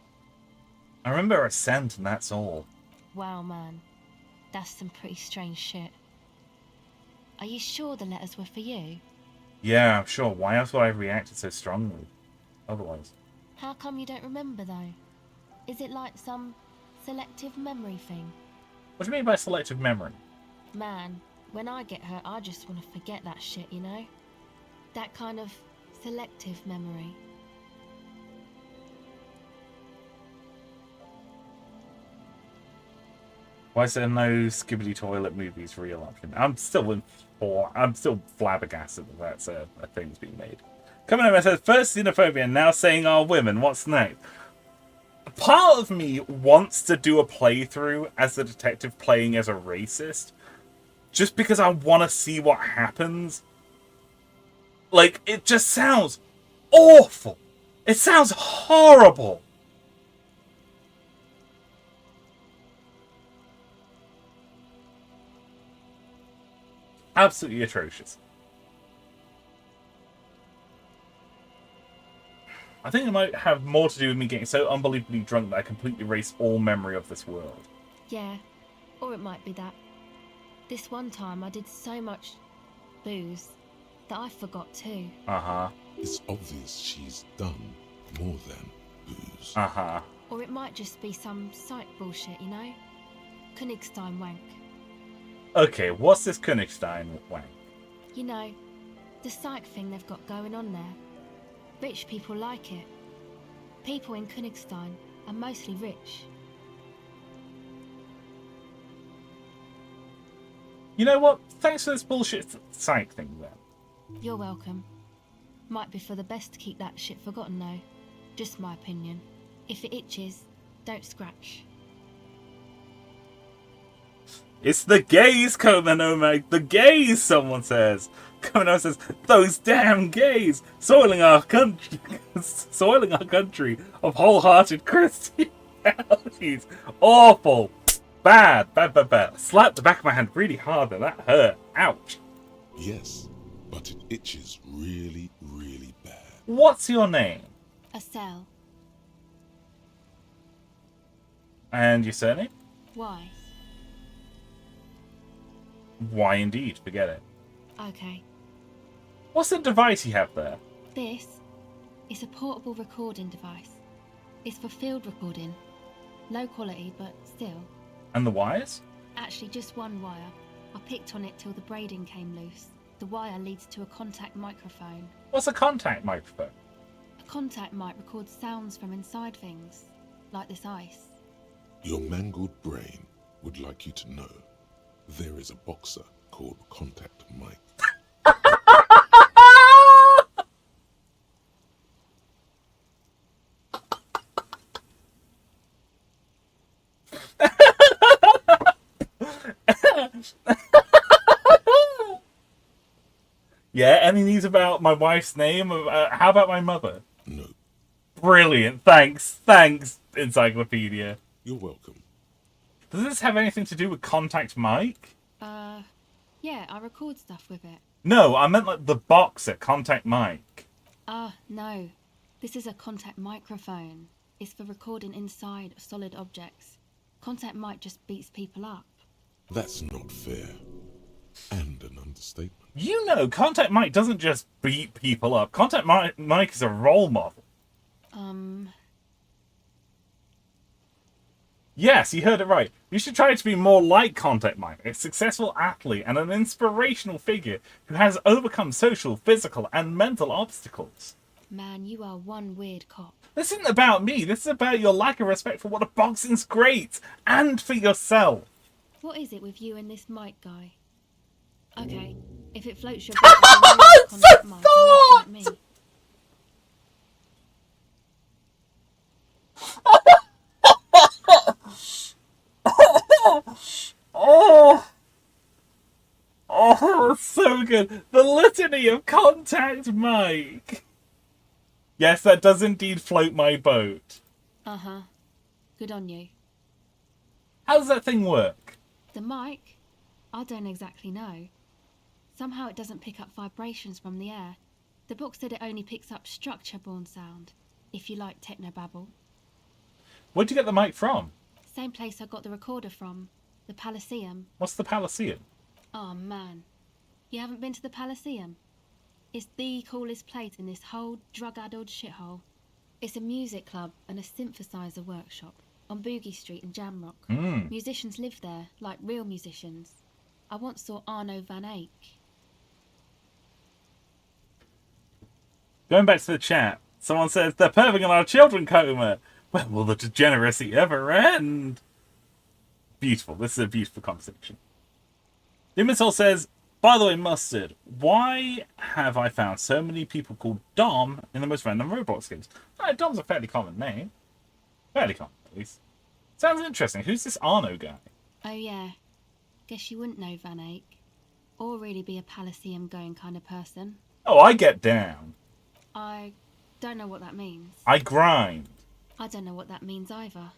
Speaker 1: I remember her scent and that's all.
Speaker 9: Wow, man. That's some pretty strange shit. Are you sure the letters were for you?
Speaker 1: Yeah, I'm sure. Why else would I have reacted so strongly? Otherwise.
Speaker 9: How come you don't remember, though? Is it like some selective memory thing?
Speaker 1: What do you mean by selective memory?
Speaker 9: Man, when I get hurt, I just want to forget that shit, you know? That kind of selective memory.
Speaker 1: Why is there no Skibbity Toilet movies real option? I'm still flabbergasted that that's a thing that's being made. Coming over, it says, first xenophobia, now saying our women. What's next? Part of me wants to do a playthrough as the detective playing as a racist, just because I want to see what happens. Like, it just sounds awful. It sounds horrible. Absolutely atrocious. I think it might have more to do with me getting so unbelievably drunk that I completely erase all memory of this world.
Speaker 9: Yeah, or it might be that. This one time I did so much booze that I forgot too.
Speaker 1: Uh-huh.
Speaker 4: It's obvious she's done more than booze.
Speaker 1: Uh-huh.
Speaker 9: Or it might just be some psych bullshit, you know? Königstein wank.
Speaker 1: Okay, what's this Königstein wank?
Speaker 9: You know, the psych thing they've got going on there. Rich people like it. People in Königstein are mostly rich.
Speaker 1: You know what? Thanks for this bullshit psych thing then.
Speaker 9: You're welcome. Might be for the best to keep that shit forgotten though. Just my opinion. If it itches, don't scratch.
Speaker 1: It's the gays, Coleman Omeg. The gays, someone says. Coleman says, those damn gays, soiling our country of wholehearted Christianities. Awful. Bad. Slapped the back of my hand really hard and that hurt. Ouch.
Speaker 4: Yes, but it itches really, really bad.
Speaker 1: What's your name?
Speaker 9: A cell.
Speaker 1: And your surname?
Speaker 9: Why?
Speaker 1: Why indeed, forget it.
Speaker 9: Okay.
Speaker 1: What's the device you have there?
Speaker 9: This is a portable recording device. It's for field recording. Low quality, but still.
Speaker 1: And the wires?
Speaker 9: Actually, just one wire. I picked on it till the braiding came loose. The wire leads to a contact microphone.
Speaker 1: What's a contact microphone?
Speaker 9: A contact mic records sounds from inside things, like this ice.
Speaker 4: Your mangled brain would like you to know there is a boxer called Contact Mike.
Speaker 1: Yeah, any news about my wife's name? How about my mother?
Speaker 4: No.
Speaker 1: Brilliant, thanks, Encyclopedia.
Speaker 4: You're welcome.
Speaker 1: Does this have anything to do with Contact Mike?
Speaker 9: Yeah, I record stuff with it.
Speaker 1: No, I meant like the boxer, Contact Mike.
Speaker 9: No. This is a contact microphone. It's for recording inside solid objects. Contact mic just beats people up.
Speaker 4: That's not fair. And an understatement.
Speaker 1: You know, Contact Mike doesn't just beat people up. Contact Mike is a role model. Yes, you heard it right. You should try to be more like Contact Mike, a successful athlete and an inspirational figure who has overcome social, physical, and mental obstacles.
Speaker 9: Man, you are one weird cop.
Speaker 1: This isn't about me. This is about your lack of respect for what a boxing's great, and for yourself.
Speaker 9: What is it with you and this mic guy? Okay, if it floats your boat, then you contact Mike and not me.
Speaker 1: Oh, so good. The litany of Contact Mike. Yes, that does indeed float my boat.
Speaker 9: Uh-huh. Good on you.
Speaker 1: How does that thing work?
Speaker 9: The mic? I don't exactly know. Somehow it doesn't pick up vibrations from the air. The book said it only picks up structure-borne sound, if you like technobabble.
Speaker 1: Where'd you get the mic from?
Speaker 9: Same place I got the recorder from, the Palaceum.
Speaker 1: What's the Palaceum?
Speaker 9: Oh man, you haven't been to the Palaceum? It's the coolest place in this whole drug-addled shithole. It's a music club and a synthesizer workshop on Boogie Street in Jamrock. Musicians live there, like real musicians. I once saw Arno van Eyck.
Speaker 1: Going back to the chat, someone says, they're perving on our children, Coma. When will the degeneracy ever end? Beautiful. This is a beautiful conversation. Dimisol says, by the way, Mustard, why have I found so many people called Dom in the most random Roblox games? Dom's a fairly common name. Fairly common, at least. Sounds interesting. Who's this Arno guy?
Speaker 9: Oh yeah. Guess you wouldn't know Van Eyck. or really be a Palaceum going kind of person.
Speaker 1: Oh, I get down.
Speaker 9: I don't know what that means.
Speaker 1: I grind.
Speaker 9: I don't know what that means either.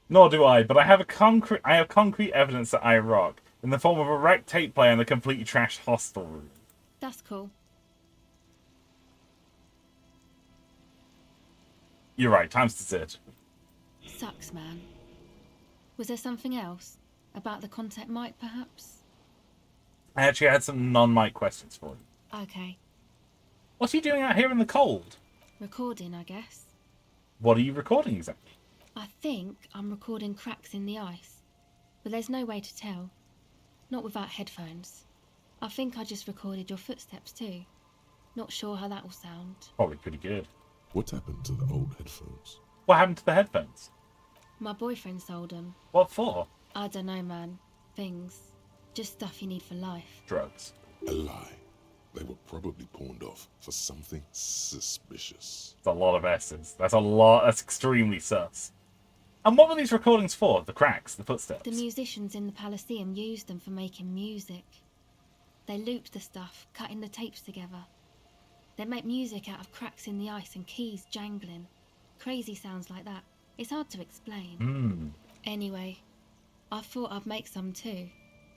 Speaker 1: Nor do I, but I have concrete evidence that I rock, in the form of a wrecked tape player in the completely trashed hostel room.
Speaker 9: That's cool.
Speaker 1: You're right, time's deserted.
Speaker 9: Sucks, man. Was there something else? About the contact mic, perhaps?
Speaker 1: I actually had some non-mic questions for you.
Speaker 9: Okay.
Speaker 1: What are you doing out here in the cold?
Speaker 9: Recording, I guess.
Speaker 1: What are you recording exactly?
Speaker 9: I think I'm recording cracks in the ice, but there's no way to tell. Not without headphones. I think I just recorded your footsteps too. Not sure how that will sound.
Speaker 1: Probably pretty good.
Speaker 4: What happened to the old headphones?
Speaker 1: What happened to the headphones?
Speaker 9: My boyfriend sold them.
Speaker 1: What for?
Speaker 9: I don't know, man. Things. Just stuff you need for life.
Speaker 1: Drugs.
Speaker 4: A lie. They were probably pawned off for something suspicious.
Speaker 1: That's a lot of S's. That's a lot. That's extremely sus. And what were these recordings for? The cracks, the footsteps?
Speaker 9: The musicians in the Palaceum used them for making music. They looped the stuff, cutting the tapes together. They make music out of cracks in the ice and keys jangling. Crazy sounds like that. It's hard to explain. Anyway, I thought I'd make some too.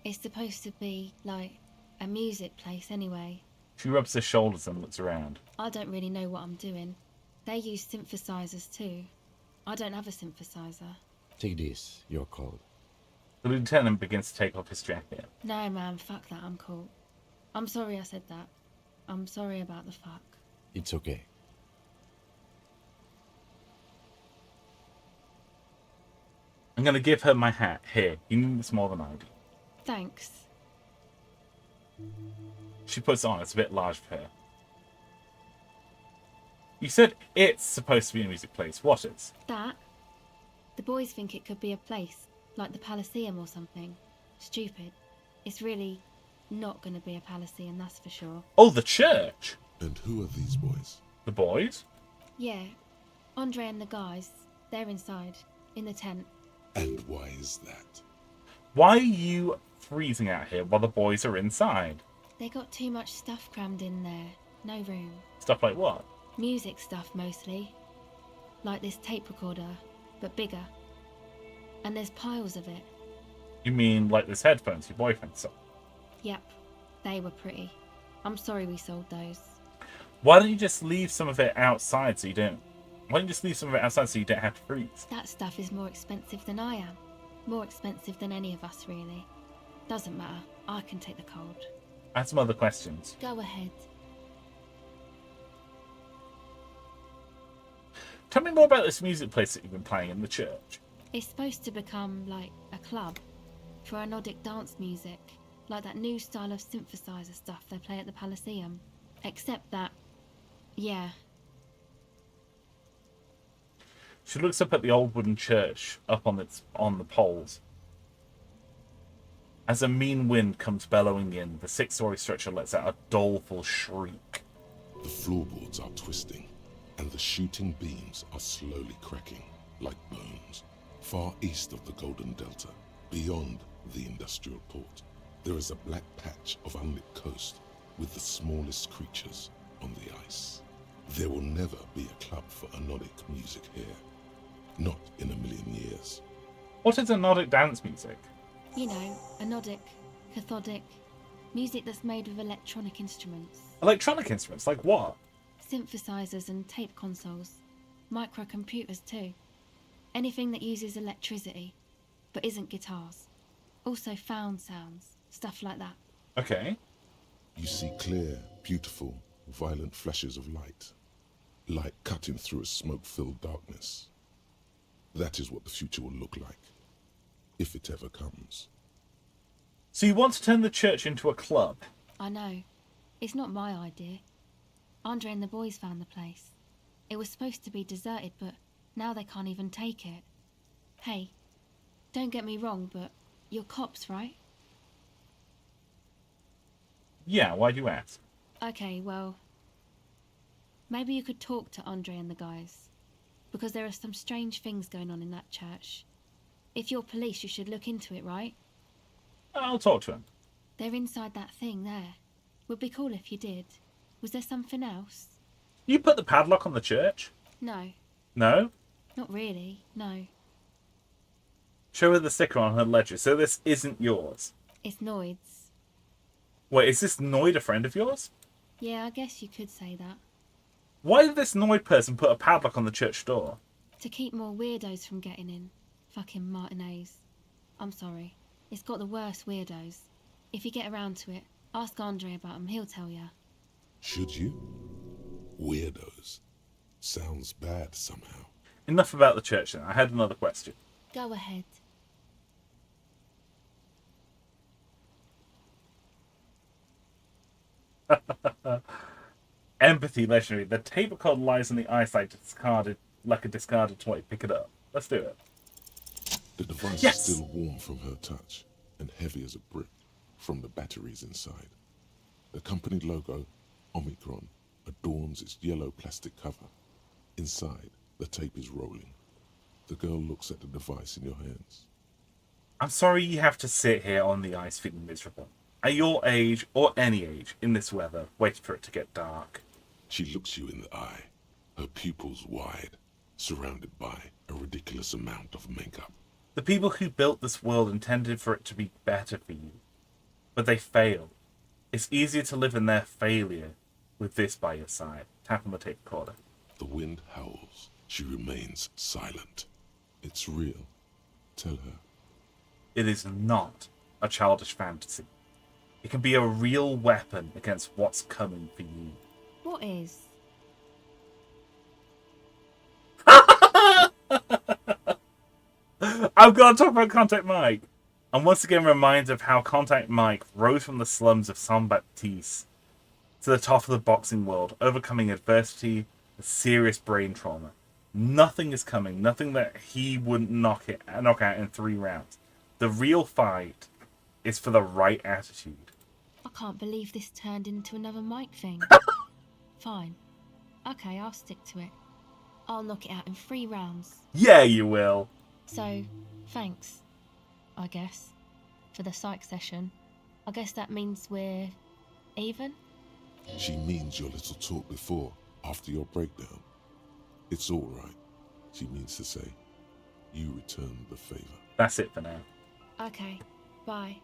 Speaker 9: It's supposed to be, like, a music place anyway.
Speaker 1: She rubs her shoulders and looks around.
Speaker 9: I don't really know what I'm doing. They use synthesizers too. I don't have a synthesizer.
Speaker 3: Take this, your code.
Speaker 1: The lieutenant begins to take off his jacket.
Speaker 9: No, man, fuck that, I'm cool. I'm sorry I said that. I'm sorry about the fuck.
Speaker 3: It's okay.
Speaker 1: I'm going to give her my hat. Here, you need this more than I do.
Speaker 9: Thanks.
Speaker 1: She puts it on. It's a bit large for her. You said it's supposed to be a music place. What is?
Speaker 9: That? The boys think it could be a place, like the Palaceum or something. Stupid. It's really not going to be a Palaceum, that's for sure.
Speaker 1: Oh, the church!
Speaker 4: And who are these boys?
Speaker 1: The boys?
Speaker 9: Yeah. Andre and the guys. They're inside, in the tent.
Speaker 4: And why is that?
Speaker 1: Why are you freezing out here while the boys are inside?
Speaker 9: They got too much stuff crammed in there. No room.
Speaker 1: Stuff like what?
Speaker 9: Music stuff, mostly. Like this tape recorder, but bigger. And there's piles of it.
Speaker 1: You mean like those headphones your boyfriend sold?
Speaker 9: Yep. They were pretty. I'm sorry we sold those.
Speaker 1: Why don't you just leave some of it outside so you don't... Why don't you just leave some of it outside so you don't have to freeze?
Speaker 9: That stuff is more expensive than I am. More expensive than any of us, really. Doesn't matter. I can take the cold.
Speaker 1: I have some other questions.
Speaker 9: Go ahead.
Speaker 1: Tell me more about this music place that you've been playing in the church.
Speaker 9: It's supposed to become like a club for anodic dance music, like that new style of synthesizer stuff they play at the Palaceum. Except that, yeah.
Speaker 1: She looks up at the old wooden church up on the poles. As a mean wind comes bellowing in, the 6-story structure lets out a doleful shriek.
Speaker 4: The floorboards are twisting, and the shooting beams are slowly cracking, like bones. Far east of the Golden Delta, beyond the industrial port, there is a black patch of unlit coast with the smallest creatures on the ice. There will never be a club for anodic music here. Not in a million years.
Speaker 1: What is anodic dance music?
Speaker 9: You know, anodic, cathodic, music that's made with electronic instruments.
Speaker 1: Electronic instruments? Like what?
Speaker 9: Synthesizers and tape consoles. Microcomputers too. Anything that uses electricity, but isn't guitars. Also found sounds, stuff like that.
Speaker 1: Okay.
Speaker 4: You see clear, beautiful, violent flashes of light. Light cutting through a smoke-filled darkness. That is what the future will look like. If it ever comes.
Speaker 1: So you want to turn the church into a club?
Speaker 9: I know. It's not my idea. Andre and the boys found the place. It was supposed to be deserted, but now they can't even take it. Hey, don't get me wrong, but you're cops, right?
Speaker 1: Yeah, why do you ask?
Speaker 9: Okay, well, maybe you could talk to Andre and the guys. because there are some strange things going on in that church. If you're police, you should look into it, right?
Speaker 1: I'll talk to him.
Speaker 9: They're inside that thing there. Would be cool if you did. Was there something else?
Speaker 1: You put the padlock on the church?
Speaker 9: No.
Speaker 1: No?
Speaker 9: Not really, no.
Speaker 1: Show her the sticker on her ledger. So this isn't yours.
Speaker 9: It's Noid's.
Speaker 1: Wait, is this Noid a friend of yours?
Speaker 9: Yeah, I guess you could say that.
Speaker 1: Why did this Noid person put a padlock on the church door?
Speaker 9: To keep more weirdos from getting in. Fucking Martinez. I'm sorry. It's got the worst weirdos. If you get around to it, ask Andre about them, he'll tell ya.
Speaker 4: Should you? Weirdos. Sounds bad somehow.
Speaker 1: Enough about the church then. I had another question.
Speaker 9: Go ahead.
Speaker 1: Empathy legendary. The tape recorder lies on the eyesight discarded like a discarded toy. Pick it up. Let's do it.
Speaker 4: The device
Speaker 1: Yes!
Speaker 4: is still warm from her touch and heavy as a brick from the batteries inside. The company logo, Omicron, adorns its yellow plastic cover. Inside, the tape is rolling. The girl looks at the device in your hands.
Speaker 1: I'm sorry you have to sit here on the ice feeling miserable. At your age, or any age, in this weather, wait for it to get dark.
Speaker 4: She looks you in the eye, her pupils wide, surrounded by a ridiculous amount of makeup.
Speaker 1: The people who built this world intended for it to be better for you. But they failed. It's easier to live in their failure with this by your side. Tap on the tape recorder.
Speaker 4: The wind howls. She remains silent. It's real. Tell her.
Speaker 1: It is not a childish fantasy. It can be a real weapon against what's coming for you.
Speaker 9: What is?
Speaker 1: I've got to talk about Contact Mike. I'm once again reminded of how Contact Mike rose from the slums of San Baptiste to the top of the boxing world, overcoming adversity and serious brain trauma. Nothing is coming. Nothing that he wouldn't knock out in 3 rounds. The real fight is for the right attitude.
Speaker 9: I can't believe this turned into another Mike thing. Fine. Okay, I'll stick to it. I'll knock it out in 3 rounds.
Speaker 1: Yeah, you will.
Speaker 9: So, thanks, I guess, for the psych session. I guess that means we're even?
Speaker 4: She means your little talk before, after your breakdown. It's all right, she means to say. You return the favor.
Speaker 1: That's it for now.
Speaker 9: Okay, bye.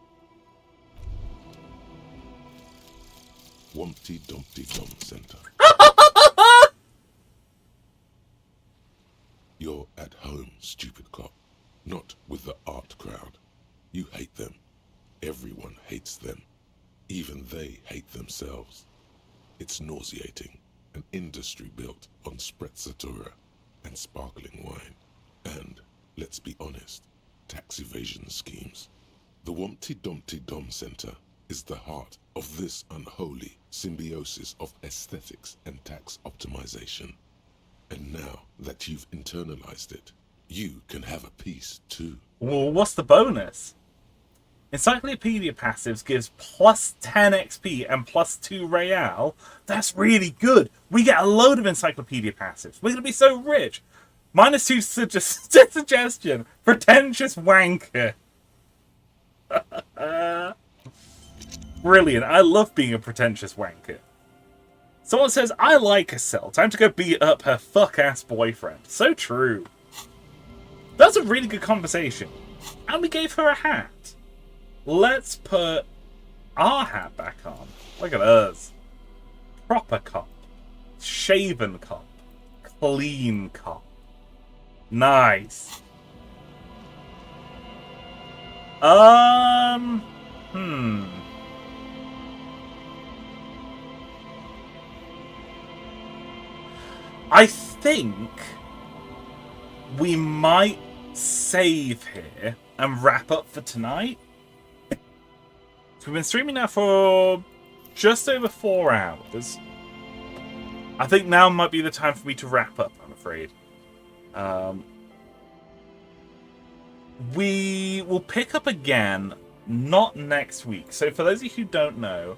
Speaker 4: Wumpty Dumpty Dum Center. You're at home, stupid cop. Not with the art crowd. You hate them. Everyone hates them. Even they hate themselves. It's nauseating. An industry built on sprezzatura and sparkling wine. And, let's be honest, tax evasion schemes. The Wumpty Dumpty Dum Center is the heart of this unholy symbiosis of aesthetics and tax optimization. And now that you've internalized it, you can have a piece too.
Speaker 1: Well, what's the bonus? Encyclopedia Passives gives plus 10 XP and plus 2 Real. That's really good. We get a load of Encyclopedia Passives. We're going to be so rich. Minus 2 suggestion. Pretentious wanker. Brilliant. I love being a pretentious wanker. Someone says, I like Cassell. Time to go beat up her fuck-ass boyfriend. So true. That was a really good conversation. And we gave her a hat. Let's put our hat back on. Look at us. Proper cop. Shaven cop. Clean cop. Nice. I think we might save here and wrap up for tonight. So we've been streaming now for just over 4 hours. I think now might be the time for me to wrap up, I'm afraid. We will pick up again, not next week. So for those of you who don't know,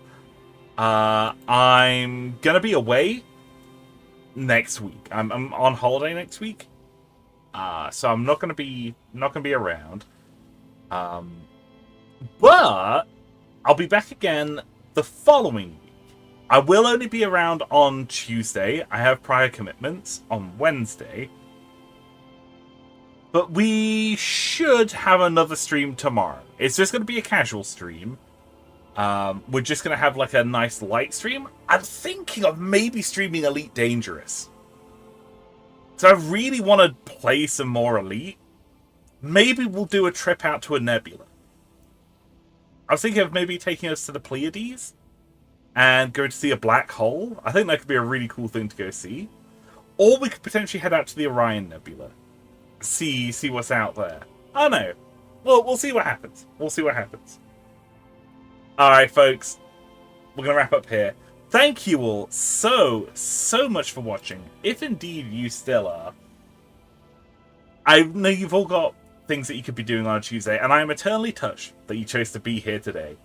Speaker 1: I'm going to be away next week. I'm on holiday next week. So I'm not gonna be around. But I'll be back again the following week. I will only be around on Tuesday. I have prior commitments on Wednesday. But we should have another stream tomorrow. It's just going to be a casual stream. We're just going to have like a nice light stream. I'm thinking of maybe streaming Elite Dangerous. So I really want to play some more Elite. Maybe we'll do a trip out to a nebula. I was thinking of maybe taking us to the Pleiades and going to see a black hole. I think that could be a really cool thing to go see. Or we could potentially head out to the Orion Nebula. See what's out there. I don't know. Well, we'll see what happens. We'll see what happens. Alright, folks. We're going to wrap up here. Thank you all so much for watching. If indeed you still are. I know you've all got things that you could be doing on a Tuesday, and I am eternally touched that you chose to be here today.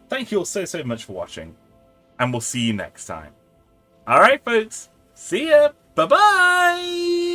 Speaker 1: Thank you all so much for watching, and we'll see you next time. Alright, folks. See ya. Bye-bye.